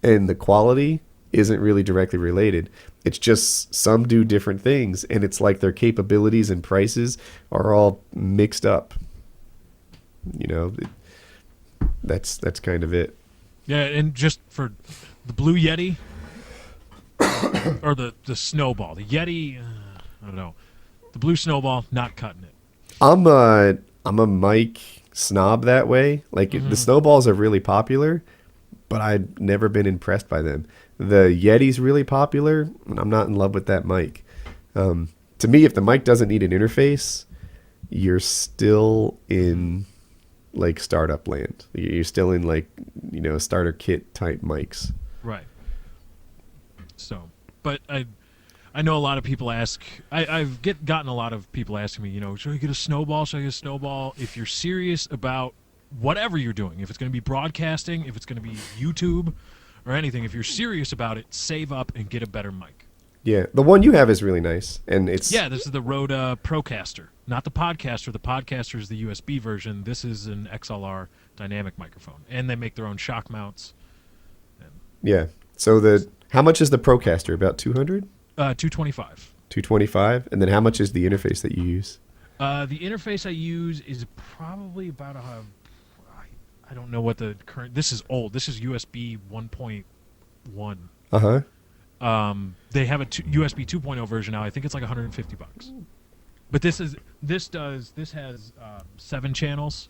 and the quality isn't really directly related. It's just some do different things, and it's like their capabilities and prices are all mixed up. You know, that's kind of it. Yeah, and just for the Blue Yeti or the Snowball, the Yeti, I don't know, the Blue Snowball, not cutting it. I'm a mic snob that way. Like the Snowballs are really popular, but I've never been impressed by them. The Yeti's really popular, and I'm not in love with that mic. To me, if the mic doesn't need an interface, you're still in like startup land. You're still in like, you know, starter kit type mics. Right. So, but I know a lot of people ask. I've gotten a lot of people asking me, you know, should I get a Snowball? Should I get a Snowball? If you're serious about whatever you're doing, if it's going to be broadcasting, if it's going to be YouTube or anything, if you're serious about it, save up and get a better mic. Yeah, the one you have is really nice, and it's This is the Rode Procaster, not the Podcaster. The Podcaster is the USB version. This is an XLR dynamic microphone, and they make their own shock mounts. Yeah. So how much is the Procaster? About 200? 225. 225, and then how much is the interface that you use? The interface I use is probably about I don't know what the current. This is old. This is USB 1.1. They have a USB 2.0 version now. I think it's like $150. But this has 7 channels,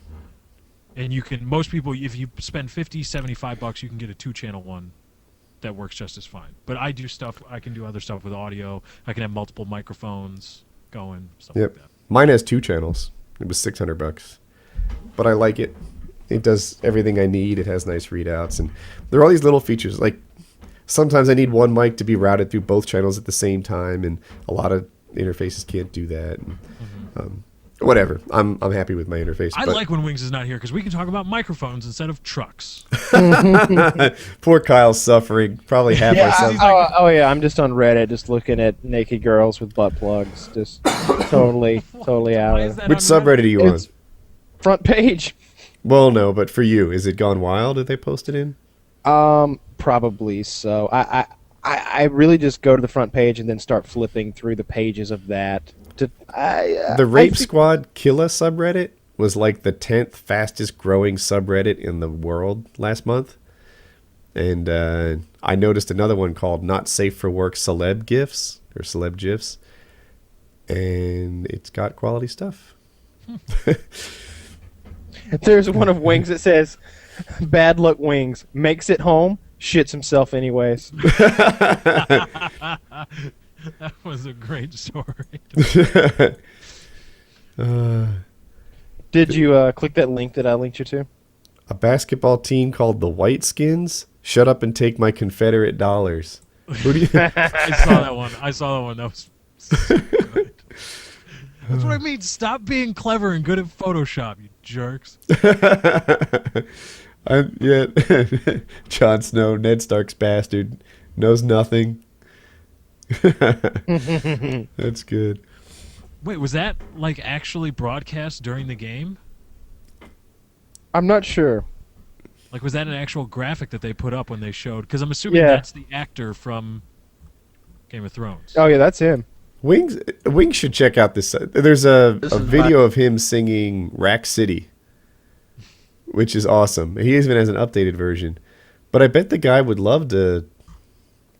and you can most people if you spend $75, you can get a 2-channel one that works just as fine. But I do stuff. I can do other stuff with audio. I can have multiple microphones going. Stuff like that. Mine has 2 channels. It was $600, but I like it. It does everything I need. It has nice readouts, and there are all these little features. Like sometimes I need one mic to be routed through both channels at the same time, and a lot of interfaces can't do that. And, whatever. I'm happy with my interface. I like when Wings is not here because we can talk about microphones instead of trucks. Poor Kyle's suffering. Probably half ourselves. Yeah, I'm just on Reddit, just looking at naked girls with butt plugs, just totally out of it. Which subreddit are you on? Front page. Well, no, but for you, is it Gone Wild that they posted in? Probably so. I really just go to the front page and then start flipping through the pages of that. The Rape Squad Killa subreddit was like the 10th fastest growing subreddit in the world last month. And I noticed another one called Not Safe for Work Celeb GIFs or Celeb GIFs. And it's got quality stuff. There's one of Wings that says, "Bad luck Wings. Makes it home, shits himself anyways." That was a great story. Did you click that link that I linked you to? A basketball team called the White Skins. Shut up and take my Confederate dollars. Who do you? I saw that one. That was so good. That's what I mean. Stop being clever and good at Photoshop, you jerks. Jon Snow, Ned Stark's bastard, knows nothing. That's good. Wait, was that like actually broadcast during the game? I'm not sure. Like, was that an actual graphic that they put up when they showed? Because I'm assuming that's the actor from Game of Thrones. Oh yeah, that's him. Wings should check out this. There's a video of him singing Rack City, which is awesome. He even has an updated version. But I bet the guy would love to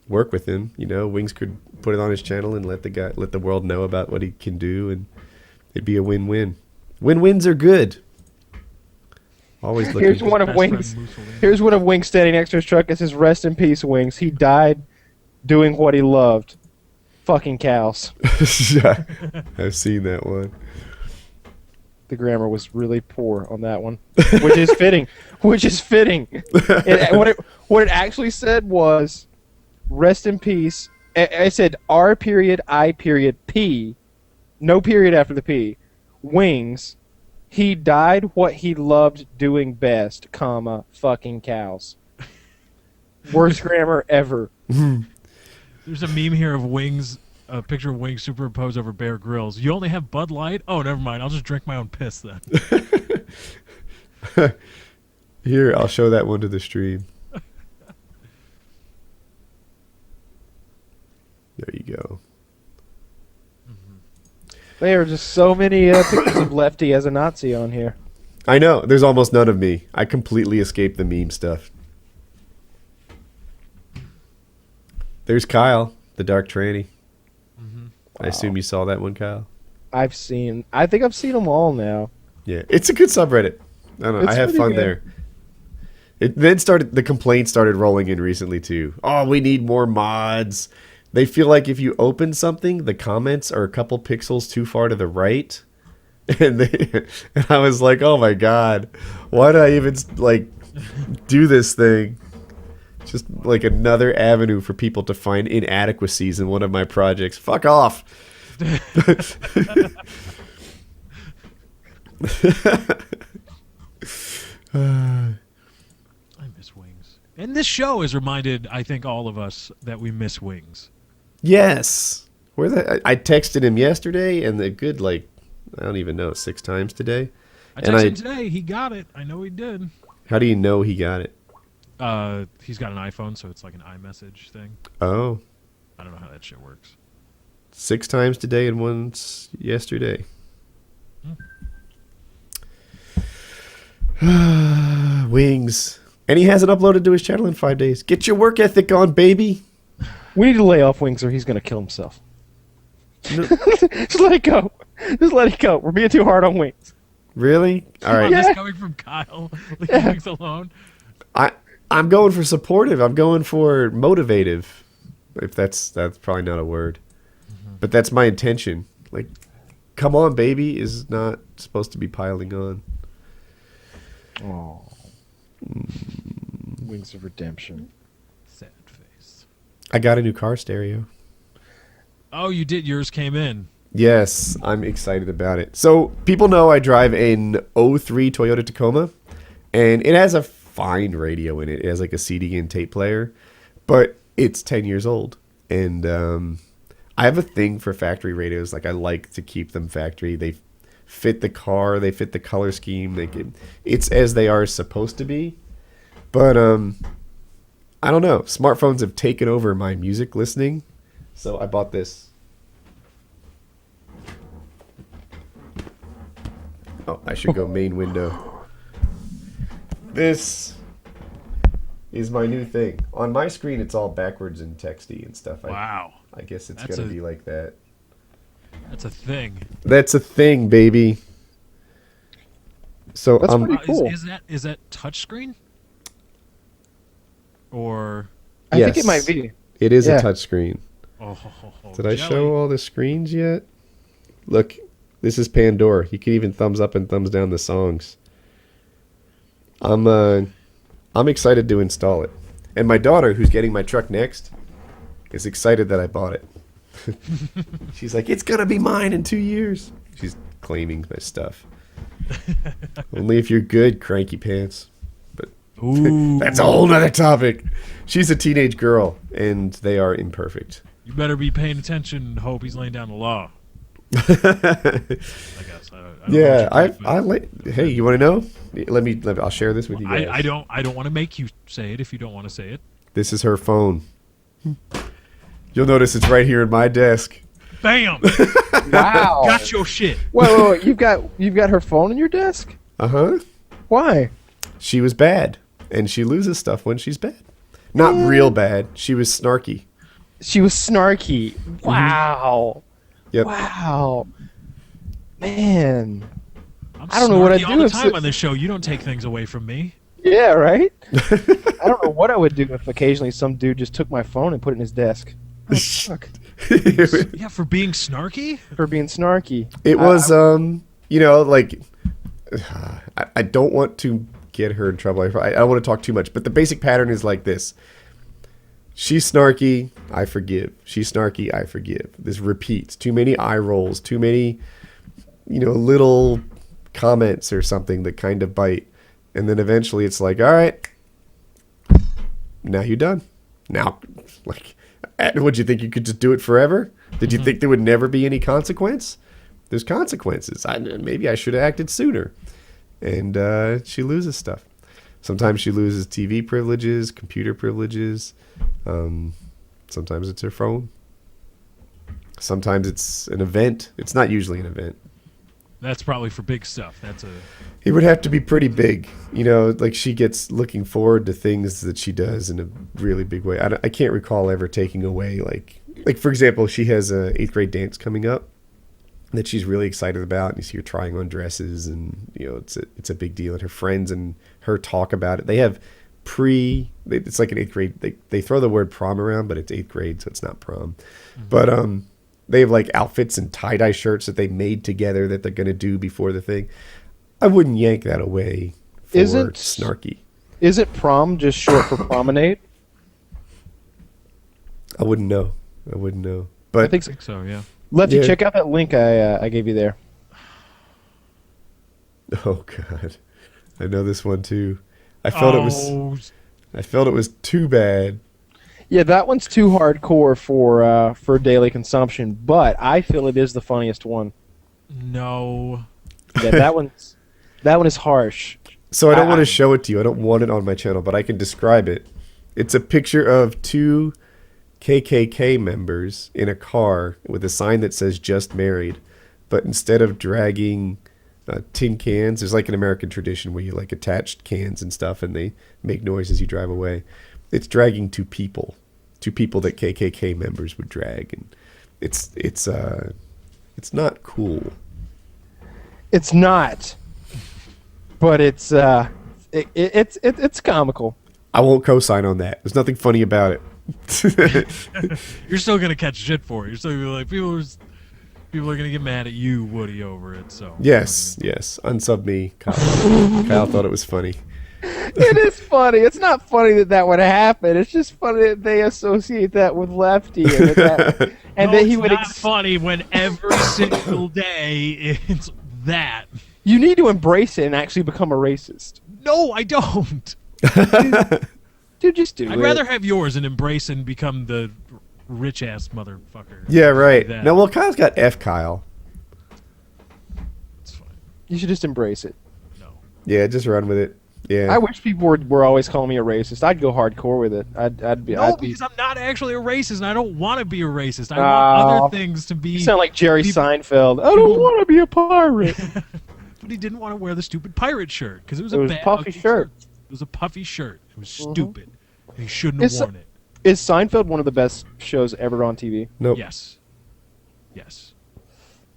work with him. You know, Wings could put it on his channel and let the world know about what he can do, and it'd be a win-win. Win-wins are good. Always looking. Here's one of Wings. Here's one of Wings standing next to his truck. It says, "Rest in peace, Wings. He died doing what he loved. Fucking cows." I've seen that one. The grammar was really poor on that one, which is fitting. What it actually said was, "Rest in peace." It said R period I period P, no period after the P. Wings. He died what he loved doing best, comma, fucking cows. Worst grammar ever. There's a meme here of Wings, a picture of Wings superimposed over Bear Grylls. You only have Bud Light? Oh, never mind. I'll just drink my own piss then. Here, I'll show that one to the stream. There you go. There are just so many pictures of Lefty as a Nazi on here. I know. There's almost none of me. I completely escaped the meme stuff. There's Kyle, the dark tranny. Mm-hmm. I assume you saw that one, Kyle? I think I've seen them all now. Yeah, it's a good subreddit. I don't know. I have fun there. The complaints started rolling in recently too. Oh, we need more mods. They feel like if you open something, the comments are a couple pixels too far to the right. And I was like, oh my god, why did I even do this thing? Just like another avenue for people to find inadequacies in one of my projects. Fuck off. I miss Wings. And this show has reminded, I think, all of us that we miss Wings. Yes. I texted him yesterday, and the good, like, I don't even know, 6 times today. I texted him today. He got it. I know he did. How do you know he got it? He's got an iPhone, so it's like an iMessage thing. Oh. I don't know how that shit works. 6 times today and once yesterday. Wings. And he hasn't uploaded to his channel in 5 days. Get your work ethic on, baby. We need to lay off Wings or he's going to kill himself. No. Just let it go. Just let it go. We're being too hard on Wings. Really? All right. This coming from Kyle. Leave Wings alone. I'm going for supportive. I'm going for motivative. If that's probably not a word. But that's my intention. Like, come on, baby is not supposed to be piling on. Oh. Wings of redemption. Sad face. I got a new car stereo. Oh, you did? Yours came in. Yes, I'm excited about it. So people know I drive an '03 Toyota Tacoma, and it has a fine radio in it. It has like a CD and tape player, but it's 10 years old. And I have a thing for factory radios. Like, I like to keep them factory. They fit the car. They fit the color scheme. It's as they are supposed to be. But I don't know. Smartphones have taken over my music listening. So I bought this. Oh, I should go main window. This is my new thing. On my screen, it's all backwards and texty and stuff. Wow. I guess it's going to be like that. That's a thing. That's a thing, baby. So That's pretty cool. Is that touchscreen? Or I think it might be. It is a touchscreen. Oh, Did I show all the screens yet? Look, this is Pandora. You can even thumbs up and thumbs down the songs. I'm excited to install it. And my daughter, who's getting my truck next, is excited that I bought it. She's like, it's going to be mine in 2 years. She's claiming my stuff. Only if you're good, cranky pants. But that's a whole nother topic. She's a teenage girl, and they are imperfect. You better be paying attention and hope he's laying down the law. I guess. Hey, you want to know? Let me. I'll share this with you guys. I don't want to make you say it if you don't want to say it. This is her phone. You'll notice it's right here in my desk. Bam! Wow. Got your shit. Wait. You've got her phone in your desk? Uh-huh. Why? She was bad, and she loses stuff when she's bad. Not real bad. She was snarky. She was snarky. Wow. Yep. Wow. Man. I don't know what I'd do all the time on this show. You don't take things away from me. Yeah, right? I don't know what I would do if occasionally some dude just took my phone and put it in his desk. Oh, fuck. Yeah, for being snarky? For being snarky. It was, like, I don't want to get her in trouble. I don't want to talk too much, but the basic pattern is like this. She's snarky, I forgive. She's snarky, I forgive. This repeats. Too many eye rolls, too many, little comments or something that kind of bite. And then eventually it's like, all right, now you're done. Now, like, would you think you could just do it forever? Did you think there would never be any consequence? There's consequences. Maybe I should have acted sooner. And she loses stuff. Sometimes she loses TV privileges, computer privileges. Sometimes it's her phone. Sometimes it's an event. It's not usually an event. That's probably for big stuff. It would have to be pretty big. Like she gets looking forward to things that she does in a really big way. I can't recall ever taking away, like for example, she has a 8th grade dance coming up that she's really excited about, and you see her trying on dresses, and it's a big deal. And her friends and her talk about it. They have it's like an 8th grade. They throw the word prom around, but it's 8th grade, so it's not prom. Mm-hmm. But they have like outfits and tie-dye shirts that they made together that they're going to do before the thing. I wouldn't yank that away for snarky. Isn't prom just short for promenade? I wouldn't know. But I think so, yeah. Lefty, check out that link I gave you there. Oh God, I know this one too. I felt it was too bad. Yeah, that one's too hardcore for daily consumption, but I feel it is the funniest one. No. Yeah, that one is harsh. So I don't want to show it to you. I don't want it on my channel, but I can describe it. It's a picture of two KKK members in a car with a sign that says "Just Married," but instead of dragging tin cans, there's like an American tradition where you like attach cans and stuff, and they make noise as you drive away. It's dragging two people that KKK members would drag, and it's not cool. It's not, but it's comical. I won't co-sign on that. There's nothing funny about it. You're still gonna catch shit for it. You're still gonna be like, people are gonna get mad at you, Woody, over it. So Yes. Unsub me, Kyle. Kyle thought it was funny. It is funny. It's not funny that would happen. It's just funny that they associate that with Lefty, and that he would. It's not funny when every single day it's that. You need to embrace it and actually become a racist. No, I don't. Dude, just do it. I'd rather have yours and embrace and become the rich ass motherfucker. Yeah, right. That. No, well, Kyle's got F Kyle. It's fine. You should just embrace it. No. Yeah, just run with it. Yeah. I wish people were always calling me a racist. I'd go hardcore with it. Because I'm not actually a racist, and I don't want to be a racist. I want other things to be. You sound like Jerry Seinfeld. I don't want to be a pirate. But he didn't want to wear the stupid pirate shirt because it was a puffy shirt. It was a puffy shirt. It was stupid. He shouldn't have worn it. Is Seinfeld one of the best shows ever on TV? Nope. Yes.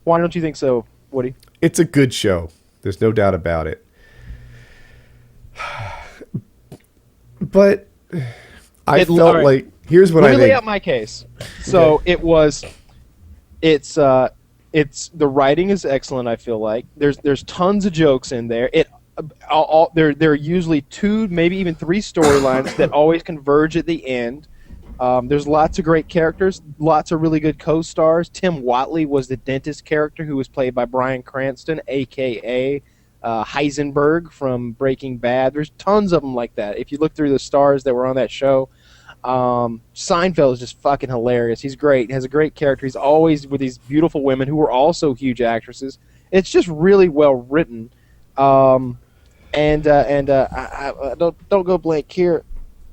Why don't you think so, Woody? It's a good show. There's no doubt about it. But I felt like here's what I think. Let me lay out my case. So it's the writing is excellent. I feel like there's tons of jokes in there. There are usually 2, maybe even 3 storylines that always converge at the end. There's lots of great characters, lots of really good co-stars. Tim Whatley was the dentist character who was played by Bryan Cranston, a.k.a. Heisenberg from Breaking Bad. There's tons of them like that. If you look through the stars that were on that show, Seinfeld is just fucking hilarious. He's great. He has a great character. He's always with these beautiful women who are also huge actresses. It's just really well written. I don't go blank here.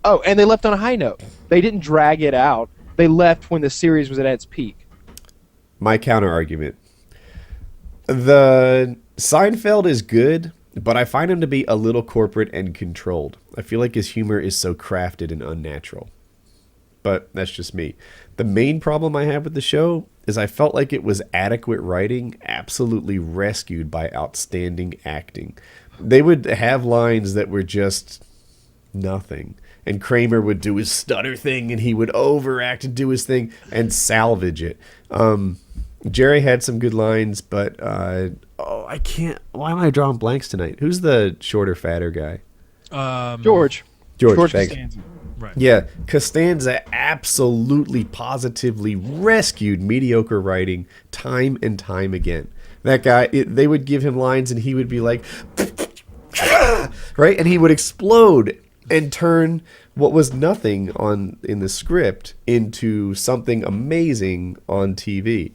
Oh, and they left on a high note. They didn't drag it out. They left when the series was at its peak. My counter argument. The Seinfeld is good, but I find him to be a little corporate and controlled. I feel like his humor is so crafted and unnatural. But that's just me. The main problem I have with the show is I felt like it was adequate writing, absolutely rescued by outstanding acting. They would have lines that were just nothing. And Kramer would do his stutter thing, and he would overact and do his thing and salvage it. Jerry had some good lines, but I can't. Why am I drawing blanks tonight? Who's the shorter, fatter guy? George. Thanks. Costanza. Right. Yeah, Costanza absolutely, positively rescued mediocre writing time and time again. That guy, they would give him lines, and he would be like, right, and he would explode and turn what was nothing in the script into something amazing on TV.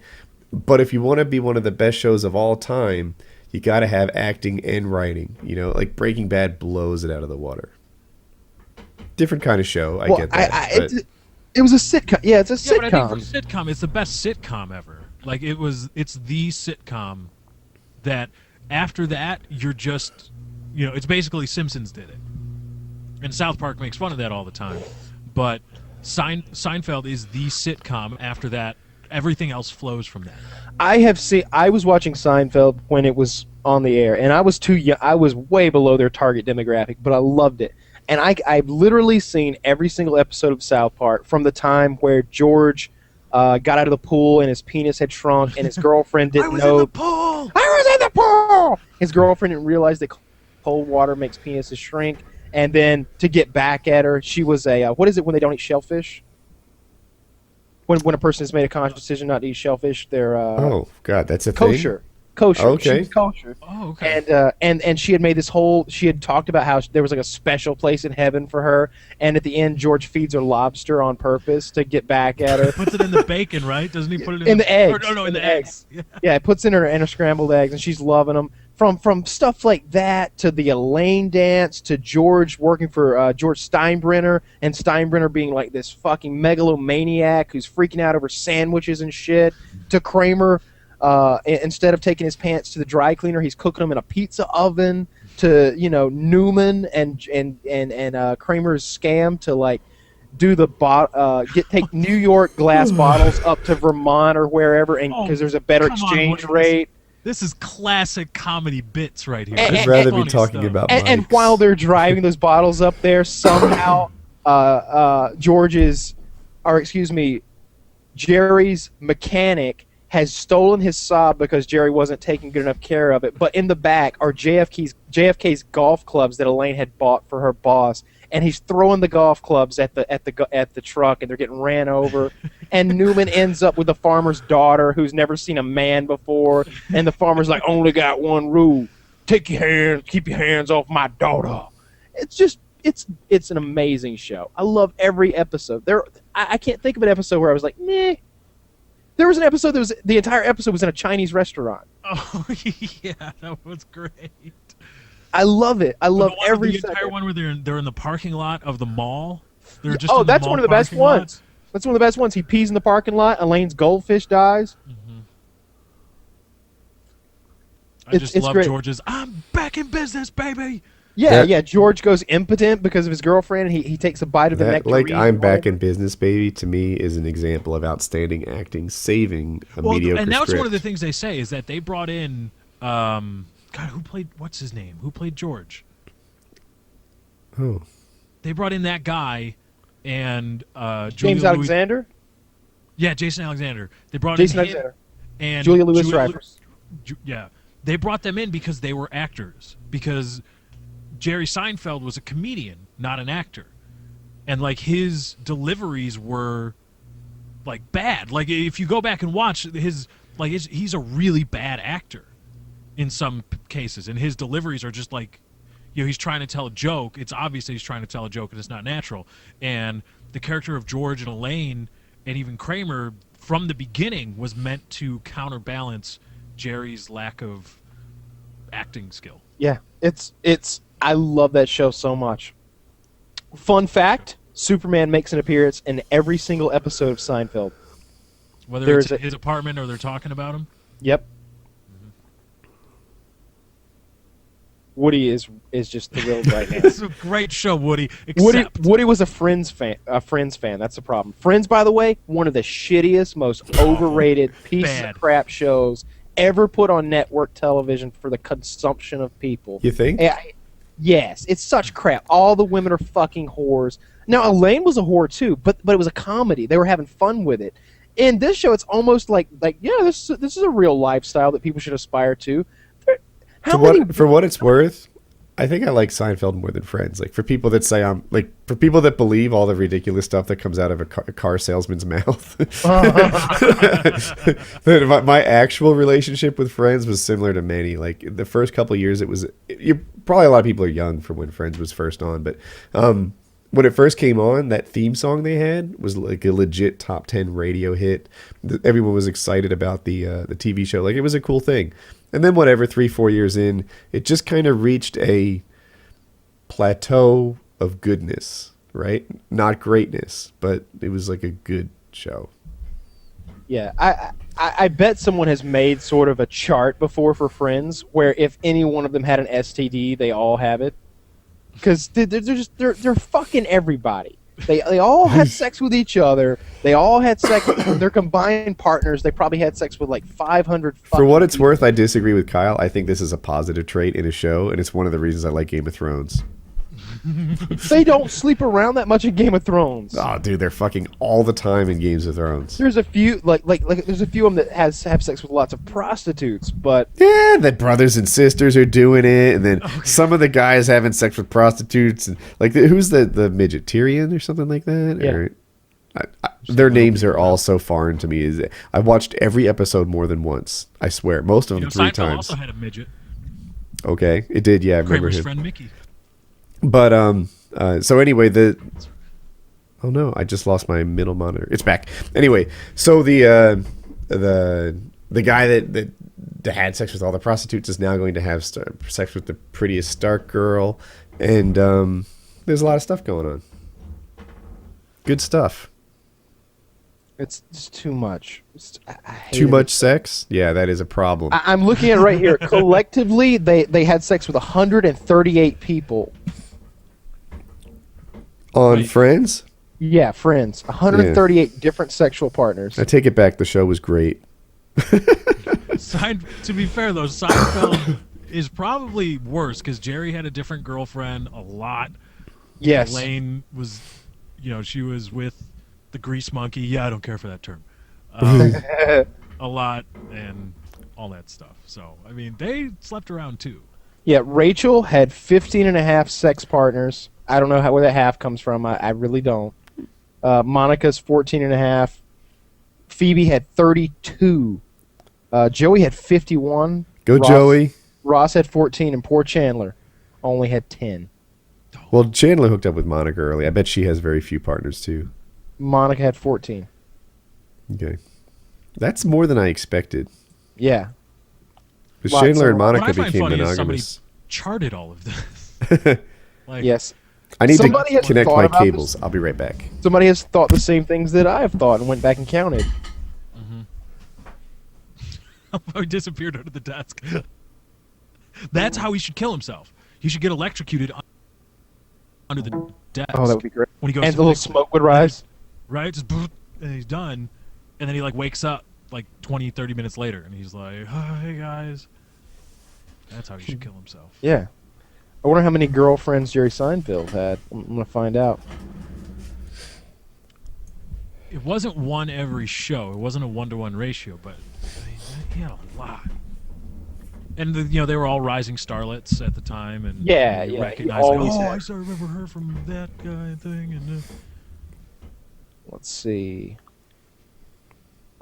But if you want to be one of the best shows of all time, you got to have acting and writing. You know, like Breaking Bad blows it out of the water. Different kind of show, I get that. It was a sitcom. Yeah, it's a sitcom. But I think for sitcom, it's the best sitcom ever. Like it's the sitcom that after that you're just, it's basically Simpsons did it. And South Park makes fun of that all the time. But Seinfeld is the sitcom. After that, everything else flows from that. I was watching Seinfeld when it was on the air, and I was too young. I was way below their target demographic, but I loved it. And I've literally seen every single episode of South Park from the time where George got out of the pool and his penis had shrunk, and his girlfriend didn't know. I was in the pool! I was in the pool! His girlfriend didn't realize that cold water makes penises shrink. And then to get back at her, she was what is it when they don't eat shellfish? When a person has made a conscious decision not to eat shellfish, they're oh God, that's a kosher. thing? kosher. She Okay. was kosher. Oh, okay. And she had made this whole. She had talked about how there was like a special place in heaven for her, and at the end, George feeds her lobster on purpose to get back at her. Puts it in the bacon, right? Doesn't he put it In the eggs. Or, no, in the eggs. Yeah. Yeah, it puts in her scrambled eggs, and she's loving them. From stuff like that to the Elaine dance to George working for George Steinbrenner, and Steinbrenner being like this fucking megalomaniac who's freaking out over sandwiches and shit, to Kramer, instead of taking his pants to the dry cleaner, he's cooking them in a pizza oven, to Newman and Kramer's scam to like do the take New York glass bottles up to Vermont or wherever, and because there's a better exchange rate. This is classic comedy bits right here. I'd This is rather be funny talking stuff. about And mics. while they're driving those bottles up there, somehow Jerry's mechanic has stolen his Saab because Jerry wasn't taking good enough care of it. But in the back are JFK's golf clubs that Elaine had bought for her boss, and he's throwing the golf clubs at the truck, and they're getting ran over. And Newman ends up with the farmer's daughter who's never seen a man before, and the farmer's like, "Only got one rule: keep your hands off my daughter." It's an amazing show. I love every episode. I can't think of an episode where I was like, meh. There was an episode the entire episode was in a Chinese restaurant. Oh, yeah, that was great. I love it. I love every the entire second. one where they're in the parking lot of the mall. They're just Oh, in the that's mall one of the best parking lot. ones. That's one of the best ones. He pees in the parking lot. Elaine's goldfish dies. I just It's love great. George's. I'm back in business, baby. Yeah. George goes impotent because of his girlfriend, and he takes a bite of the That, nectarine. like, I'm back in business, baby, to me is an example of outstanding acting, saving a mediocre and that was script. one of the things they say is that they brought in, God, what's his name? Who played George? Oh. They brought in that guy and James Julia Alexander. Yeah, Jason Alexander. They brought Jason in him Alexander. and Julia Louis-Dreyfus. Yeah, they brought them in because they were actors. Because Jerry Seinfeld was a comedian, not an actor, and like his deliveries were like bad. Like if you go back and watch he's a really bad actor in some cases, and his deliveries are just like, he's trying to tell a joke. It's obvious that he's trying to tell a joke, and it's not natural. And the character of George and Elaine and even Kramer from the beginning was meant to counterbalance Jerry's lack of acting skill. Yeah, I love that show so much. Fun fact: Superman makes an appearance in every single episode of Seinfeld. Whether it's in his apartment or they're talking about him. Yep. Woody is just thrilled right now. It's a great show, Woody. Except Woody was a Friends fan. That's the problem. Friends, by the way, one of the shittiest, most overrated pieces of crap shows ever put on network television for the consumption of people. You think? Yes, it's such crap. All the women are fucking whores. Now, Elaine was a whore too, but it was a comedy. They were having fun with it. In this show, it's almost like this is a real lifestyle that people should aspire to. For what it's worth, I think I like Seinfeld more than Friends. Like for people that say for people that believe all the ridiculous stuff that comes out of a car salesman's mouth. My actual relationship with Friends was similar to many. Like the first couple of years, probably a lot of people are young from when Friends was first on, but when it first came on, that theme song they had was like a legit top 10 radio hit. Everyone was excited about the TV show. Like it was a cool thing. And then 3-4 years in, it just kind of reached a plateau of goodness, right? Not greatness, but it was like a good show. Yeah, I bet someone has made sort of a chart before for Friends where if any one of them had an STD, they all have it. Because they're fucking everybody. They all had sex with each other. They all had sex with their combined partners. They probably had sex with like 500 For what it's worth, I disagree with Kyle. I think this is a positive trait in a show, and it's one of the reasons I like Game of Thrones. They don't sleep around that much in Game of Thrones. Oh, dude, they're fucking all the time in Games of Thrones. There's a few like there's a few of them that have sex with lots of prostitutes, but yeah, the brothers and sisters are doing it, and then some of the guys having sex with prostitutes, and like who's the midget Tyrion or something like that? Yeah. Or, Their names are all so foreign to me. I've watched every episode more than once. I swear, most of them 3 Seinfeld times. also had a midget. Okay, it did. Yeah, I remember Kramer's him. friend Mickey. But so anyway, oh no, I just lost my middle monitor. It's back. Anyway, so the guy that had sex with all the prostitutes is now going to have sex with the prettiest Stark girl, and there's a lot of stuff going on. Good stuff. It's just too much. I hate Too it. much sex? Yeah, that is a problem. I'm looking at it right here. Collectively, they had sex with 138 people. On Wait. Friends? Yeah, friends. 138 different sexual partners. I take it back. The show was great. To be fair, though, Seinfeld is probably worse because Jerry had a different girlfriend a lot. Yes. Elaine was, she was with the grease monkey. Yeah, I don't care for that term. A lot and all that stuff. So, I mean, they slept around too. Yeah, Rachel had 15 and a half sex partners. I don't know where that half comes from. I really don't. Monica's 14 and a half. Phoebe had 32. Joey had 51. Go, Joey. Ross had 14, and poor Chandler only had 10. Well, Chandler hooked up with Monica early. I bet she has very few partners, too. Monica had 14. Okay. That's more than I expected. Yeah. Because Lots Chandler of- and What Monica I find became funny is somebody monogamous. charted all of this. Like, Yes. I need Somebody to has connect thought my about cables. I'll be right back. Somebody has thought the same things that I have thought and went back and counted. He disappeared under the desk. That's how he should kill himself. He should get electrocuted under the desk. Oh, that would be great. When he goes And to the little fix it. smoke would rise. Right? Just and he's done. And then he wakes up 20, 30 minutes later and he's like, oh, hey guys. That's how he should kill himself. Yeah. I wonder how many girlfriends Jerry Seinfeld had. I'm going to find out. It wasn't one every show. It wasn't a 1-to-1 ratio, but I mean, he had a lot. And they were all rising starlets at the time, and Yeah, you yeah, recognize, he always I had. still remember her from that guy thing, and Let's see.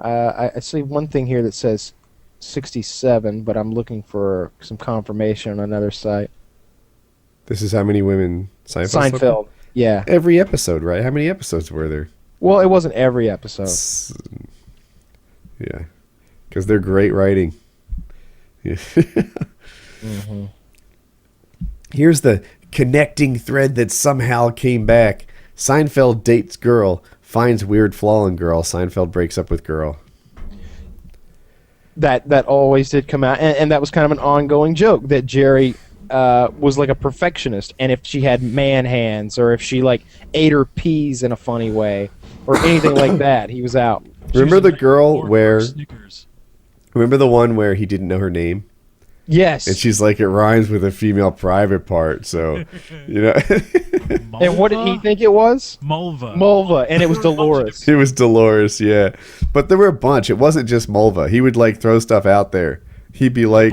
I see one thing here that says 67, but I'm looking for some confirmation on another site. This is how many women Seinfeld slept with? Seinfeld. Yeah. Every episode, right? How many episodes were there? Well, it wasn't every episode. Yeah. Because they're great writing. Yeah. Here's the connecting thread that somehow came back. Seinfeld dates girl, finds weird flaw in girl. Seinfeld breaks up with girl. That always did come out, and that was kind of an ongoing joke that Jerry was like a perfectionist, and if she had man hands or if she ate her peas in a funny way or anything like that, he was out. Remember the girl where? Snickers. Remember the one where he didn't know her name? Yes. And she's like, it rhymes with a female private part, so, you know. And what did he think it was? Mulva. Mulva, and it was Dolores. It was Dolores, yeah. But there were a bunch. It wasn't just Mulva. He would, throw stuff out there. He'd be like...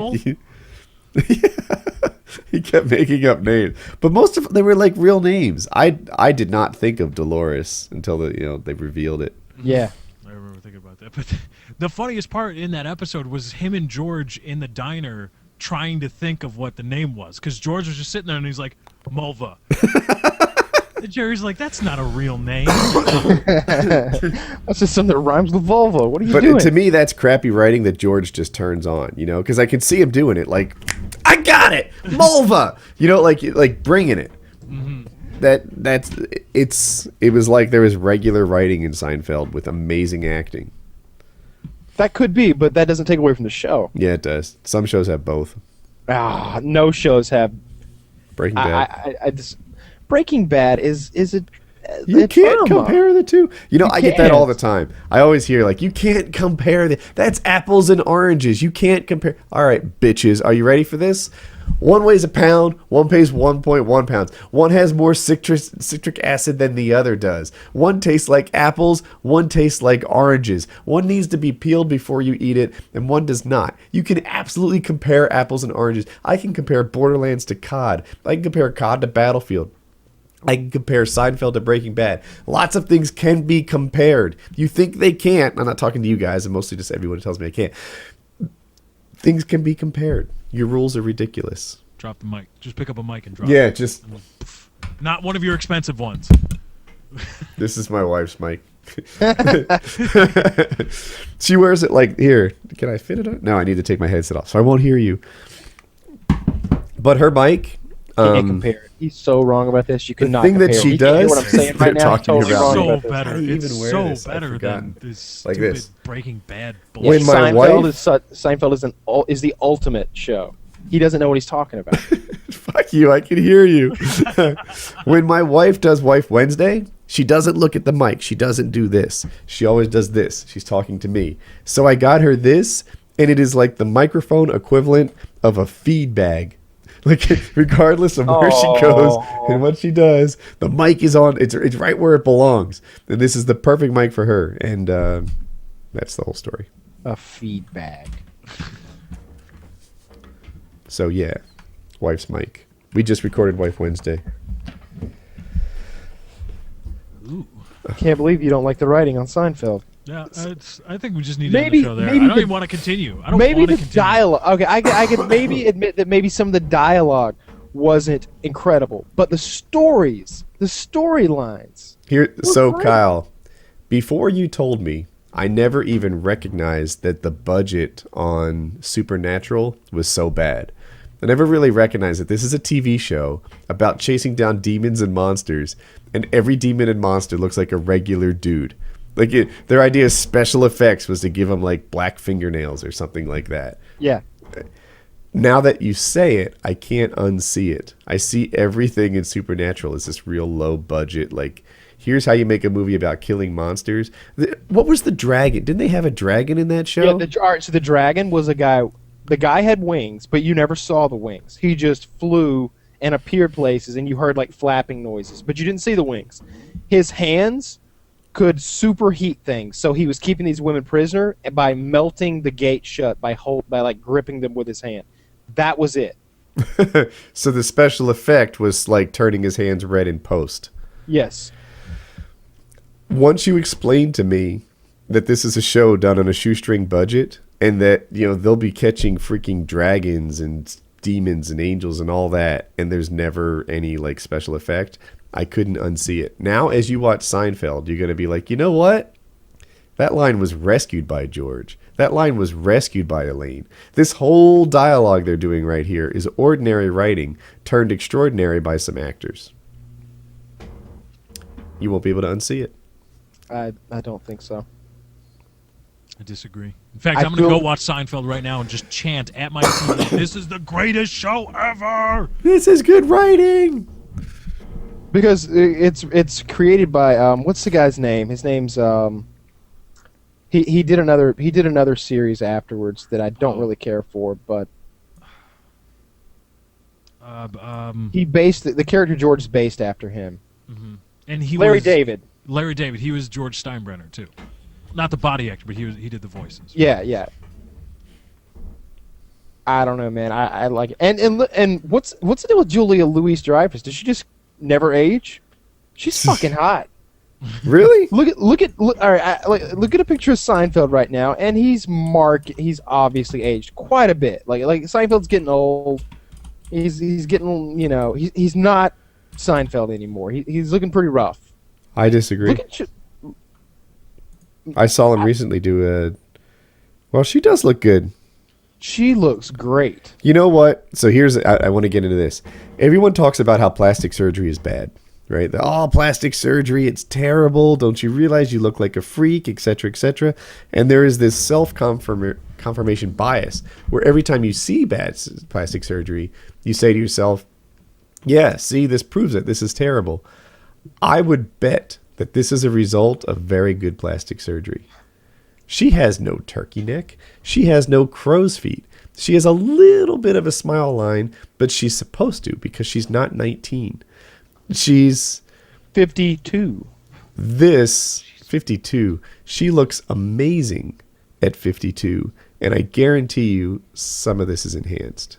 He kept making up names. But most of them, they were, real names. I did not think of Dolores until, they revealed it. Yeah. I remember thinking about that. But the funniest part in that episode was him and George in the diner trying to think of what the name was. Because George was just sitting there and he's like, Mulva. And Jerry's like, that's not a real name. That's just something that rhymes with Volvo. What are you But doing? to me, that's crappy writing that George just turns on, because I can see him doing it. I got it! Mulva! Bringing it. Mm-hmm. It was like there was regular writing in Seinfeld with amazing acting. That could be, but that doesn't take away from the show. Yeah, it does. Some shows have both. No shows have. Breaking Bad. I just Breaking Bad is a You can't drama. compare the two. I get that can't. all the time. I always hear you can't compare that's apples and oranges. You can't compare. All right, bitches, are you ready for this? One weighs a pound, one weighs 1.1 pounds. One has more citric acid than the other does. One tastes like apples, one tastes like oranges. One needs to be peeled before you eat it, and one does not. You can absolutely compare apples and oranges. I can compare Borderlands to COD. I can compare COD to Battlefield. I can compare Seinfeld to Breaking Bad. Lots of things can be compared. You think they can't. I'm not talking to you guys. I'm mostly just everyone who tells me I can't. Things can be compared. Your rules are ridiculous. Drop the mic. Just pick up a mic and drop Yeah, it. just... Not one of your expensive ones. This is my wife's mic. She wears it like, here, can I fit it on? No, I need to take my headset off, so I won't hear you. But her mic... Can't compare it. He's so wrong about this. You the cannot thing compare that she it. You hear does what I'm saying is right now. they're talking Totally about wrong me. about this. better. How do you It's even wear so this? I've better forgotten. than this Like stupid this. Breaking Bad When bullshit. my Seinfeld is the ultimate show. He doesn't know what he's talking about. Fuck you, I can hear you. When my wife does Wife Wednesday, she doesn't look at the mic. She doesn't do this. She always does this. She's talking to me. So I got her this, and it is like the microphone equivalent of a feed bag. Like, regardless of where she goes and what she does, the mic is on. It's right where it belongs. And this is the perfect mic for her. And that's the whole story. A feedback. So, yeah, wife's mic. We just recorded Wife Wednesday. Ooh. I can't believe you don't like the writing on Seinfeld. Yeah, I think we just need to end Maybe- the show there. maybe I don't the- even want to continue. I don't Maybe want to the continue. dialogue. Okay, I could maybe admit that maybe some of the dialogue wasn't incredible, but the storylines. Here, so great. Kyle, before you told me, I never even recognized that the budget on Supernatural was so bad. I never really recognized that this is a TV show about chasing down demons and monsters, and every demon and monster looks like a regular dude. Like their idea of special effects was to give them like black fingernails or something like that. Yeah. Now that you say it, I can't unsee it. I see everything in Supernatural as this real low budget, like, here's how you make a movie about killing monsters. What was the dragon? Didn't they have a dragon in that show? Yeah. All right. So the dragon was a guy. The guy had wings, but you never saw the wings. He just flew and appeared places, and you heard like flapping noises, but you didn't see the wings. His hands could superheat things, so he was keeping these women prisoner by melting the gate shut by like gripping them with his hand. That was it. So the special effect was like turning his hands red in post. Yes. Once you explained to me that this is a show done on a shoestring budget and that, you know, they'll be catching freaking dragons and demons and angels and all that, and there's never any like special effect, I couldn't unsee it. Now, as you watch Seinfeld, you're going to be like, you know what? That line was rescued by George. That line was rescued by Elaine. This whole dialogue they're doing right here is ordinary writing turned extraordinary by some actors. You won't be able to unsee it. I don't think so. I disagree. In fact, I'm going to go watch Seinfeld right now and just chant at my TV, this is the greatest show ever! This is good writing! Because it's created by what's the guy's name? His name's he did another series afterwards that I don't really care for, but he based the character George is based after him. Mm-hmm. And he Larry was David. Larry David. He was George Steinbrenner too. Not the body actor, but he did the voices. Yeah. I don't know, man. I like it. And what's the deal with Julia Louis-Dreyfus? Does she just never age? She's fucking hot. Really? Look at a picture of Seinfeld right now, and he's obviously aged quite a bit. Like Seinfeld's getting old. He's getting, you know, he's not Seinfeld anymore. He's looking pretty rough. I disagree. I saw him recently do well, she does look good. She looks great. You know what? So I want to get into this. Everyone talks about how plastic surgery is bad, right? Plastic surgery, it's terrible. Don't you realize you look like a freak, etc., etc. And there is this self-confirmation bias where every time you see bad plastic surgery, you say to yourself, yeah, see, this proves it. This is terrible. I would bet that this is a result of very good plastic surgery. She has no turkey neck. She has no crow's feet. She has a little bit of a smile line, but she's supposed to because she's not 19. She's 52. 52. She looks amazing at 52, and I guarantee you some of this is enhanced.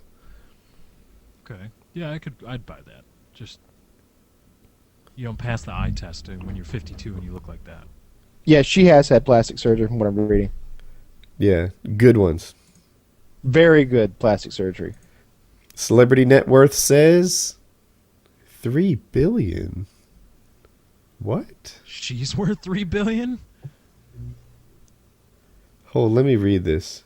Okay. Yeah, I'd buy that. Just You don't pass the eye test when you're 52 and you look like that. Yeah, she has had plastic surgery from what I'm reading. Yeah, good ones. Very good plastic surgery. Celebrity net worth says $3 billion. What? She's worth $3 billion? Hold, let me read this.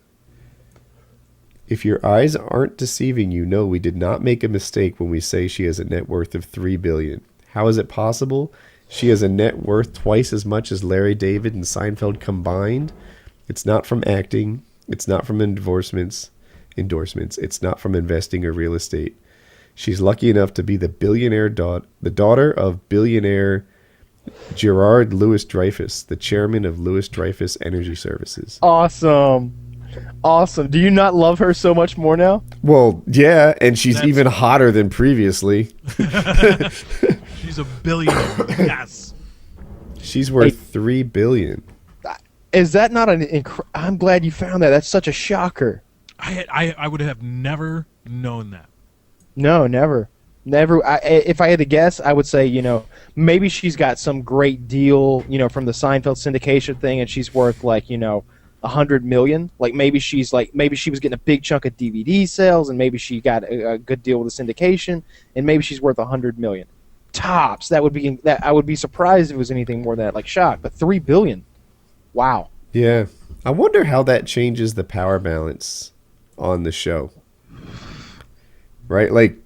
If your eyes aren't deceiving you, no, we did not make a mistake when we say she has a net worth of $3 billion. How is it possible? She has a net worth twice as much as Larry David and Seinfeld combined. It's not from acting. It's not from endorsements. It's not from investing or real estate. She's lucky enough to be the daughter of billionaire Gerard Louis Dreyfus, the chairman of Louis Dreyfus Energy Services. Awesome. Do you not love her so much more now? Well, yeah, and she's even hotter than previously. She's a billionaire. Yes. She's worth $3 billion. Is that not I'm glad you found that. That's such a shocker. I would have never known that. No, never. If I had to guess, I would say, maybe she's got some great deal, from the Seinfeld syndication thing, and she's worth like, $100 million. Like maybe she was getting a big chunk of DVD sales, and maybe she got a good deal with the syndication, and maybe she's worth $100 million. Tops. I would be surprised if it was anything more than that. Like shocked, but $3 billion. Wow. Yeah. I wonder how that changes the power balance on the show. Right? Like,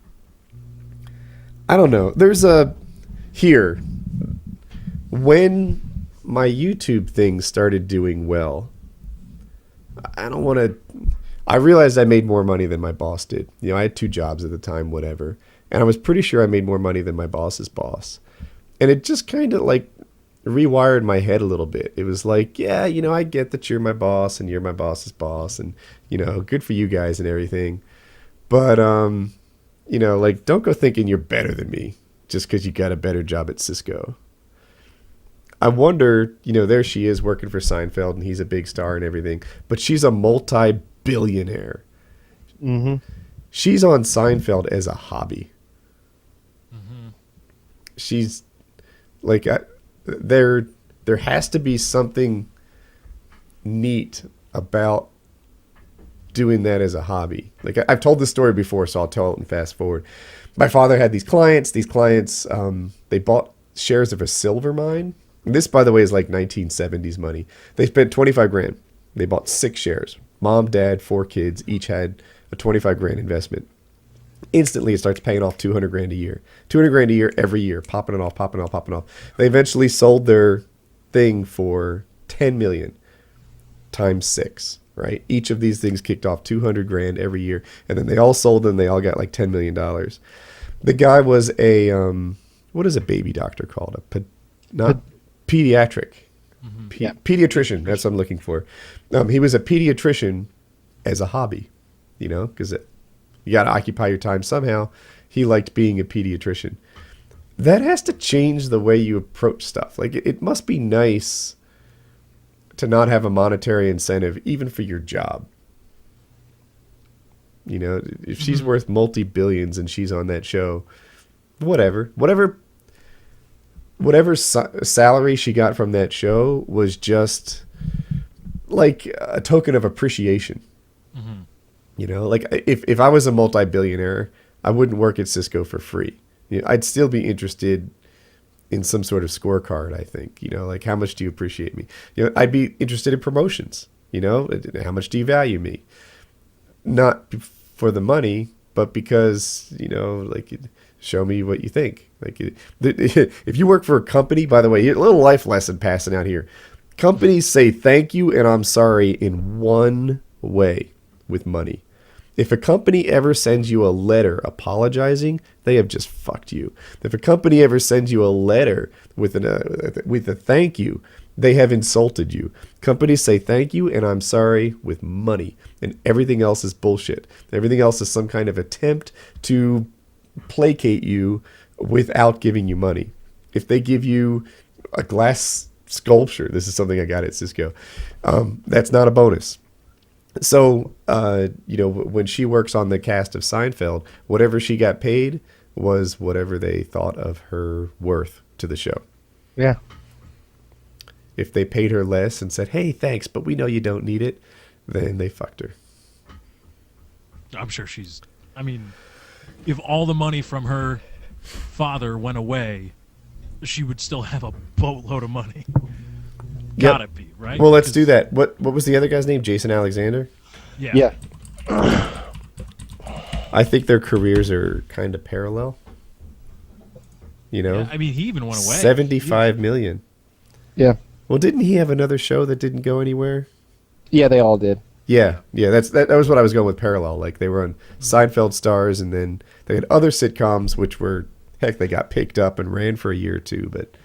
I don't know. When my YouTube thing started doing well, I realized I made more money than my boss did. I had 2 jobs at the time, whatever. And I was pretty sure I made more money than my boss's boss. And it just kind of like rewired my head a little bit. It was like, yeah, I get that you're my boss and you're my boss's boss and, good for you guys and everything. But, like, don't go thinking you're better than me just because you got a better job at Cisco. I wonder, there she is working for Seinfeld and he's a big star and everything, but she's a multi-billionaire. Mm-hmm. She's on Seinfeld as a hobby. Mm-hmm. She's like, there has to be something neat about doing that as a hobby. Like I've told this story before, so I'll tell it and fast forward. My father had these clients. They bought shares of a silver mine. This, by the way, is like 1970s money. They spent $25,000. They bought 6 shares. Mom, dad, 4 kids, each had a $25,000 investment. Instantly, it starts paying off $200,000 a year. $200,000 a year every year, popping it off. They eventually sold their thing for $10 million times 6. Right? Each of these things kicked off $200,000 every year, and then they all sold and they all got like $10 million. The guy was a what is a baby doctor called? Pediatric. Mm-hmm. Pediatrician. That's what I'm looking for. He was a pediatrician as a hobby, because you got to occupy your time somehow. He liked being a pediatrician. That has to change the way you approach stuff. Like it must be nice to not have a monetary incentive, even for your job. If she's worth multi-billions and she's on that show, whatever salary she got from that show was just like a token of appreciation. Mm-hmm. Like if I was a multi-billionaire, I wouldn't work at Cisco for free. I'd still be interested in some sort of scorecard, I think. Like how much do you appreciate me? I'd be interested in promotions. How much do you value me? Not for the money, but because, like show me what you think. Like if you work for a company, by the way, a little life lesson passing out here. Companies say thank you and I'm sorry in one way with money. If a company ever sends you a letter apologizing, they have just fucked you. If a company ever sends you a letter with a thank you, they have insulted you. Companies say thank you and I'm sorry with money, and everything else is bullshit. Everything else is some kind of attempt to placate you without giving you money. If they give you a glass sculpture, this is something I got at Cisco, that's not a bonus. So, when she works on the cast of Seinfeld, whatever she got paid was whatever they thought of her worth to the show. Yeah. If they paid her less and said, "Hey, thanks, but we know you don't need it," then they fucked her. I'm sure she's. I mean, if all the money from her father went away, she would still have a boatload of money. Gotta be, right? Well, let's do that. What was the other guy's name? Jason Alexander? Yeah. I think their careers are kind of parallel. You know? Yeah, I mean, he even went away. 75 million. Yeah. Well, didn't he have another show that didn't go anywhere? Yeah, they all did. Yeah. That was what I was going with parallel. Like they were on Seinfeld Stars, and then they had other sitcoms which were heck, they got picked up and ran for a year or two. But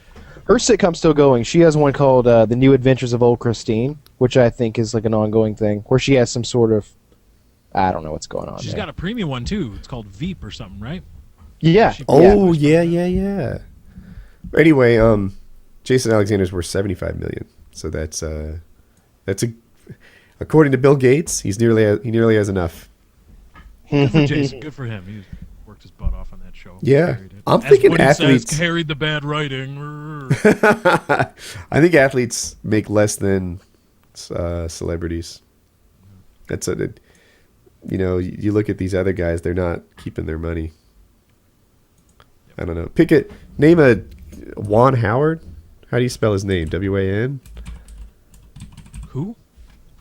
Her sitcom's still going. She has one called The New Adventures of Old Christine, which I think is like an ongoing thing, where she has some sort of, I don't know what's going on. She's got a premium one too. It's called Veep or something, right? Yeah. Oh yeah. Anyway, Jason Alexander's worth 75 million. So that's a according to Bill Gates, he nearly has enough. Good for Jason. Good for him. He worked his butt off on that show. Yeah. I'm thinking athletes carried the bad writing. I think athletes make less than celebrities. That's you look at these other guys, they're not keeping their money. I don't know. Name a Juan Howard. How do you spell his name? W-A-N? Who?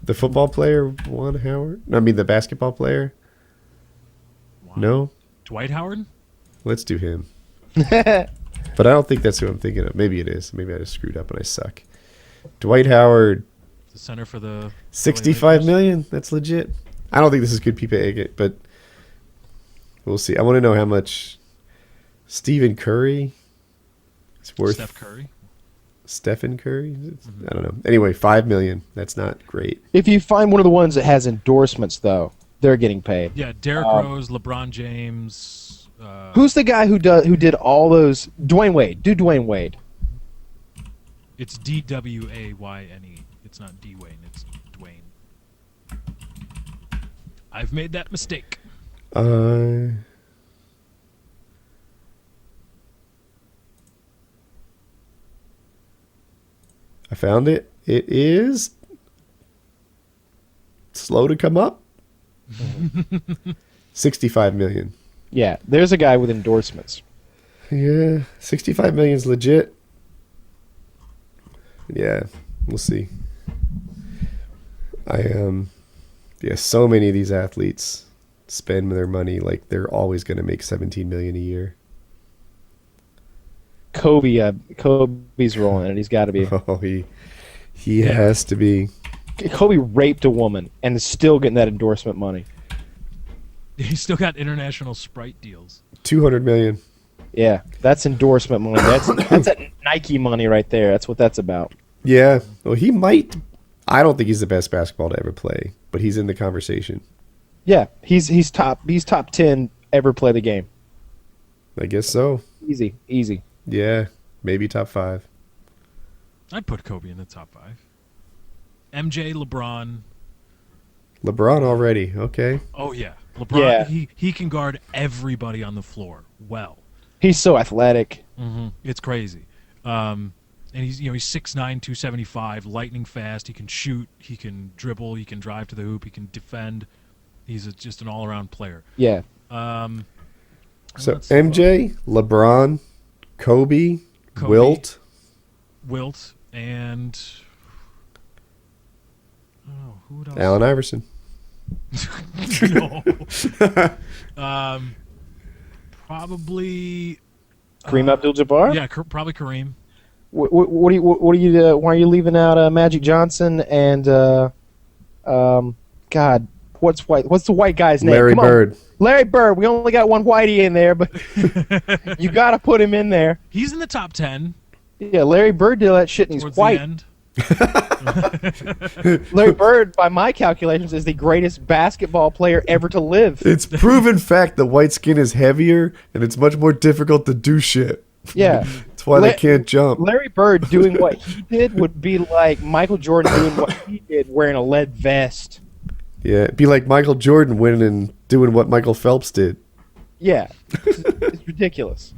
The football player, Juan Howard? I mean, the basketball player? Wow. No? Dwight Howard? Let's do him. But I don't think that's who I'm thinking of. Maybe it is. Maybe I just screwed up and I suck. Dwight Howard. The center for the 65 million? That's legit. I don't think this is good people, but we'll see. I want to know how much Stephen Curry is worth. Steph Curry? Stephen Curry? I don't know. Anyway, 5 million. That's not great. If you find one of the ones that has endorsements, though, they're getting paid. Yeah, Derrick Rose, LeBron James. Who's the guy who did all those? Dwayne Wade. Do Dwayne Wade. It's D-W-A-Y-N-E. It's not D-Wayne. It's Dwayne. I've made that mistake. I found it. It is slow to come up. 65 million. Yeah, there's a guy with endorsements. Yeah, 65 million is legit. Yeah, we'll see. So many of these athletes spend their money like they're always going to make 17 million a year. Kobe's rolling it. He's got to be. Oh, he has to be. Kobe raped a woman and is still getting that endorsement money. He's still got international Sprite deals. 200 million. Yeah, that's endorsement money. That's that Nike money right there. That's what that's about. Yeah. Well, he might. I don't think he's the best basketball to ever play, but he's in the conversation. Yeah, he's top 10 ever play the game. I guess so. Easy. Yeah, maybe top 5. I'd put Kobe in the top 5. MJ, LeBron. LeBron already. Okay. Oh yeah, LeBron. Yeah. He can guard everybody on the floor well. He's so athletic. Mm-hmm. It's crazy. And he's 6'9", 275, lightning fast. He can shoot. He can dribble. He can drive to the hoop. He can defend. He's just an all-around player. Yeah. So MJ, LeBron, Kobe, Wilt, and who else? Allen Iverson. No. Probably Kareem Abdul-Jabbar. Yeah, probably Kareem. What do you? Why are you leaving out Magic Johnson and God? What's the white guy's name? Larry Bird. Larry Bird. We only got one whitey in there, but you got to put him in there. He's in the top 10. Yeah, Larry Bird did all that shit, and he's white. Larry Bird, by my calculations, is the greatest basketball player ever to live. It's proven fact that white skin is heavier, and it's much more difficult to do shit. Yeah. That's why they can't jump. Larry Bird doing what he did would be like Michael Jordan doing what he did, wearing a lead vest. Yeah, it'd be like Michael Jordan winning and doing what Michael Phelps did. Yeah. It's ridiculous.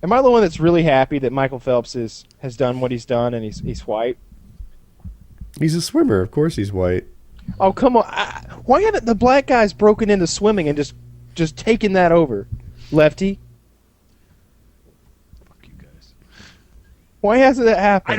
Am I the one that's really happy that Michael Phelps has done what he's done and he's white? He's a swimmer. Of course he's white. Oh, come on. Why haven't the black guys broken into swimming and just taken that over? Lefty? Fuck you guys. Why hasn't that happened? I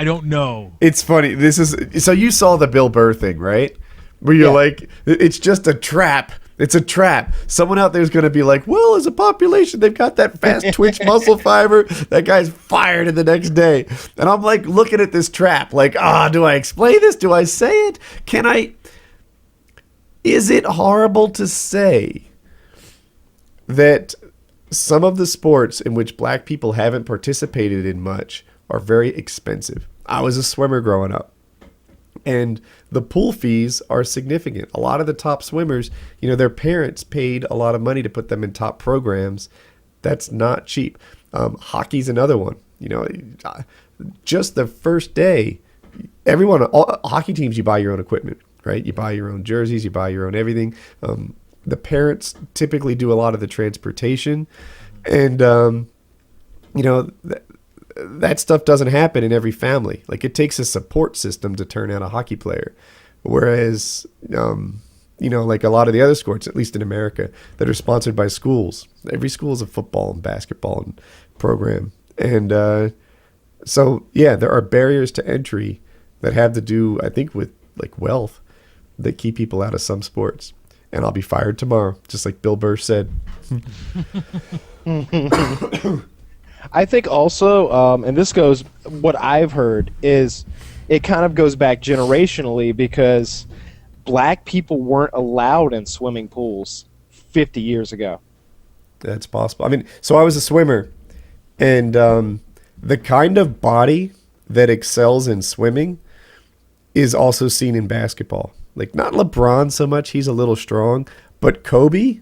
don't know. It's funny. So you saw the Bill Burr thing, right? Where you're like, it's just a trap. It's a trap. Someone out there is going to be like, well, as a population, they've got that fast twitch muscle fiber. That guy's fired in the next day. And I'm like looking at this trap like, do I explain this? Do I say it? Can I? Is it horrible to say that some of the sports in which black people haven't participated in much are very expensive? I was a swimmer growing up. And the pool fees are significant. A lot of the top swimmers, their parents paid a lot of money to put them in top programs. That's not cheap. Hockey's another one. Just the first day, all hockey teams, you buy your own equipment, right? You buy your own jerseys, you buy your own everything. The parents typically do a lot of the transportation. And, that stuff doesn't happen in every family. Like, it takes a support system to turn out a hockey player. Whereas, like a lot of the other sports, at least in America, that are sponsored by schools. Every school is a football and basketball program. And so, yeah, there are barriers to entry that have to do, I think, with like wealth that keep people out of some sports. And I'll be fired tomorrow, just like Bill Burr said. I think also, and this goes, what I've heard is it kind of goes back generationally because black people weren't allowed in swimming pools 50 years ago. That's possible. I mean, so I was a swimmer, and the kind of body that excels in swimming is also seen in basketball. Like, not LeBron so much, he's a little strong, but Kobe,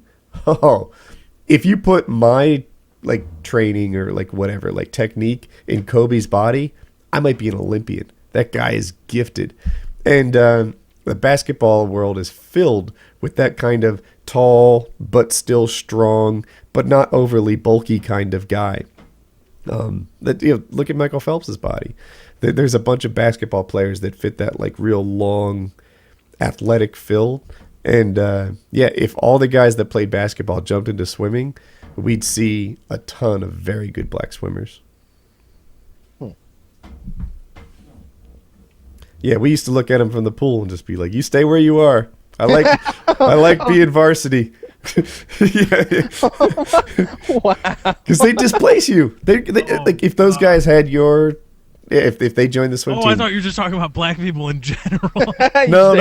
if you put my like training or like whatever, like technique in Kobe's body, I might be an Olympian. That guy is gifted. And the basketball world is filled with that kind of tall, but still strong, but not overly bulky kind of guy. Look at Michael Phelps's body. There's a bunch of basketball players that fit that like real long athletic fill. And if all the guys that played basketball jumped into swimming, we'd see a ton of very good black swimmers. Yeah, we used to look at them from the pool and just be like, "You stay where you are. I like being varsity." Wow. Because they displace you. Like if those guys had your. Yeah, if they join the swim team. I thought you were just talking about black people in general. No.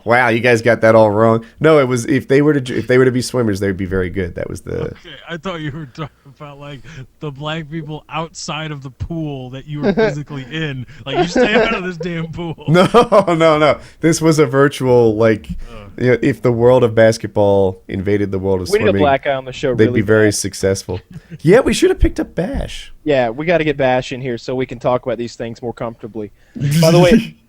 Wow, you guys got that all wrong. No, it was if they were to be swimmers, they'd be very good. That was the. Okay, I thought you were talking about like the black people outside of the pool that you were physically in. Like, you stay out of this damn pool. No. This was a virtual like. If the world of basketball invaded the world of swimming, we need a black guy on the show. They'd be very successful. Yeah, we should have picked up Bash. Yeah, we got to get Bash in here so we can talk about these things more comfortably. By the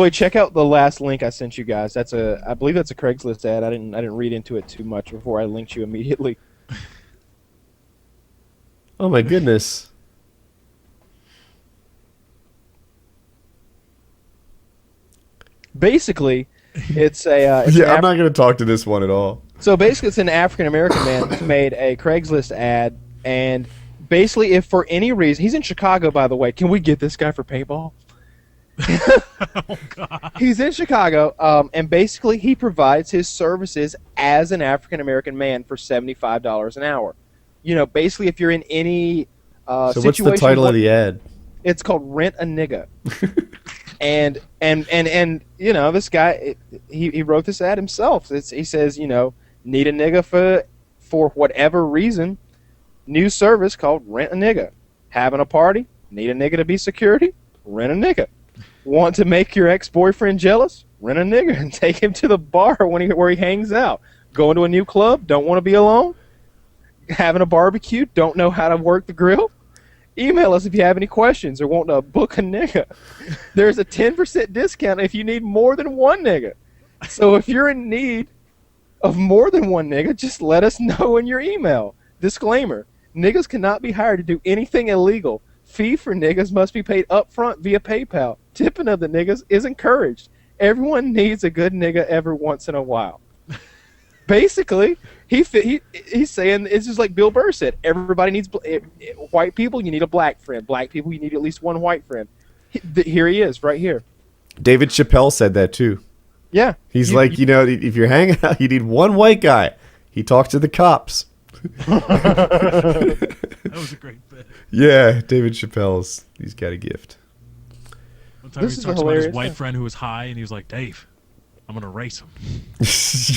way, check out the last link I sent you guys. I believe that's a Craigslist ad. I didn't read into it too much before I linked you immediately. Oh my goodness. Basically, it's a. I'm not going to talk to this one at all. So basically, it's an African American man who made a Craigslist ad, and basically, if for any reason, he's in Chicago, by the way. Can we get this guy for paintball? Oh, God. He's in Chicago, and basically, he provides his services as an African American man for $75 an hour. Basically, if you're in any so situation, what's the title of the ad? It's called "Rent a Nigga." And this guy, he wrote this ad himself. He says, need a nigga for whatever reason. New service called Rent a Nigga. Having a party? Need a nigga to be security? Rent a nigga. Want to make your ex-boyfriend jealous? Rent a nigga and take him to the bar where he hangs out. Going to a new club? Don't want to be alone? Having a barbecue? Don't know how to work the grill? Email us if you have any questions or want to book a nigga. There's a 10% discount if you need more than one nigga. So if you're in need of more than one nigga, just let us know in your email. Disclaimer: niggas cannot be hired to do anything illegal. Fee for niggas must be paid up front via PayPal. Tipping of the niggas is encouraged. Everyone needs a good nigga every once in a while. Basically, he's saying it's just like Bill Burr said. Everybody needs white people. You need a black friend. Black people, you need at least one white friend. Here he is, right here. David Chappelle said that too. Yeah, He's like, if you're hanging out, you need one white guy. He talks to the cops. That was a great bit. Yeah, David he's got a gift. One time he talks about his white friend who was high, and he was like, Dave, I'm going to race him.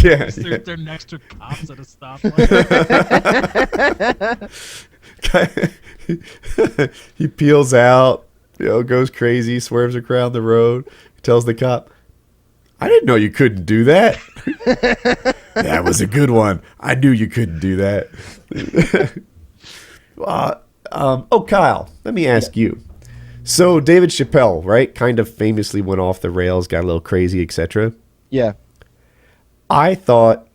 Yeah. They're next to cops at a stoplight. He peels out, goes crazy, swerves across the road, tells the cop, I didn't know you couldn't do that. That was a good one. I knew you couldn't do that. Kyle, let me ask you. So David Chappelle, right, kind of famously went off the rails, got a little crazy, etc. Yeah. I thought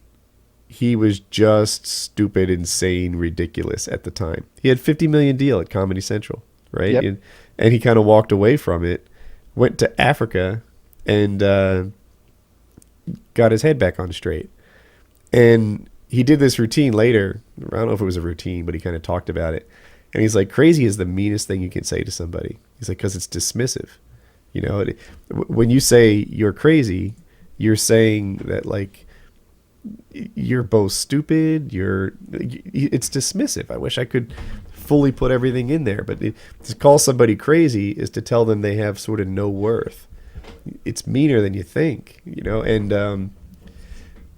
he was just stupid, insane, ridiculous at the time. He had $50 million deal at Comedy Central, right? Yep. And he kind of walked away from it, went to Africa, and got his head back on straight. And he did this routine later. I don't know if it was a routine, but he kind of talked about it. And he's like, crazy is the meanest thing you can say to somebody. He's like, because it's dismissive. When you say you're crazy, you're saying that, like, you're both stupid. It's dismissive. I wish I could fully put everything in there. But to call somebody crazy is to tell them they have sort of no worth. It's meaner than you think, and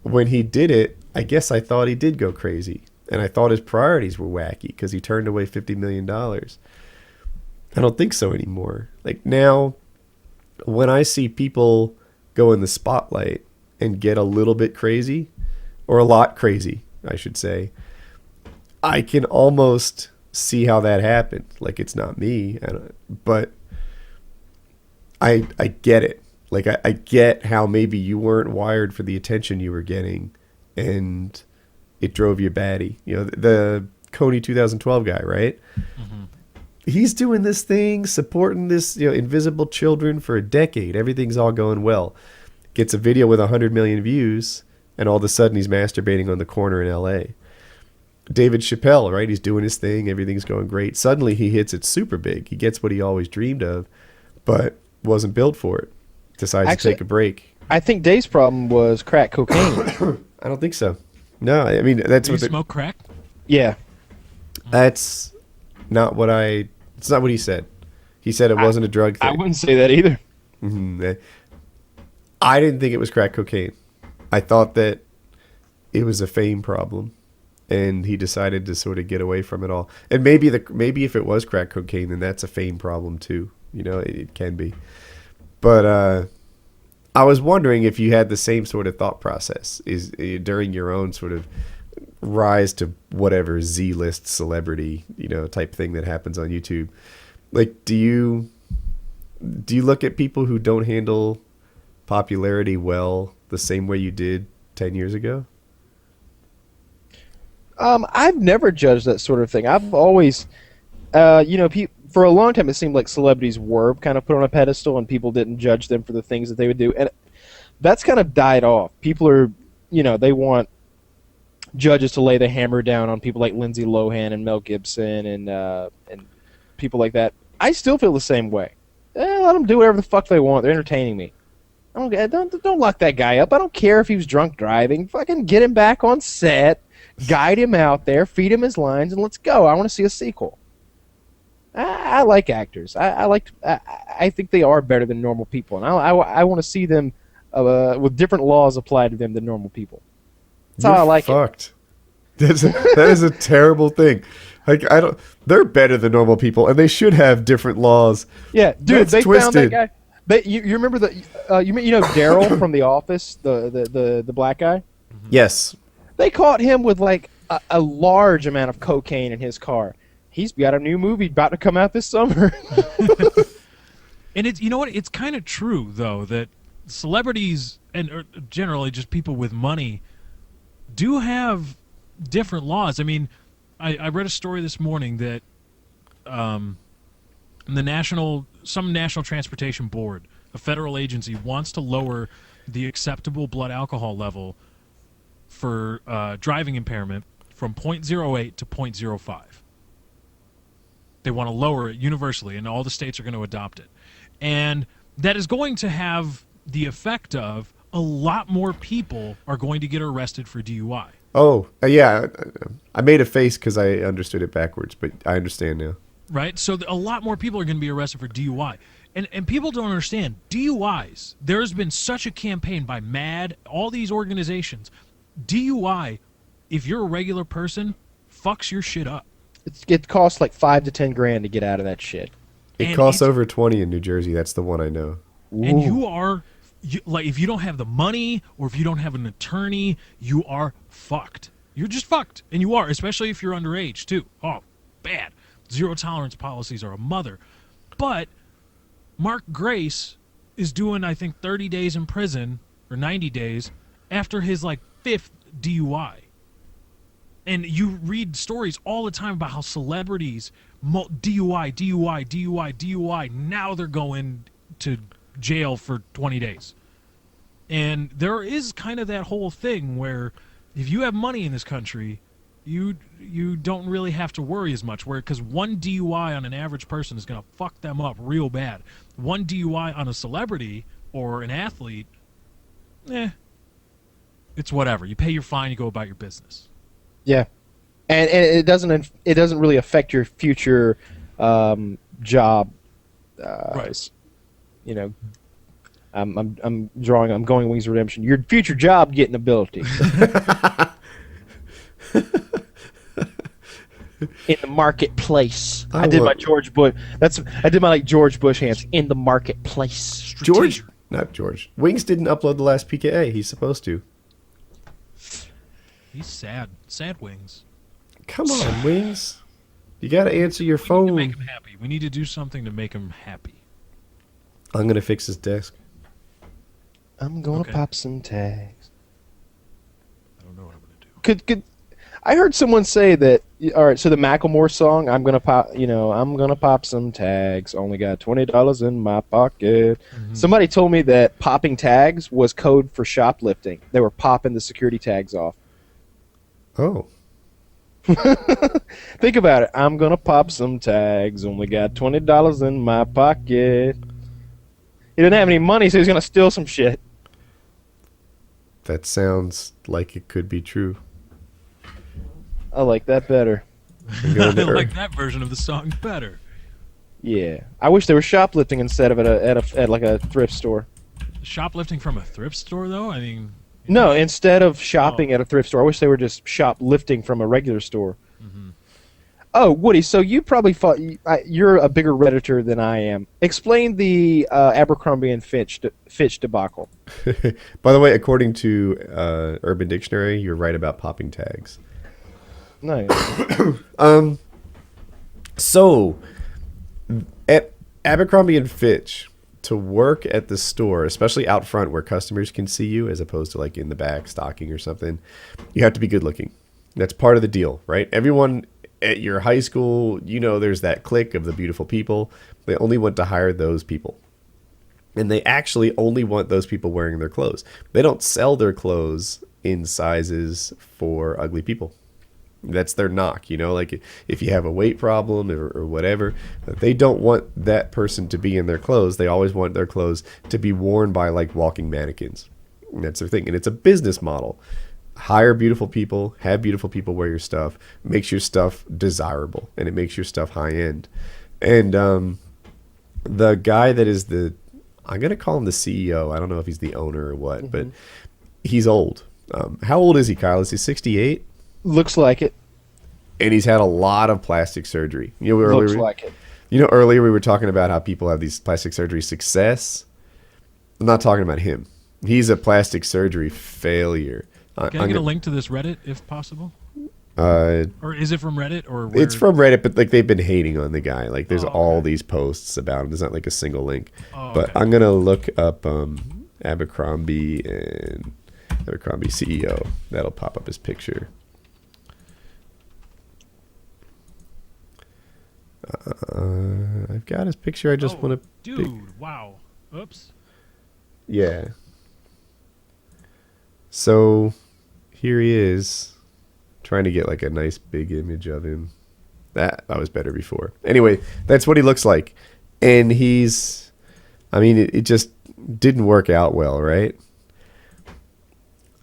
when he did it, I guess I thought he did go crazy, and I thought his priorities were wacky because he turned away $50 million. I don't think so anymore. Like now, when I see people go in the spotlight and get a little bit crazy, or a lot crazy, I should say, I can almost see how that happened. Like, it's not me, but I get it. Like, I get how maybe you weren't wired for the attention you were getting, and it drove you batty. The Coney 2012 guy, right? Mm-hmm. He's doing this thing, supporting this, invisible children for a decade. Everything's all going well. Gets a video with 100 million views, and all of a sudden he's masturbating on the corner in L.A. David Chappelle, right? He's doing his thing. Everything's going great. Suddenly he hits it super big. He gets what he always dreamed of, but wasn't built for it. Decides to take a break. I think Dave's problem was crack cocaine. I don't think so. No, I mean, that's Did he smoke crack? Yeah. That's not what it's not what he said. He said it wasn't a drug thing. I wouldn't say that either. Mm-hmm. I didn't think it was crack cocaine. I thought that it was a fame problem, and he decided to sort of get away from it all. And maybe if it was crack cocaine, then that's a fame problem too. It can be. But I was wondering if you had the same sort of thought process during your own sort of rise to whatever Z-list celebrity, type thing that happens on YouTube. Like, do you look at people who don't handle popularity well the same way you did 10 years ago? I've never judged that sort of thing. I've always, for a long time it seemed like celebrities were kind of put on a pedestal and people didn't judge them for the things that they would do. And that's kind of died off. People are, they want judges to lay the hammer down on people like Lindsay Lohan and Mel Gibson and people like that. I still feel the same way. Let them do whatever the fuck they want. They're entertaining me. Don't lock that guy up. I don't care if he was drunk driving. Fucking get him back on set, guide him out there, feed him his lines, and let's go. I want to see a sequel. I like actors. I think they are better than normal people, and I want to see them with different laws applied to them than normal people. That's how I like fucked. That is a terrible thing. Like, they're better than normal people, and they should have different laws. Yeah, dude, that's they twisted. found that guy. You remember Daryl from The Office, the black guy? Yes. They caught him with like a large amount of cocaine in his car. He's got a new movie about to come out this summer. And it's, it's kind of true though that celebrities and generally just people with money do have different laws. I mean, I read a story this morning that the national transportation board, a federal agency, wants to lower the acceptable blood alcohol level for driving impairment from 0.08 to 0.05. They want to lower it universally, and all the states are going to adopt it. And that is going to have the effect of a lot more people are going to get arrested for DUI. Oh, yeah. I made a face because I understood it backwards, but I understand now. Right? So a lot more people are going to be arrested for DUI. And people don't understand. DUIs, there's been such a campaign by MAD, all these organizations. DUI, if you're a regular person, fucks your shit up. It costs like $5 to $10 to get out of that shit. It costs over 20 in New Jersey. That's the one I know. And like, if you don't have the money or if you don't have an attorney, you are fucked. You're just fucked. And you are, especially if you're underage, too. Oh, bad. Zero tolerance policies are a mother. But Mark Grace is doing, I think, 30 days in prison, or 90 days, after his, like, 5th DUI. And you read stories all the time about how celebrities, DUI, now they're going to jail for 20 days. And there is kind of that whole thing where if you have money in this country, you don't really have to worry as much, because one DUI on an average person is going to fuck them up real bad. One DUI on a celebrity or an athlete, it's whatever. You pay your fine, you go about your business. Yeah, and it doesn't really affect your future job. Right. You know, I'm going Wings of Redemption. Your future job getting ability. In the marketplace. I did my George Bush. I did my like George Bush hands in the marketplace. Not George. Wings didn't upload the last PKA. He's supposed to. He's sad. Sad Wings. Come on, Wings. You got to answer your phone. We need to make him happy. We need to do something to make him happy. I'm going to fix his desk. I'm going to pop some tags. I don't know what I'm going to do. Could I heard someone say that? All right, so the Macklemore song, I'm gonna pop some tags. Only got $20 in my pocket. Mm-hmm. Somebody told me that popping tags was code for shoplifting. They were popping the security tags off. Oh. Think about it. I'm gonna pop some tags. Only got $20 in my pocket. He didn't have any money, so he's gonna steal some shit. That sounds like it could be true. I like that better. I like that version of the song better. Yeah, I wish they were shoplifting instead of at like a thrift store. Shoplifting from a thrift store, though? I mean, no, instead of shopping at a thrift store, I wish they were just shoplifting from a regular store. Mm-hmm. Oh, Woody, so you probably you're a bigger Redditor than I am. Explain the Abercrombie and Fitch debacle. By the way, according to Urban Dictionary, you're right about popping tags. Nice. So at Abercrombie and Fitch, to work at the store, especially out front where customers can see you as opposed to like in the back stocking or something, you have to be good looking. That's part of the deal, right? Everyone at your high school, there's that clique of the beautiful people. They only want to hire those people. And they actually only want those people wearing their clothes. They don't sell their clothes in sizes for ugly people. That's their knock, like if you have a weight problem or whatever, they don't want that person to be in their clothes. They always want their clothes to be worn by like walking mannequins. And that's their thing. And it's a business model. Hire beautiful people, have beautiful people wear your stuff, makes your stuff desirable, and it makes your stuff high end. And the guy that is I'm going to call him the CEO. I don't know if he's the owner or what, but he's old. How old is he, Kyle? Is he 68? Looks like it. And he's had a lot of plastic surgery. Looks like it. Earlier we were talking about how people have these plastic surgery success. I'm not talking about him. He's a plastic surgery failure. Can I get a link to this Reddit, if possible? Or is it from Reddit? Or where? It's from Reddit, but like they've been hating on the guy. Like there's all these posts about him. There's not like a single link. But I'm going to look up Abercrombie and Abercrombie CEO. That'll pop up his picture. got his picture. I just want to. Dude, wow. Oops. Yeah. So here he is, trying to get like a nice big image of him. That was better before. Anyway, that's what he looks like, and he's. I mean, it just didn't work out well, right?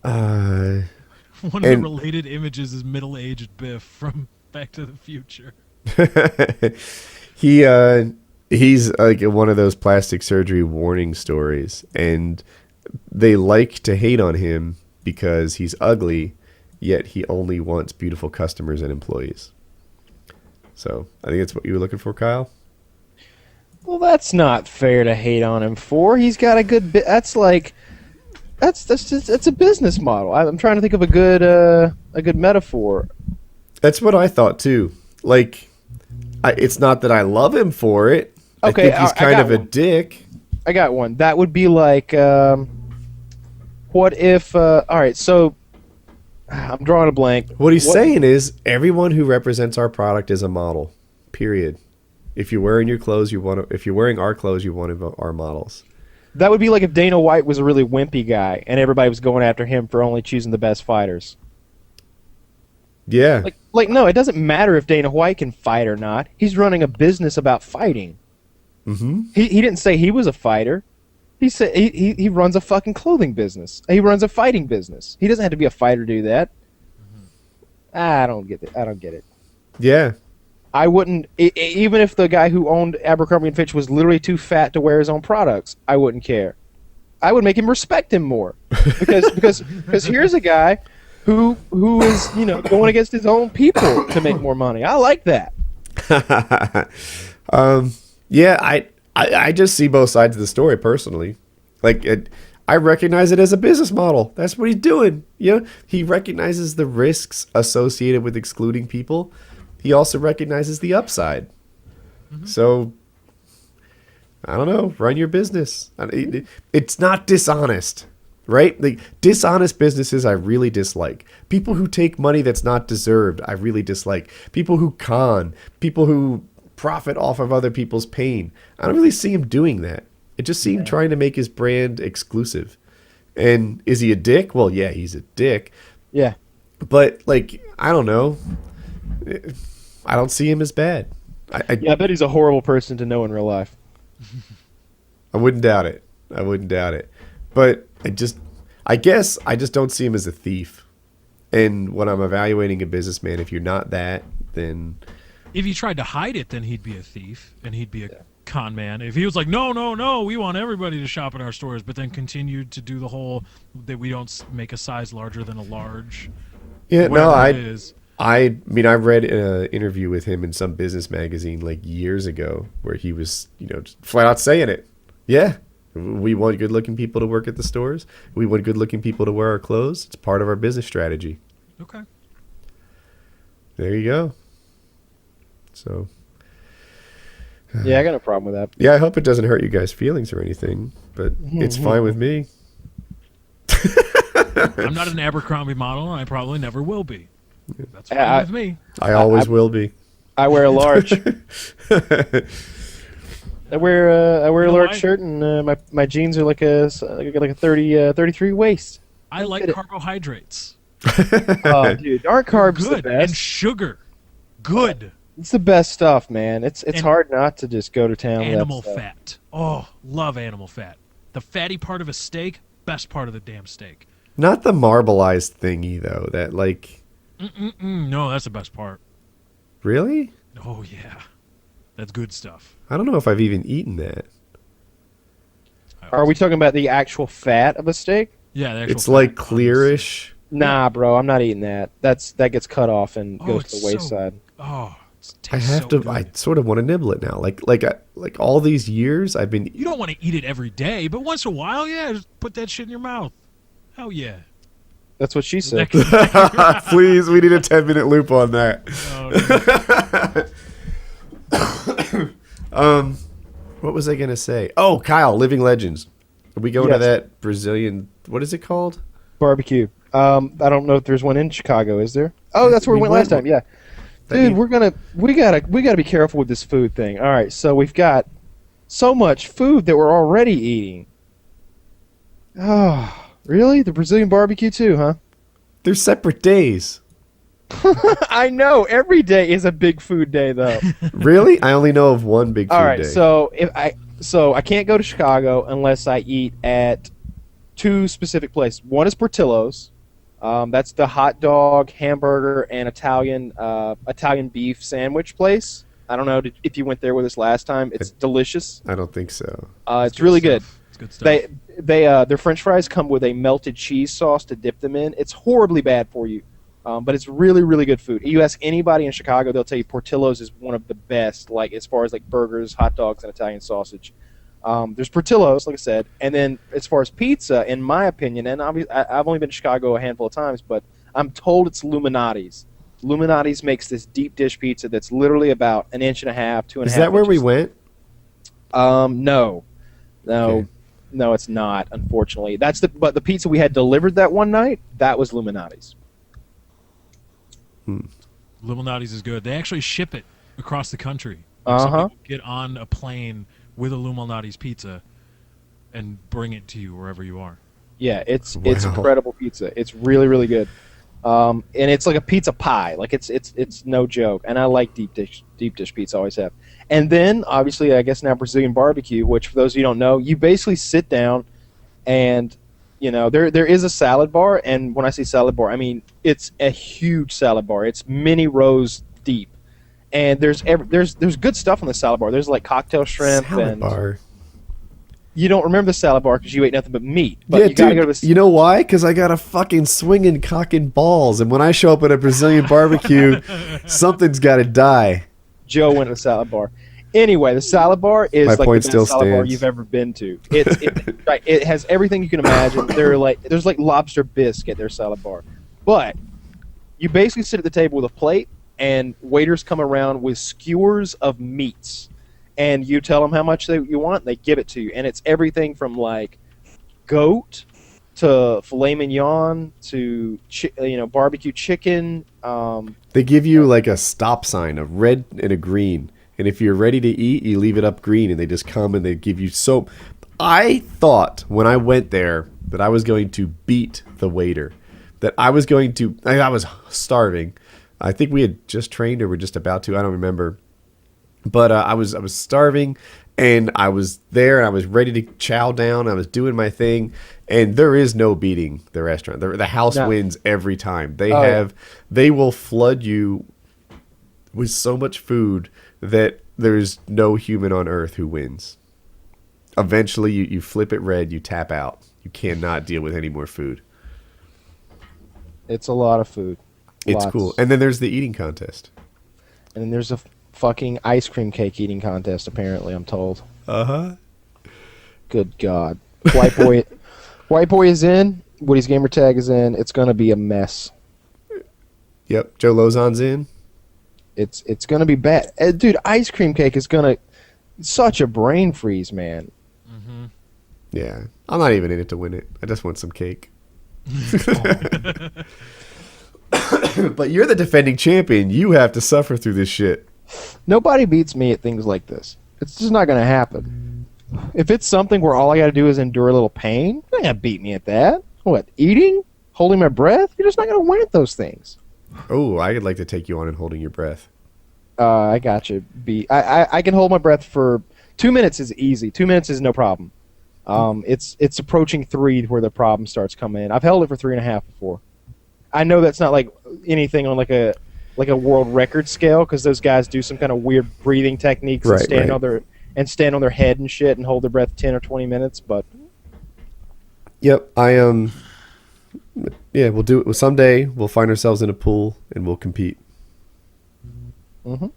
One of the related images is middle-aged Biff from Back to the Future. He's like one of those plastic surgery warning stories, and they like to hate on him because he's ugly, yet he only wants beautiful customers and employees. So I think that's what you were looking for, Kyle. Well, that's not fair to hate on him for. He's got a good bit. That's a business model. I'm trying to think of a good metaphor. That's what I thought too. Like, it's not that I love him for it. Okay, I think he's kind of a dick. I got one. That would be like, what if? All right, so I'm drawing a blank. What he's saying is everyone who represents our product is a model. Period. If you're wearing your clothes, if you're wearing our clothes, you're one of our models. That would be like if Dana White was a really wimpy guy and everybody was going after him for only choosing the best fighters. Yeah. Like no, it doesn't matter if Dana White can fight or not. He's running a business about fighting. Mm-hmm. He didn't say he was a fighter. He said he runs a fucking clothing business. He runs a fighting business. He doesn't have to be a fighter to do that. Mm-hmm. I don't get it. Yeah. I wouldn't, even if the guy who owned Abercrombie & Fitch was literally too fat to wear his own products, I wouldn't care. I would make him respect him more. Because here's a guy who is, going against his own people to make more money. I like that. Yeah, I just see both sides of the story personally. Like, I recognize it as a business model. That's what he's doing. He recognizes the risks associated with excluding people. He also recognizes the upside. Mm-hmm. So, I don't know. Run your business. It's not dishonest, right? Like, dishonest businesses I really dislike. People who take money that's not deserved, I really dislike. People who con. People who profit off of other people's pain. I don't really see him doing that. It just seemed trying to make his brand exclusive. And is he a dick? Well, yeah, he's a dick. Yeah. But, like, I don't know. I don't see him as bad. I bet he's a horrible person to know in real life. I wouldn't doubt it. But I guess I just don't see him as a thief. And when I'm evaluating a businessman, if you're not that, then... If he tried to hide it, then he'd be a thief, and he'd be a con man. If he was like, no, we want everybody to shop in our stores, but then continued to do the whole that we don't make a size larger than a large. Yeah, no, I mean, I read an interview with him in some business magazine like years ago where he was, just flat out saying it. Yeah, we want good-looking people to work at the stores. We want good-looking people to wear our clothes. It's part of our business strategy. Okay. There you go. So. Yeah, I got no problem with that. Yeah, I hope it doesn't hurt you guys' feelings or anything, but it's fine with me. I'm not an Abercrombie model, and I probably never will be. That's fine with me. I always will be. I wear a large. I wear a large shirt, and my jeans are like a 33 waist. I like carbohydrates. Oh, dude, aren't carbs good the best? and sugar? Good. It's the best stuff, man. It's hard not to just go to town. Animal with that fat. Oh, love animal fat. The fatty part of a steak, best part of the damn steak. Not the marbleized thingy though. That like. No, that's the best part. Really? Oh, yeah. That's good stuff. I don't know if I've even eaten that. Are we talking about the actual fat of a steak? Yeah, the actual it's like clearish. Nah, bro, I'm not eating that. That gets cut off and goes to the wayside. I have to. Good. I sort of want to nibble it now. Like all these years, I've been. You don't want to eat it every day, but once in a while, yeah, just put that shit in your mouth. Hell yeah. That's what she said. Please, we need a 10-minute loop on that. What was I gonna say? Oh, Kyle, Living Legends. Are we going to that Brazilian? What is it called? Barbecue. I don't know if there's one in Chicago. Is there? Oh, that's where we went last time. Yeah. Dude, we gotta be careful with this food thing. All right, so we've got so much food that we're already eating. Oh, really? The Brazilian barbecue too, huh? They're separate days. I know. Every day is a big food day, though. Really? I only know of one big food All right, day. so I can't go to Chicago unless I eat at two specific places. One is Portillo's. That's the hot dog, hamburger, and Italian beef sandwich place. I don't know if you went there with us last time. It's delicious. I don't think so. It's really good. It's good stuff. Their French fries come with a melted cheese sauce to dip them in. It's horribly bad for you, but it's really, really good food. You ask anybody in Chicago, they'll tell you Portillo's is one of the best, like as far as like burgers, hot dogs, and Italian sausage. There's Portillo's, like I said, and then as far as pizza, in my opinion, and obviously I've only been to Chicago a handful of times, but I'm told it's Illuminati's. Illuminati's makes this deep dish pizza that's literally about 1.5 inches, 2.5 inches. Is that where we went? No. Okay. No, it's not. Unfortunately, but the pizza we had delivered that one night, that was Illuminati's. Illuminati's is good. They actually ship it across the country. Uh-huh. Some people get on a plane with Illuminati's pizza and bring it to you wherever you are. Yeah, it's Wow. incredible pizza. It's really, really good. And it's like a pizza pie. Like it's no joke. And I like deep dish pizza. Always have. And then obviously, I guess now Brazilian barbecue, which for those of you who don't know, you basically sit down, and there is a salad bar. And when I say salad bar, I mean it's a huge salad bar. It's many rows deep, and there's good stuff on the salad bar. There's like cocktail shrimp Salad bar. You don't remember the salad bar because you ate nothing but meat. But Yeah, you gotta dude, go to the you know why? Because I got a fucking swinging cock and balls, and when I show up at a Brazilian barbecue, something's got to die. Joe went to the salad bar. Anyway, the salad bar is My like the point best still salad bar stands. you've ever been to. It has everything you can imagine. There's like lobster bisque at their salad bar, but you basically sit at the table with a plate, and waiters come around with skewers of meats, and you tell them how much you want, and they give it to you, and it's everything from like goat to filet mignon to barbecue chicken. They give you like a stop sign, a red and a green. And if you're ready to eat, you leave it up green, and they just come and they give you so. I thought when I went there that I was going to beat the waiter, that I was going to. I was starving. I think we had just trained or were just about to. I don't remember. But I was starving, and I was there, and I was ready to chow down. I was doing my thing, and there is no beating the restaurant. The house wins every time. They will flood you with so much food that there's no human on earth who wins. Eventually, you flip it red, you tap out. You cannot deal with any more food. It's a lot of food. It's cool. And then there's the eating contest. And then there's a fucking ice cream cake eating contest, apparently, I'm told. Uh-huh. Good God. White boy is in. Woody's gamer tag is in. It's going to be a mess. Yep. Joe Lozon's in. It's going to be bad. Dude, ice cream cake is going to... Such a brain freeze, man. Mm-hmm. Yeah. I'm not even in it to win it. I just want some cake. But you're the defending champion. You have to suffer through this shit. Nobody beats me at things like this. It's just not going to happen. If it's something where all I got to do is endure a little pain, you're not going to beat me at that. What, eating? Holding my breath? You're just not going to win at those things. Oh, I'd like to take you on in holding your breath. I got you. I can hold my breath for 2 minutes is easy. 2 minutes is no problem. It's approaching 3 where the problem starts coming in. I've held it for 3.5 before. I know that's not like anything on like a world record scale because those guys do some kind of weird breathing techniques and stand on their head and shit and hold their breath 10 or 20 minutes. But yep, yeah, we'll do it. Someday we'll find ourselves in a pool and we'll compete. Mm-hmm.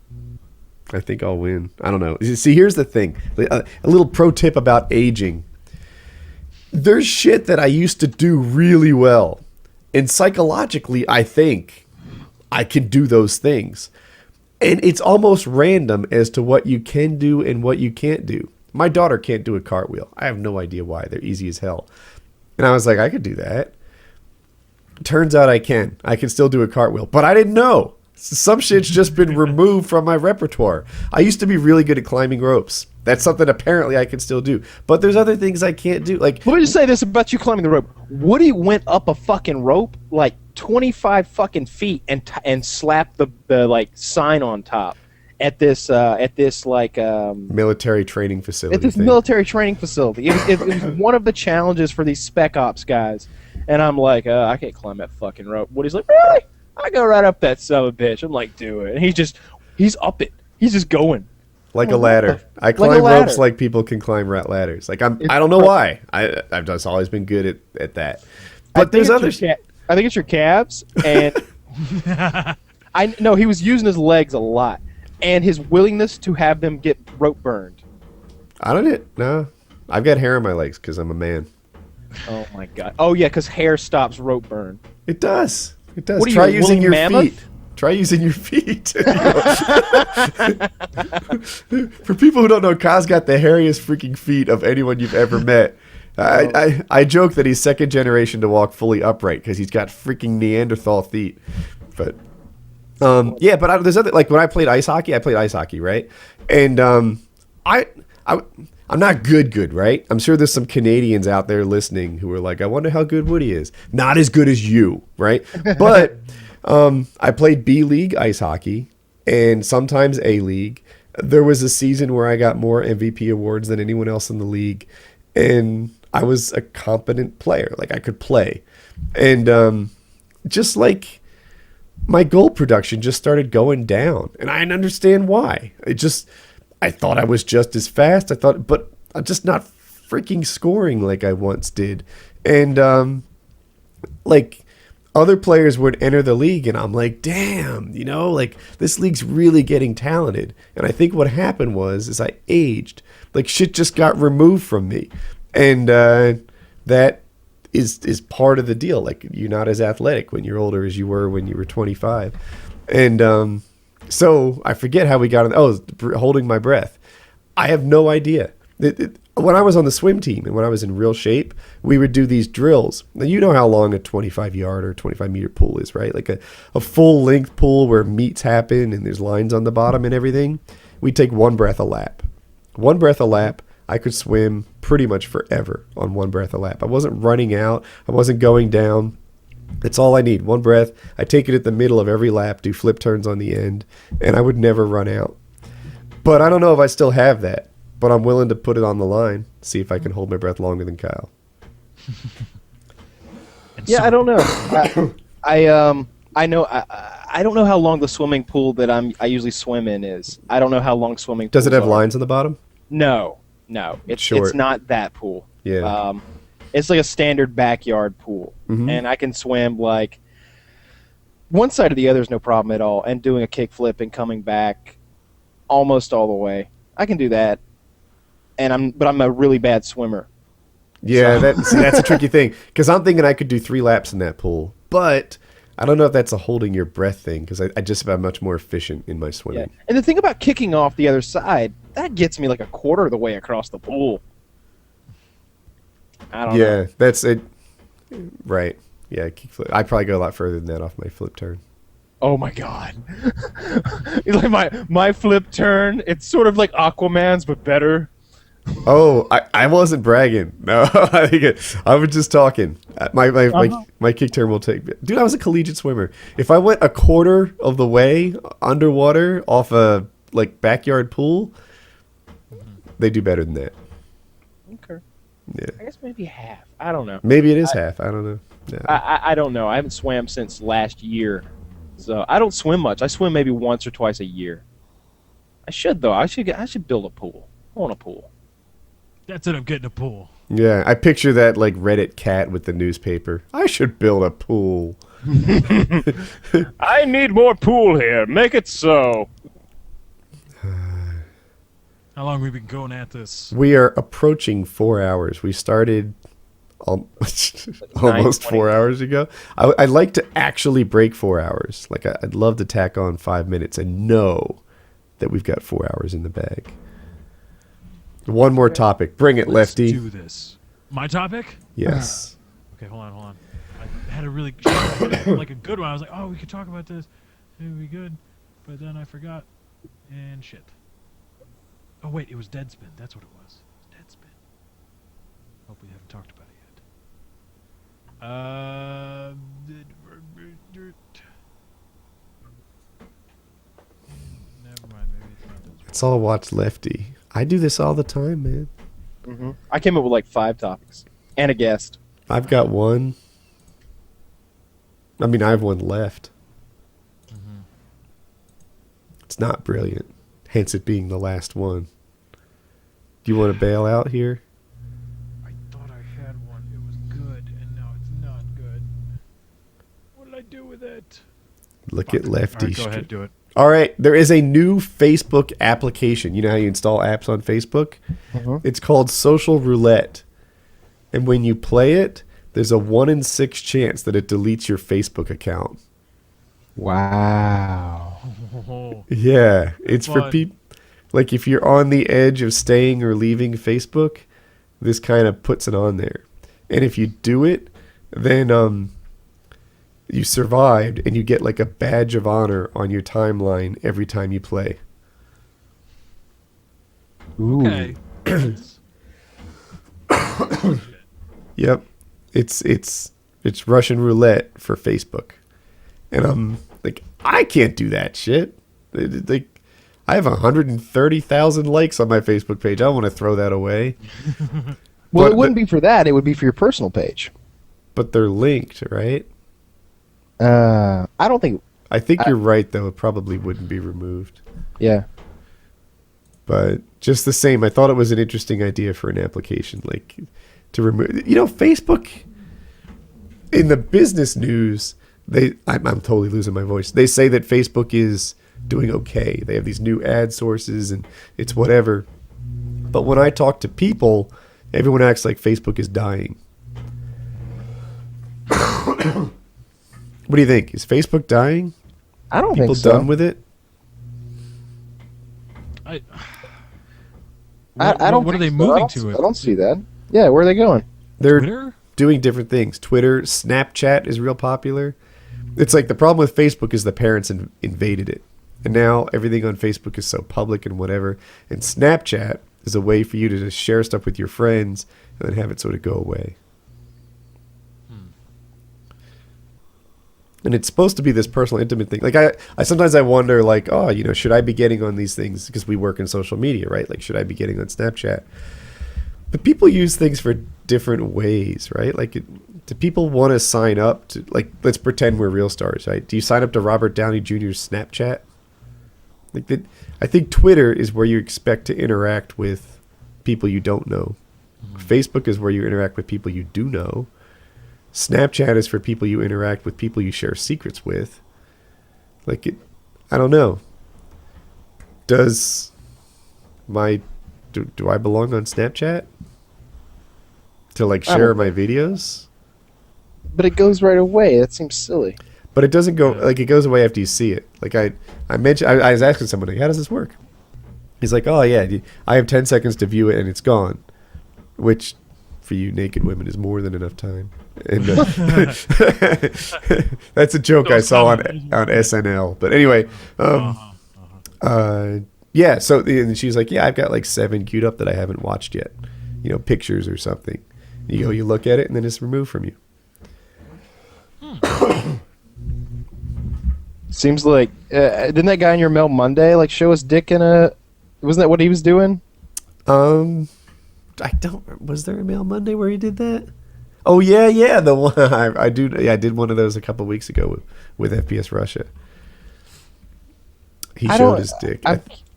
I think I'll win. I don't know. See, here's the thing. A little pro tip about aging. There's shit that I used to do really well. And psychologically, I think I can do those things. And it's almost random as to what you can do and what you can't do. My daughter can't do a cartwheel. I have no idea why. They're easy as hell. And I was like, I could do that. Turns out I can. I can still do a cartwheel. But I didn't know. Some shit's just been removed from my repertoire. I used to be really good at climbing ropes. That's something apparently I can still do. But there's other things I can't do. Like, let me just say this about you climbing the rope. Woody went up a fucking rope like 25 fucking feet and slapped the like sign on top at this like military training facility. At this military training facility. It was one of the challenges for these spec ops guys. And I'm like, I can't climb that fucking rope. Woody's like, really? I go right up that son of a bitch. I'm like, do it. And he's up it. He's just going. Like a ladder. I climb ropes like people can climb ladders. Like I don't know why. I've just always been good at that. But there's other shit. I think it's your calves, and he was using his legs a lot, and his willingness to have them get rope burned. I don't know. I've got hair on my legs because I'm a man. Oh my god. Oh yeah, because hair stops rope burn. It does. It does. What are Try you, using your mammoth? feet. Try using your feet. For people who don't know, Kaz got the hairiest freaking feet of anyone you've ever met. I joke that he's second generation to walk fully upright because he's got freaking Neanderthal feet. But yeah, but there's other, like when I played ice hockey, right? And I'm not good, right? I'm sure there's some Canadians out there listening who are like, I wonder how good Woody is. Not as good as you, right? But I played B League ice hockey and sometimes A League. There was a season where I got more MVP awards than anyone else in the league. And I was a competent player. Like, I could play. And just like my goal production just started going down. And I understand why. I thought I was just as fast. But I'm just not freaking scoring like I once did. And like other players would enter the league and I'm like, damn, like this league's really getting talented. And I think what happened was I aged. Like shit just got removed from me. And that is part of the deal. Like you're not as athletic when you're older as you were when you were 25. And so I forget how we got on. Holding my breath. I have no idea. When I was on the swim team and when I was in real shape, we would do these drills. Now, you know how long a 25-yard or 25-meter pool is, right? Like a full-length pool where meets happen and there's lines on the bottom and everything. We take one breath a lap. One breath a lap. I could swim pretty much forever on one breath a lap. I wasn't running out. I wasn't going down. That's all I need. One breath. I take it at the middle of every lap, do flip turns on the end, and I would never run out. But I don't know if I still have that. But I'm willing to put it on the line, see if I can hold my breath longer than Kyle. Yeah, I don't know. I know. I don't know how long the swimming pool that I usually swim in is. I don't know how long swimming. Does it have are. lines on the bottom? No. It's not that pool. Yeah. It's like a standard backyard pool, and I can swim like one side or the other is no problem at all, and doing a kick flip and coming back almost all the way. I can do that. But I'm a really bad swimmer. Yeah, so. That's a tricky thing. Because I'm thinking I could do 3 laps in that pool. But I don't know if that's a holding your breath thing. Because I just am much more efficient in my swimming. Yeah. And the thing about kicking off the other side, that gets me like a quarter of the way across the pool. I don't know. Yeah, that's it. Right. Yeah, kick flip. I'd probably go a lot further than that off my flip turn. Oh my god. Like my flip turn, it's sort of like Aquaman's, but better. Oh, I wasn't bragging. No, I was just talking. My kick turn will take. Dude, I was a collegiate swimmer. If I went a quarter of the way underwater off a backyard pool, they do better than that. Okay. Yeah. I guess maybe half. I don't know. Maybe it is half. I don't know. Yeah. I don't know. I haven't swam since last year, so I don't swim much. I swim maybe once or twice a year. I should though. I should build a pool. I want a pool. That's it. I'm getting a pool. Yeah, I picture that Reddit cat with the newspaper. I should build a pool. I need more pool here. Make it so. How long have we been going at this? We are approaching 4 hours. We started almost 4 hours ago. I'd like to actually break 4 hours. I'd love to tack on 5 minutes and know that we've got 4 hours in the bag. One more topic. Bring it, Let's Lefty. do this. My topic? Yes. Okay, hold on. I had a really a good one. I was like, oh, we could talk about this. it'd be good. But then I forgot, and shit. Oh wait, it was Deadspin. That's what it was. Deadspin. Hope we haven't talked about it yet. Never mind. Maybe it's not Deadspin. Let's all watch Lefty. I do this all the time, man. Mm-hmm. I came up with like 5 topics and a guest. I've got one. I mean, I have one left. Mm-hmm. It's not brilliant, hence it being the last one. Do you want to bail out here? I thought I had one. It was good, and now it's not good. What did I do with it? Look at Lefty. All right, go ahead, do it. All right, there is a new Facebook application. You know how you install apps on Facebook? Mhm. It's called Social Roulette. And when you play it, there's a 1 in 6 chance that it deletes your Facebook account. Wow. Oh, Yeah, it's for fun. people. Like if you're on the edge of staying or leaving Facebook, this kind of puts it on there. And if you do it, then you survived and you get like a badge of honor on your timeline every time you play. Ooh. okay. Yep. It's Russian roulette for Facebook. And I'm like, I can't do that shit. Like I have 130,000 likes on my Facebook page. I don't want to throw that away. Well, But it wouldn't be for that. It would be for your personal page. But they're linked, right? I don't think. I think you're right, though. It probably wouldn't be removed. Yeah. But just the same, I thought it was an interesting idea for an application, like to remove. You know, Facebook. In the business news, I'm totally losing my voice. They say that Facebook is doing okay. They have these new ad sources, and it's whatever. But when I talk to people, everyone acts like Facebook is dying. What do you think? Is Facebook dying? I don't People think so. done with it? I I don't. What are they think so. moving to? I don't see that. Yeah, where are they going? They're Twitter? doing different things. Twitter, Snapchat is real popular. It's like the problem with Facebook is the parents invaded it. And now everything on Facebook is so public and whatever. And Snapchat is a way for you to just share stuff with your friends and then have it sort of go away. And it's supposed to be this personal, intimate thing. Like I sometimes I wonder, like, oh, you know, should I be getting on these things because we work in social media, right? Like, should I be getting on Snapchat? But people use things for different ways, right? Like, do people want to sign up to, like, let's pretend we're real stars, right? Do you sign up to Robert Downey Jr.'s Snapchat? Like, I think Twitter is where you expect to interact with people you don't know. Facebook is where you interact with people you do know. Snapchat is for people you interact with, people you share secrets with. Like, I don't know. Does do I belong on Snapchat? To, like, share my videos? But it goes right away. That seems silly. But it doesn't go, like, it goes away after you see it. Like, I mentioned, I was asking somebody, how does this work? He's like, oh, yeah, I have 10 seconds to view it and it's gone. Which, for you naked women, is more than enough time. And that's a joke I saw on SNL. But anyway, yeah. So and she's like, yeah, I've got like 7 queued up that I haven't watched yet. You know, pictures or something. You look at it, and then it's removed from you. Seems like didn't that guy in your mail Monday like show us dick in a? Wasn't that what he was doing? I don't. Was there a Mail Monday where he did that? Oh yeah, the one I do. Yeah, I did one of those a couple weeks ago with FPS Russia. He showed his dick.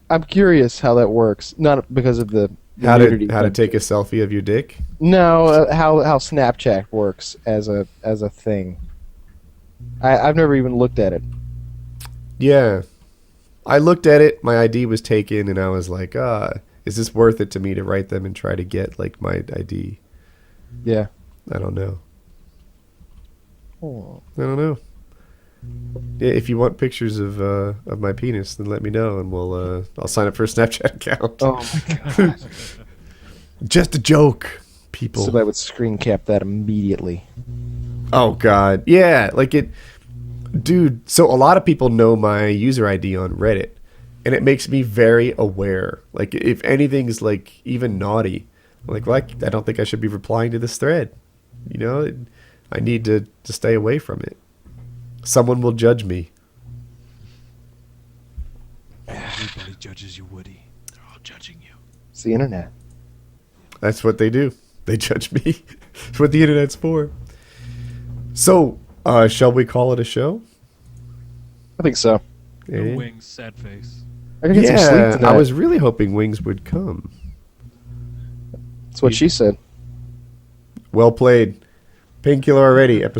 I'm curious how that works. Not because of the how nudity to take a selfie of your dick? No, how Snapchat works as a thing. I've never even looked at it. Yeah, I looked at it. My ID was taken, and I was like, is this worth it to me to write them and try to get like my ID? Yeah. I don't know. Oh. I don't know. Yeah, if you want pictures of my penis, then let me know, and I'll sign up for a Snapchat account. Oh my god! Just a joke, people. So I would screen cap that immediately. Oh god, yeah, like it. Dude, so a lot of people know my user ID on Reddit, and it makes me very aware. Like, if anything's, like, even naughty, I'm like, I don't think I should be replying to this thread. You know, I need to stay away from it. Someone will judge me. Everybody judges you, Woody. They're all judging you. It's the internet. That's what they do. They judge me. That's what the internet's for. So, shall we call it a show? I think so. No Eh? Wings, sad face. I can get some sleep Yeah, tonight. I was really hoping Wings would come. That's what she said. Well played. Painkiller already, episode